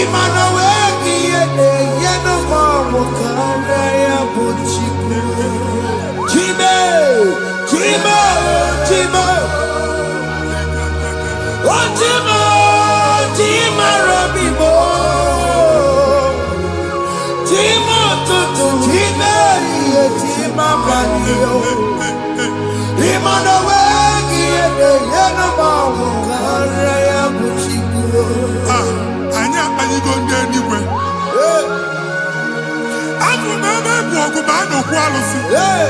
Imana weki yene, yeno mamu kanda ya buchiku. Chima, chima, chima. Oh, chima, chima robimo. Chima toto, chima iye, chima wali. Imana weki yene, yeno mamu kanda ya buchiku. Anya anyị go ndị eluigwe. Abụ m ebe bụ ọgụ ma a na-okwu alụsị. Hey.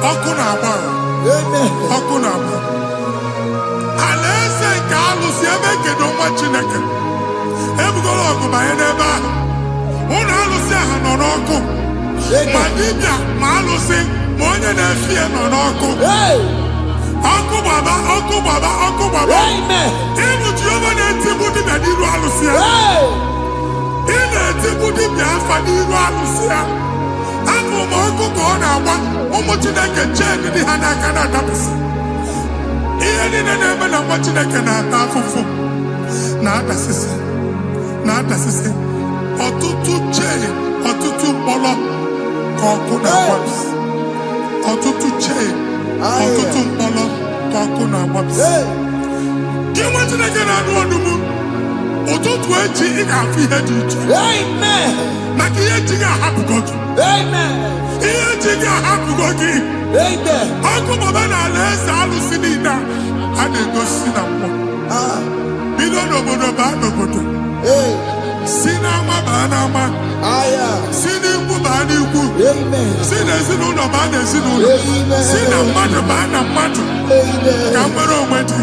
Ọkụ na-agba. Amen. Ọkụ na-agba. Alaeze nke alụsị ebe kedu nwa Chineke. Ebugoro ọgụ banye n'ebe ahụ. Ụlọ alụsị ahụ nọ n'ọkụ. Ma dibịa ma alụsị ma onye na-efi ya nọ n'ọkụ. Hey. Ọkụ gbaba, ọkụ gbaba, ọkụ gbaba. Amen. Ịbụ Jehova na-etigbu dibịa n'iru alụsị ya. Hey. Ị na-etigbu dibịa afa n'iru alụsị ya. Abụ m ọkụ ka ọ na-agba ụmụ Chineke chee dị ha n'aka na-adapụsị. Ihe niile na-eme na nwa Chineke na-ata afụfụ na-adasịsị na-adasịsị. Ọtụtụ chee, ọtụtụ mkpọrọ ka ọkụ na-agbapụsị. Ọtụtụ chee, ọtụtụ mkpọrọ ka ọkụ na-agbapụsị. Hey. Gị nwa Chineke na-anụ ọdụmụ. Ụtụtụ echi ị ga-afụ ihe dị iche. Amen. Maka ihe echi ga-ahapụgo gị. Amen. Ihe echi ga-ahapụgo gị. Amen. Ọkụ baba na alaeze alụsị niile a na-egosi na mmụọ. Ah. Bido n'obodo baa n'obodo. Hey. Si n'ama baa n'ama. Aya. Si n'ikwu baa n'ikwu. Amen. Si na ezinụlọ baa na ezinụlọ. Si na mmadụ baa na mmadụ. Ka nwere onwe dị.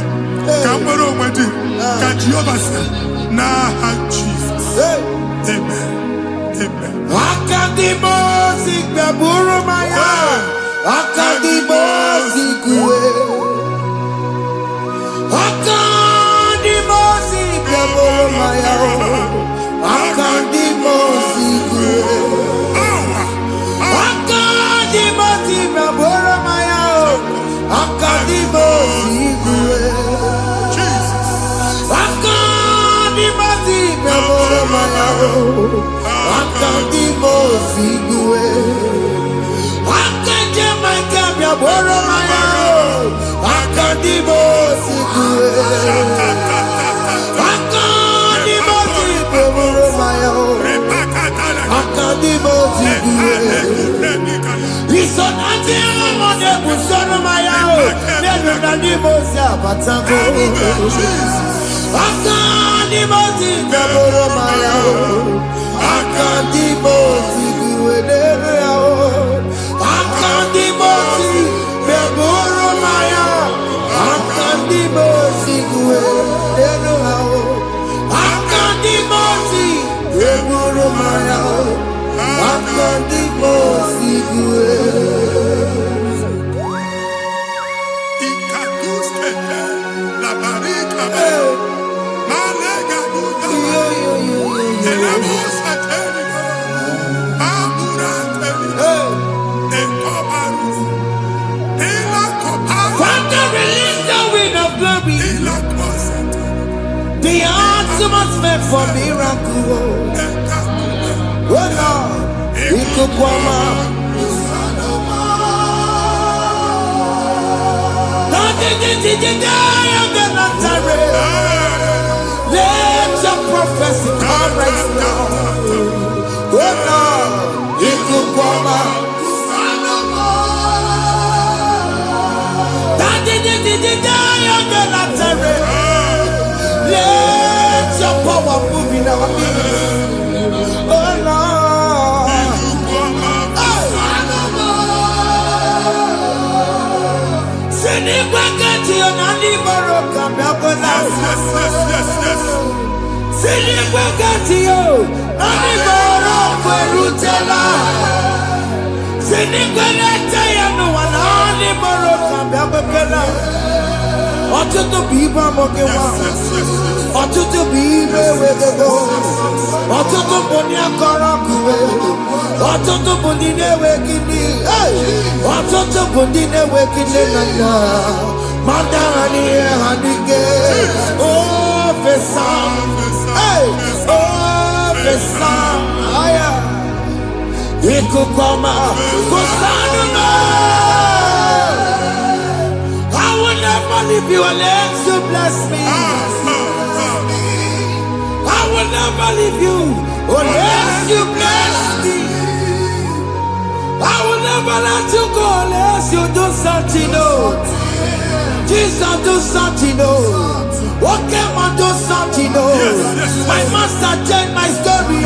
Ka nwere onwe dị. Ka Jehova sị n'aha Jizọs. Amen. Amen. Akadimosi gbẹ̀bùrú maya. Akadimosi kúwe. Akadimosi gbẹ̀bùrú maya. Akadimosi kúwe. Akadimosi gbẹ̀bùrú maya. Akadimosi kúwe. Akadimosi gbẹ̀bùrú maya. Akadimosi kúwe. Akadimosi gbẹ̀bùrú maya. Akadimosi kúwe. Akadimosi gbẹ̀bùrú maya. Akadimosi kúwe. Isonati amone busono maya. Nenu nadimosi abatango. Akadimosi gbẹ̀bùrú maya. Akadimosi kúwe nenu yao. Akadimosi gbẹ̀bùrú maya. Akadimosi kúwe nenu yao. Akadimosi gbẹ̀bùrú maya. Akadimosi kúwe. Ikaduskete, la barika, malega duda, elemusa teliga, amura teliga, ekobaru, ila koparu, Father, release the wind of glory. ila kosete, The atmosphere for miracle. ekamume, Oh Lord, ikukwama. Let your prophecy come right now. Oh Lord, ikukwama. Let your power move in our midst. Oh Lord. Sinikwakati onani boroka biakola. Sinikwakati yo nani boroka erutela. Sinikwakati ya no wanani boroka biakola. Ọtụtụ bụ ibe amụghị nwa. Ọtụtụ bụ ibe ewegego. Ọtụtụ bụ ndị akọrọ akụwe. Ọtụtụ bụ ndị na-enweghị nne. Ọtụtụ bụ ndị na-enweghị nne na nna. Ma ndị agha n'ihe ha n'ike. Ofesa. Ofesa. Aya. Ikuku ọma. Kụsanụ m. I will never leave you unless you bless me. I will never leave you unless you bless me. I will never let you go unless you do something new. Jesus, do something new. Okay, man, do something new. My master changed my story.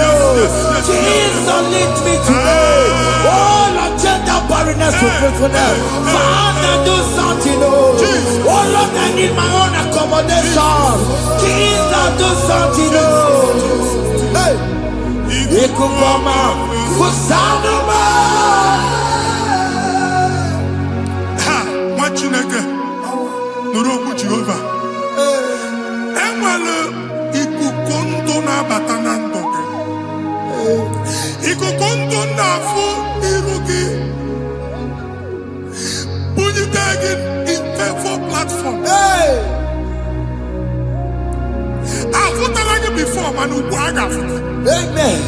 Jesus, lead me today. Oh, Lord, change that barrenness to fruitfulness. Father, do something new. Oh, Lord, I need my own accommodation. Jesus, do something new. Hey, Ikukoma, Kusanuma. ha, nwa Chineke, nụrụ okwu Jehova. Enwere ikuku ndụ na-abata na ndụ gị. Ikuku ndụ na-afụ iru gị. Bunyite gị info platform. Hey, Afụtala gị before mana ugbu a ga-afụta. amen.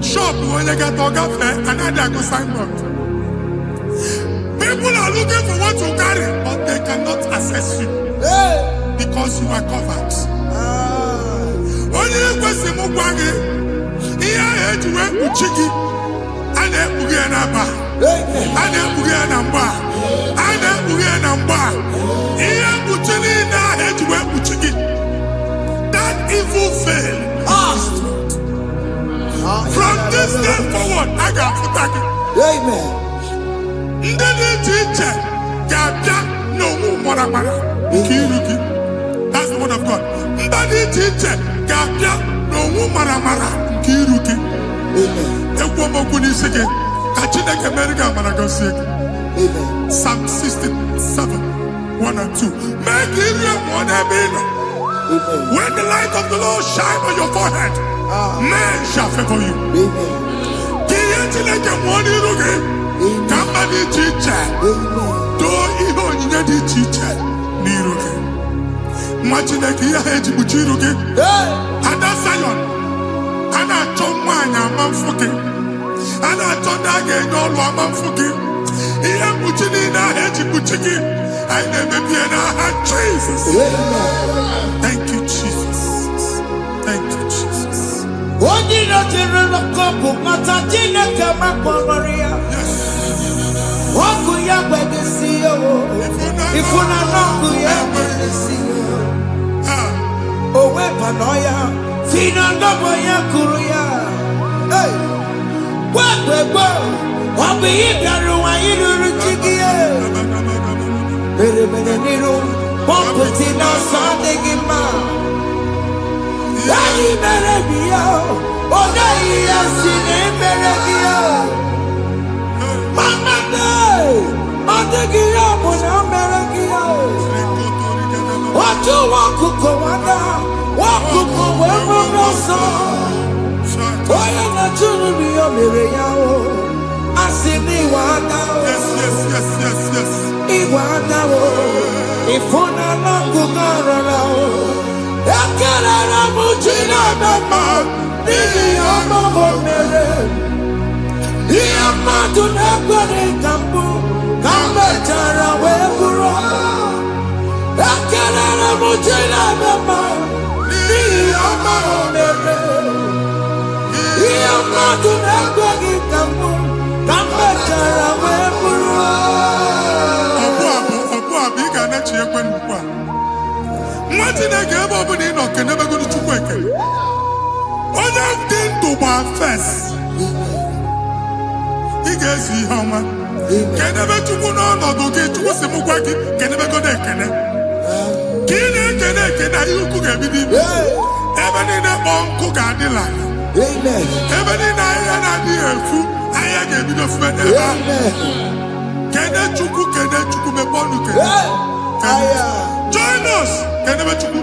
Shop onye ga-atọ gafee anaghị agụ signboard. People are looking for what you carry, but they cannot access you Hey, because you are covered. Onye kwesịrị m gwa gị ihe ahụ eji wee kpuchi gị a na-ekpughe ya na mba, amen. a na-ekpughe ya na mgba, a na-ekpughe ya na mgba. Ihe mkpuchi niile ahụ eji wee kpuchi gị, that evil veil Ah, from this step forward, I got to thank you. Amen. Ndị dị iche iche ga-abịa n'onwe mara nke iru gị. That's the word of God. Ndị dị iche iche ga-abịa n'onwe mara nke iru gị. Ekwu okwu n'isi gị ka Chineke mere gị amara gọzie gị. Psalm 67, 1 and 2. Mee ka iru enwe n'ebe ị nọ. When the light of the Lord shine on your forehead, men shall favor you. Ka ihe Chineke nwụọ n'iru gị. Ka mba dị iche iche doo ihe onyinye dị iche iche n'iru gị. Nwa Chineke ihe ha eji kpuchi iru gị. Ada Zion, a na-achọ nwaanyị ama mfụ gị. A na-achọ ndị a ga-enye ọlụ ama mfụ gị. Ihe mkpuchi niile ahụ eji kpuchi gị, anyị na-emebi ya n'aha Jesus. Thank you, Jesus. Thank you, Jesus. Onye na-ejere n'ọkụ mata Chineke makpọrọ ọkụ ya gbegesi ya ifuna n'ọkụ ya gbegesi ya o wepụnọ ya si na ndọbọ ya kụrụ ya gwagbegbo ọ bụ ihe bịara ụwa iruru chi gị mere n'iru pọmpụti n'ọsọ adịghị mma anyị mere bi ya ọ gaghị ya si na emere gị ya Mama day, I think you up when I'm married you. What you walk to go under, walk to go where we're no song. Why are not you to be a miracle? I see me wanda. Yes. Iwanda, if one are not good around, I can't have a Mujina, Nini, I'm over married. Iya madu nekwere kambu kambetara weburo akelele mujina bema iya maonere iya madu nekwere kambu kambetara weburo Ọbụ ị ga-anachi ekwe nnukwu a. Nwa Chineke ebe ọ bụla ị nọ kenebegoro Chukwu ekele. Onye dị ndụ gba first. Ị ga-ezi ihe ọma. Kenebe Chukwu n'ọnọdụ gị, Chukwu sị m gwa gị kenebegodo ekele. Ka ị na-ekene ihe ukwu ga-ebido ime. Ebe niile kpọọ nkụ ga-adị n'ala. Ebe niile ahịhịa na-adịghị efu, ahịhịa ga-ebido fube n'ebe ahụ. Kene Chukwu mepe ọnụ kene. Join us kenebe Chukwu.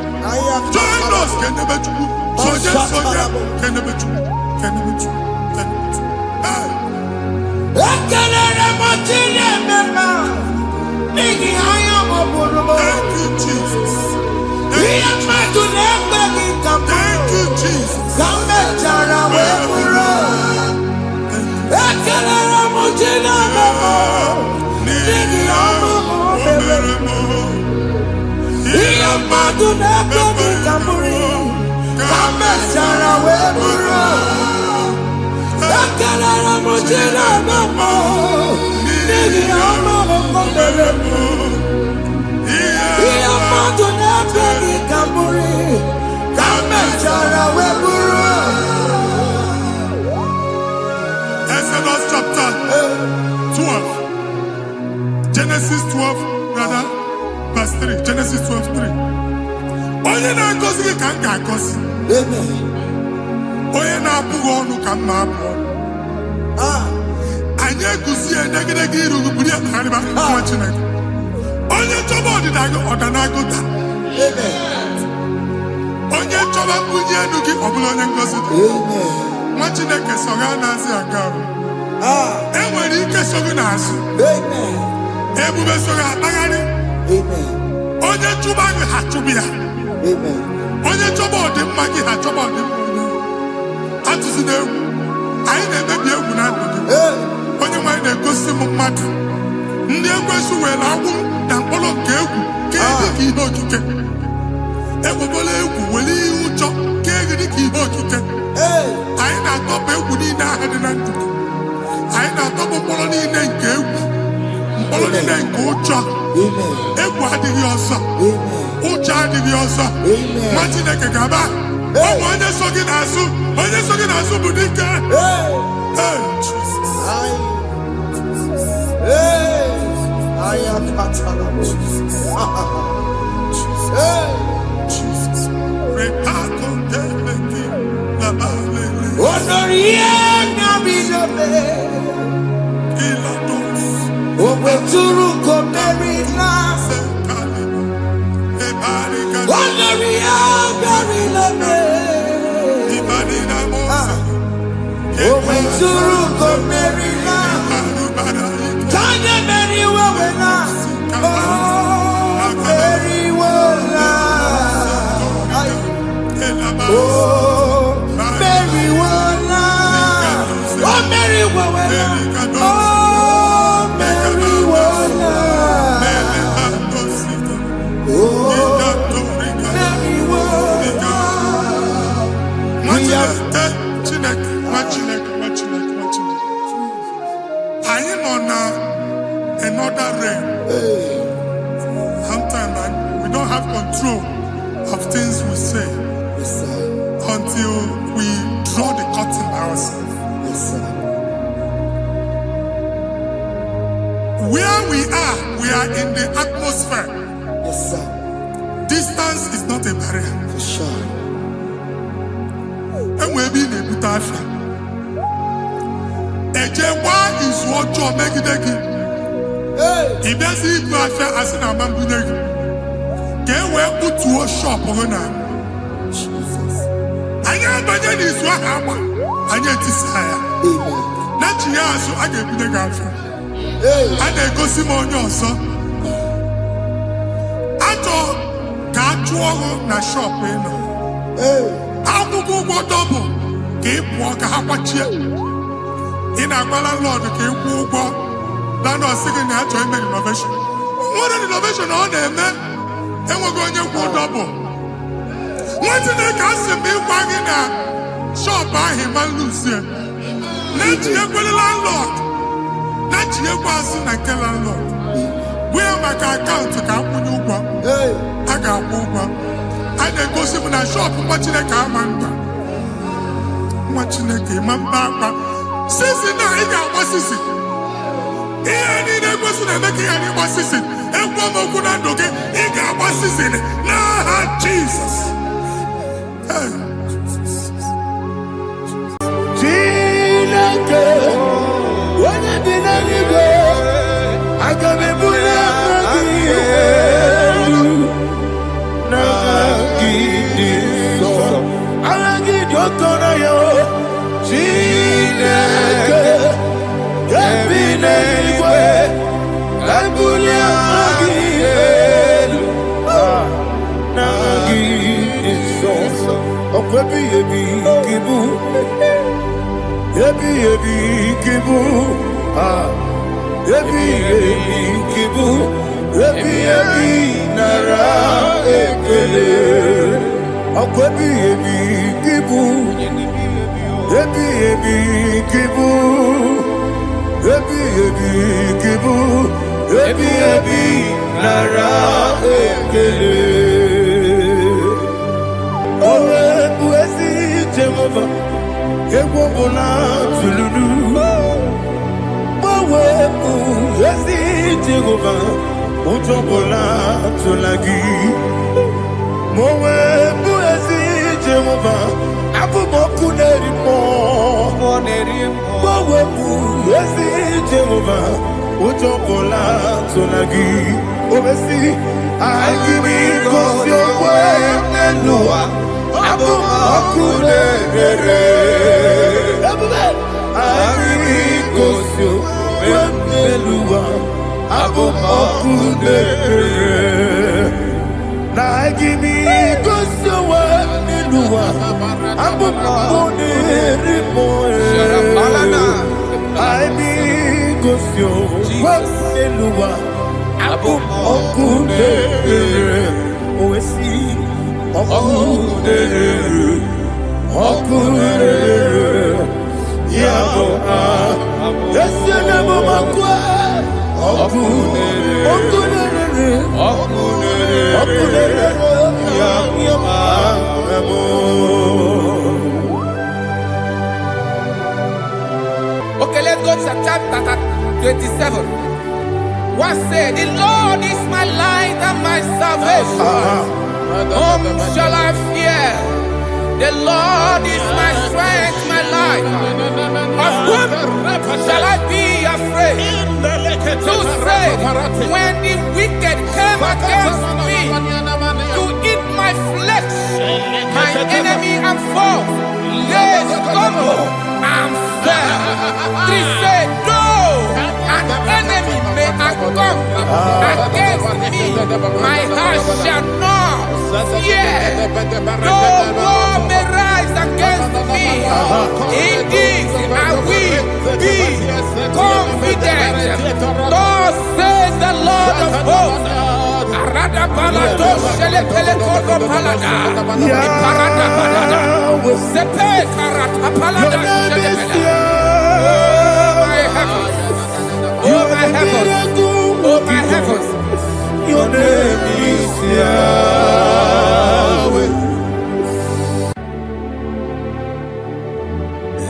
Join us kenebe Chukwu. Soje kenebe Chukwu. Ekelere mọtiri emema n'ihi anya mọbụrụ m. Thank you, Jesus. Ihe mmadụ na-ekpe gị ka m Thank you, Jesus. ka m mechara wee bụrụ. Ekelere mọtiri emema n'ihi ọrụ m mere m. Ihe mmadụ na-ekpe gị ka m bụrụ ka m mechara wee bụrụ. Ekelere mọtiri emema n'ihi ọrụ m mere m. Ihe mmadụ na-ekpe gị ka m bụrụ ka m mechara wee bụrụ. Exodus chapter 12. Genesis 12, rather, verse 3. Genesis 12:3. Onye na-agọzi gị ka m ga-agọzi. Onye na-abụghị ọnụ ka m na-abụ ọnụ. Anyị eguzie edegedege iru gị buru ya kpagharịba nwa Chineke. Onye chọba ọdịda gị ọdanagụta. Onye chọba mbunye elu gị ọ bụla onye ngọzi dị. Nwa Chineke so gị anaghịzi aga ọrụ. E nwere ike so gị n'azụ. Ebube so gị akpagharị. Onye chụba gị ha chụba ya. Onye chọba ọdịmma gị ha chọba ọdịmma onye. Atụzina egwu. Anyị na-emebi egwu na ndụ gị. Onye nwanyị na-egosi m mmadụ. Ndị ekwensu were agwụ na mkpọrọ nke egwu ka dị ka ihe okike. Egwubola egwu were ihe ụjọ ka dị ka ihe okike. Anyị na-atọpụ egwu niile ahụ dị na ndụ gị. Anyị na-atọpụ mkpọrọ niile nke egwu. Mkpọrọ niile nke ụjọ. Egwu adịghị ọzọ. Ụjọ adịghị ọzọ. Nwa Chineke ga-aba. Ọ bụ onye so gị n'azụ. Onye so gị n'azụ bụ dike. Another realm. Sometimes we don't have control of things we say until we draw the curtain by ourselves. Where we are in the atmosphere. Distance is not a barrier. For sure. And we'll be in a butafia. Ejewa is what you make it. If there's a butafia as an amambuneg, can we put to a shop on her? I am Bajan is what happened. I get desire. Not years, so I get the gafia. And they go Simon Johnson. I thought, can't you na shop? How to go double? Keep walk a hapachi. In a landlord, keep walk. Landlord second year to make innovation. What an innovation on them, man. And we're going to go double. What did they cast me wagging a shop by him and Lucian? Let you go landlord. Let you go as a landlord. Where my account to come with you? I got one. I then go see when I shop watching a car man. Watching a game and back. Since now, he got what's this? He ain't a person making any what's this? And one more good and okay, he got what's this in it. Nah, Jesus. When I did any go, I got me put Okay, let's go to chapter 27. What said, the Lord is my light and my salvation. Whom shall I fear? The Lord is my strength, my my life. Of whom shall I be afraid? To say, when the wicked came against me to eat my flesh, my enemy and foe, they stumble and fell. They say, though an enemy may come against me, my heart shall not fear. Though war may rise against me, indeed I will be confident. Thus says the Lord of hosts. Oh my heavens, oh my heavens, Your name is Yahweh.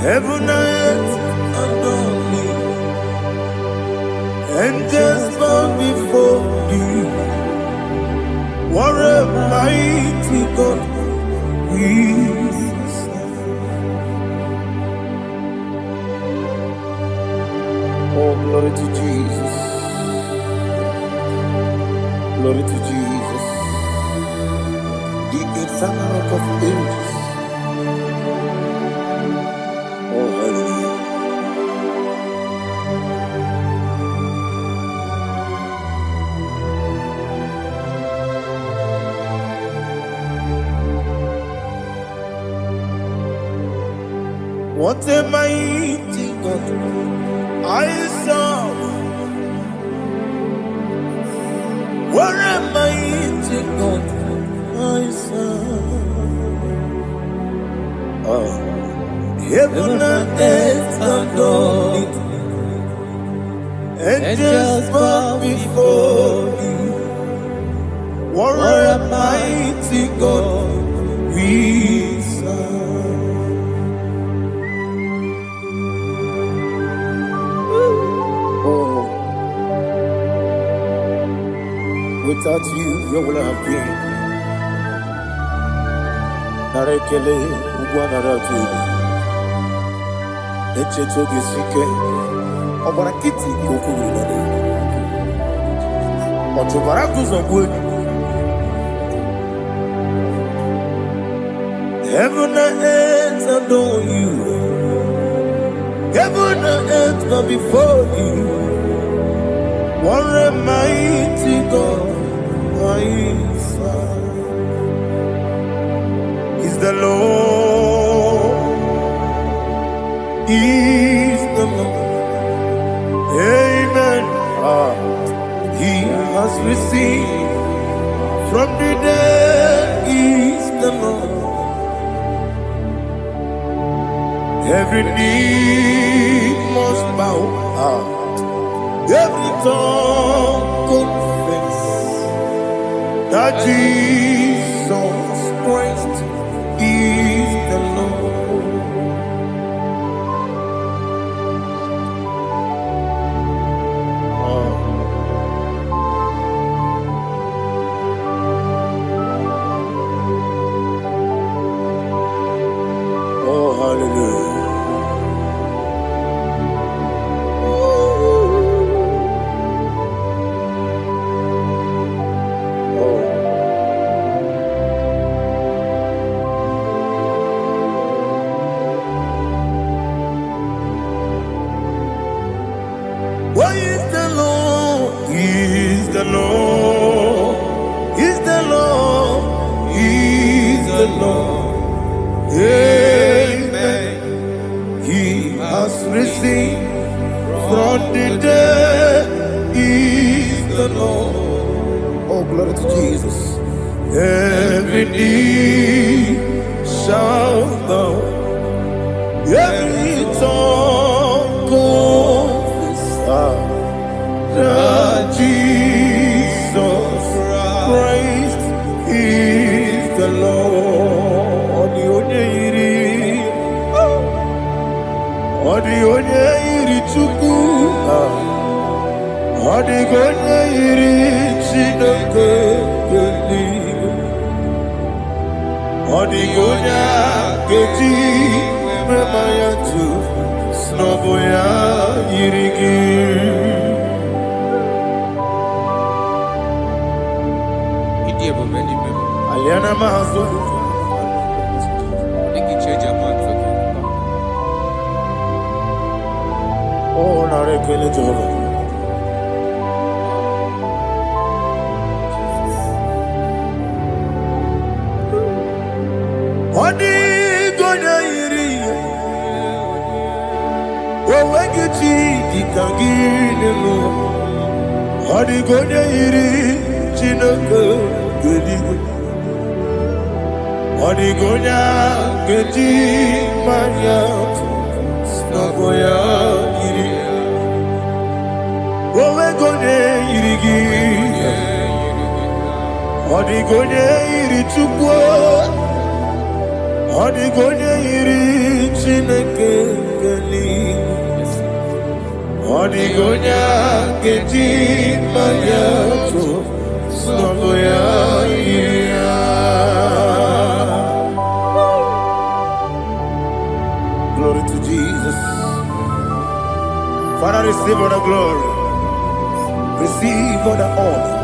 Heaven and earth adore me, angels bow before you. What a mighty God we serve. Oh, glory to Jesus. Glory to Jesus. The eternal rock of ages. Oh, hallelujah. What a mighty God I serve. What a mighty God I serve. Oh. Heaven and earth adore it. Angels bow before you. What a mighty God we serve. Oh. Without you, where will I have been? Narekele ugwanaratu. Echechoge sike. Obara kiti kokuru nade. Otobara kuzongwe. Heaven and earth adore you. Heaven and earth bow before you. What a mighty God I serve. Is the Lord. Is the Lord. Amen. He has received from the dead. Is the Lord. Every knee must bow. Every tongue confess that Jesus Christ is the Lord. Oh, hallelujah. Why is the Lord? He is the Lord. He is the Lord. He is the Lord. Amen. He has risen from the dead. He is the Lord. Oh, glory to Jesus. Every knee shall bow. Every tongue confess that Jesus Christ is the Lord. The onye iri Chukwu, ọ dịghị onye iri Chineke eluigwe, ọ dịghị onye a ga-eji me maya tu snoboya yirigi. Aliana mahazo. Oh, na rekele Jehovah. Odi gonya iri. Wawagiti dikangine mo. Odi gonya iri chinaka gedi. Odi gonya gedi manya snagoya iri. Wawe gonya irigi. Odi gonya iri chukwa. Odi gonya iri chineke geli. Odi gonya gedi manya snagoya iri. Glory to Jesus. Father, receive all the glory. Receive all the honor.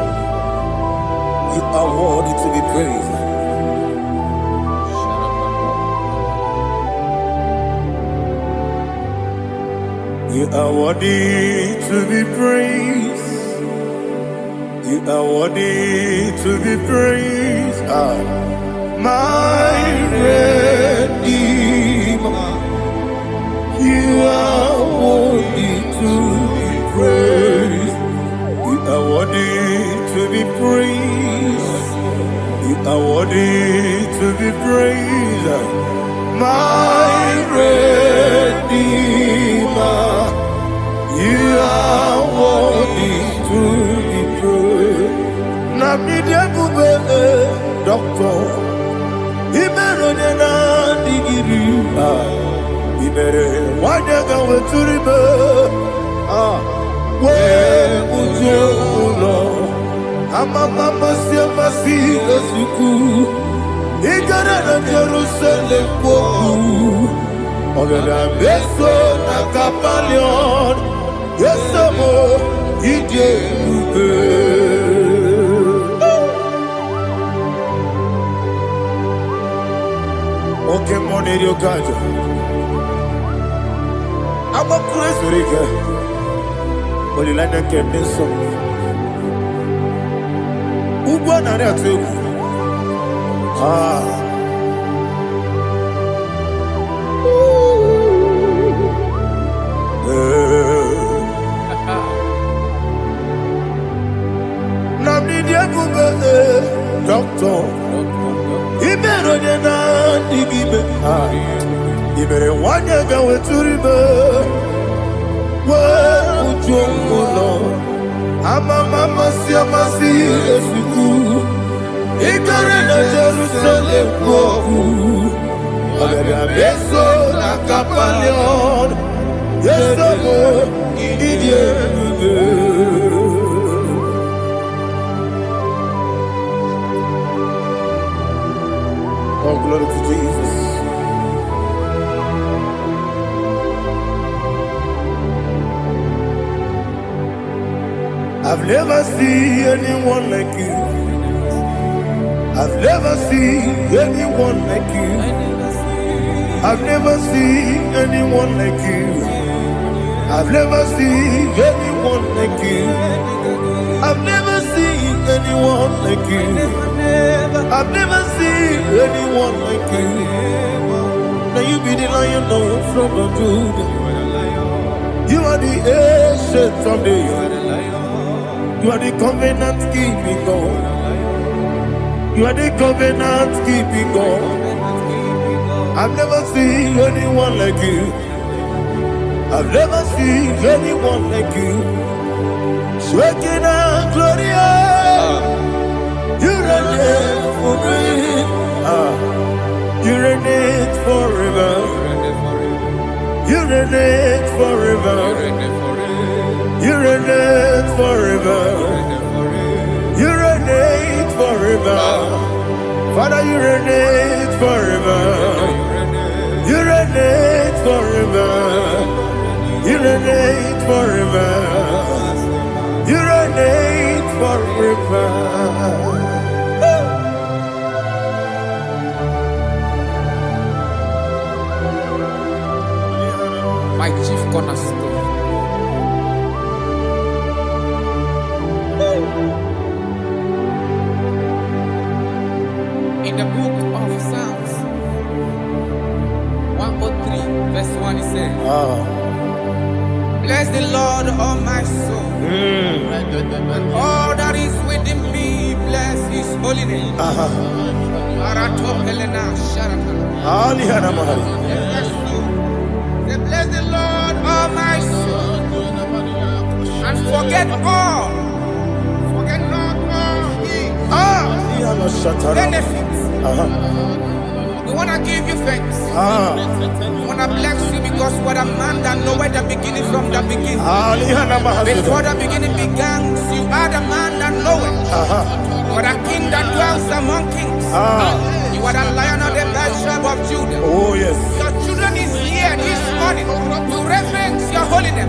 You are worthy to be praised. You are worthy to be praised. You are worthy to be praised. My Redeemer. You are worthy to be praised. You are worthy to be praised. You are worthy to be praised. My Redeemer. You are worthy to be praised. Namidia Gube, Doctor. Imeronena digiri. Ibere wanyaga weturibe we ujulo amama masi esuku igara na Jerusalem kwoku ogada beso na kapalion yesamo ije ube oke moneri okajo I'm a crazy rigger. But you like that Captain Song. Who won that too? Namidia Gube, Doctor. He better than I give it. You better want to go to river. Well, Lord, I'm a mama, see, I'm a see, as we go. He got in a Jerusalem, go. I'm a beso, like a palion. Yes, I'm a idiot. Oh, glory to Jesus. I've never seen anyone like you. I've never seen anyone like you. I've never seen anyone like you. I've never seen anyone like you. I've never seen anyone like you. I've never seen anyone like you. Now you be the lion from the Judah. You are the ancient of days. You are the covenant keeping God. You are the covenant keeping God. I've never seen anyone like you. I've never seen anyone like you. Shaking and glorious. You reign for me. You reign forever. You reign forever. You reign forever. You reign forever. Father, you reign forever. You reign forever. You reign forever. My chief cornerstone. In the book of Psalms 103, verse 1, it says, Bless the Lord, all my soul, and all that is within me, bless his holy name. Say, bless the Lord, all my soul, and forget not all his benefits. We want to give you thanks. We want to bless you because what a man that knoweth the beginning from the beginning. Before the beginning began, you are the man that knoweth. You are the king that dwells among kings. You are the lion of the tribe of Judah. Oh yes. Your children is here this morning to reverence your holiness.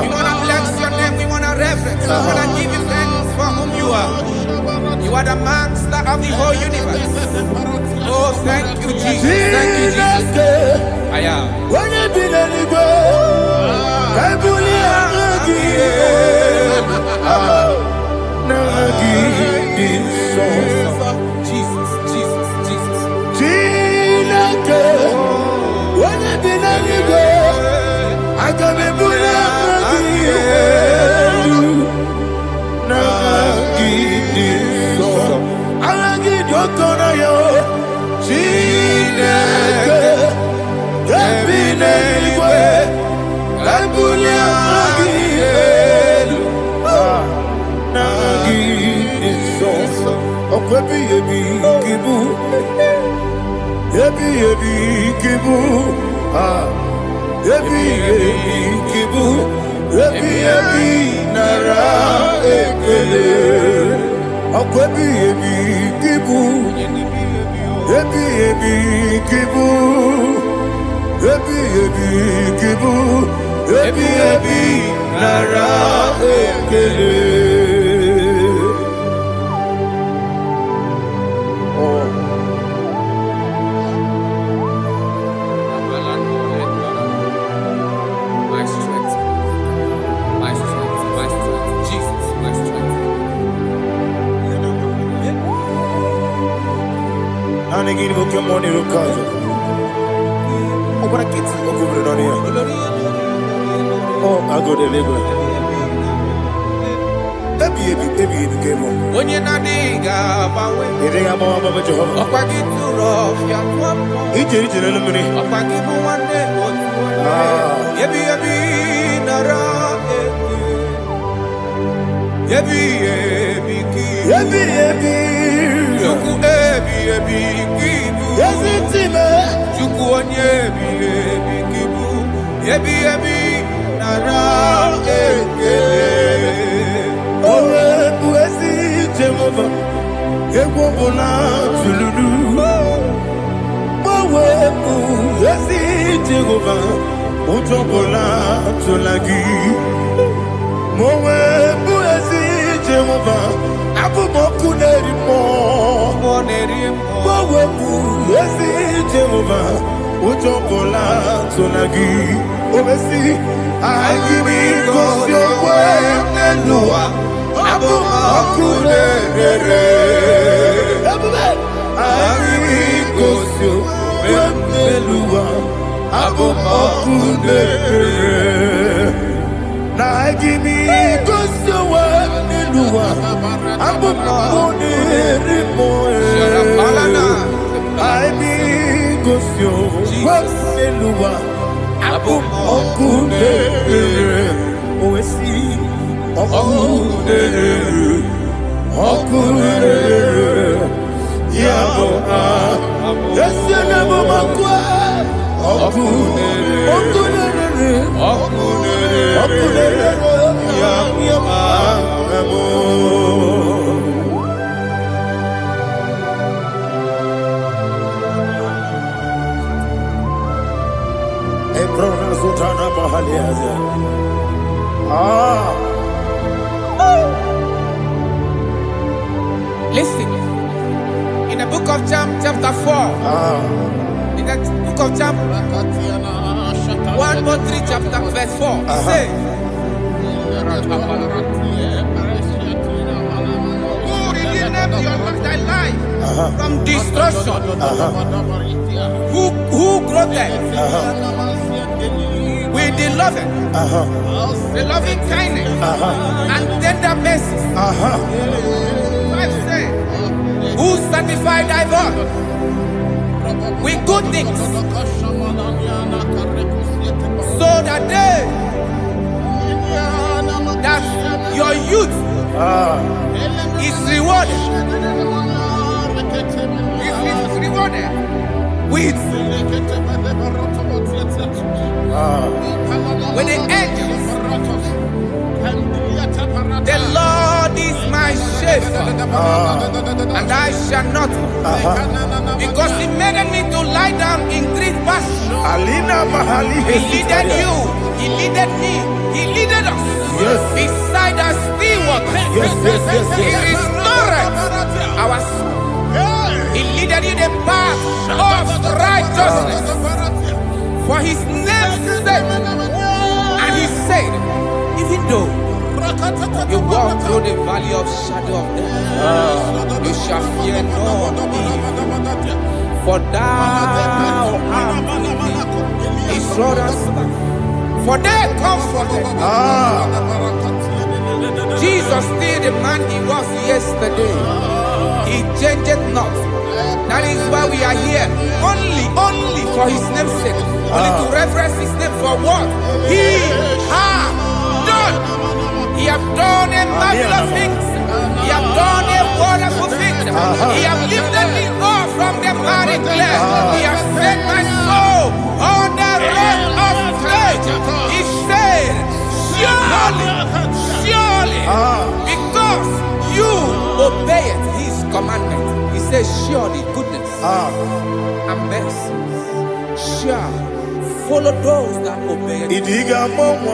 We want to bless your name. We want to reverence. We want to give you thanks for whom you are. You are the master of the whole universe. Oh, thank you, Jesus. Thank you, Jesus. I am. When you be the nigga, I Jesus, Jesus, Jesus. When you be the nigga, I can be My strength, my strength, my strength, Jesus, my strength. And again, you can money to cause it. Oh, what a kid's over on here. Oh, I go to labor. Baby, came on. When you're not digging, You think I'm all about Jehovah? up I get too rough, you're He did it in a minute. up I give you one day, Yebi, Nara, Yebi, Chuku, Kibu, Yes, it's him. Chuku, on Yebi, Kibu, Yebi, Nara, Jehovah, Yehovah, Zulu. Mawebu, Yesi, Jehovah, Utobola, Tolagi. Mawebu, Yesi, Jehovah, Abu Moku Nerimo. Mawebu, Yesi, Jehovah, Utobola, Tolagi. Obesi, I give you God your way, and Noah. Abu Makunere, Arigosio, Wemelua, Abu Makunere, Nagimi Gosio, Wemelua, Abu Makunere, I Gosio, Wemelua, Abu Makunere, Oesi. Okunere, Yabo, Yesenabo Makwa, Okunere, Yabo, Ebrona Sultana Mahaliaza. Listen. In the book of John, chapter 4. In the book of John 1:3, chapter verse 4. It says, who redeemed thy life from destruction? Who clothed with the loving kindness and tender mercy? Who sanctified thy body with good things, so that your youth is rewarded. Is rewarded with the angels. The Lord is my shepherd, and I shall not want, because He made me to lie down in green pastures. He leaded you, He leaded me, He leaded us beside the still waters. He restored our soul. He leaded you the path of righteousness for His name's sake. And He said, even though you walk through the valley of shadow of death, you shall fear no evil, for thou art with me. His rod and staff, for they comforted. Jesus still the man He was yesterday. He changed not. That is why we are here, only for His name's sake, only to reverence His name for what He has done. He has done a marvelous things. He has done a wonderful thing. He has lifted me up from the miry clay. He has set my soul on the rock of faith. He said, surely, because you obeyed His commandment. He says, surely goodness and mercy shall follow those that obey it. Idiga mawe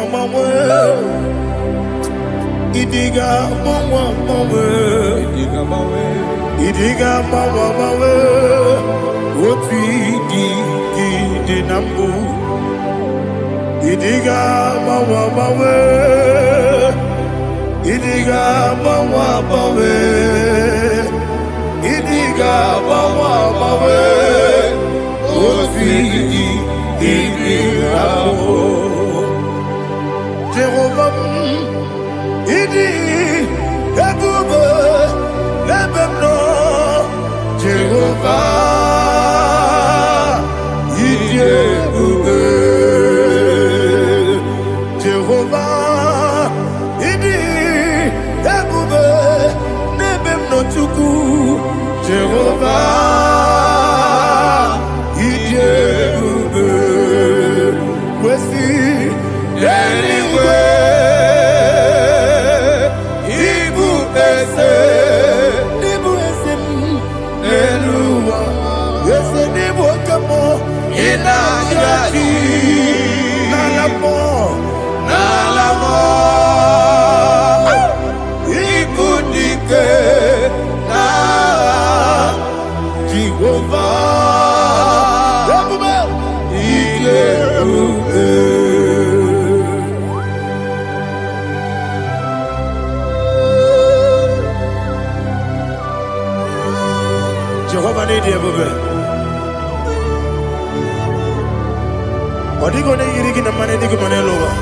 Oti di nambu Idiga mawe Idiga mawe Idiga mawe Oti di nambu Jehovah Idi Ebube Ebemno Jehovah Idi Ebube Jehovah Idi Ebube Nebemno Chuku Jehovah Idi Ebube Wesi anyway Jehovah need you, baby. What are you going to get in the money? Dig money lower.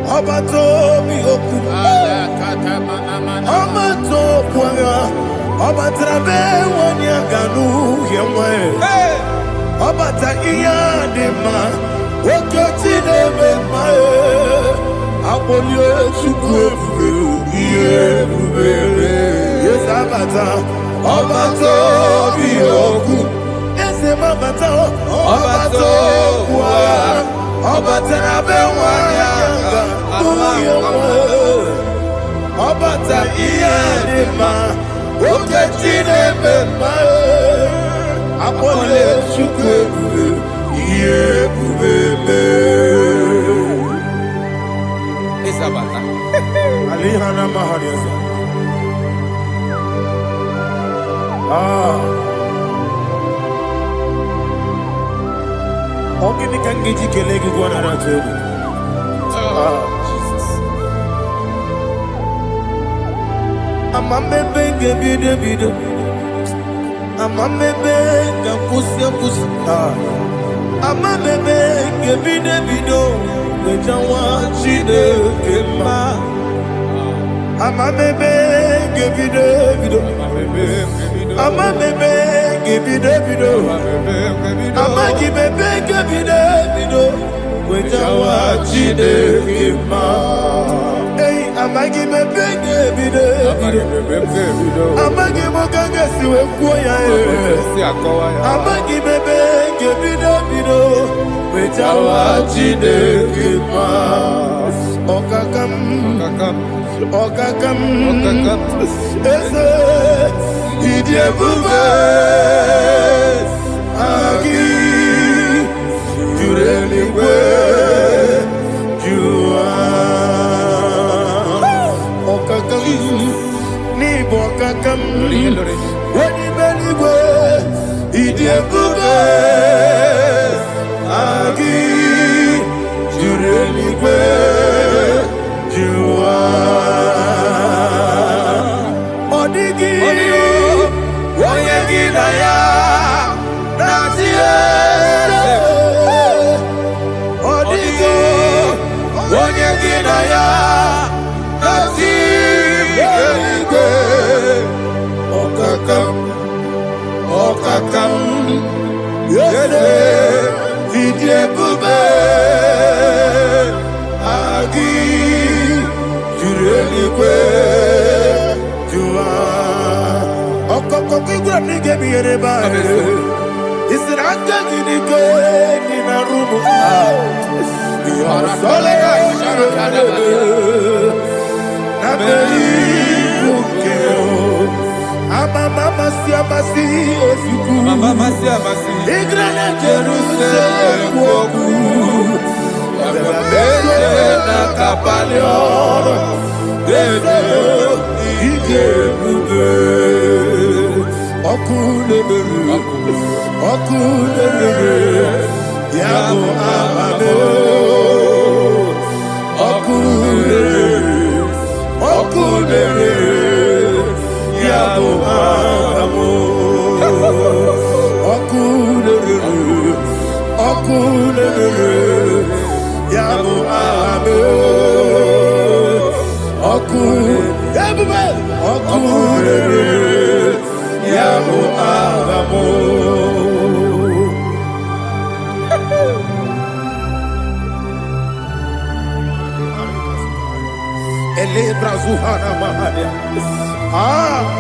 Abato bihoku. Amato kwanga. Abatrabe wanyaganu yemwe. Abata iyadema. Okotine bemae. Abolio chukwe bube. Yes abata. Abato bihoku. Ese mabata. Abato kwa. Abatrabe wanyaganu yemwe. ma okechine mema akpọle chukwu ebube ihe ebube Isabata. alihana mahariaza ogini ka ngeji kelee gị gwa nara atụ egwu amamebe ga-ebido ebido amamebe ga-akwụsị akwụsị amamebe ga-ebido ebido wejawa Chineke mma amamebe ga-ebido ebido amamebe ga-ebido ebido amaghị mebe ga-ebido ebido wejawa Chineke mma amaghị m ebe ga-ebido ebido amaghị m ka ga-esi wee kwuo ya amaghị m ebe ga-ebido ebido wejawa Chineke mma ọkaka m eze ịdị ebube gị juru eluigwe n'ịbụ ọkaka m onye eluigwe ịdị ebube gị juru eluigwe jụwa ọ dịghị onye gị na ya na-atị eze ọ dịghị onye gị na ya na-atị eluigwe ọkaka m eze ịdị ebube gị juru eluigwe jụwa ọkọkọ gị gwara m ige m ihe n'ebe ahụ isi na aka gị n'ike dị na rumu na mmeri ibu nke amamasi amasi ozugbo ịgara na Jerusalem okwu na kabali ọrụ eze ije ebube ọkụ na-emere ya bụ amame ọkụ na-emere ya bụ amamo ọkụ na-emere ya bụ amame ọkụ ebube ọkụ na-emere ya bụ amamo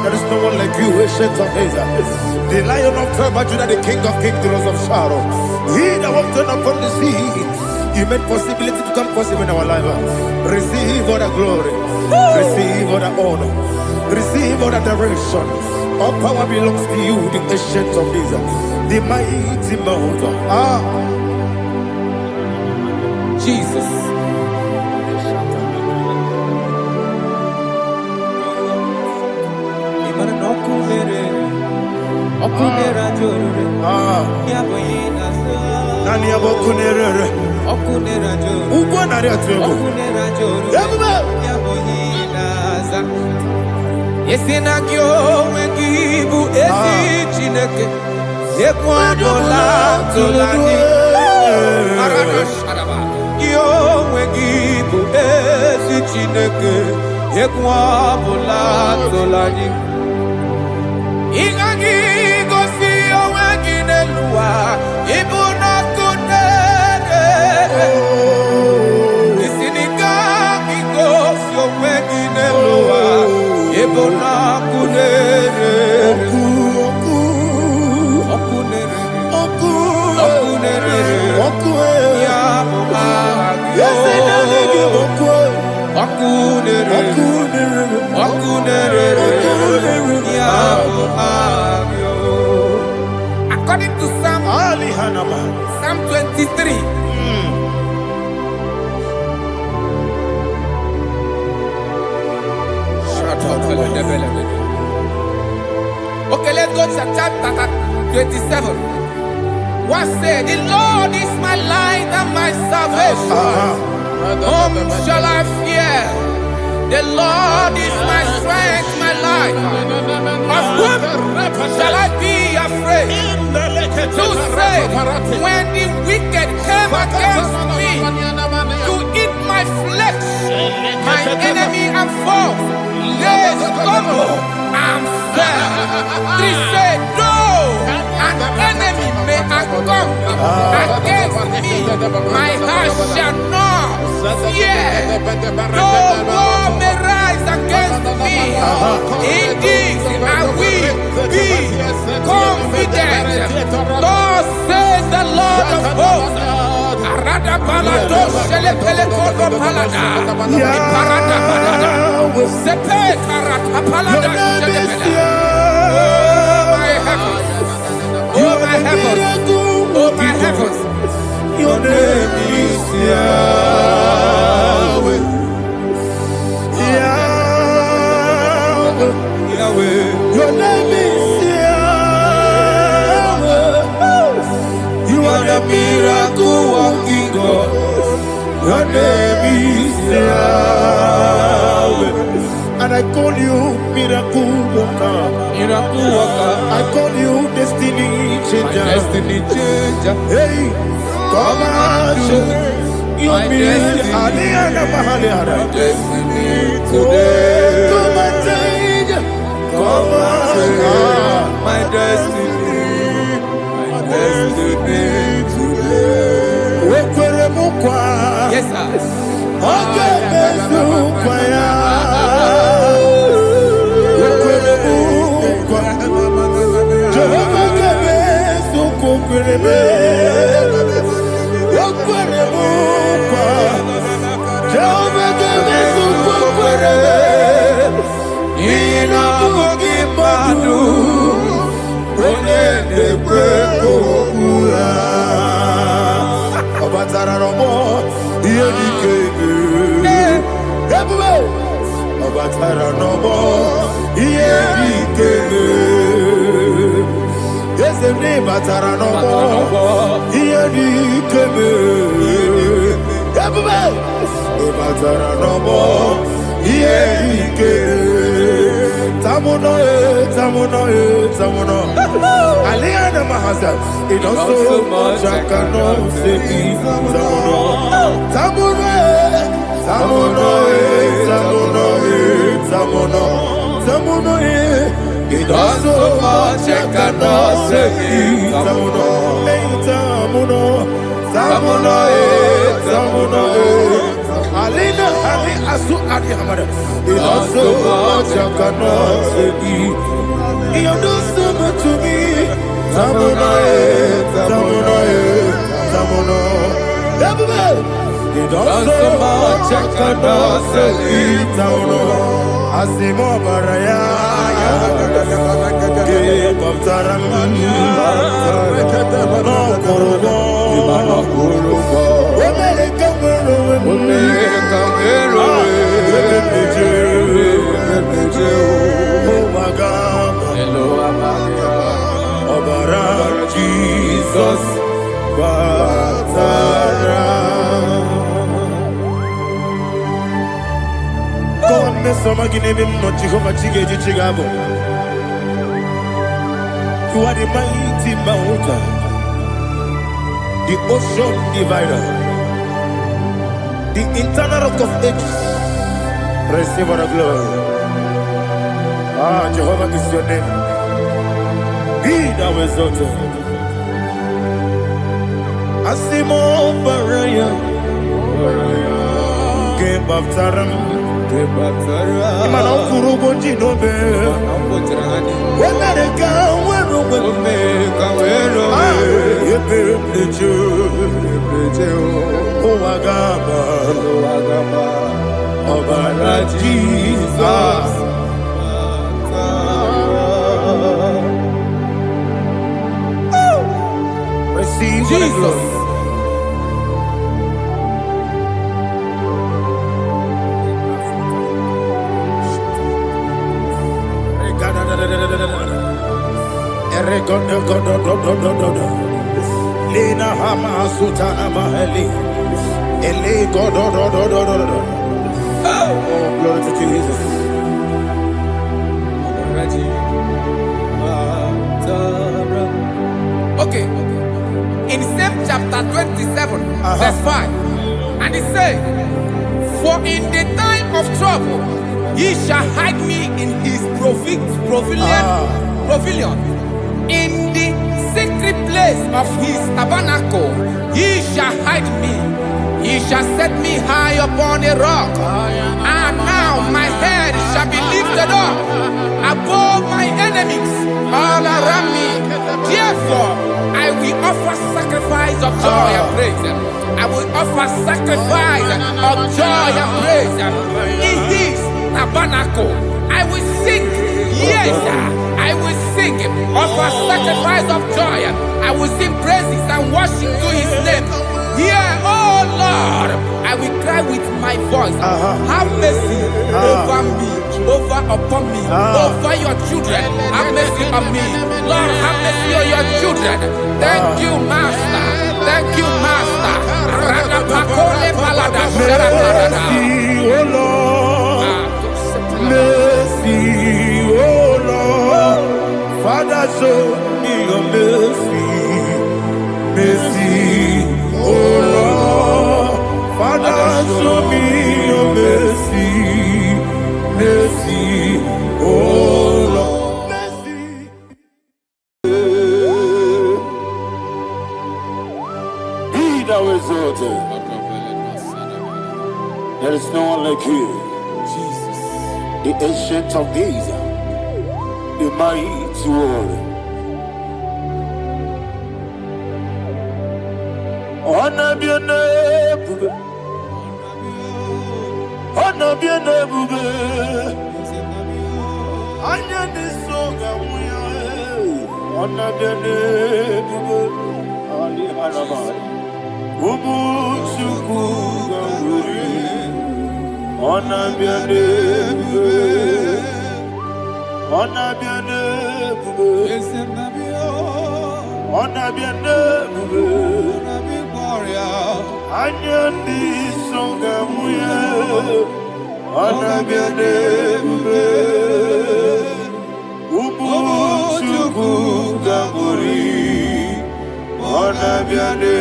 there is no one like you, ancient of days. The Lion of tribe of Judah, the King of kings, the Rose of Sharon. He that walked upon the sea, you made possibility to come possible in our life. Receive all the glory, receive all the honor, receive all the direction. All power belongs to you, the ancient of days, the mighty mountain. Jesus. Nani abokunerere ugwo nari atego ebube Yesina gị onwe gị bụ ezi Chineke ekwadola tụlani gị onwe gị bụ ezi Chineke ekwadola tụlani ị gaghị gosi onwe gị n'elu ụwa ịbụ n'ọkụ na-ere isi n'ike gị gosi onwe gị n'elu ụwa ịbụ n'ọkụ na-ere ọkụ ya bụ aha gị ọkụ na-ere Okay, let's go to chapter 27. What said? The Lord is my light and my salvation. Whom shall I fear? The Lord is my strength, my life. Of whom shall I be afraid? To say, when the wicked came against me to eat my flesh, my enemy and foe, they stumble and fell. They said, no, an enemy may have come against me, my heart shall not fear. No war may rise against me. In this I will be confident. Thus says the Lord of hosts. Oh my heavens, oh my heavens, Your name is Yahweh. Yahweh. Yahweh. Your name is Yahweh. You are the miracle working God. Your name is Yahweh. And I call you miracle worker. Miracle worker. I call you destiny changer. Destiny changer. Hey, come on, your destiny. Aliana Mahaliana. Destiny today. Come on, change. Come on, My destiny. My destiny today. Okweremukwa. Yes, sir. Okemezukwaya. Okweremukwa. Jehovah kemezukwukwireme. Okweremukwa. Jehovah kemezukwukwireme. Inabogimadu. Onenekwekwokura. Obatararomo. Iyedikege. Everywhere. Obatararomo. Iyedikege. Yes, the name Batararomo. Iyedikege. Everywhere. Obatararomo. Iyedikege. Tamuno, tamuno, tamuno. Aliana Mahasa. It also much I cannot say. Tamuno, tamuno, tamuno, tamuno, tamuno, tamuno. It also much I cannot say. Tamuno, tamuno, tamuno, tamuno. Alina, Ali Asu Adi Hamada. It also much I cannot say. You do so much to me. Tamuno, tamuno, tamuno. Everybody. It also much I cannot say. Tamuno. Asimo Baraya. Give up Taram. No Kurubo. Jesus, Batara. God, Miss Omagini, not Jehovah Chiggy Chigabo. You are the mighty mountain, the ocean divider, the internal rock of ages. Receive our glory. Ah, Jehovah is your name. Be thou exalted. Asimo Baraya, Game of Taram, Imano Kurubo Jinobe, America, where Agama, Obara Jesus. Receive Jesus. Lina Hama Sutana Mahali. Ele God. Oh, glory to Jesus. Okay. In same chapter 27, verse 5. And it says, for in the time of trouble, he shall hide me in his pavilion. In the secret place of his tabernacle, he shall hide me. He shall set me high upon a rock. And now my head shall be lifted up above my enemies all around me. Therefore, I will offer sacrifice of joy and praise. I will offer sacrifice of joy and praise in his tabernacle. I will sing, yes, I will sing, offer sacrifice of joy. I will sing praises and worship to his name. Yeah, oh Lord, I will cry with my voice. Have mercy over me, upon me, over your children. Have mercy on me. Lord, have mercy on your children. Thank you, Master. Thank you, Master. Mercy, oh Lord. Mercy, oh Lord. Father, show me your mercy. Mercy, oh Lord. Father, show me your mercy. Mercy, oh Lord. Mercy. Be thou exalted. There is no one like you. Jesus. The ancient of days, the mighty warrior. Honor be your name, honor be your name, honor this song, honor be your name, Ali Harabai, Ubu Shuku Gamburi, honor be your name, honor be your name, honor be your name. Anyandi songa muya, anabiane bube, ubu chuku gamburi, anabiane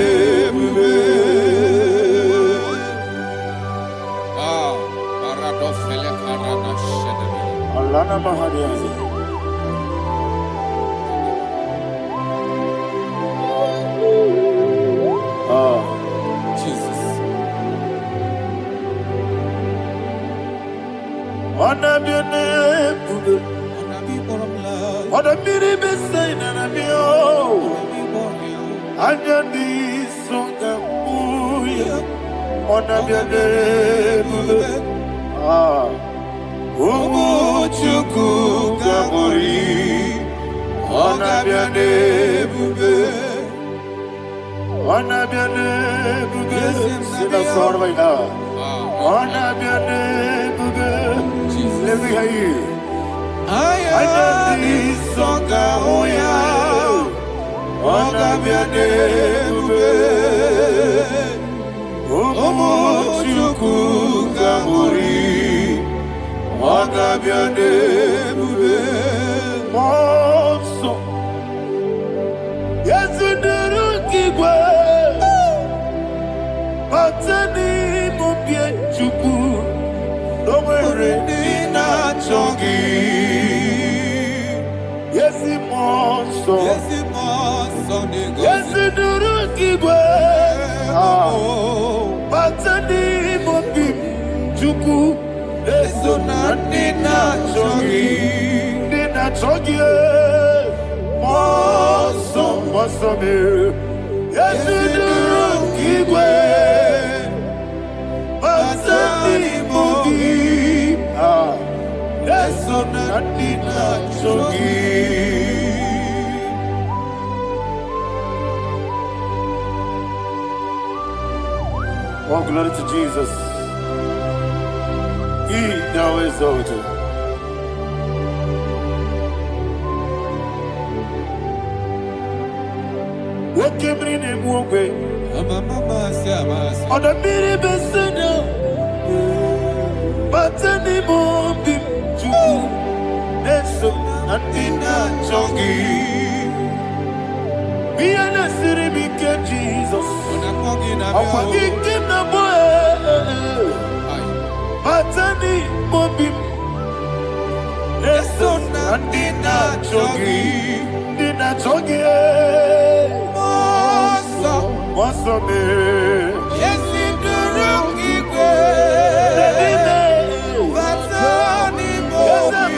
bube. Paradofele karana shedebe. Alana mahadiyazi. Jesus. Anabiane bube, anabiri besaina nabio, anyandi songa muya, anabiane bube. Umuchuku gamburi, anabiane bube. Anabiane bube, sina sorvaina. Anabiane bube, let me hear you. Ayandi songa oya, anabiane bube. Umuchuku gamburi, anabiane bube. Monso, yezunduru kigwe. Batani mubie chuku, nomere nina chongi. Yesi monso, yesi duru kigwe. Batani mubie chuku, eso na nina chongi. Nina chongi, monso, monso me. Yesi duru kigwe. Batani mubie, eso na nina chongi. Oh, glory to Jesus. He thou exalted. ne muogwe. On the mini besena. Batani mombi chuku. Neso andina chongi. We are the city because Jesus. Our king na boy. Batani mombi. Neso andina chongi. Dina chongi. Moso me. Yes, in the wrong Batani mombi.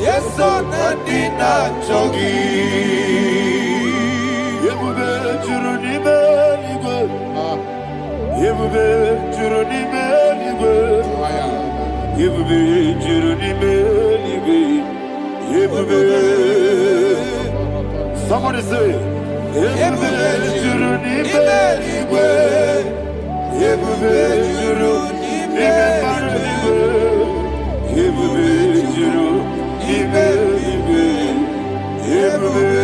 Yes, on andina chongi. Yebube juruni meligwe. Yebube juruni meligwe. Yebube juruni meligwe. Yebube. Somebody say. Yebube juruni meligwe. Yebube juruni meligwe. Yebube juruni meligwe. Yebube.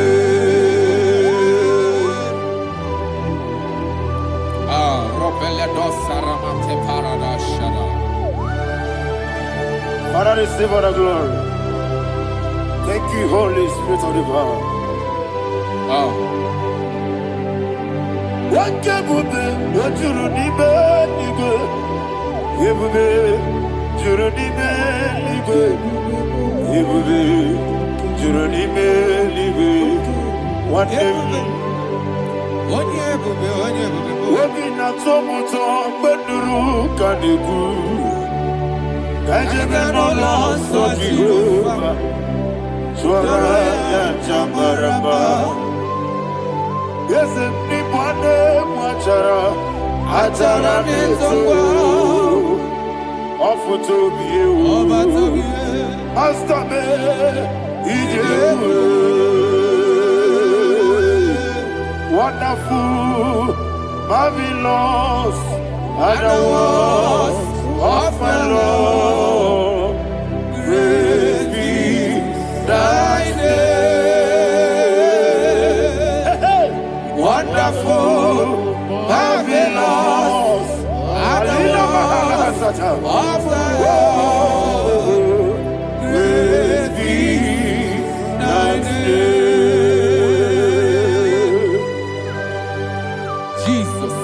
Father, receive all the glory. Thank you, Holy Spirit of the power. What can we do? What you need, nigga? You be, you need, nigga. You be, you need, nigga. What can we? What be not so much on, but the room can do. Kajabeno loso Jehovah, Swara Jamaramba. Yes, ni bwane mwachara, achara nezo. Ofuto biye, Master me, Ijewu. Wonderful, marvelous, and the was of my Lord, great be thy name. Wonderful, marvelous, and the was of my Lord, great be thy name. Jesus.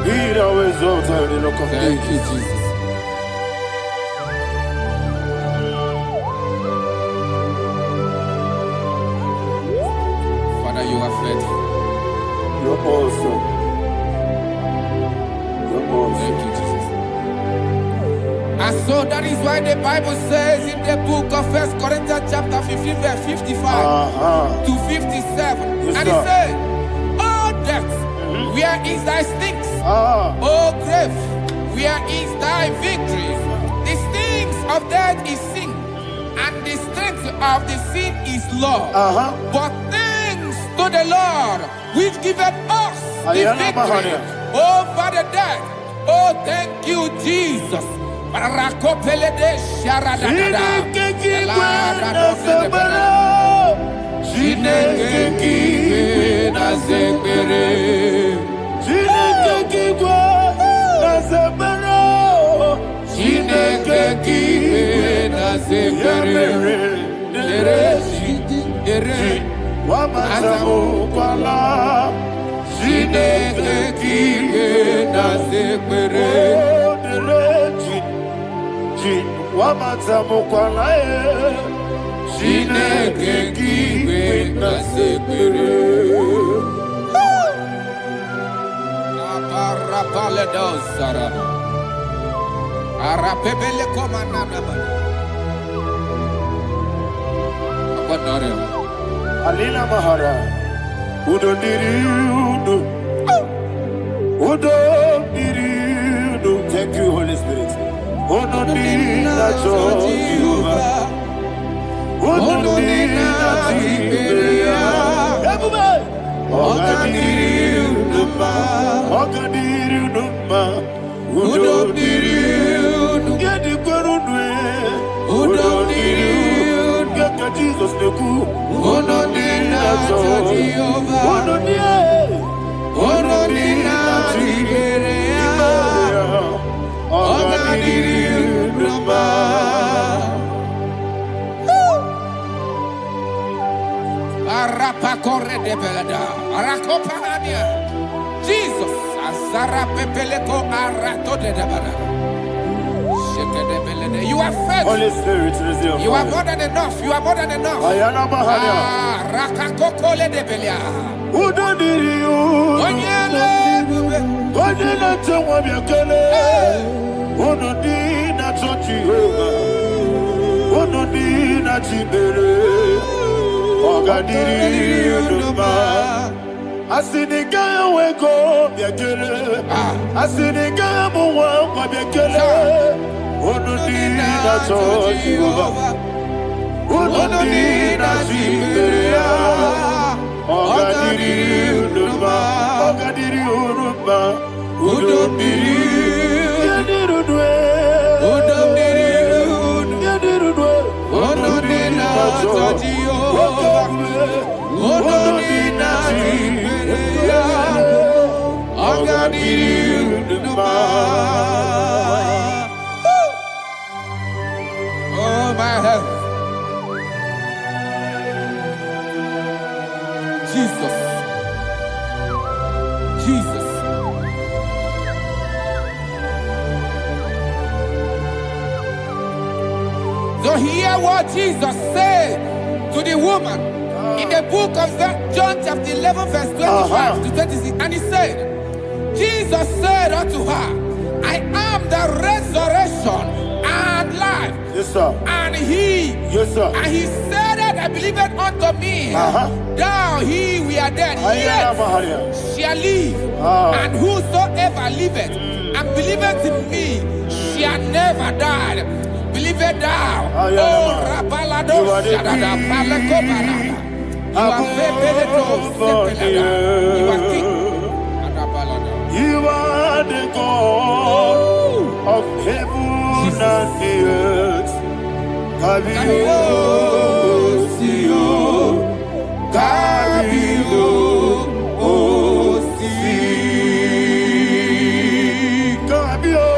Be thou exalted in the rock of Thank you, ages. Jesus. Father, you are faithful. You're awesome. You're awesome. Thank you, Jesus. And so that is why the Bible says in the book of 1 Corinthians chapter 15 verse 55 to 57. Yes, And sir. it says, "Oh death, where is thy stings? Oh grave, where is thy victory? The stings of death is sin, and the strength of the sin is law. But thanks to the Lord, which giveth us the victory over the death. Oh, thank you, Jesus." Rakopele de sharadada. Arapebele komanana bana. Apanare. Alina Mahara, Udo Diriudo, Udo Diriudo. Thank you, Holy Spirit. Udo Diriudo, Udo Diriudo, Udo Diriudo, Jesus, Azara Pepeleko Arato de Dabara. You are faithful. Holy Spirit, receive You are more than enough. You are more than enough. Ayana Mahania. Rakakokole de Belia. Udodiriu. Onyele. Onyele tewa biakele. Onodina Jehovah. Onodina Chibere. Ogadiriu Numa. Asinika weko biakele. Asinika muwa biakele. Onodina Jehovah. Onodina Chibere. Ogadiriu Numa. Ogadiriu Numa. Udomdiriu. Yadirudwe. Udomdiriu. Yadirudwe. Onodina Jehovah. Onodina Oh my head. Jesus. Jesus. So hear what Jesus said to the woman in the book of John chapter 11 verse 25 to 26. And he said, Jesus said unto her, I am the resurrection and life. Yes, sir. And he, Yes, sir. and he said that I believed unto me, thou he we are dead, Ayana Mahania. yet shall live. And whosoever liveth and believeth in me shall never die. Believeth thou, Ayana oh Mahania. Rabalado You are the Shadada Palako Barada. You are Febeleto Sepelada. You are king. You are the God of heaven and the earth. Kabio, Sio, Kabio, Si, Kabio,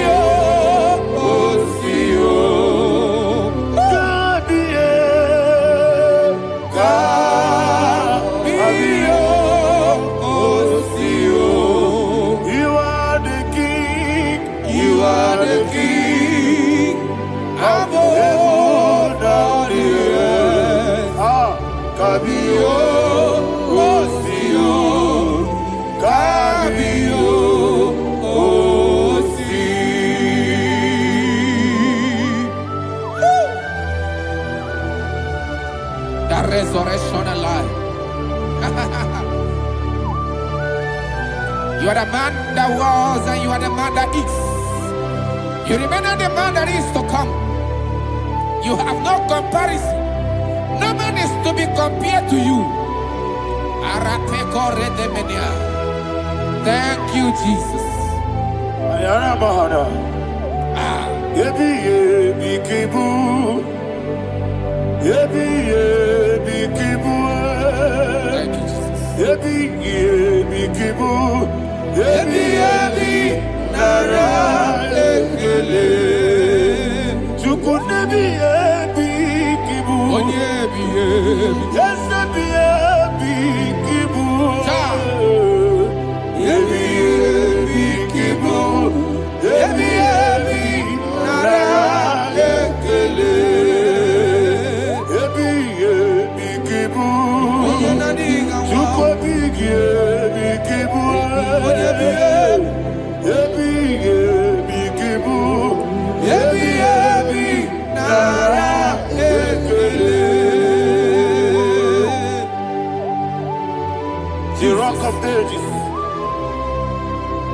Kabio, Sio, Kabio. You are the king of heaven and the earth. Kabio, Osio, Kabio, Osi. The resurrection alive. You are the man that was and you are the man that is. You remain the man that is to come. You have no comparison. No man is to be compared to you. Thank you, Jesus. Ayana Mahana. Yebi kibu. Yebi kibu. Thank you, Jesus. Yebi kibu. Yebi nara ekele. Chukunebi yebi kibu. Yes, yebi kibu. Yebi kibu. Yebi nara ekele. Yebi kibu. Chukobi yebi kibu. Yebi kibu. Yebi nara ekele. The rock of ages.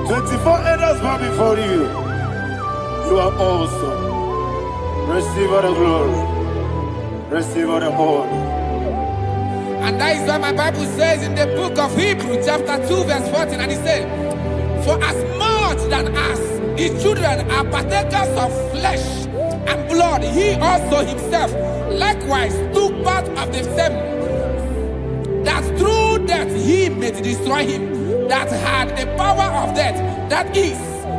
24 elders bow before you. You are awesome. Receive all the glory. Receive all the honor. And that is what my Bible says in the book of Hebrews chapter 2 verse 14. And it said, for as much than us, the children are partakers of flesh and blood, he also himself likewise took part of the same, that through death he may destroy him that had the power of death, that is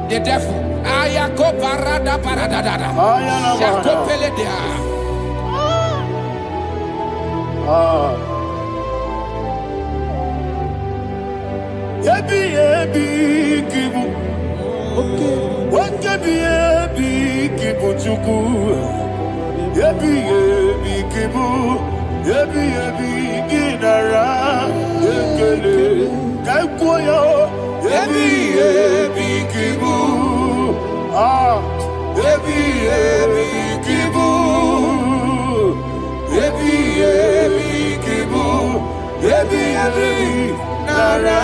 the devil. Ayako parada paradada. Shako peledea. Yebi kibu. Yebi kibu chuku. Yebi kibu. Yebi ginara. Yekele. Kaikoyo. Yebi kibu. Yebi kibu. Yebi kibu. Yebi nara.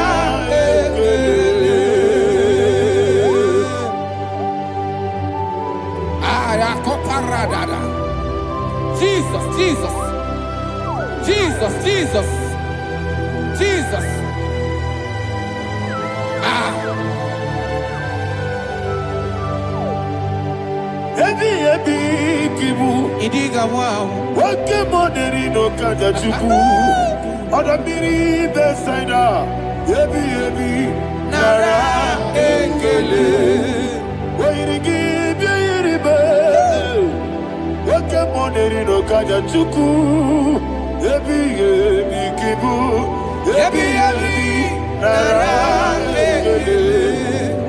Jesus, Jesus, Jesus, Jesus, Jesus. Yebi kibu. Idiga wow. Wake money no kaja chuku. Oda miri besaida. Yebi nara ekele. Wairigi biiribe. Wake money no kaja chuku. Yebi kibu. Yebi nara ekele.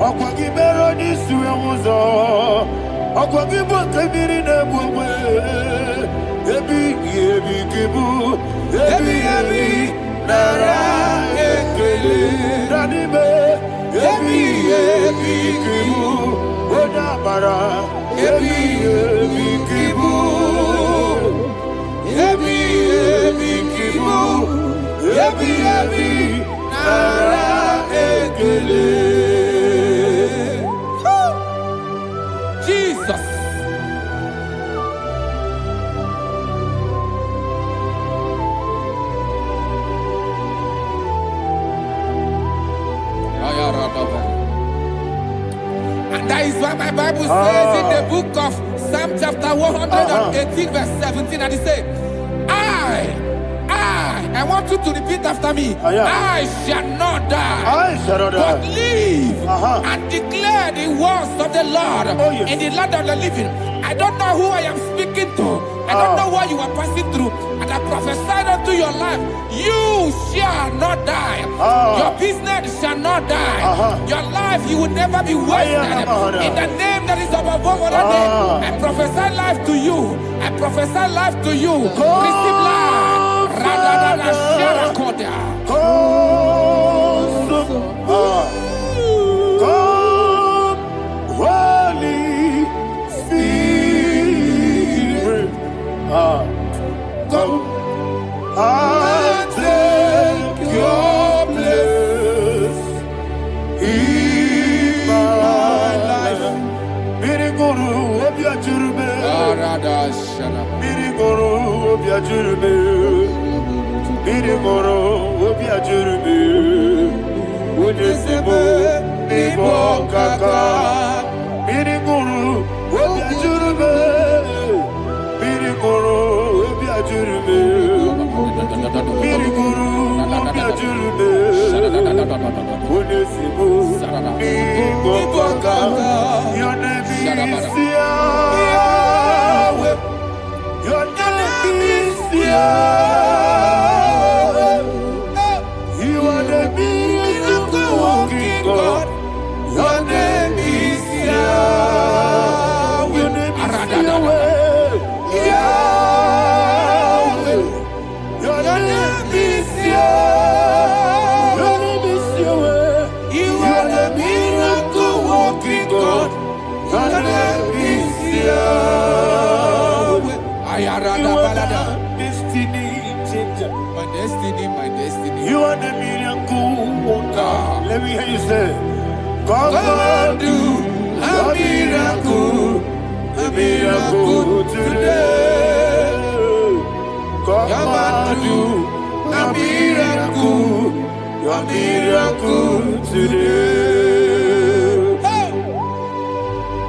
Akwagi bero ni suwe muzo. Akwagi boke biri ne bwe. Yebi kibu. Yebi nara ekele. Nanibe. Yebi kibu. Oda bara. Yebi kibu. Yebi kibu. Yebi nara ekele. Jesus. And that is why my Bible says in the book of Psalm chapter 118 verse 17, and it says, I want you to repeat after me. I shall not die, but live and declare the words of the Lord in the land of the living. I don't know who I am speaking to. I don't know what you are passing through. And I prophesy unto your life, you shall not die. Your business shall not die. Your life, you will never be wasted. In the name that is above all other name, I prophesy life to you. I prophesy life to you. Receive life. Radadada Sharakoda. Come, Holy Spirit. Come and take your place in my life. Miriguru obiajurube. Miriguru obiajurube. Miriguru obiajurube. Unesebo nibo kaka. Miriguru obiajurube. Miriguru obiajurube. Miriguru obiajurube. Unesebo nibo kaka. Your name is Yahweh. Your name is Yahweh. You are the miracle working God. Your name is Yahweh. Your name is Yahweh. Yahweh. Your name is Yahweh. Your name is Yahweh. You are the miracle working God. Your name is Yahweh. You are the destiny changer. My destiny, my destiny. You are the miracle worker. Let me hear you say, come and do a miracle today. Come and do a miracle today.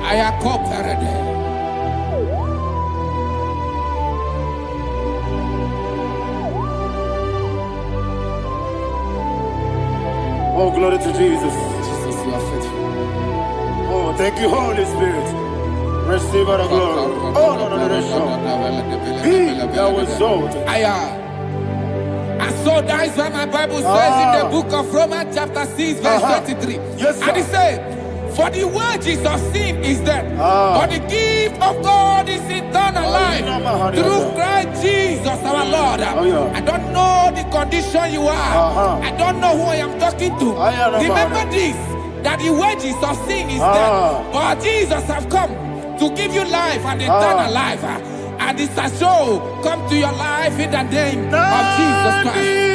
I am cooperative. Oh, glory to Jesus. Jesus, you are faithful. Oh, thank you, Holy Spirit. Receive our glory. Oh, no, Be thou exalted. And so that is why my Bible says in the book of Romans chapter 6 verse 23. Yes, sir. And it says, for the wages of sin is death, but the gift of God is eternal life through Christ Jesus our Lord. I don't know the condition you are. I don't know who I am talking to. Remember this, that the wages of sin is death, but Jesus has come to give you life and eternal life. And this shall come to your life in the name of Jesus Christ.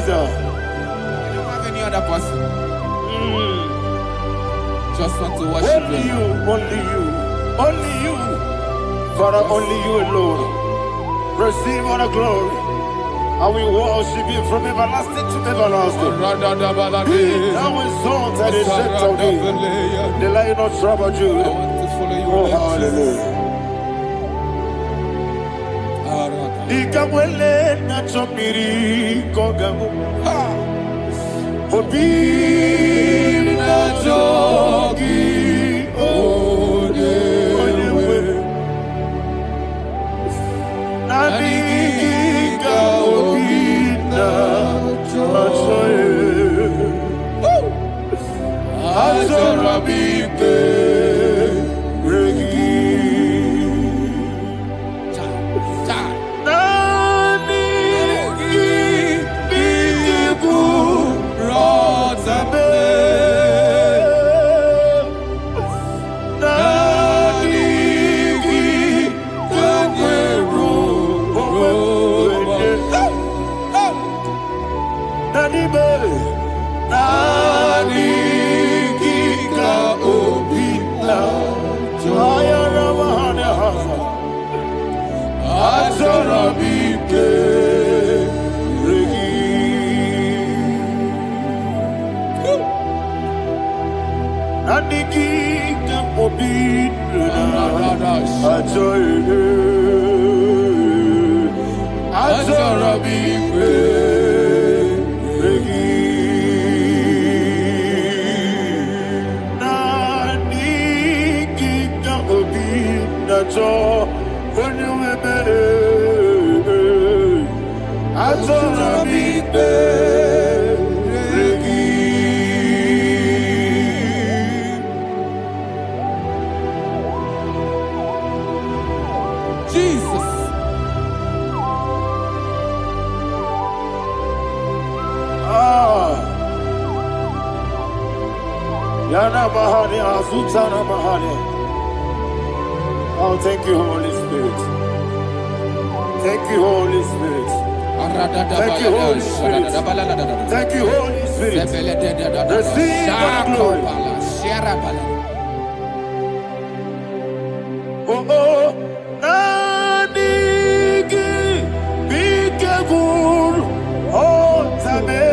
I don't have any other person. Just want to worship only you, only you, only you. Father, only you alone. Receive all the glory. And we worship you from everlasting to everlasting. Be thou exalted and set of thee. The Lion of Trouble Judah. Oh, hallelujah. Ikamwele na chomiri kogamu Obi na jogi odewe Nabigika obi na choye Azorabike regi Oh, thank you, Holy Spirit. Thank you, Holy Spirit. Thank you, Holy Spirit. Thank you, Holy Spirit. Receive the glory. Oh, oh, Nadigi, Bigagul, oh, Tame.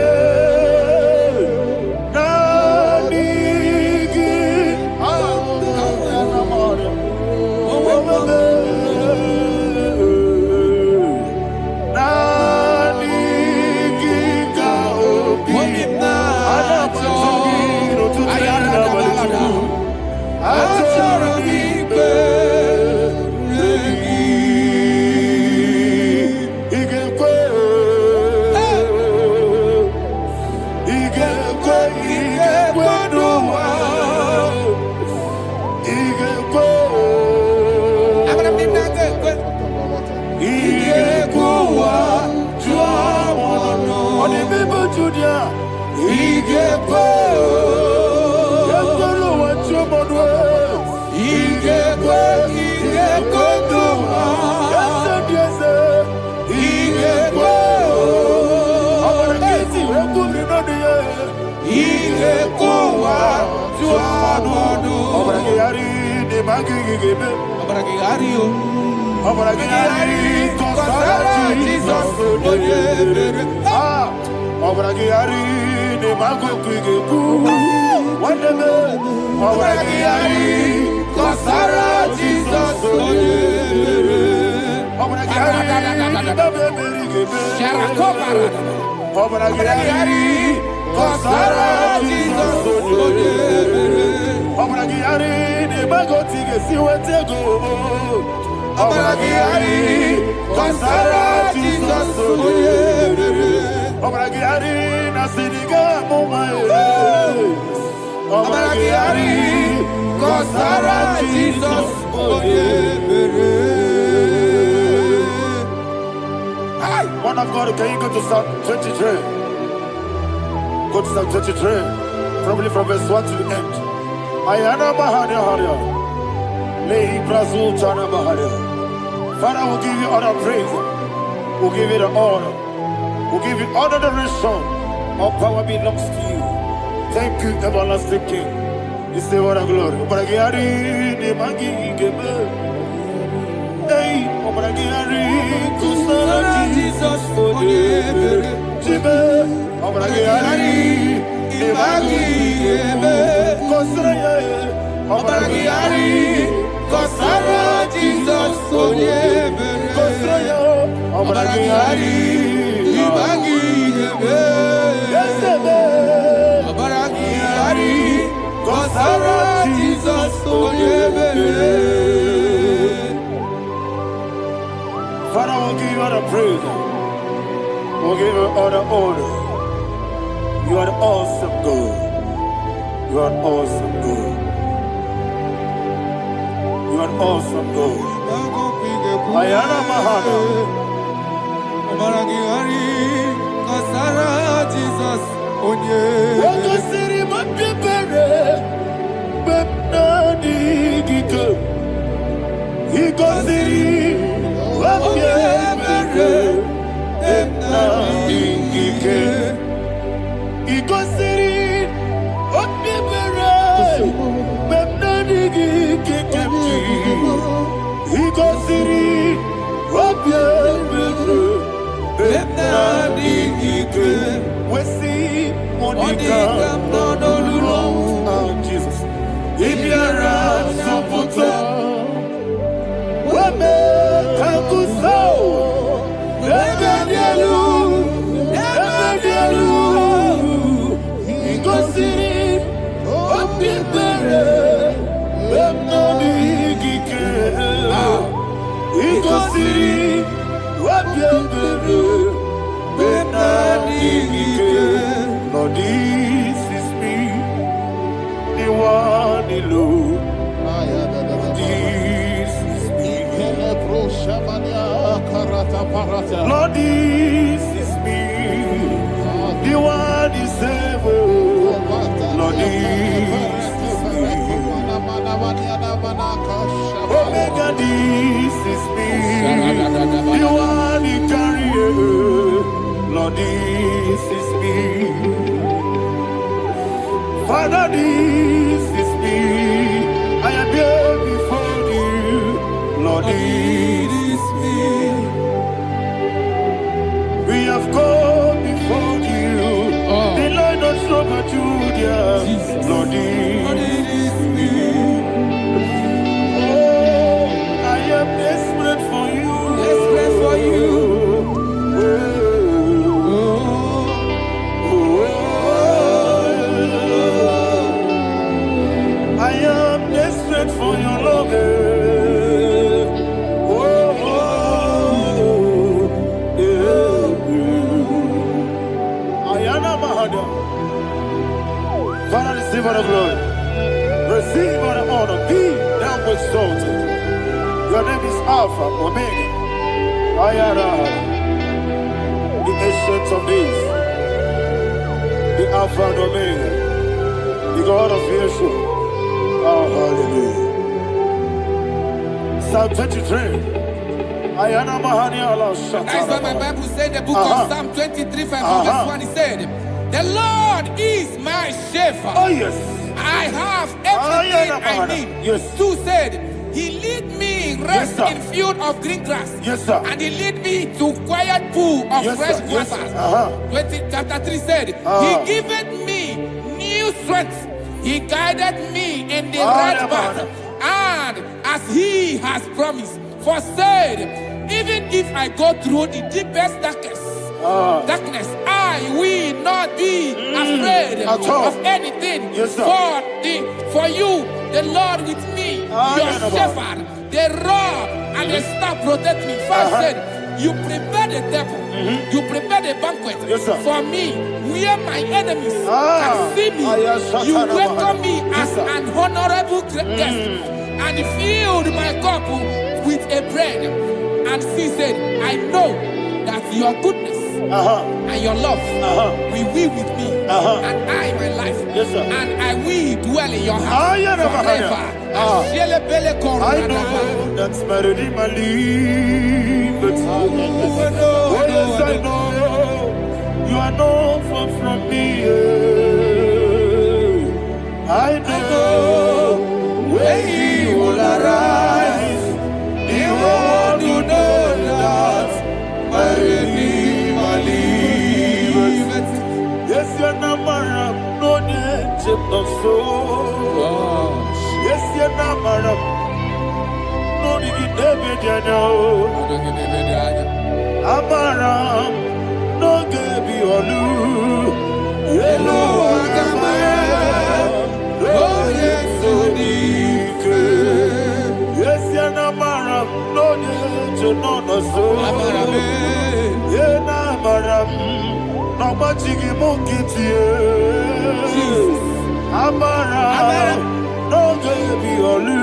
magigebe. Abragiario. Obragiari, Kosara Jesus. Ah, Obragiari, ne mago kuigebu. Wandeme, Obragiari, Kosara Jesus. Obragiari, baberigebe. Sharakobara. Obragiari, Kosara Jesus. Obragiari, ne mago tige siwetego. Obragiari, Kosara Jesus. Obragiari, nasiniga mumae. Obragiari, Kosara Jesus. One of God, can you go to Psalm 23? Go to Psalm 23, probably from verse 1 to the end. Ayana Mahania Haria. Lehi Brazil Chana Mahania. Father, we'll give you all the praise. We'll give you the honor. We'll give you all the adoration. All power belongs to you. Thank you, everlasting King. You say what a glory. Obragiari, Nimagi, Gebe. Hey, Obragiari, Kusara Jesus, Jibe, Obragiari, Nimagi, Gebe. Kosara, Obragiari, Kosara Jesus, Kosara, Obragiari, Nimagi, Gebe. Obragiari, Kosara Jesus, Father, we'll give you all the praise. We'll give you all the honor. You are the awesome God. You are an awesome God. You are an awesome God. Ayana Mahana. Abragiari. Kosara Jesus. Waka siri mapipere. Bepnani gike. Iko siri. Wapyemere, emnabingike. Ikosiri, wapyemere, emnabingike kemji. Ikosiri, wapyemere, emnabingike. Wesi, Monica, oh Jesus. Ibiara, Sopoto. Wame kakuso, ebedielu, ikosiri, opipere, emnabigike, ikosiri, opipere, emnabigike. Lord, this is me, the one alone. Lord, this is me, the one is able. Lord, this is me. Omega, this is me, the one in carrier. Lord, this is me. Father, this is me. I am here before you. Lord, this is me. We have come before you. The Lord not so but you, dear. Lord, this is me. Oh, I am desperate for you. Desperate for you. I am desperate for your love. Father, receive all the glory. Receive all the honor. Be thou exalted. Your name is Alpha, Omega. Ayara. The ancient of days. The Alpha and Omega. The God of Yeshua. Oh, hallelujah. Psalm 23. Ayana Mahani Allah Shatana. That's why my Bible said the book of Psalm 23, verse 1, he said, the Lord is my shepherd. Oh, yes. I have everything I need. Yes. 2 said, rest sir. in field of green grass. Yes, sir. And he lead me to quiet pool of Yes, fresh sir. Yes, waters. sir. 20, chapter 3 said, He giveth me new strength. He guided me in the right path. And as he has promised, for said, even if I go through the deepest darkness, I will not be afraid of anything. Yes, sir. For you, the Lord with me, your shepherd, the rod and the staff protect me. First said, you prepare the table, you prepare the banquet for me, where my enemies can see me. You welcome me as an honorable guest, and filled my cup with a bread. And she said, I know that your goodness and your love will be with me, and I, my life, and I will dwell in your house forever. I know that's better than my leave. Oh, yes, I know you are not far from me. I know when he will arise, he will do that. Better than my leave. Yes, you're not my no need of soul. Yes, you're not my no need David, you know. Amaram, no gebi olu. Hello, Agamara. Oh, yes, Odike. Yes, you're not maram, no need to know no soul. Yeah, Namaram, no machigi mukiti. Amaram, no gebi olu.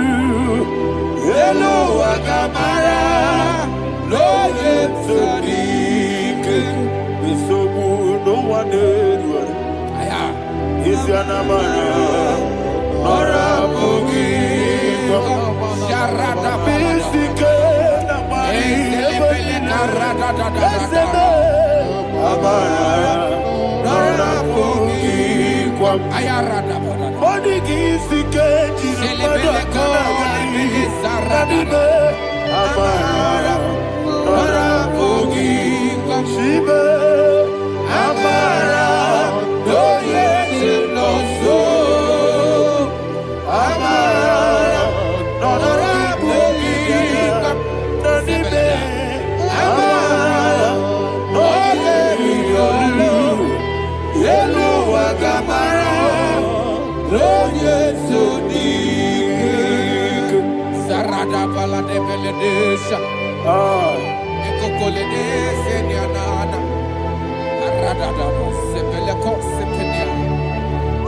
Hello, Agamara. No yet Sadiq. It's so good, no one did. It's your Namara. Nora Bogi. Sharada Bisike Namari. Amara. Nora Bogi. Ayarada Body Gisike. Amara. Nora Bogi. Shibe. Amara. No yes no so. Amara. Nora Bogi. Nanibe. Amara. No yes Hello Agamara. No yes so deep. Sarada bala de beledesha. Ekokolede senyanana. Arada sebele ko sepenya.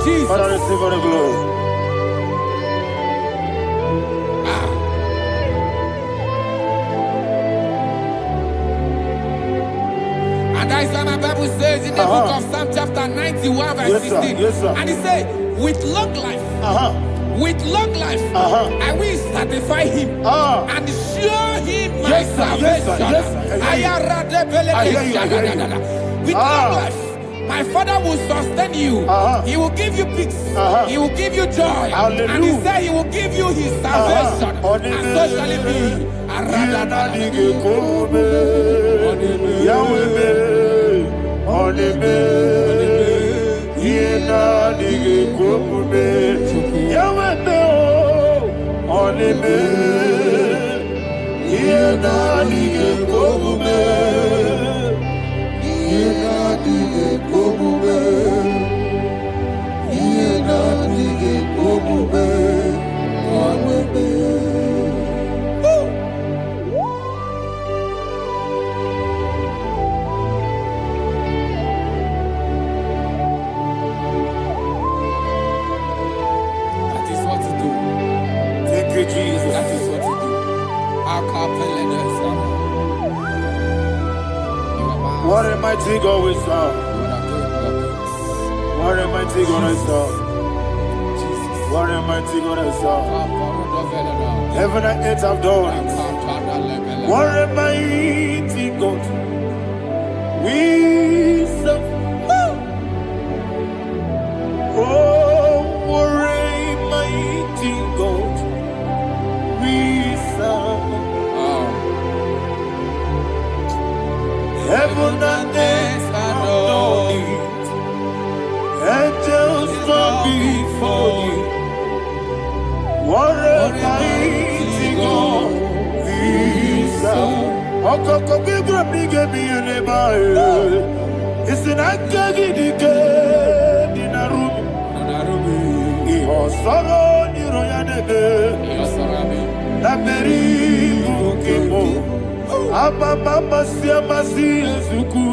Jesus. Father, receive all the glory. And that is why my Bible says in the book of Psalm chapter 91 verse 16. Yes, sir. And it says, with long life, I will satisfy him and show him my salvation. With long life, my Father will sustain you. He will give you peace. He will give you joy. Hallelujah. And he said he will give you his salvation. And so shall it be. That is what to do. Thank you, Jesus. That is what to do. What a mighty God we serve. What a mighty God I serve. What a mighty God I serve. Heaven and earth have done it. What a mighty God we serve. Oh, what a mighty God we serve. mighty God. Okoko bibra bige biene bae. Isina kagi dike dinarum. Iho soro ni royanebe. Laberi bukimo. Ababa masia masi ezuku.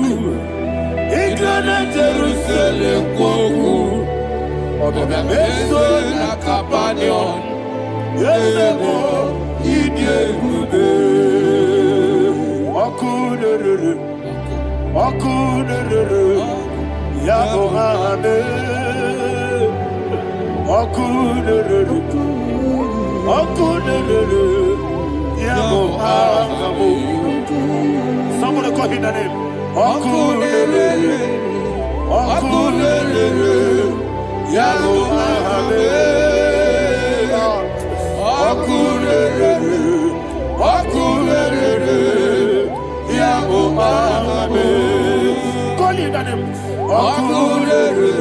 Igrana Jerusalem koku. Oga meso na kapanion. Yesemo idie gube. Okunere. Okunere. Yabohane. Okunere. Okunere. Yabohane. Somebody call him the name. Okunere. Okunere. Yabohane. Okunere. Okunere. Yabohane. Call him the name. Okunere.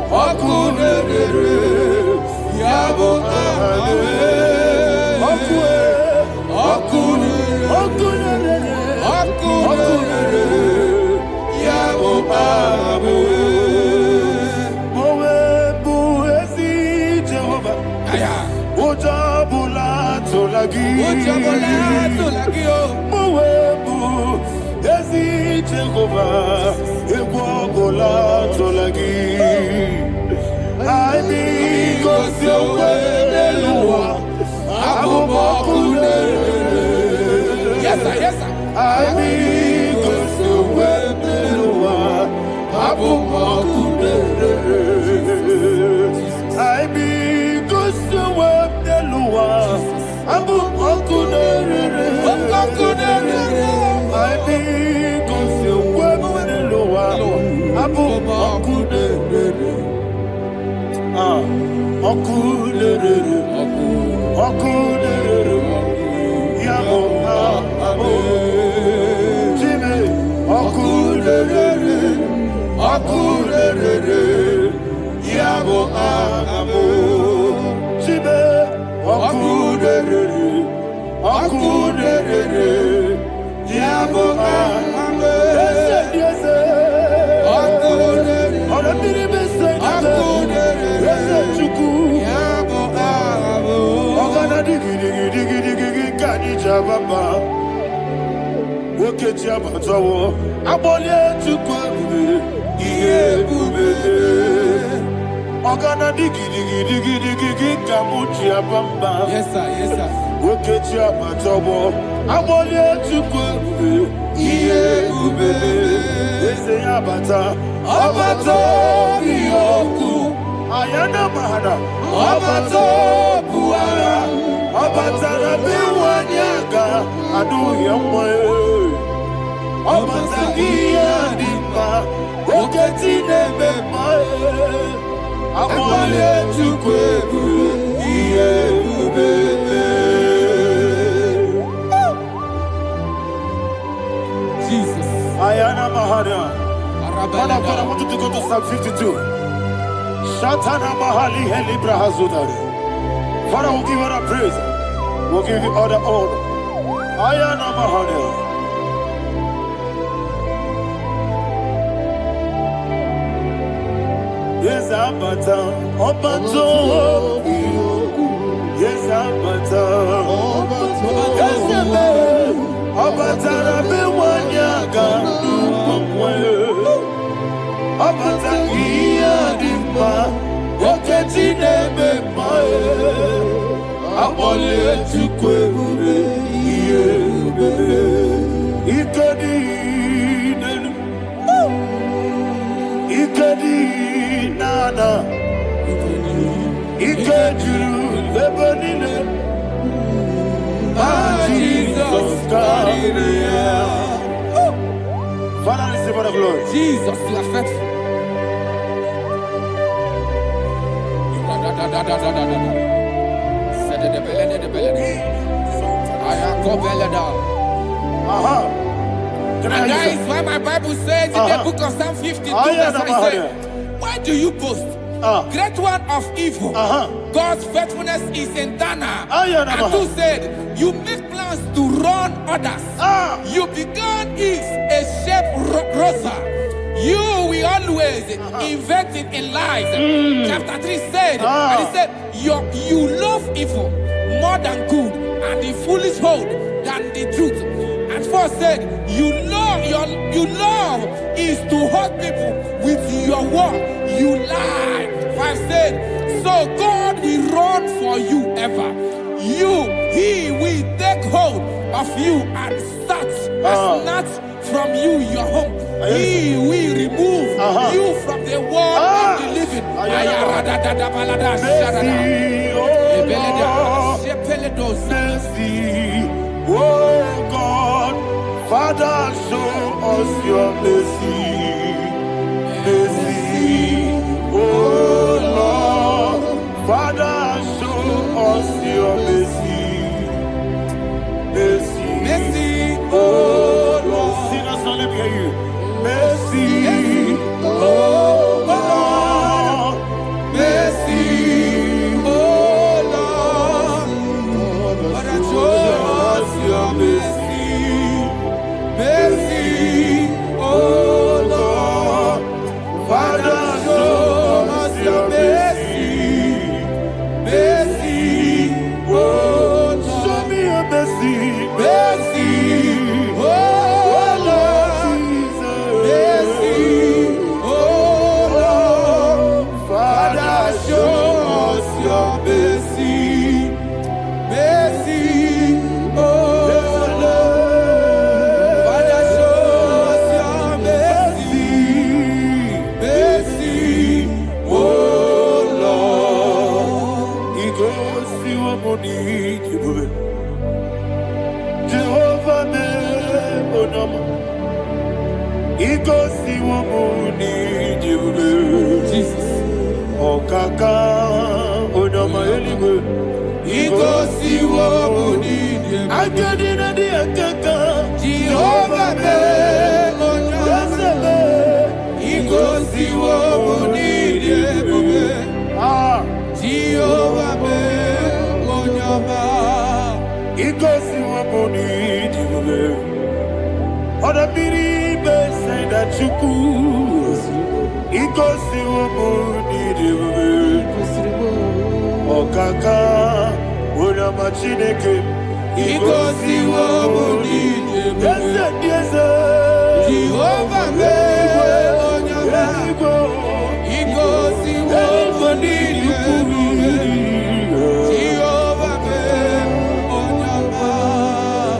Okunere. Yabohane. Yes, sir. Yes, sir. Yes, sir. Yes, sir. Ayana mahana, abato buara, abatara biwanyaga, adu yamwe, abatagia dimba, oketi nebe mae, abale tukwebu, iye ubebe. Jesus. Ayana mahana. Man of God, I want you to go to Psalm 52. Shatana Mahali Helibra Hazudari. Father, we'll give you all the praise. We'll give you all the honor. Ayana Mahali. Yes, Abata. Obato. Yes, Abata. Yes, Abata. Rabbi Wanyaga. Abata iya dimba, oketi nebe mae, abole tukwe ube iye ube, ikedi nenu, ikedi nana, ikediru lebenine, Jesus God. Father, receive all the glory. Jesus, you are faithful. And that is why my Bible says in the book of Psalm 52, verse 37, why do you boast? Great one of evil. God's faithfulness is eternal. Ayana And Maha. two said, you make plans to run others. You began is a shape rosa. You will always invent it in lies. Chapter 3 said, and he said, you love evil more than good, and the foolish hold than the truth. And 4 said, you love is to hurt people with your word. You lie. 5 said, so God will run for you ever. He will take hold of you and snatch from you your home. He will remove you from the world of the living. Mercy, oh God, Father, show us your mercy. Mercy, oh Lord, Father, show us your mercy. Mercy, Mercy, oh Lord, sinners only hear you. Mercy, oh Lord, mercy, oh Lord, Father, show us your mercy. Mercy, oh Lord, Father, show us your mercy. Mercy, oh Lord, show me your mercy. mercy, oh Lord, mercy, oh Lord, Father, show us your mercy. Mercy, oh Lord, Father, show us your mercy. Mercy, oh Lord. He goes to a money, Jehovah me onama. He goes to a money, Jesus. Okaka onama eligwe. He goes to what we need. I get in the akaka. Jehovah me onama. He goes to what we need. Jehovah me onama. He goes to a money, other people say that you could. He goes to a money, Okaka, Unama Chineke. He goes to what we need. Yes, Jehovah me onama. He goes to what we need. Jehovah me onama.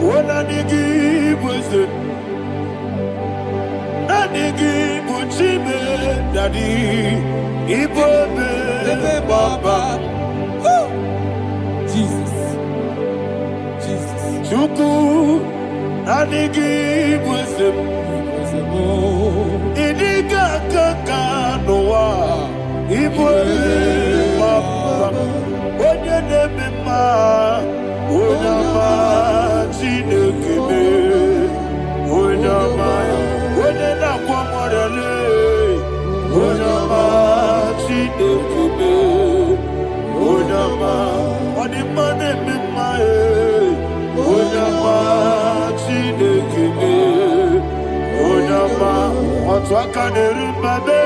When I give wisdom, I give Uchime, Daddy, Ibobe, Baba, Jesus. Jesus. Chuku, I give wisdom, Idiga Kaka Noa, Ibobe, Baba, Onye Nebema, Onama, Chinekebe, Onama, Onena Kwamorele, Onama, Chinekebe, Onama, Onimane Mimae, Onama, Chinekebe, Onama, Otwakanerubabe,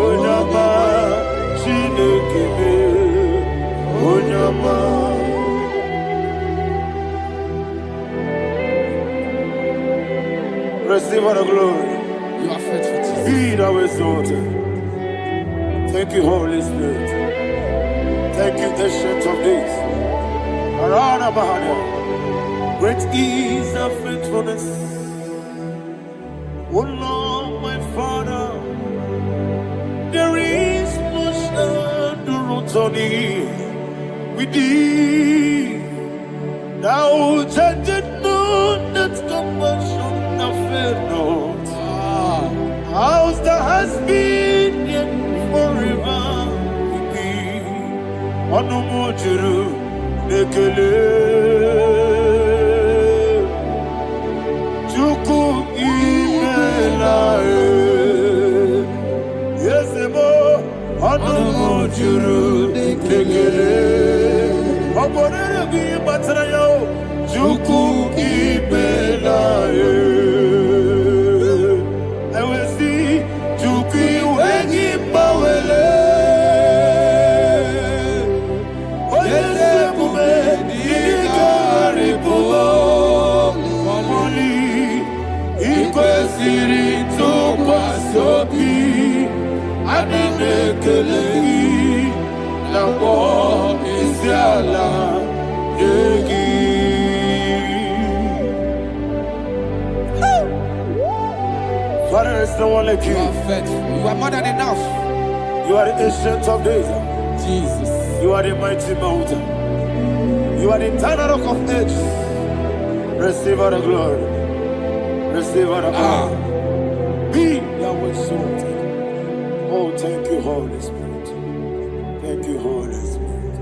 Onama, Chinekebe, Onama. Receive all the glory. You are faithful, Jesus. Be thou exalted. Thank you, Holy Spirit. Thank you, Ancient of Days. Arana Bahania. Great is thy faithfulness. Oh Lord, my Father, there is much endurance on thee. With thee, thou judgest not that compassion fail not. House that has been yet forever with thee. Onumujuru nekele. Chuku imelae. Yesebo onumujuru nekele. Oborere gi batara yo. Juku ibela e. I will see Juku wengi bawele. Oyese kume inikari pulo. Mamoli ikwesiri tukwa sobi. Adine kelegi Nabo Isiala Yegi. Father, there is no one like you. You are faithful. You are more than enough. You are the ancient of days. Jesus. You are the mighty mountain. You are the eternal rock of ages. Receive all the glory. Receive all the honor. Be Yahweh exalted. Oh, thank you, Holy Spirit. Thank you, Holy Spirit.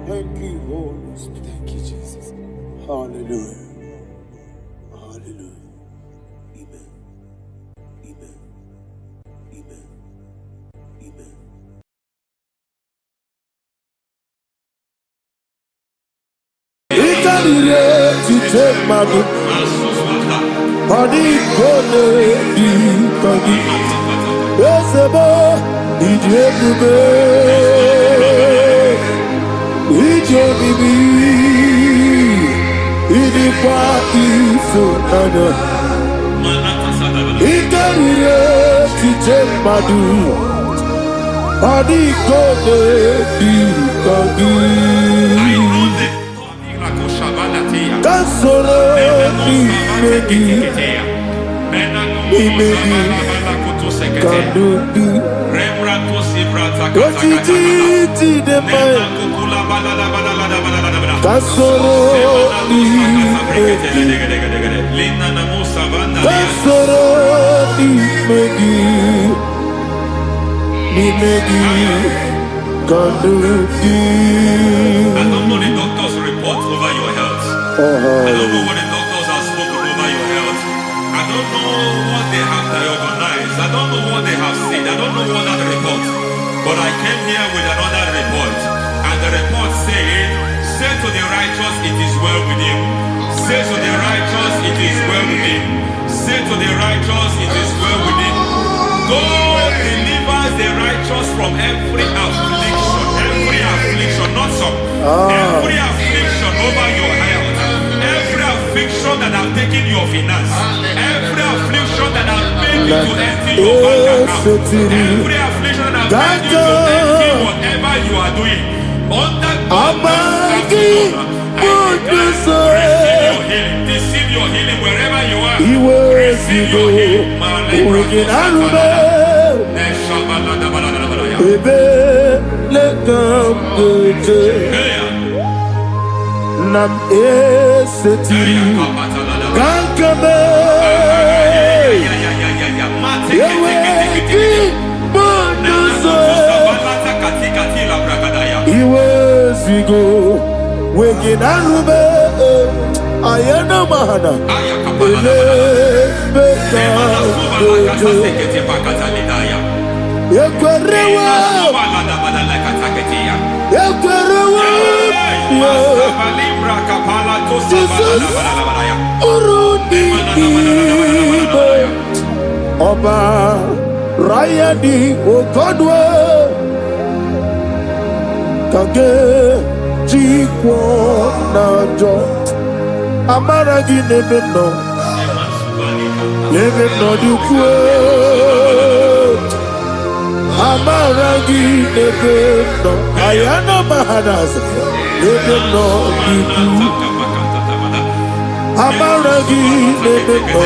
Thank you, Holy Spirit. Thank you, Jesus. Hallelujah. Hallelujah. Amen. Amen. Amen. Amen. Ikarire tite madu. Adi kone di kagi. Esebo idebube. Ijebibi. Idikwa isonana. Ikarire tite madu. Adi kone di kagi. Kasoro ni megi. Imegi kadudu Ojiji deme Kasoro ni megi Kasoro ni megi Nimegi kadudu. I don't know the doctor's report over your health. I don't know what the doctors have spoken over your health. I don't know what they have diagnosed. I don't know what they have said. I don't know what that report. But I came here with another report. And the report said, say to the righteous, it is well with him. Say to the righteous, it is well with him. Say to the righteous, it is well with him. God delivers the righteous from every affliction. Every affliction, not some. Every affliction over your health. Every affliction that have taken your finance. Every affliction that have made you to empty your bank account. Every affliction that have made you to empty whatever you are doing. Under God's receive your healing. Receive your healing wherever you are. Receive your healing. Nam esetiri Gankame Yeweki Bonuzo Iwezigo Weginarube Ayana Mahana Ele Beka Yekwerewa Yekwerewa Jesus Urudi Ibo Oba Rayadi Ogodwe Kage Jikwo Najo Amaragi Nebeno Nebeno Dukwe Amaragi Nebeno Ayana Mahanas Nebeno Dukwe Amaragi Nebeno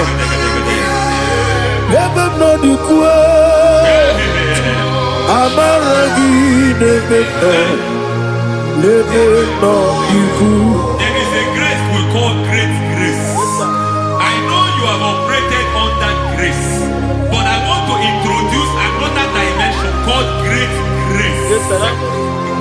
Nebeno Dukwe Amaragi Nebeno Nebeno Dukwe. There is a grace we call great grace. I know you have operated under grace, but I want to introduce another dimension called great grace.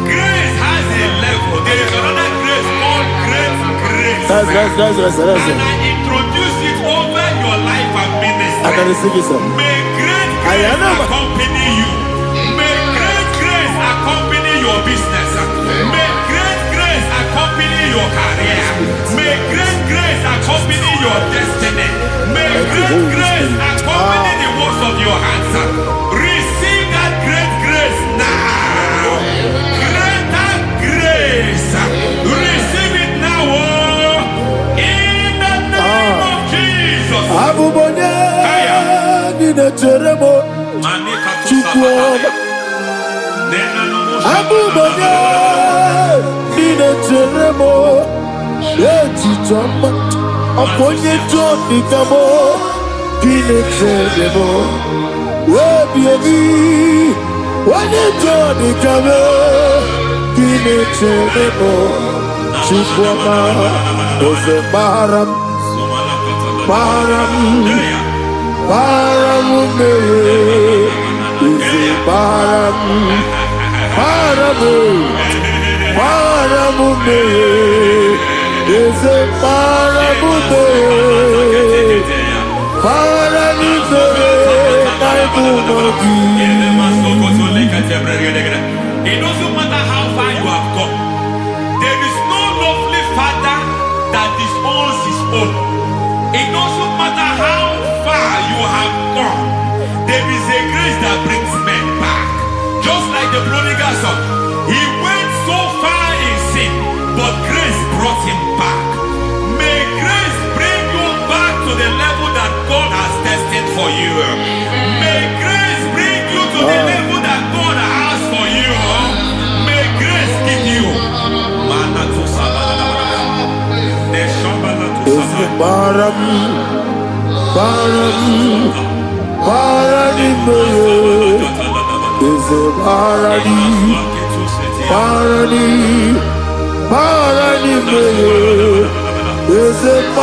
Grace has a level. There is another grace called great grace. That's And I introduce it over your life and ministry. I can receive it, sir. May great grace accompany you. May great grace accompany your business. May great grace accompany grace accompany the works of your hands. Receive that great grace now. Greater grace. Receive it now. In the name of Jesus. Abubonye nina teremo chukwoma. Abubonye nina teremo etichoma. Aponye joni kamo nina teremo. Webi wane joni kamo nina teremo chukwoma. Oze baram. Baram me, is it Baram me, is it Baram It doesn't matter how far you have come. There is no lovely father that disowns his own. It doesn't matter how far you have gone. There is a grace that brings men back. Just like the prodigal son. He went so far in sin, but grace brought him back. May grace bring you back to the level that God has destined for you. May grace bring you to the level that God has for you. May grace give you. Baram is a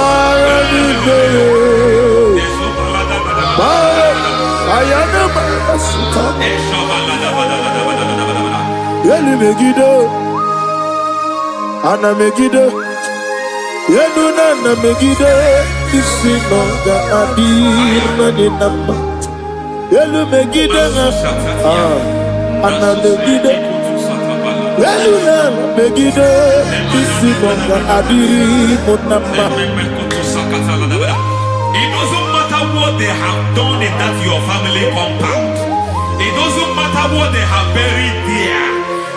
Yenuna na megide isi nonga adir na dinamba. Yelu megide na ana megide. Yenuna na megide isi nonga adir munamba. It doesn't matter what they have done in that your family compound. It doesn't matter what they have buried there.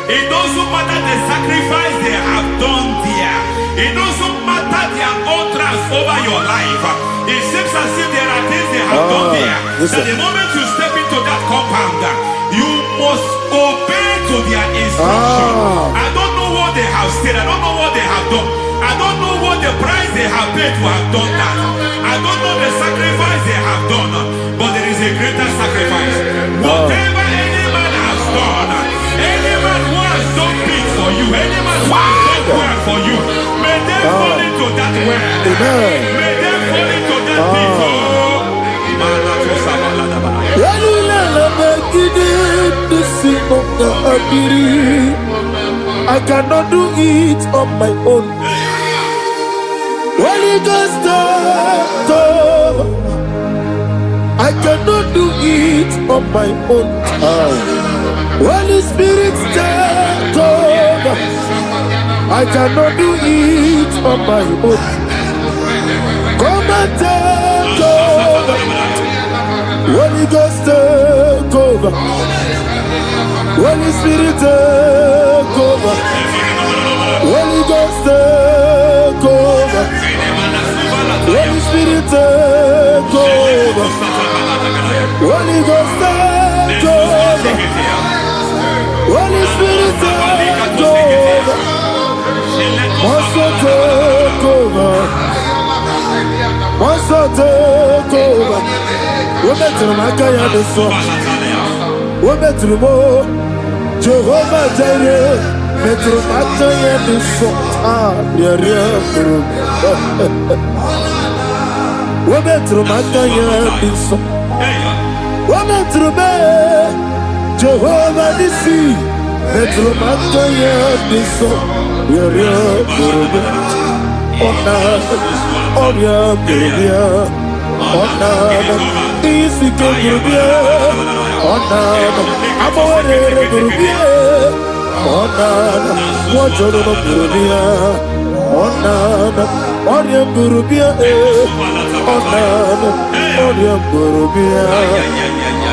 It doesn't matter the sacrifice they have done there. It doesn't matter their utterance over your life. It seems as if there are things they have done there. That the moment you step into that compound, you must obey to their instruction. I don't know what they have said. I don't know what they have done. I don't know what the price they have paid to have done that. I don't know the sacrifice they have done. But there is a greater sacrifice. Whatever any man has done, any man who has done big for you, any man who has done well for you, may they fall into that well. May they fall into that people. I cannot do it on my own. Holy Ghost, I cannot do it on my own. Holy Spirit, take over. I cannot do it on my own. Come and take over. Holy Ghost, take over. Holy Spirit, take over. Holy Ghost, take over. Holy Spirit, take over. Holy Ghost, take over. Holy Spirit, take over. Also take over. Also take over. We're better than I can do so. We're better than more. Jehovah Jireh. Better than I can do so. Yeah. We're better than I can do so. We're better than Jehovah Nissi. Better than I can do so. Onana, Odium Burubia, Onana, Odium Burubia,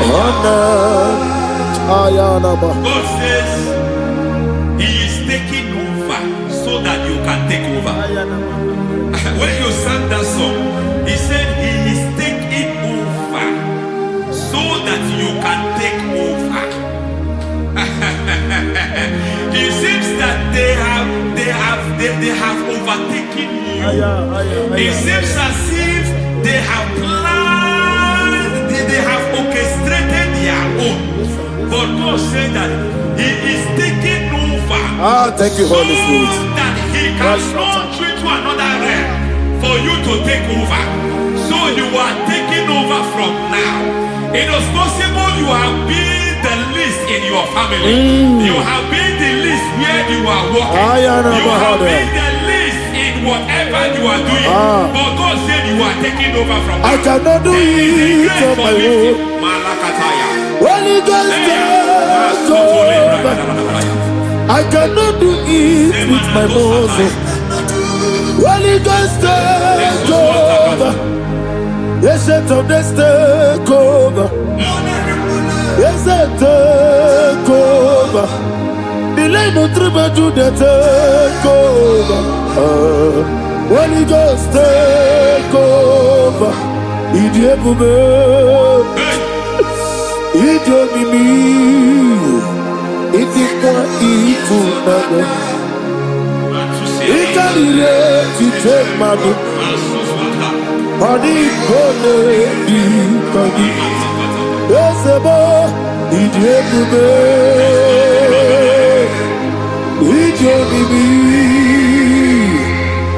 Onana, Ayanaba. God says He is taking over so that you can take over. When you sang that song, He said He is taking over so that you can take over. It seems that they have overtaken you. It seems as if they have planned, they have orchestrated their own. But God said that He is taking over. Thank you, Holy Spirit. So that He can launch you to another realm for you to take over. So you are taking over from now. It is possible you have been the least in your family. You have been the least where you are working. You have been the least in whatever you are doing. But God said you are taking over from now. I cannot do it on my own. Holy Ghost, take over. I cannot do it with my muscle. Holy Ghost, take over. Yes, of this take over. Yes, take over. Delay no trouble to the take over. Holy Ghost, take over. Idiabube, Idiomimi, Idikwa Ifunana, Ikarire Titemadu. Money gonna be coming. Yes, boy, Idiabube, Idiomimi,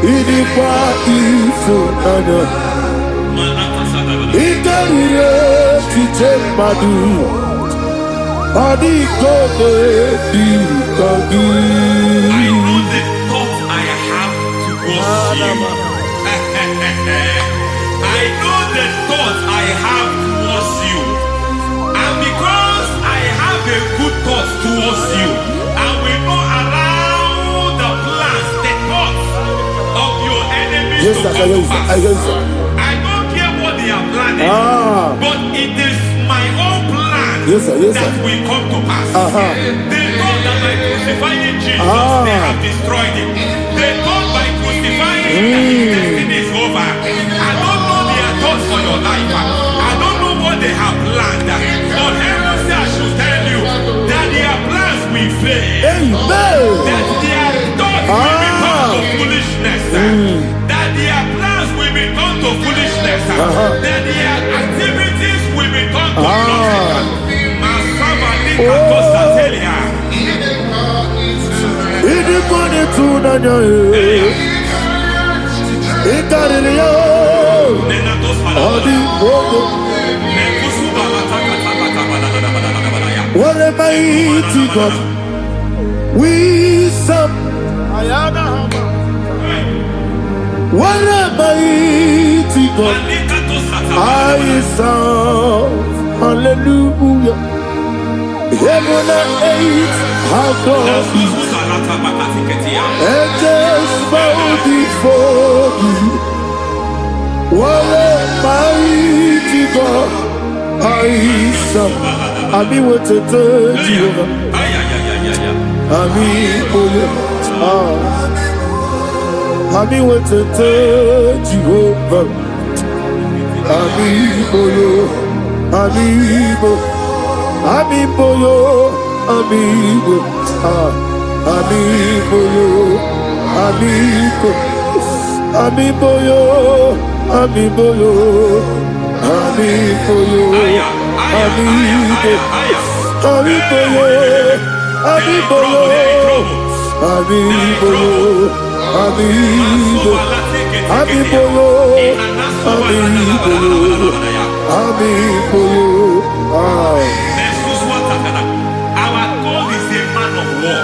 Idikwa Ifunana. Ikarire Titemadu. Money gonna be coming. I know the thoughts I have towards you. I know the thoughts I have towards you. And because I have a good thought towards you, I will not allow the plans, the thoughts of your enemies to come to pass. I don't care what they are planning, but it is my own plan that will come to pass. They thought that by crucifying Jesus, they have destroyed him. They thought by crucifying him that his destiny is over. I don't know their thoughts for your life. I don't know what they have planned. But heaven says I should tell you that their plans will fail. That their thoughts will become to foolishness. That their plans will become to foolishness. That their activities will become to nothing. What a mighty God we serve. What a mighty God I serve. Hallelujah. Heaven and earth have done it. Angels bow before you. What a mighty God I serve. I mean what to tell Jehovah. I mean I mean what to tell Jehovah. I mean Amiboyo, amigo, amiboyo, amigo, amiboyo, amiboyo, amiboyo, amigo, amiboyo, amiboyo, amiboyo, amigo, amiboyo, amiboyo, amiboyo. Our God is a man of war.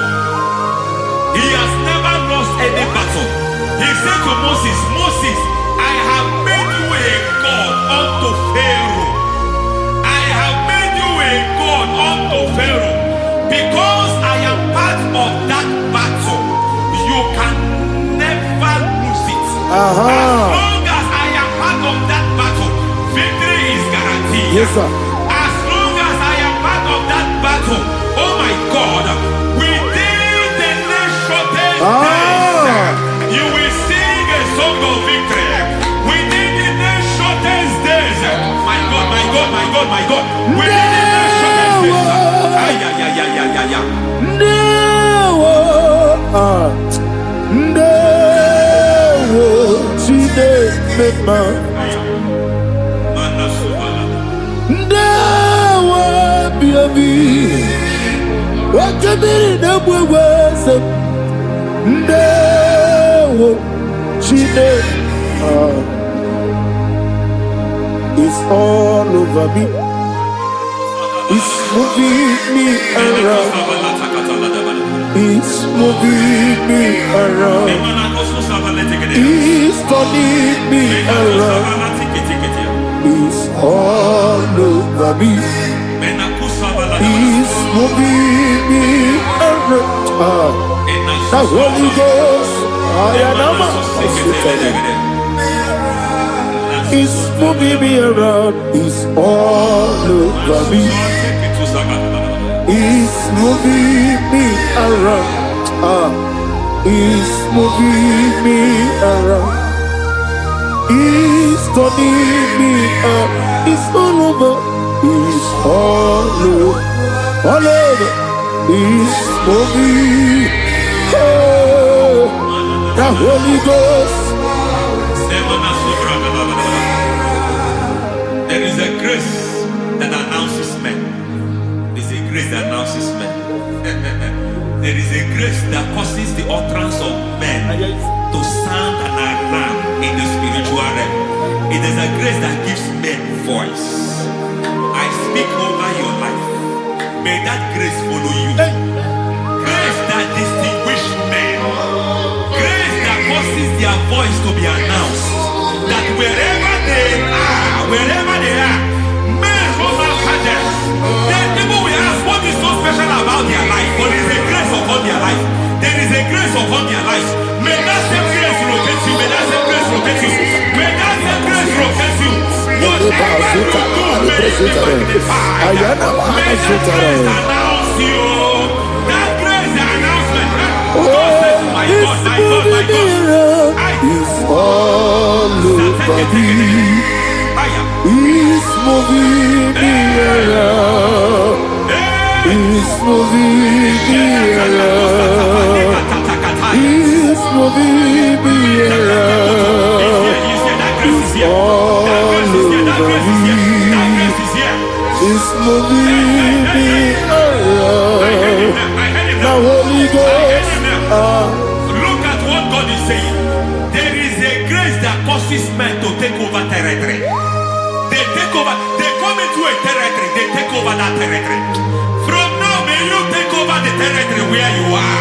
He has never lost any battle. He said to Moses, Moses, I have made you a God unto Pharaoh. I have made you a God unto Pharaoh. Because I am part of that battle, you can never lose it. long as I am part of that battle, victory is guaranteed. Yes, sir. As long as I am part of that battle, oh my God, within the next shortest days, you will sing a song of victory. Within the next shortest days, my God, my God, my God, my God. Within the next shortest days, It's all over me. It's moving me around. It's moving me around. It's turning me around. It's all over me. It's moving me around. The Holy Ghost, it's moving me around. It's all over me. It's moving me around. It's moving me around. It's turning me up. It's all over. It's all over. All over. It's moving. Oh, the Holy Ghost. There is a grace that announces men. There's a grace that announces men. There is a grace that causes the utterance of men to sound an alarm in the spiritual realm. It is a grace that gives men voice. I speak over your life. May that grace follow you. Grace that distinguishes men. Grace that causes their voice to be announced. That wherever they are, men will after them. Then people will ask, what is so special about their life? But there is a grace upon their life. There is a grace upon their life. May that same grace rotate you. May that same grace rotate you. May that same grace rotate you. Whatever you do, may it be magnified. May that grace announce you. That grace announcement. My God, my God, my God. It's all over me. It's moving me around. It's moving me around. It's moving me around. It's all over me. It's moving me around. The Holy Ghost. Look at what God is saying. There is a grace that causes men to take over territory. They take over. They come into a territory. They take over that territory. From now, may you take over the territory where you are.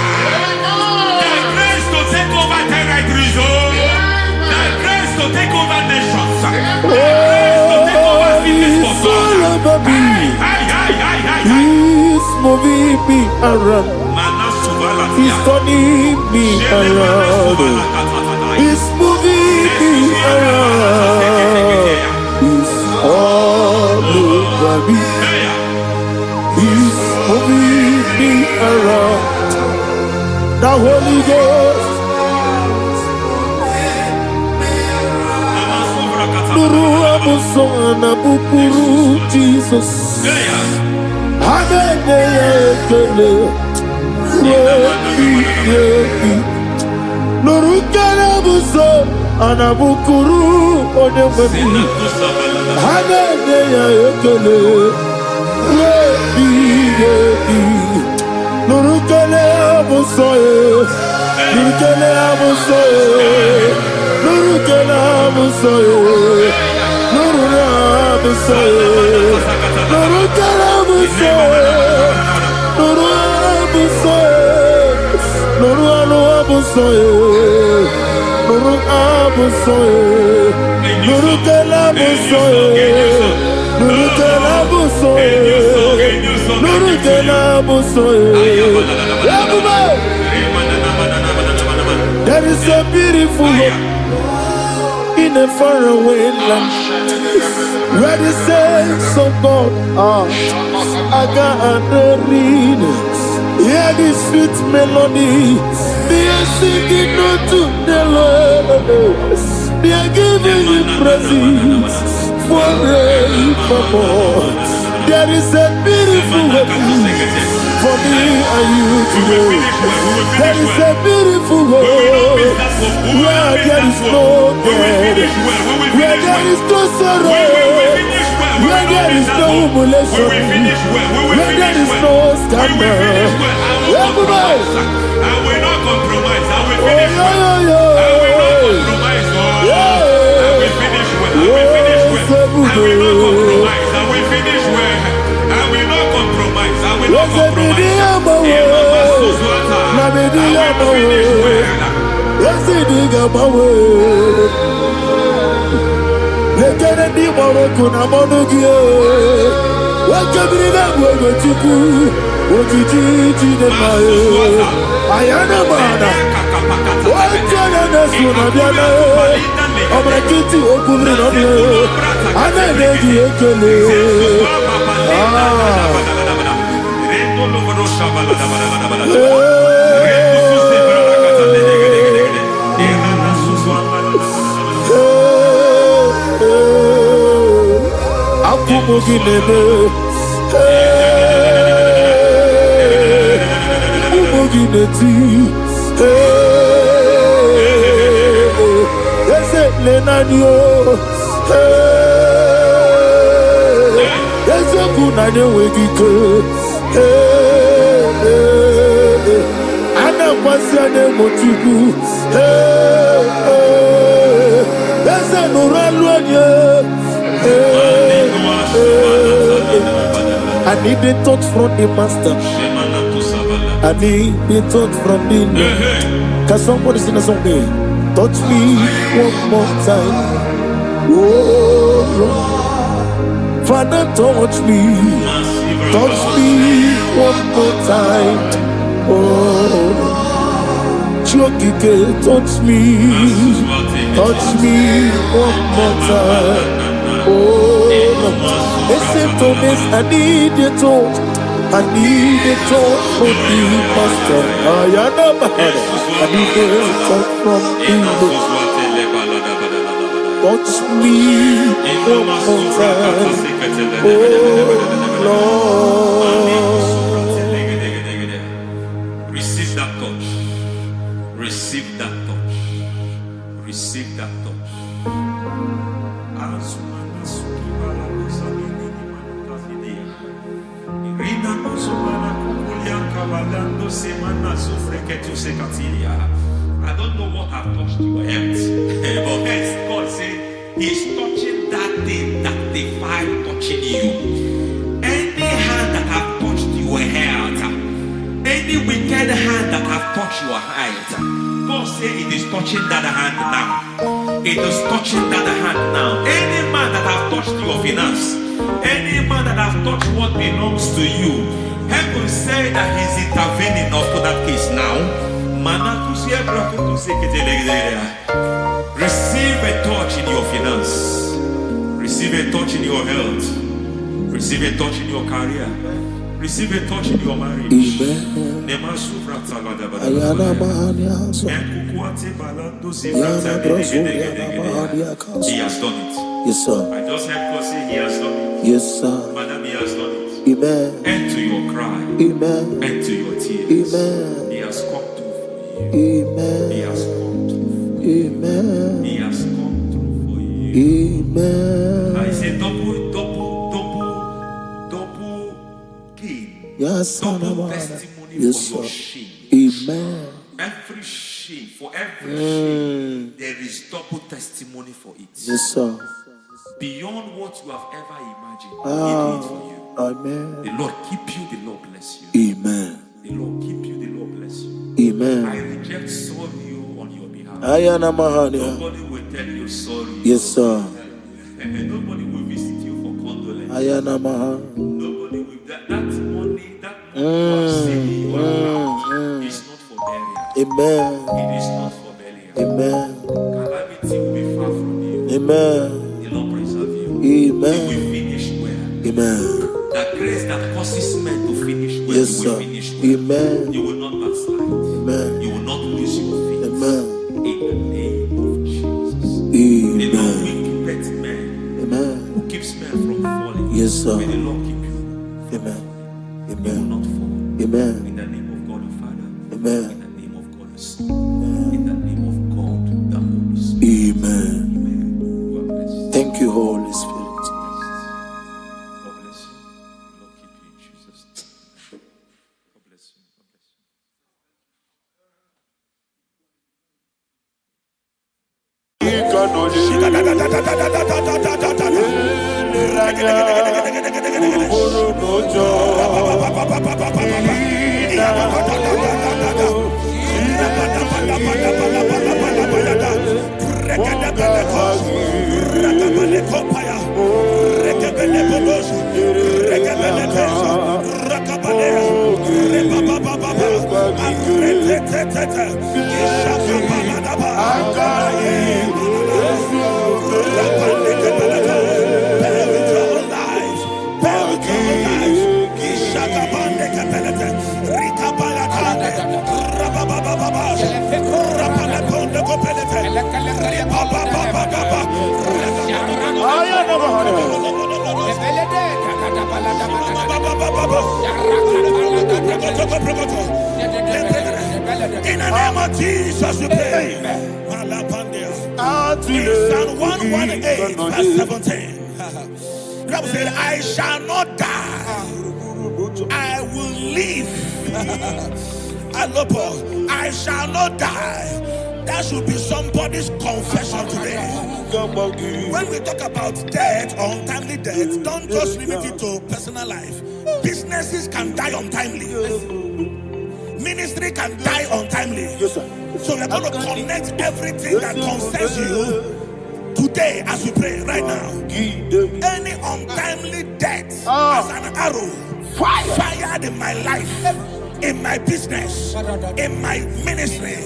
The grace to take over territories. The grace to take over nations. The grace to take over cities for God. He's moving me around. He's turning me around. He's moving me around. He's all over me. He's moving me around. The Holy Ghost. Nuru amusona bukuru Jesus. Amen. Nurukarabuso anabukuru onemani hanene ya ekele rebi nurukarabuso nurukarabuso nurukarabuso nurukarabuso nurukarabuso Nuru abusoye, nuru abusoye, nuru kelabusoye, nuru kelabusoye, nuru kelabusoye. There is a beautiful hope in a faraway land, where the saints of God are. I got the read. Hear the sweet melody. They are singing unto the Lord. They are giving you praise forevermore. There is a beautiful way for me and you today. There is a beautiful way where there is no death, where there is no sorrow, where there is no humiliation, where there is no scandal. Everybody, I will not compromise. I will oh, finish well. I will not compromise. I will finish well. I will finish well. I will not compromise. I will finish well. I will not compromise. I will not compromise. I need the touch from the master. I need the touch from the Lord. Can somebody sing a song here? Touch me one more time. Oh Lord, Father, touch me. Touch me one more time. Oh, Chokike, touch me. Touch me one more time. Oh, listen to this. I need your touch. I need a touch from the master. I need a touch from the Lord. Touch me one more time. Oh Lord. Receive that touch. Receive that touch. Receive that touch. I don't know what I've touched your health, but hence God said He's touching that thing that defied touching you. Any hand that have touched your health, any wicked hand that have touched your health, God said it is touching that hand now. It is touching that hand now. Any man that have touched your finance, any man that have touched what belongs to you, heaven said that He's intervening up to that case now. Receive a touch in your finance. Receive a touch in your health. Receive a touch in your career. Receive a touch in your marriage. He has done it. Yes, sir. I just heard God say He has done it. Yes, sir. Madam, He has done it. Amen. End to your cry. Amen. End to your tears. Amen. He has come through for you. Amen. He has come through for you. Amen. He has come through for you. Amen. I say double gain. Yes, Double testimony yes, for your sir. shame. Amen. Every shame, for every shame, there is double testimony for it. Yes, sir. Beyond what you have ever imagined, He did it for you. Amen. The Lord keep you, the Lord bless you. Amen. The Lord keep you, the Lord bless you. Amen. I reject sorry on your behalf. Ayana Mahania. Nobody will tell you sorry. Yes, sir. And nobody will visit you for condolence. Ayana Mahania. Nobody will that money you have saved in your account is not for burial. Amen. It is not for burial. Amen. Calamity will be far from you. Amen. The Lord preserve you. Amen. You will finish well. Amen. That grace that causes men to finish well, Yes, you will sir. finish well. Amen. You will not backslide. Amen. You will not lose your faith. Amen. In the name of Jesus. The Lord Amen. will protect men. Amen. Who keeps men from falling. Yes, sir. May the Lord keep you. Amen. You will Amen. not fall. Amen. In the name of God the Father. Amen. In the name of God the Son. In the name of God the Holy Spirit. Amen. Amen. God bless you. Thank you, Holy Spirit. God bless you. The Lord keep you in Jesus' name. God bless you. God bless you. In the name of Jesus, we pray. In Psalm 118, verse 17, the Bible said, I shall not die, I will live. I shall not die. That should be somebody's confession today. When we talk about death or untimely death, don't just limit it to personal life. Businesses can die untimely. Ministry can die untimely. Yes, sir. So we're going to connect everything that concerns you today as we pray right now. Any untimely death as an arrow fired in my life, in my business, in my ministry,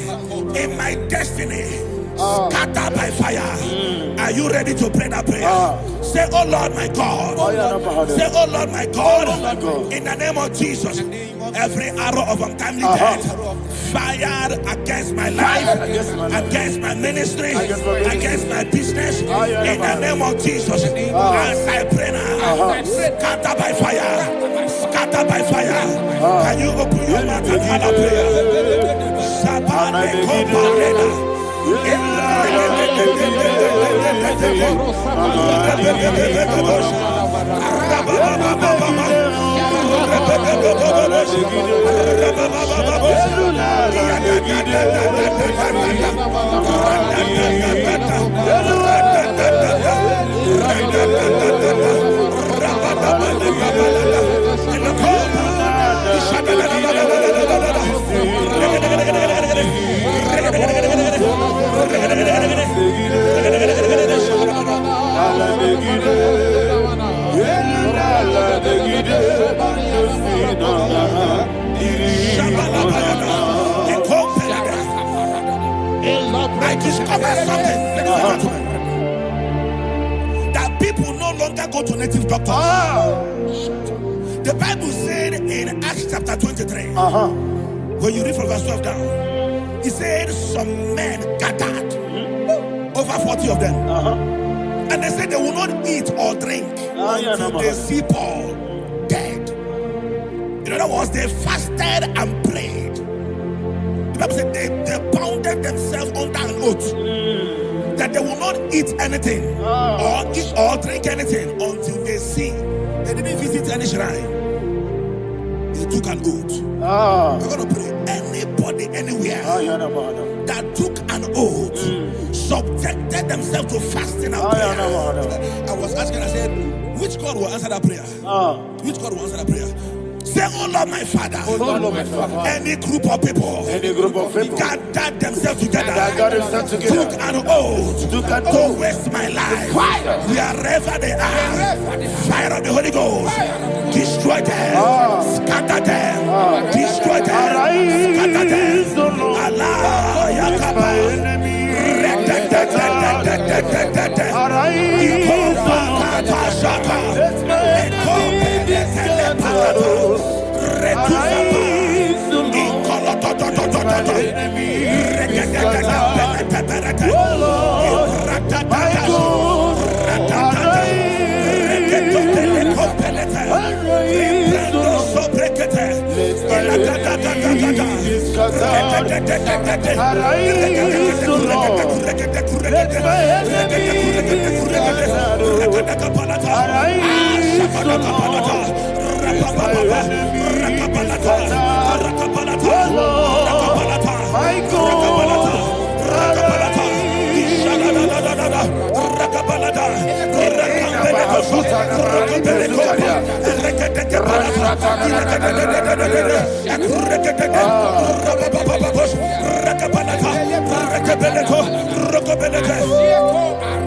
in my destiny, scattered by fire. Are you ready to pray that prayer? Say, oh Lord my God. Say, oh Lord my God. In the name of Jesus, every arrow of untimely death fired against my life, against my ministry, against my business, in the name of Jesus, as I pray now, scattered by fire, scattered by fire. Can you open your mouth and have a prayer? I discovered something, ladies and gentlemen, that people no longer go to native doctors. The Bible said in Acts chapter 23, when you read from verse 12 down, it said some men gathered, over 40 of them, and they said they will not eat or drink until they see Paul dead. In other words, they fasted and prayed. The Bible said they bounded themselves under an oath that they will not eat anything or eat or drink anything until they see. They didn't visit any shrine. They took an oath. We're going to pray. Anybody, anywhere that took an oath, subjected themselves to fasting and prayer. I was asking, I said, which God will answer that prayer? Which God will answer that prayer? Say, oh Lord my Father, any group of people gathered themselves together, took an oath to waste my life. Wherever they are, fire of the Holy Ghost, destroy them, scatter them, destroy them, scatter them. Allah, Yakaba,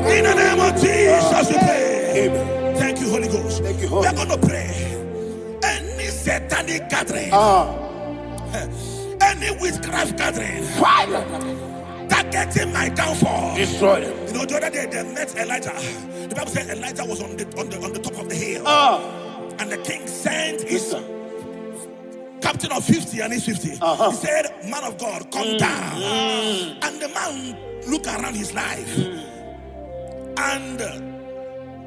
In the name of Jesus, we pray. Thank you, Holy Ghost. We are going to pray. Any satanic gathering, any witchcraft gathering, targeting my downfall, destroy them. You know, the other day they met Elijah. The Bible said Elijah was on the top of the hill, and the king sent his captain of 50 and his 50. He said, "Man of God, come down." And the man looked around his life and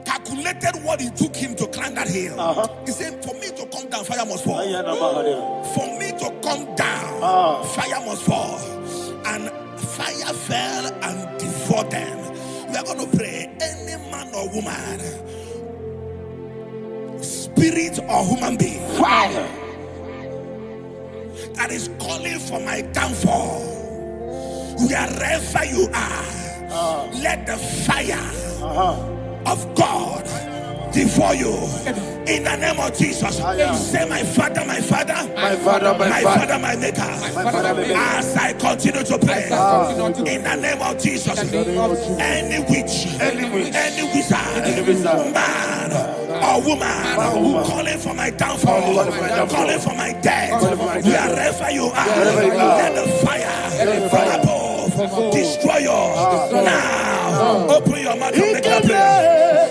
calculated what it took him to climb that hill. He said, "For me to come down, fire must fall. For me to come down, fire must fall." And fire fell and devoured them. We are going to pray. Any man or woman, spirit or human being, that is calling for my downfall, wherever you are, let the fire of God devour you. In the name of Jesus, say, "My Father, my Father, my Father, my Father, my Maker." As I continue to pray, in the name of Jesus, any witch, any wizard, man or woman calling for my downfall, calling for my death, wherever you are, let the fire from above destroy you now. Open your mouth and make a prayer.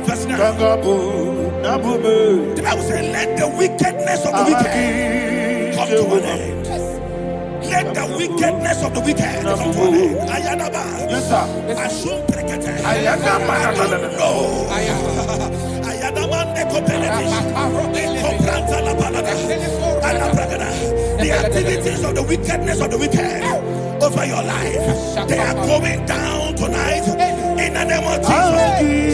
Verse 9. The Bible says, "Let the wickedness of the wicked come to an end." Let the wickedness of the wicked come to an end. Ayadaba. Yes, sir. Assume prekete. Ayadaba. No. Ayadaba nekopeletis. Ekopranta la balada. Alabragada. The activities of the wickedness of the wicked over your life, they are going down tonight. In the name of Jesus,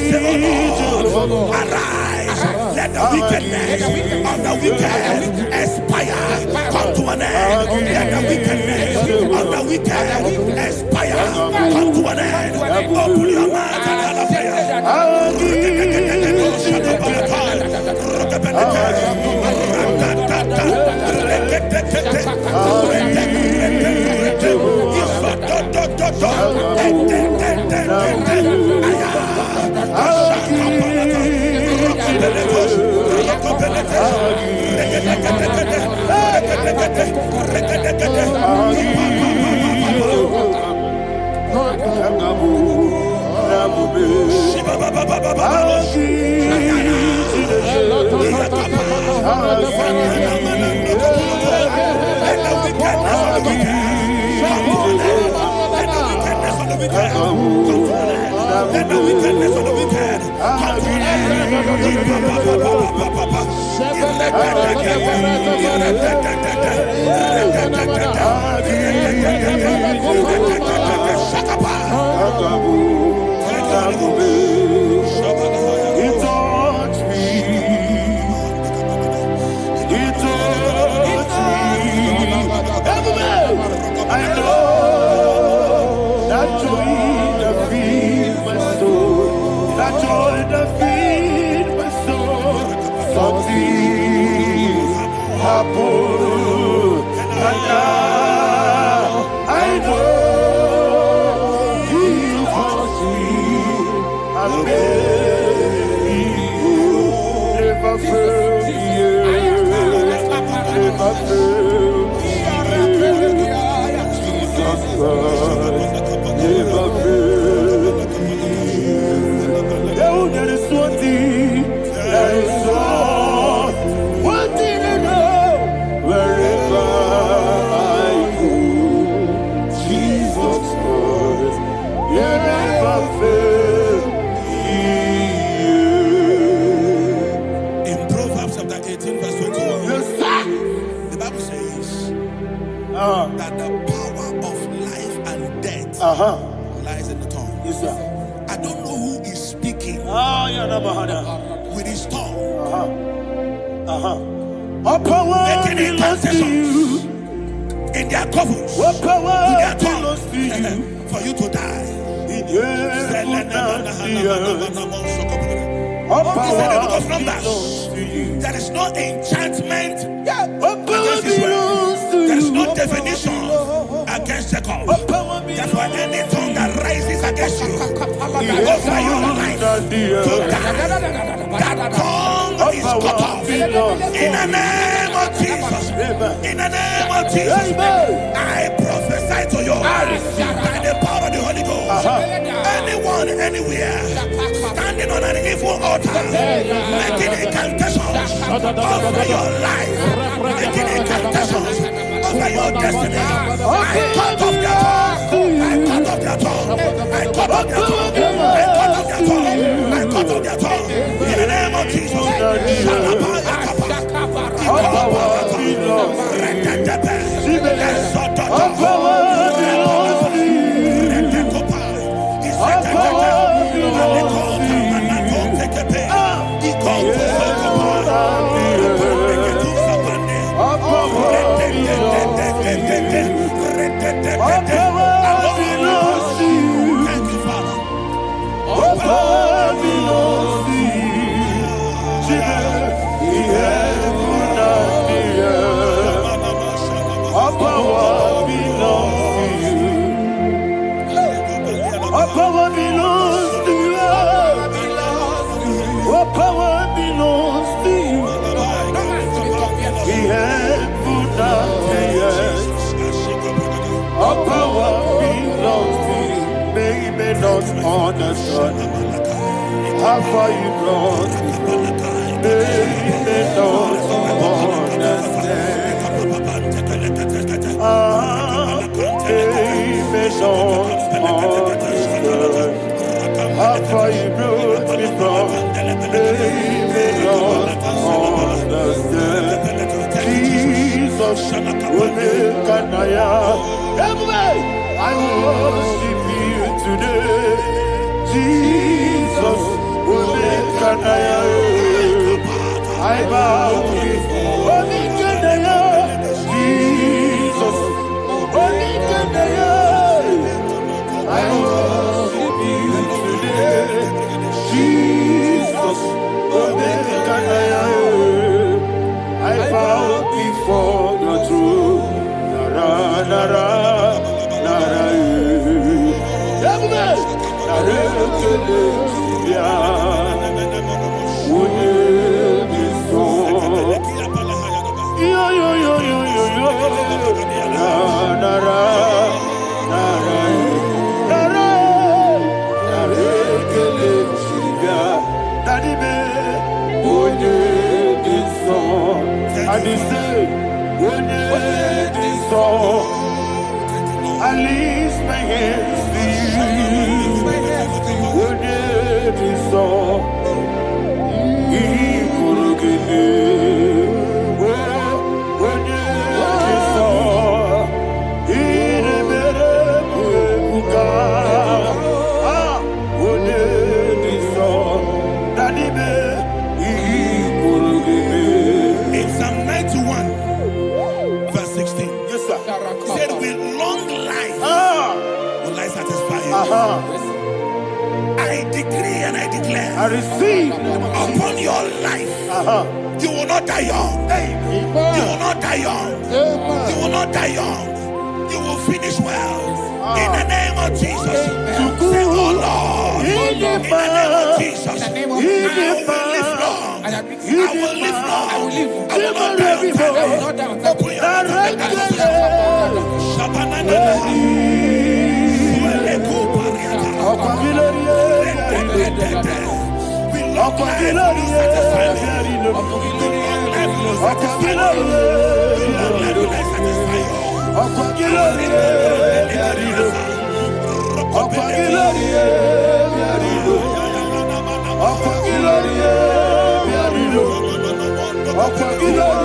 say, "Oh Lord, arise. Let the wickedness of the wicked expire. Come to an end. Let the wickedness of the wicked expire. Come to an end." Open your mouth and have a prayer. Let the I know that joy that feeds my soul, that joy that feeds my soul. Something happened, and now I know He calls me. I believe you never fail me, never fail me. Jesus Christ, never fail me. Oh, there is one thing, there is one thing I know. Wherever I go, Jesus Christ, you never fail me. In Proverbs chapter 18, verse 21, Yes, sir. the Bible says that the power of life and death lies in the tongue. Yes, sir. I don't know who is speaking with his tongue, All power making belongs to you. incantations in their covers What power with their belongs tongue to you? for you to die. All He said in the book power of Numbers, belongs to you. there is no enchantment All power against Israel. belongs to There is you. no definition against Jacob. All power Therefore, belongs any tongue that rises against you over your life to die, that tongue is cut off. In the name of Jesus. In the name of Jesus. I prophesy to you by the power of the Holy Ghost. Anyone, anywhere, standing on an evil altar, making incantations over your life, making incantations over your destiny. I cut off their tongue. I cut off their tongue. I cut off their tongue. I cut off their tongue. I cut off their tongue. In the name of Jesus. All power belongs to you. All power belongs to you. All power belongs to you. All power belongs to you. Thank you, Father. All power belongs to you. The heaven and the earth. All power belongs to you. All power belongs to you. All power belongs to you. The heaven and the earth. All power belongs to you. May not understand how far you brought me. May not understand. May not understand how far you brought me from. May not understand. Jesus, will make an I worship you today. Jesus, will make an I bow before Jesus, I worship you today. Jesus, will make an I bow before the throne. Nara, nara, nara, I lift my hands to you. When it is all, when I decree and I declare I receive upon your life, you will not die young. You will not die young. You will not die young. You will finish well. In the name of Jesus. Say, oh Lord. In the name of Jesus. I will live long. I will live long. I will not die on time. Open your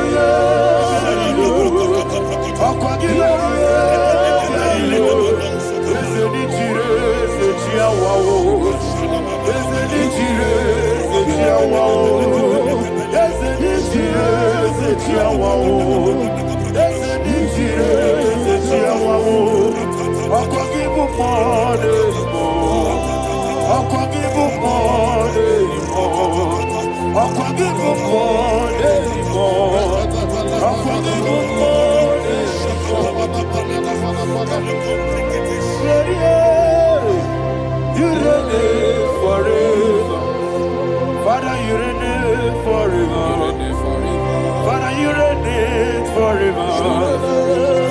You reign forever. Father, you reign forever. Father, you reign forever.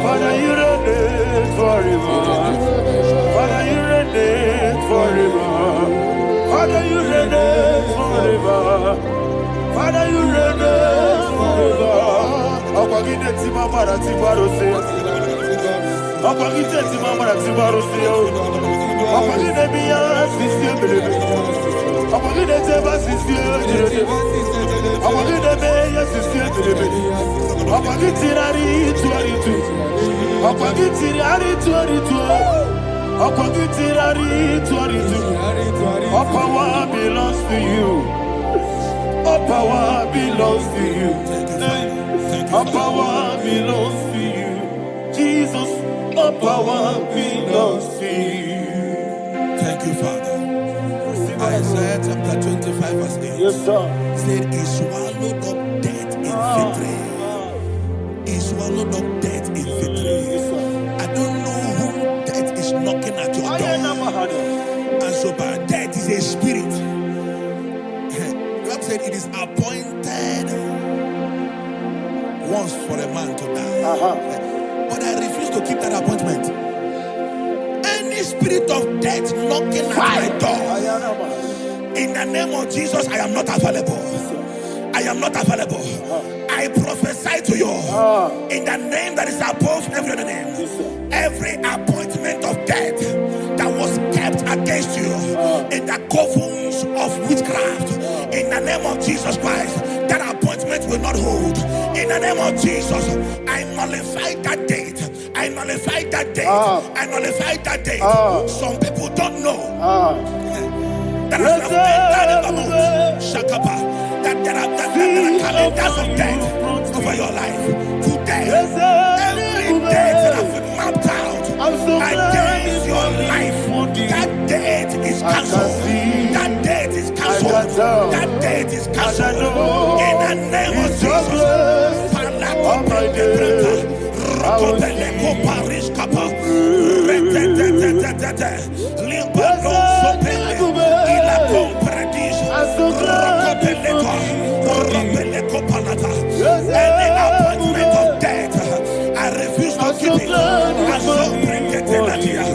Father, you reign forever. Father, you reign forever. Father, you reign forever. Father, you reign forever. Akwagide timamara tibarose. Akwagide timamara tibarose. Akwagide biya sisi. Akwagide teba sisi. Akwagide beya sisi. Akwagide rari tuaritu. Akwagide rari tuaritu. Akwagide rari tuaritu. All power belongs to you. All power belongs to you. All power belongs to you. Jesus, all power belongs to you. Thank you, Father. Isaiah chapter 25 verse 8. Yes, sir. Said, he swallowed up death in victory. He swallowed up death in victory. I don't know who death is knocking at your door. And so, but death is a spirit. God said it is appointed once for a man to die. But I refuse to keep that appointment. Any spirit of death knocking at my door, in the name of Jesus, I am not available. I am not available. I prophesy to you in the name that is above every other name. Every appointment of death that was kept against you in the covens of witchcraft, in the name of Jesus Christ, that appointment will not hold. In the name of Jesus, I nullify that date. I nullify that date. I nullify that date. Some people don't know that as you have entered the month, Shakapa, that there are calendars of death over your life. Today, every date that has been mapped out against your life, that date is cancelled. That date is cancelled. That date is cancelled. In the name of Jesus. Any appointment of death, I refuse to keep it. I so bring it in the year.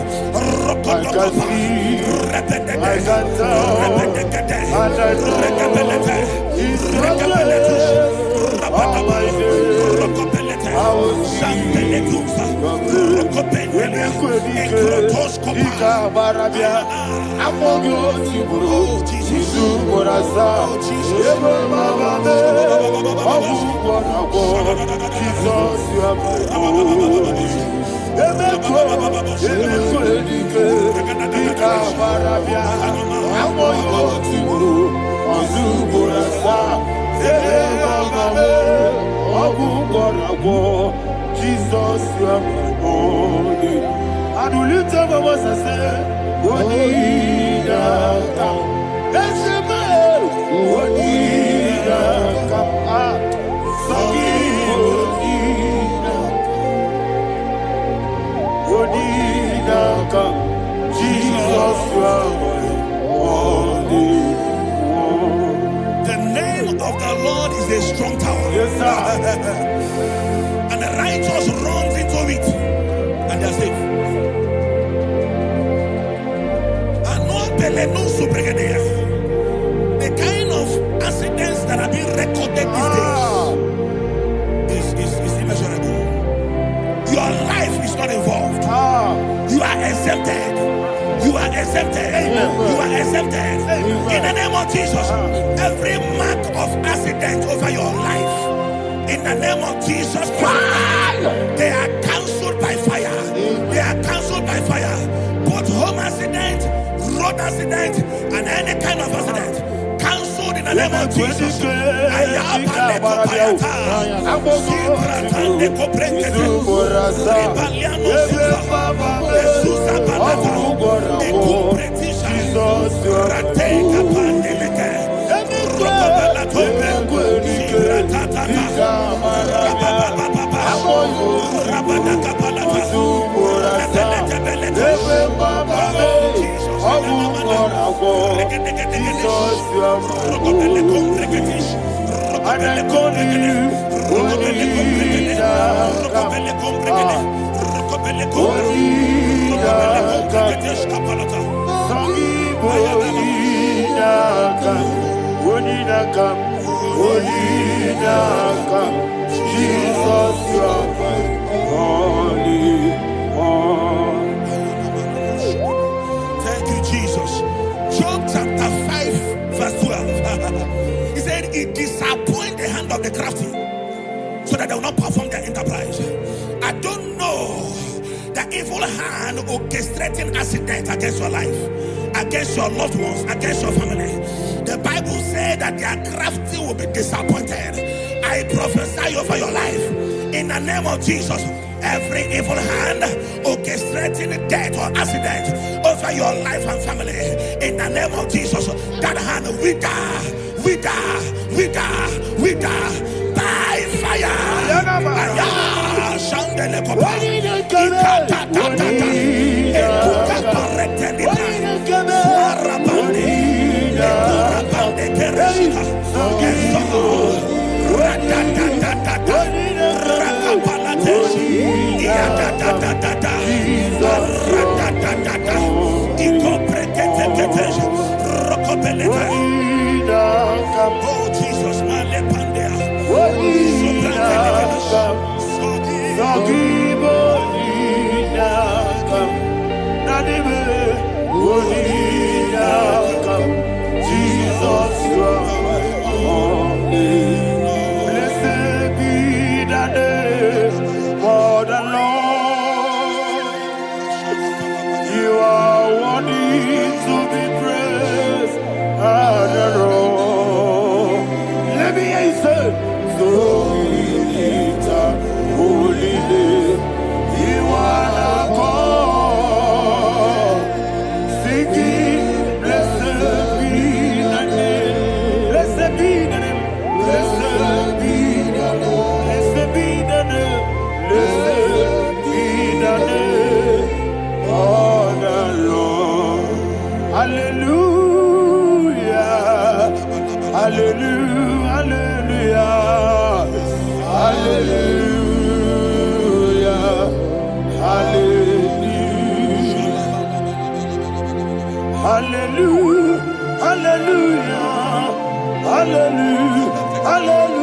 Jesus, you are my only. And will you tell me what I say? Wodinaka. Eseme. Wodinaka. Sogi Wodinaka. Jesus, you are worthy. The name of the Lord is a strong tower. Yes, sir. And the righteous runs into it and they're safe. The kind of accidents that are being recorded these days is immeasurable. Your life is not involved. You are exempted. You are exempted. You are exempted. In the name of Jesus, every mark of accident over your life, in the name of Jesus Christ, they are cancelled by fire. They are cancelled by fire. Both home accident, road accident, and any kind of accident, cancelled in the name of Jesus. Jesus, you are holy. Thank you, Jesus. Job chapter 5, verse 12. He said, it disappoints the hand of the crafty, so that they will not perform their enterprise. I don't know the evil hand orchestrating accident against your life, against your loved ones, against your family. The Bible said that their crafty will be disappointed. I prophesy over your life in the name of Jesus. Every evil hand orchestrating death or accident over your life and family, in the name of Jesus, that hand wither by fire. Oh Jesus, Jesus, you are holy. Blessed be the name of the Lord. You are worthy to be praised and adored. Let me hear you say, so we lift up holy name. You are the God. Singing, blessed be the name. Blessed be the name. Blessed be the name. Blessed be the name. Blessed be the name of the Lord. Hallelujah. Hallelujah. Hallelujah. Hallelujah. Hallelujah. Hallelujah. Hallelujah.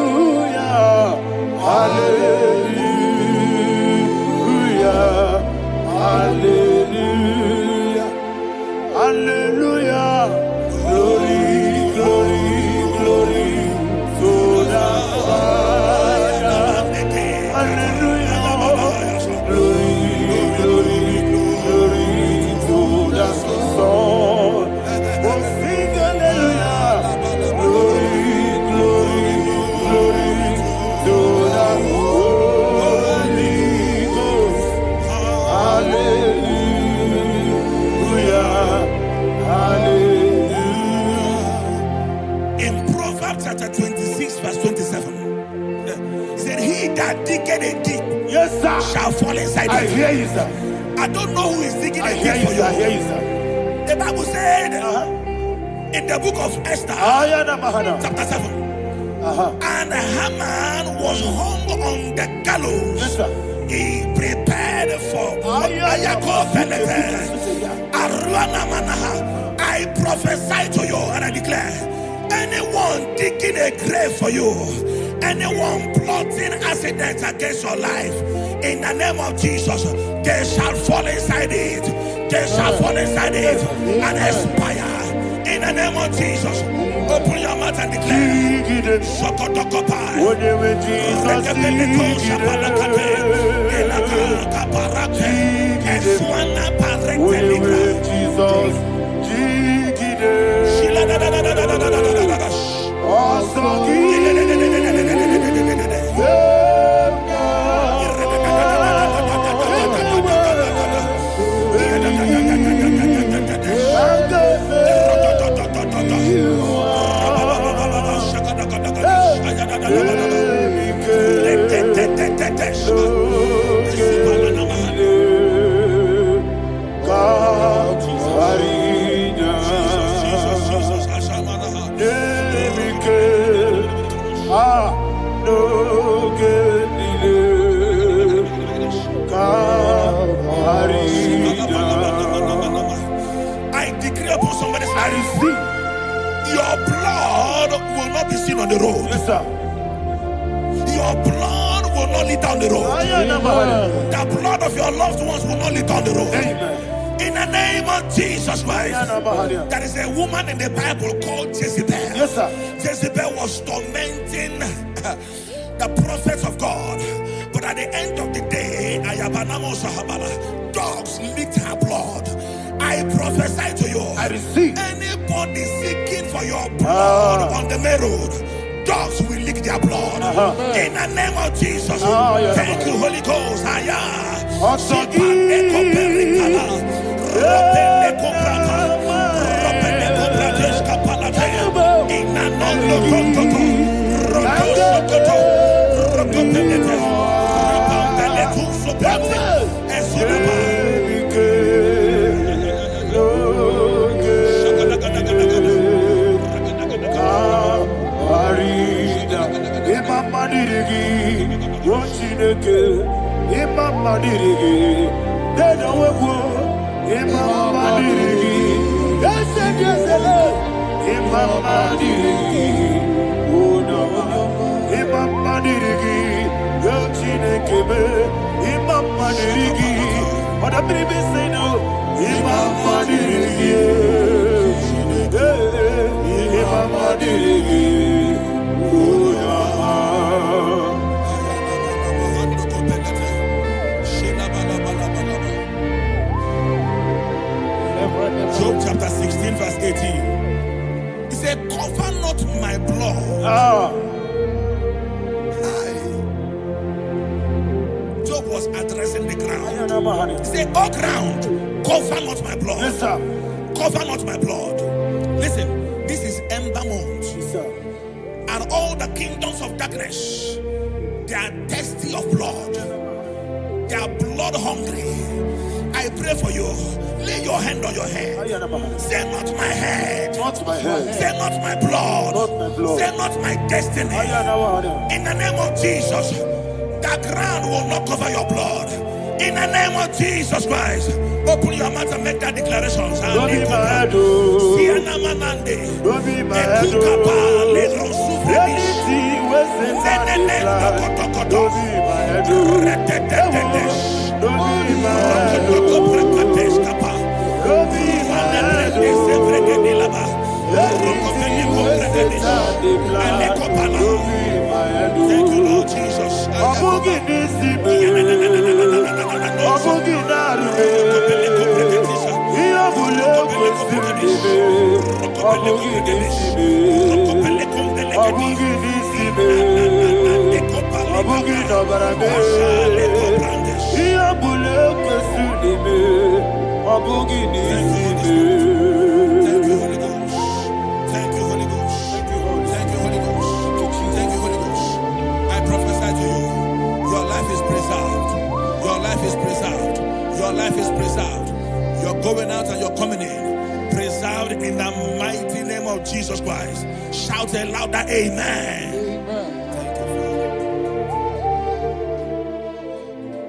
Hallelujah. Hallelujah. Hallelujah. Hallelujah. Glory, glory, glory to the Father. Hallelujah. Glory, glory, glory to the Son. Oh, sing hallelujah. Glory, glory, that digging a deep Yes, sir. shall fall inside I you. hear you, sir. I don't know who is digging I a hear deep you, for sir. I hear you. you, sir. The Bible said in the book of Esther, Ayana Mahana. chapter 7, and Haman was hung on the gallows. Yes, sir. He prepared for Ayako Penete. Aruana Manaha. I prophesy to you and I declare, anyone digging a grave for you, anyone plotting accidents against your life, in the name of Jesus, they shall fall inside it. They shall fall inside it and expire. In the name of Jesus, open your mouth and declare. Sokotokopai. Whatever Jesus I decree upon somebody's life, your blood will not be seen on the road. Yes, sir. Your blood will not lead down the road. The blood of your loved ones will not lead down the road. Amen. In the name of Jesus Christ. There is a woman in the Bible called Jezebel. Yes, sir. Jezebel was tormenting the prophets of God. But at the end of the day, dogs licked her blood. I prophesy to you. I receive. Anybody seeking for your blood on the main road, dogs will lick their blood. In the name of Jesus. Thank you, Holy Ghost. Job chapter 16 verse 18. He said, cover not my blood. Job was addressing the ground. He said, oh ground, cover not my blood. Yes, sir. Cover not my blood. Listen, this is ember month. Yes, sir. And all the kingdoms of darkness, they are thirsty of blood. They are blood hungry. I pray for you. Lay your hand on your head. Say not my head. Not my head. Say not my blood. Not my blood. Say not my destiny. In the name of Jesus, the ground will not cover your blood. In the name of Jesus Christ, open your mouth and make that declaration. Don't be my head, oh. Don't be my head, oh. Anything was in my life. Don't be my head, oh. Don't be my head, oh. Don't be my head, oh. Thank you, Lord Jesus. I prophesy to you. life is preserved. You're going out and you're coming in. Preserved in the mighty name of Jesus Christ. Shout a louder amen. Thank you, Father.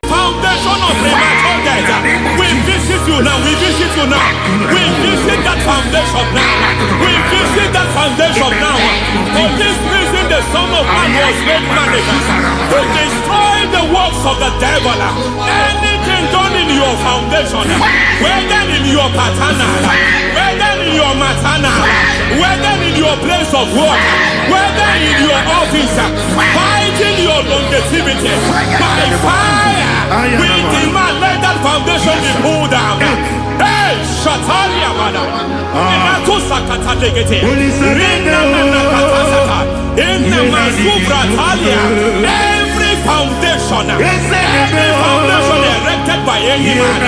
Foundation of premature death. We visit you now. We visit you now. We visit that foundation now. We visit that foundation now. For this reason, the Son of Man was made manifest to destroy the works of the devil. Anything done in your foundation, whether in your paternal, whether in your maternal, whether in your place of work, whether in your office, fighting your longevity by fire, we demand let that foundation be pulled down. Hey, Shatalia Mada, Inato Sakata Legate, Rina Nakatasata, Inna Masubra Talia, every foundation erected by any man.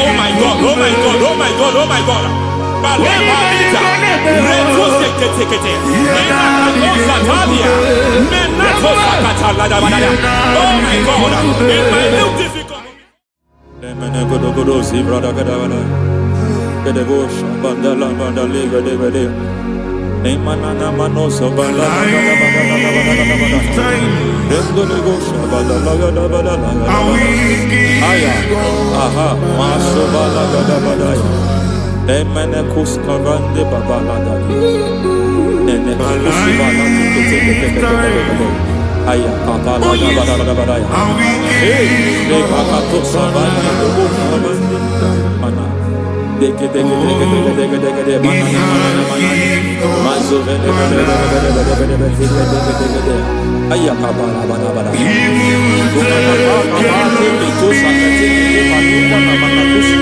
Oh my God, oh my God, oh my God, oh my God. Baleba Lita, Reto Sekete, Inato Satalia, Menato Sakata Ladabada. Oh my God, in my new difficult. Aya kapala da bada ya. Hey, de kakato sabani do sabani mana. Deke mana. Mazo vene. Aya kapala bada. To sakati de mana kusi.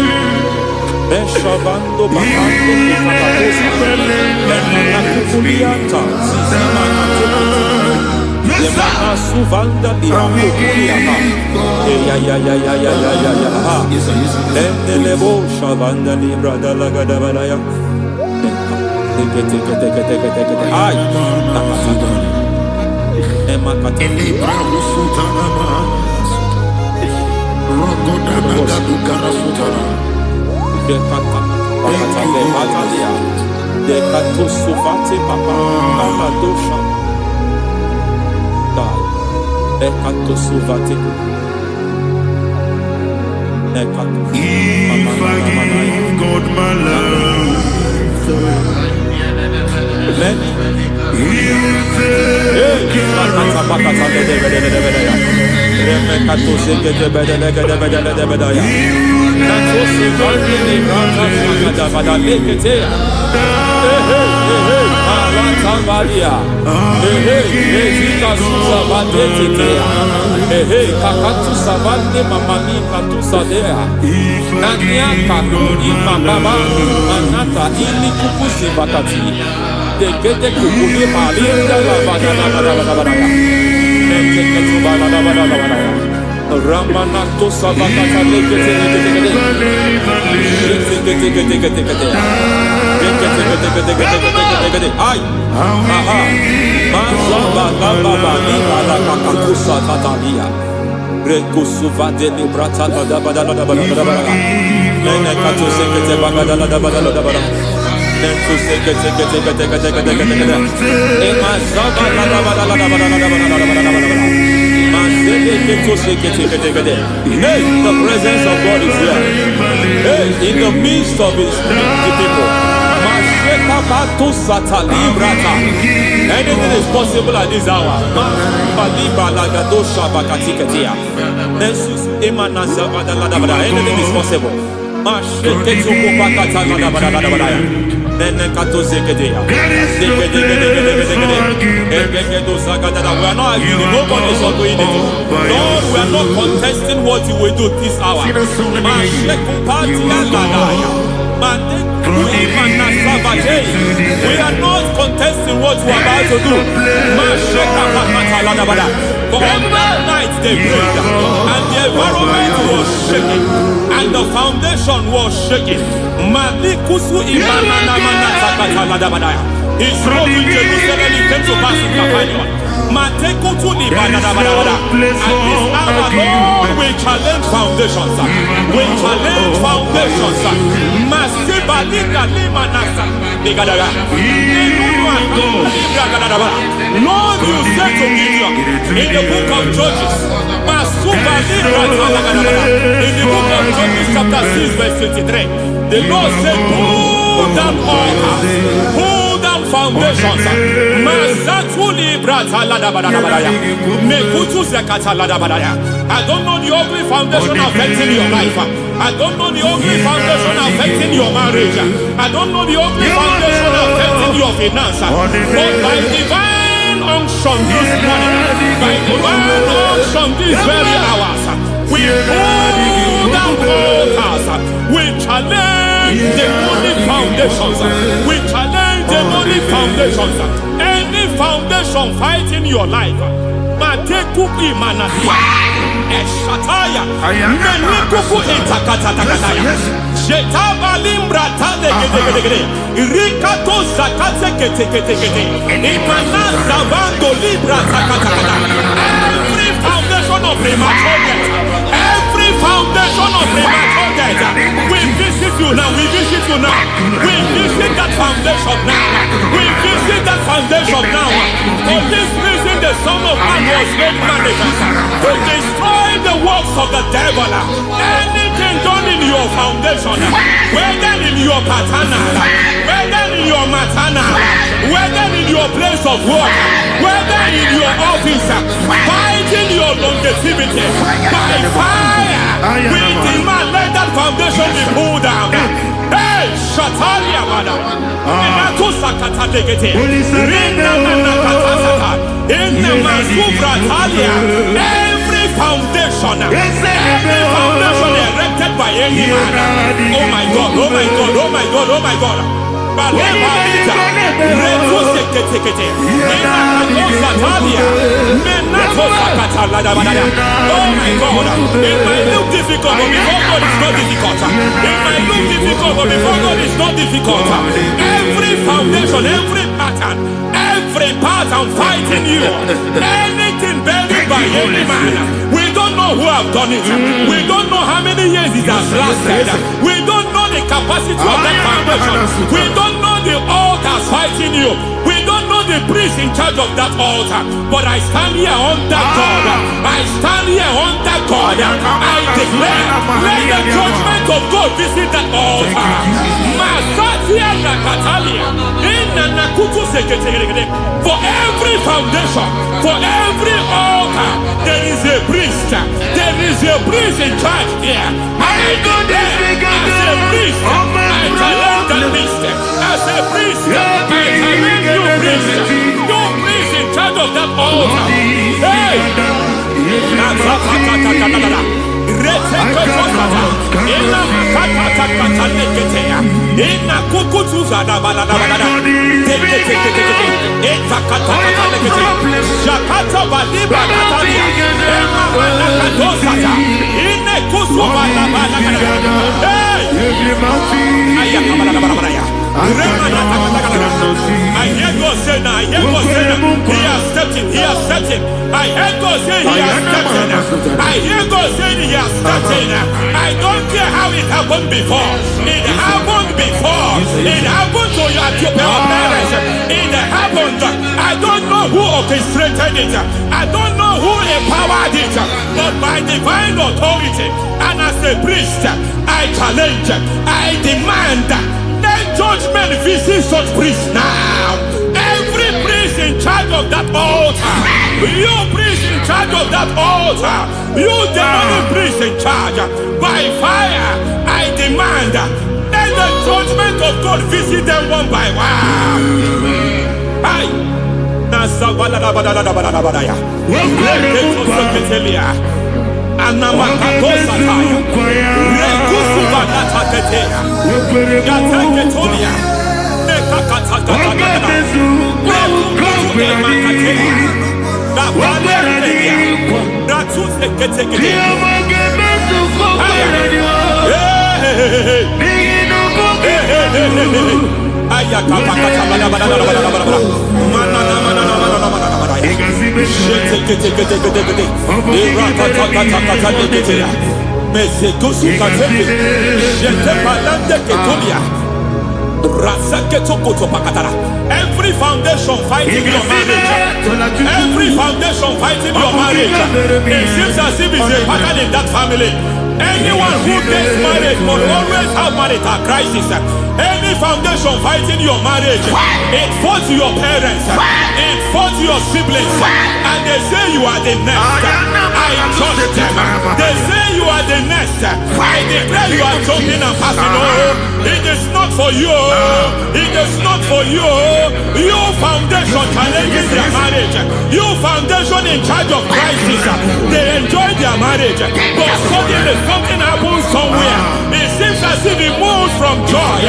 Beshavando bakando kakato sabani. Mana kulianta. Mana Yemana suvanda biakuliaka. Ya. Endelebo shavanda libra dalagada balaya. Teke. Ay. Emakata. Libra usutana ma. Rogoda nagadu karasutana. Dekata. Bakata batalia. Dekato suvate papa. Amadosha. Ekato suvate. Ekato. If I give God my love, He'll take Ramanato Savakata Ay, aha, Mazaba Baba Nibala Kakakusa Tatalia, Rekusuva de Librata Badabada, Nene Katu Sekete Bagada Badabada, Nentu Sekete, Emazaba Hey, the presence of God is here. Hey, in the midst of His people. Anything is possible at this hour. Anything is possible. We are not arguing, nobody is agreeing. Lord, we are not contesting what you will do this hour. We are not contesting what you are about to do. For on that night they prayed, and the environment was shaking, and the foundation was shaking. He spoke in Jerusalem, it came to pass in Capernaum. Lord, we challenge foundations. We challenge foundations. Lord, you said to Gideon in the book of Judges, in the book of Judges chapter 6 verse 23, the Lord said, pull down altars, pull down foundations. I don't know the ugly foundation affecting your life. I don't know the ugly foundation affecting your marriage. I don't know the ugly foundation affecting your finance. But by divine unction this morning, by divine unction these very hours, we pull down altars. We challenge demonic foundations. We challenge demonic foundations. Any foundation fighting your life, Matekuki Manasia, Eshataya, Menikuku Itakatatakataya, Shetabalimbra Tadegede, Rikato Zakatsekete, Imanasa Bando Libra Zakatakata. Every foundation of premature death, every foundation of premature death, we visit you now, we visit you now, we visit that foundation now, we visit that foundation now. For this reason, the Son of Man was made manifest to destroy the works of the devil. Anything done in your foundation, whether in your paternal, whether in your maternal, whether in your place of work, whether in your office, fighting your longevity by fire, we demand let that foundation be pulled down. Hey, Shatalia Bada, Inatusakata Legate, Rina Nakatasaka, in the Masufra Talia, every foundation erected by any man. Oh my God, oh my God, oh my God, oh my God. Oh my God, it might look difficult, but before God it's not difficult. It might look difficult, but before God it's not difficult. Every foundation, every pattern fighting you, anything buried by any man, we don't know who have done it. We don't know how many years it has lasted. We don't know the capacity of that foundation. We don't know the altars fighting you. We don't know the priest in charge of that altar. But I stand here under God. I stand here under God. I declare, let the judgment of God visit that altar. Masatia Nakatalia. For every foundation, for every altar, there is a priest. There is a priest in charge here. I declare, as a priest, I challenge that priest. As a priest, I challenge you priest. You priest in charge of that altar. Hey! I hear God say now, I hear God say now, he has stepped in, he has stepped in. I hear God say he has stepped in. I hear God say he has stepped in. I don't care how it happened before. It happened before. It happened to your parents. It happened. I don't know who orchestrated it. I don't know who empowered it. But by divine authority and as a priest, I challenge, I demand, let judgment visit such priests now. Every priest in charge of that altar, you priest in charge of that altar, you demonic priest in charge, by fire, I demand, let the judgment of God visit them one by one. Every foundation fighting your marriage, every foundation fighting your marriage, it seems as if it's a pattern in that family. Anyone who gets married must always have marital crisis. Any foundation fighting your marriage, it fought your parents, it fought your siblings, and they say you are the next. I judge them. They say you are the next. I declare you are jumping and passing. Oh, it is not for you. It is not for you. You foundation challenging their marriage. You foundation in charge of crisis. They enjoy their marriage, but suddenly something happens somewhere. It seems as if it moves from joy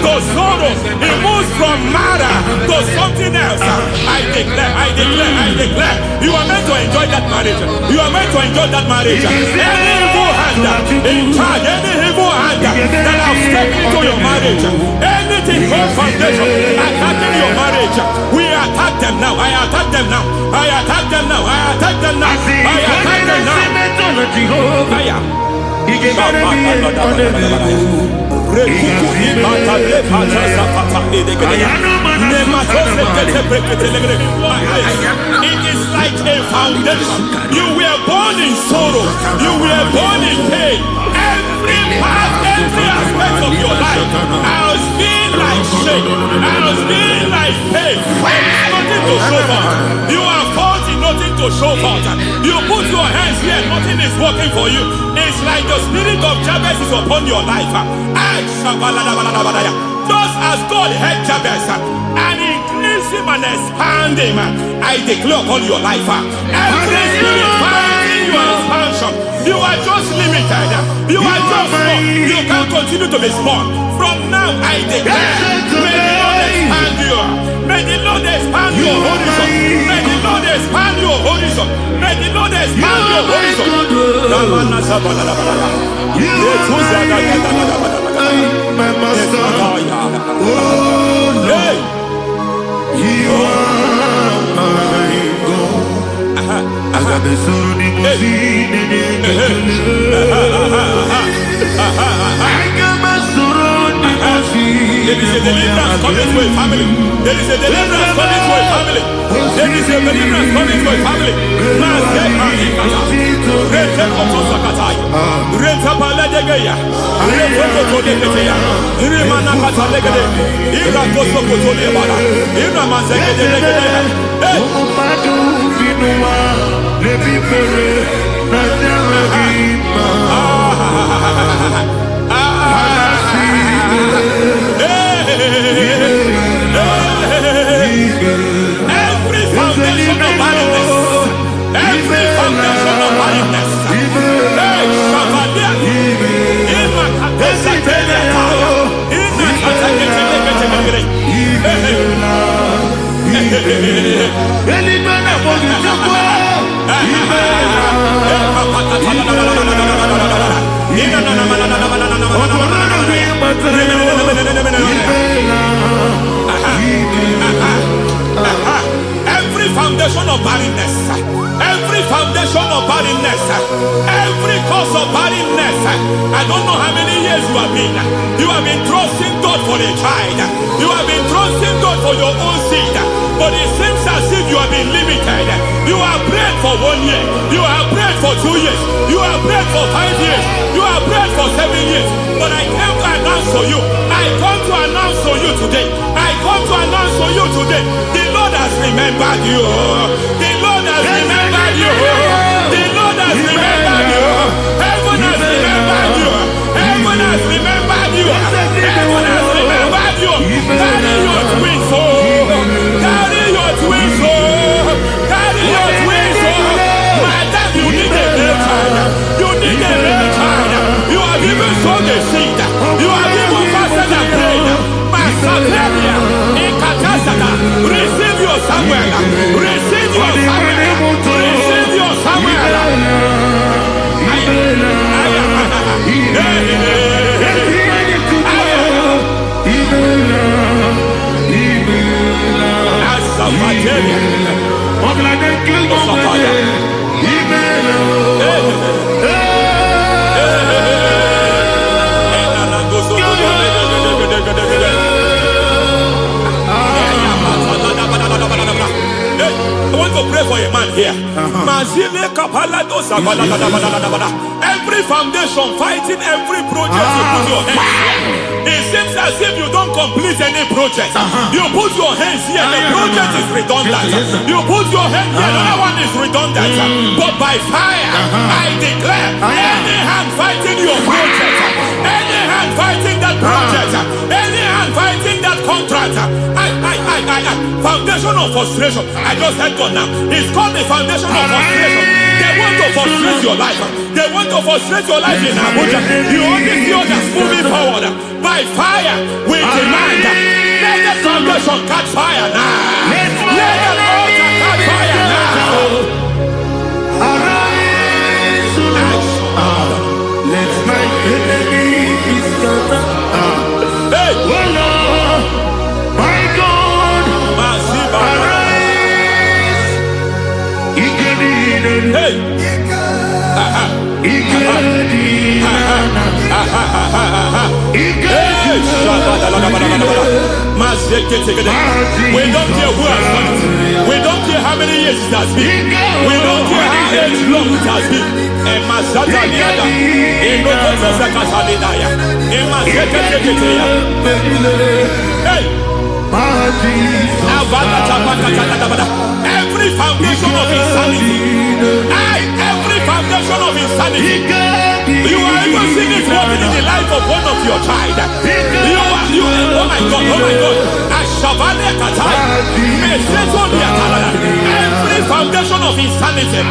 to sorrow. It moves from matter to something else. I declare, you are meant to enjoy that marriage. You are meant to enjoy that marriage. Any evil hand in charge, any evil hand that have stepped into your marriage, anything called foundation attacking your marriage, we attack them now. I attack them now. I attack them now. I attack them now. I attack them now. It is like a foundation. You were born in sorrow. You were born in pain. Every part, every aspect of your life has been like shame. Has been like pain. Nothing to show for. You are faulty, nothing to show for. You put your hands here, nothing is working for you. It's like the spirit of Jabez is upon your life. Just as God had Jabez and increased him and expand him, I declare upon your life. Every spirit finding your expansion, you are just limited. You are just small. You can't continue to be small. From now, I declare, may the Lord expand you. May the Lord expand your horizon. May the Lord expand your horizon. May the Lord expand your horizon. My master, oh Lord, you are my God. I got the soul in my feet, I got my soul in my feet. There is a deliverance coming to a family. There is a deliverance coming to a family. There is a deliverance coming to a family. Every foundation of barrenness, every foundation of barrenness, every foundation of barrenness, every foundation of barrenness, every cause of barrenness. I don't know how many years you have been trusting God for a child. You have been trusting God for your own seed, but it seems as if you have been limited. You have prayed for 1 year, you have prayed for 2 years, you have prayed for 5 years, you have prayed for 7 years. But I came to announce for you, I come to announce for you today, I come to announce for you today, the Lord has remembered you. The Lord has remembered you. The Lord has remembered you. Heaven has remembered you. Heaven has remembered you. Heaven has remembered you. Carry your twins, oh. Carry your twins, oh. Carry your twins, oh. Madam, you need a male child. You need a male child. You have even sown the seed. You have even fasted and prayed. Masaperia, in Katasaka, receive your Samuel. Receive your Samuel. Receive your Samuel. Every foundation fighting every project you put your hands here. It seems as if you don't complete any project. You put your hands here, the project is redundant. You put your hand here, another one is redundant. But by fire, I declare, any hand fighting your project, any hand fighting that project, any hand fighting that contract, foundation of frustration. I just heard God now. It's called the foundation of frustration. They want to frustrate your life. They want to frustrate your life in Abuja. You only see others moving forward. By fire, we demand. Let the foundation catch fire now. Let the altar catch fire now. Arise, let my enemies scatter. Hey, Oh Lord, my God, arise. hey. We don't care who has done it. We don't care how many years it has been. We don't care how long it has been. Hey. Every foundation of insanity, every foundation of insanity, you are even seeing it working in the life of one of your child. Oh my God, every foundation of insanity,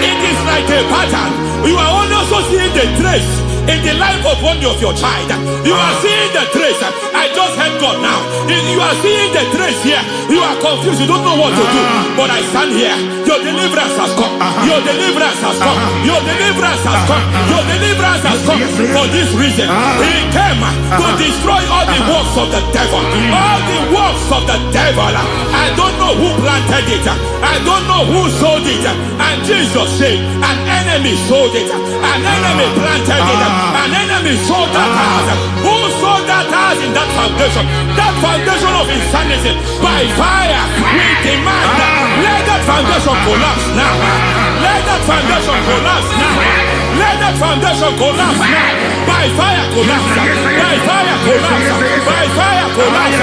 it is like a pattern. You are also seeing the trace in the life of one of your child. You are seeing the trace. I just heard God now. You are seeing the trace here. You are confused. You don't know what to do. But I stand here. Your deliverance has come. Your deliverance has come. Your deliverance has come. Your deliverance has come. For this reason, He came to destroy all the works of the devil. All the works of the devil. I don't know who planted it. I don't know who sold it. And Jesus said, an enemy sold it. An enemy planted it. An enemy sold that house. Who sold that house in that foundation? That foundation of insanity. By fire, we demand let that foundation collapse now. Let that foundation collapse now. Let that foundation collapse now. By fire collapse. By fire collapse. By fire collapse.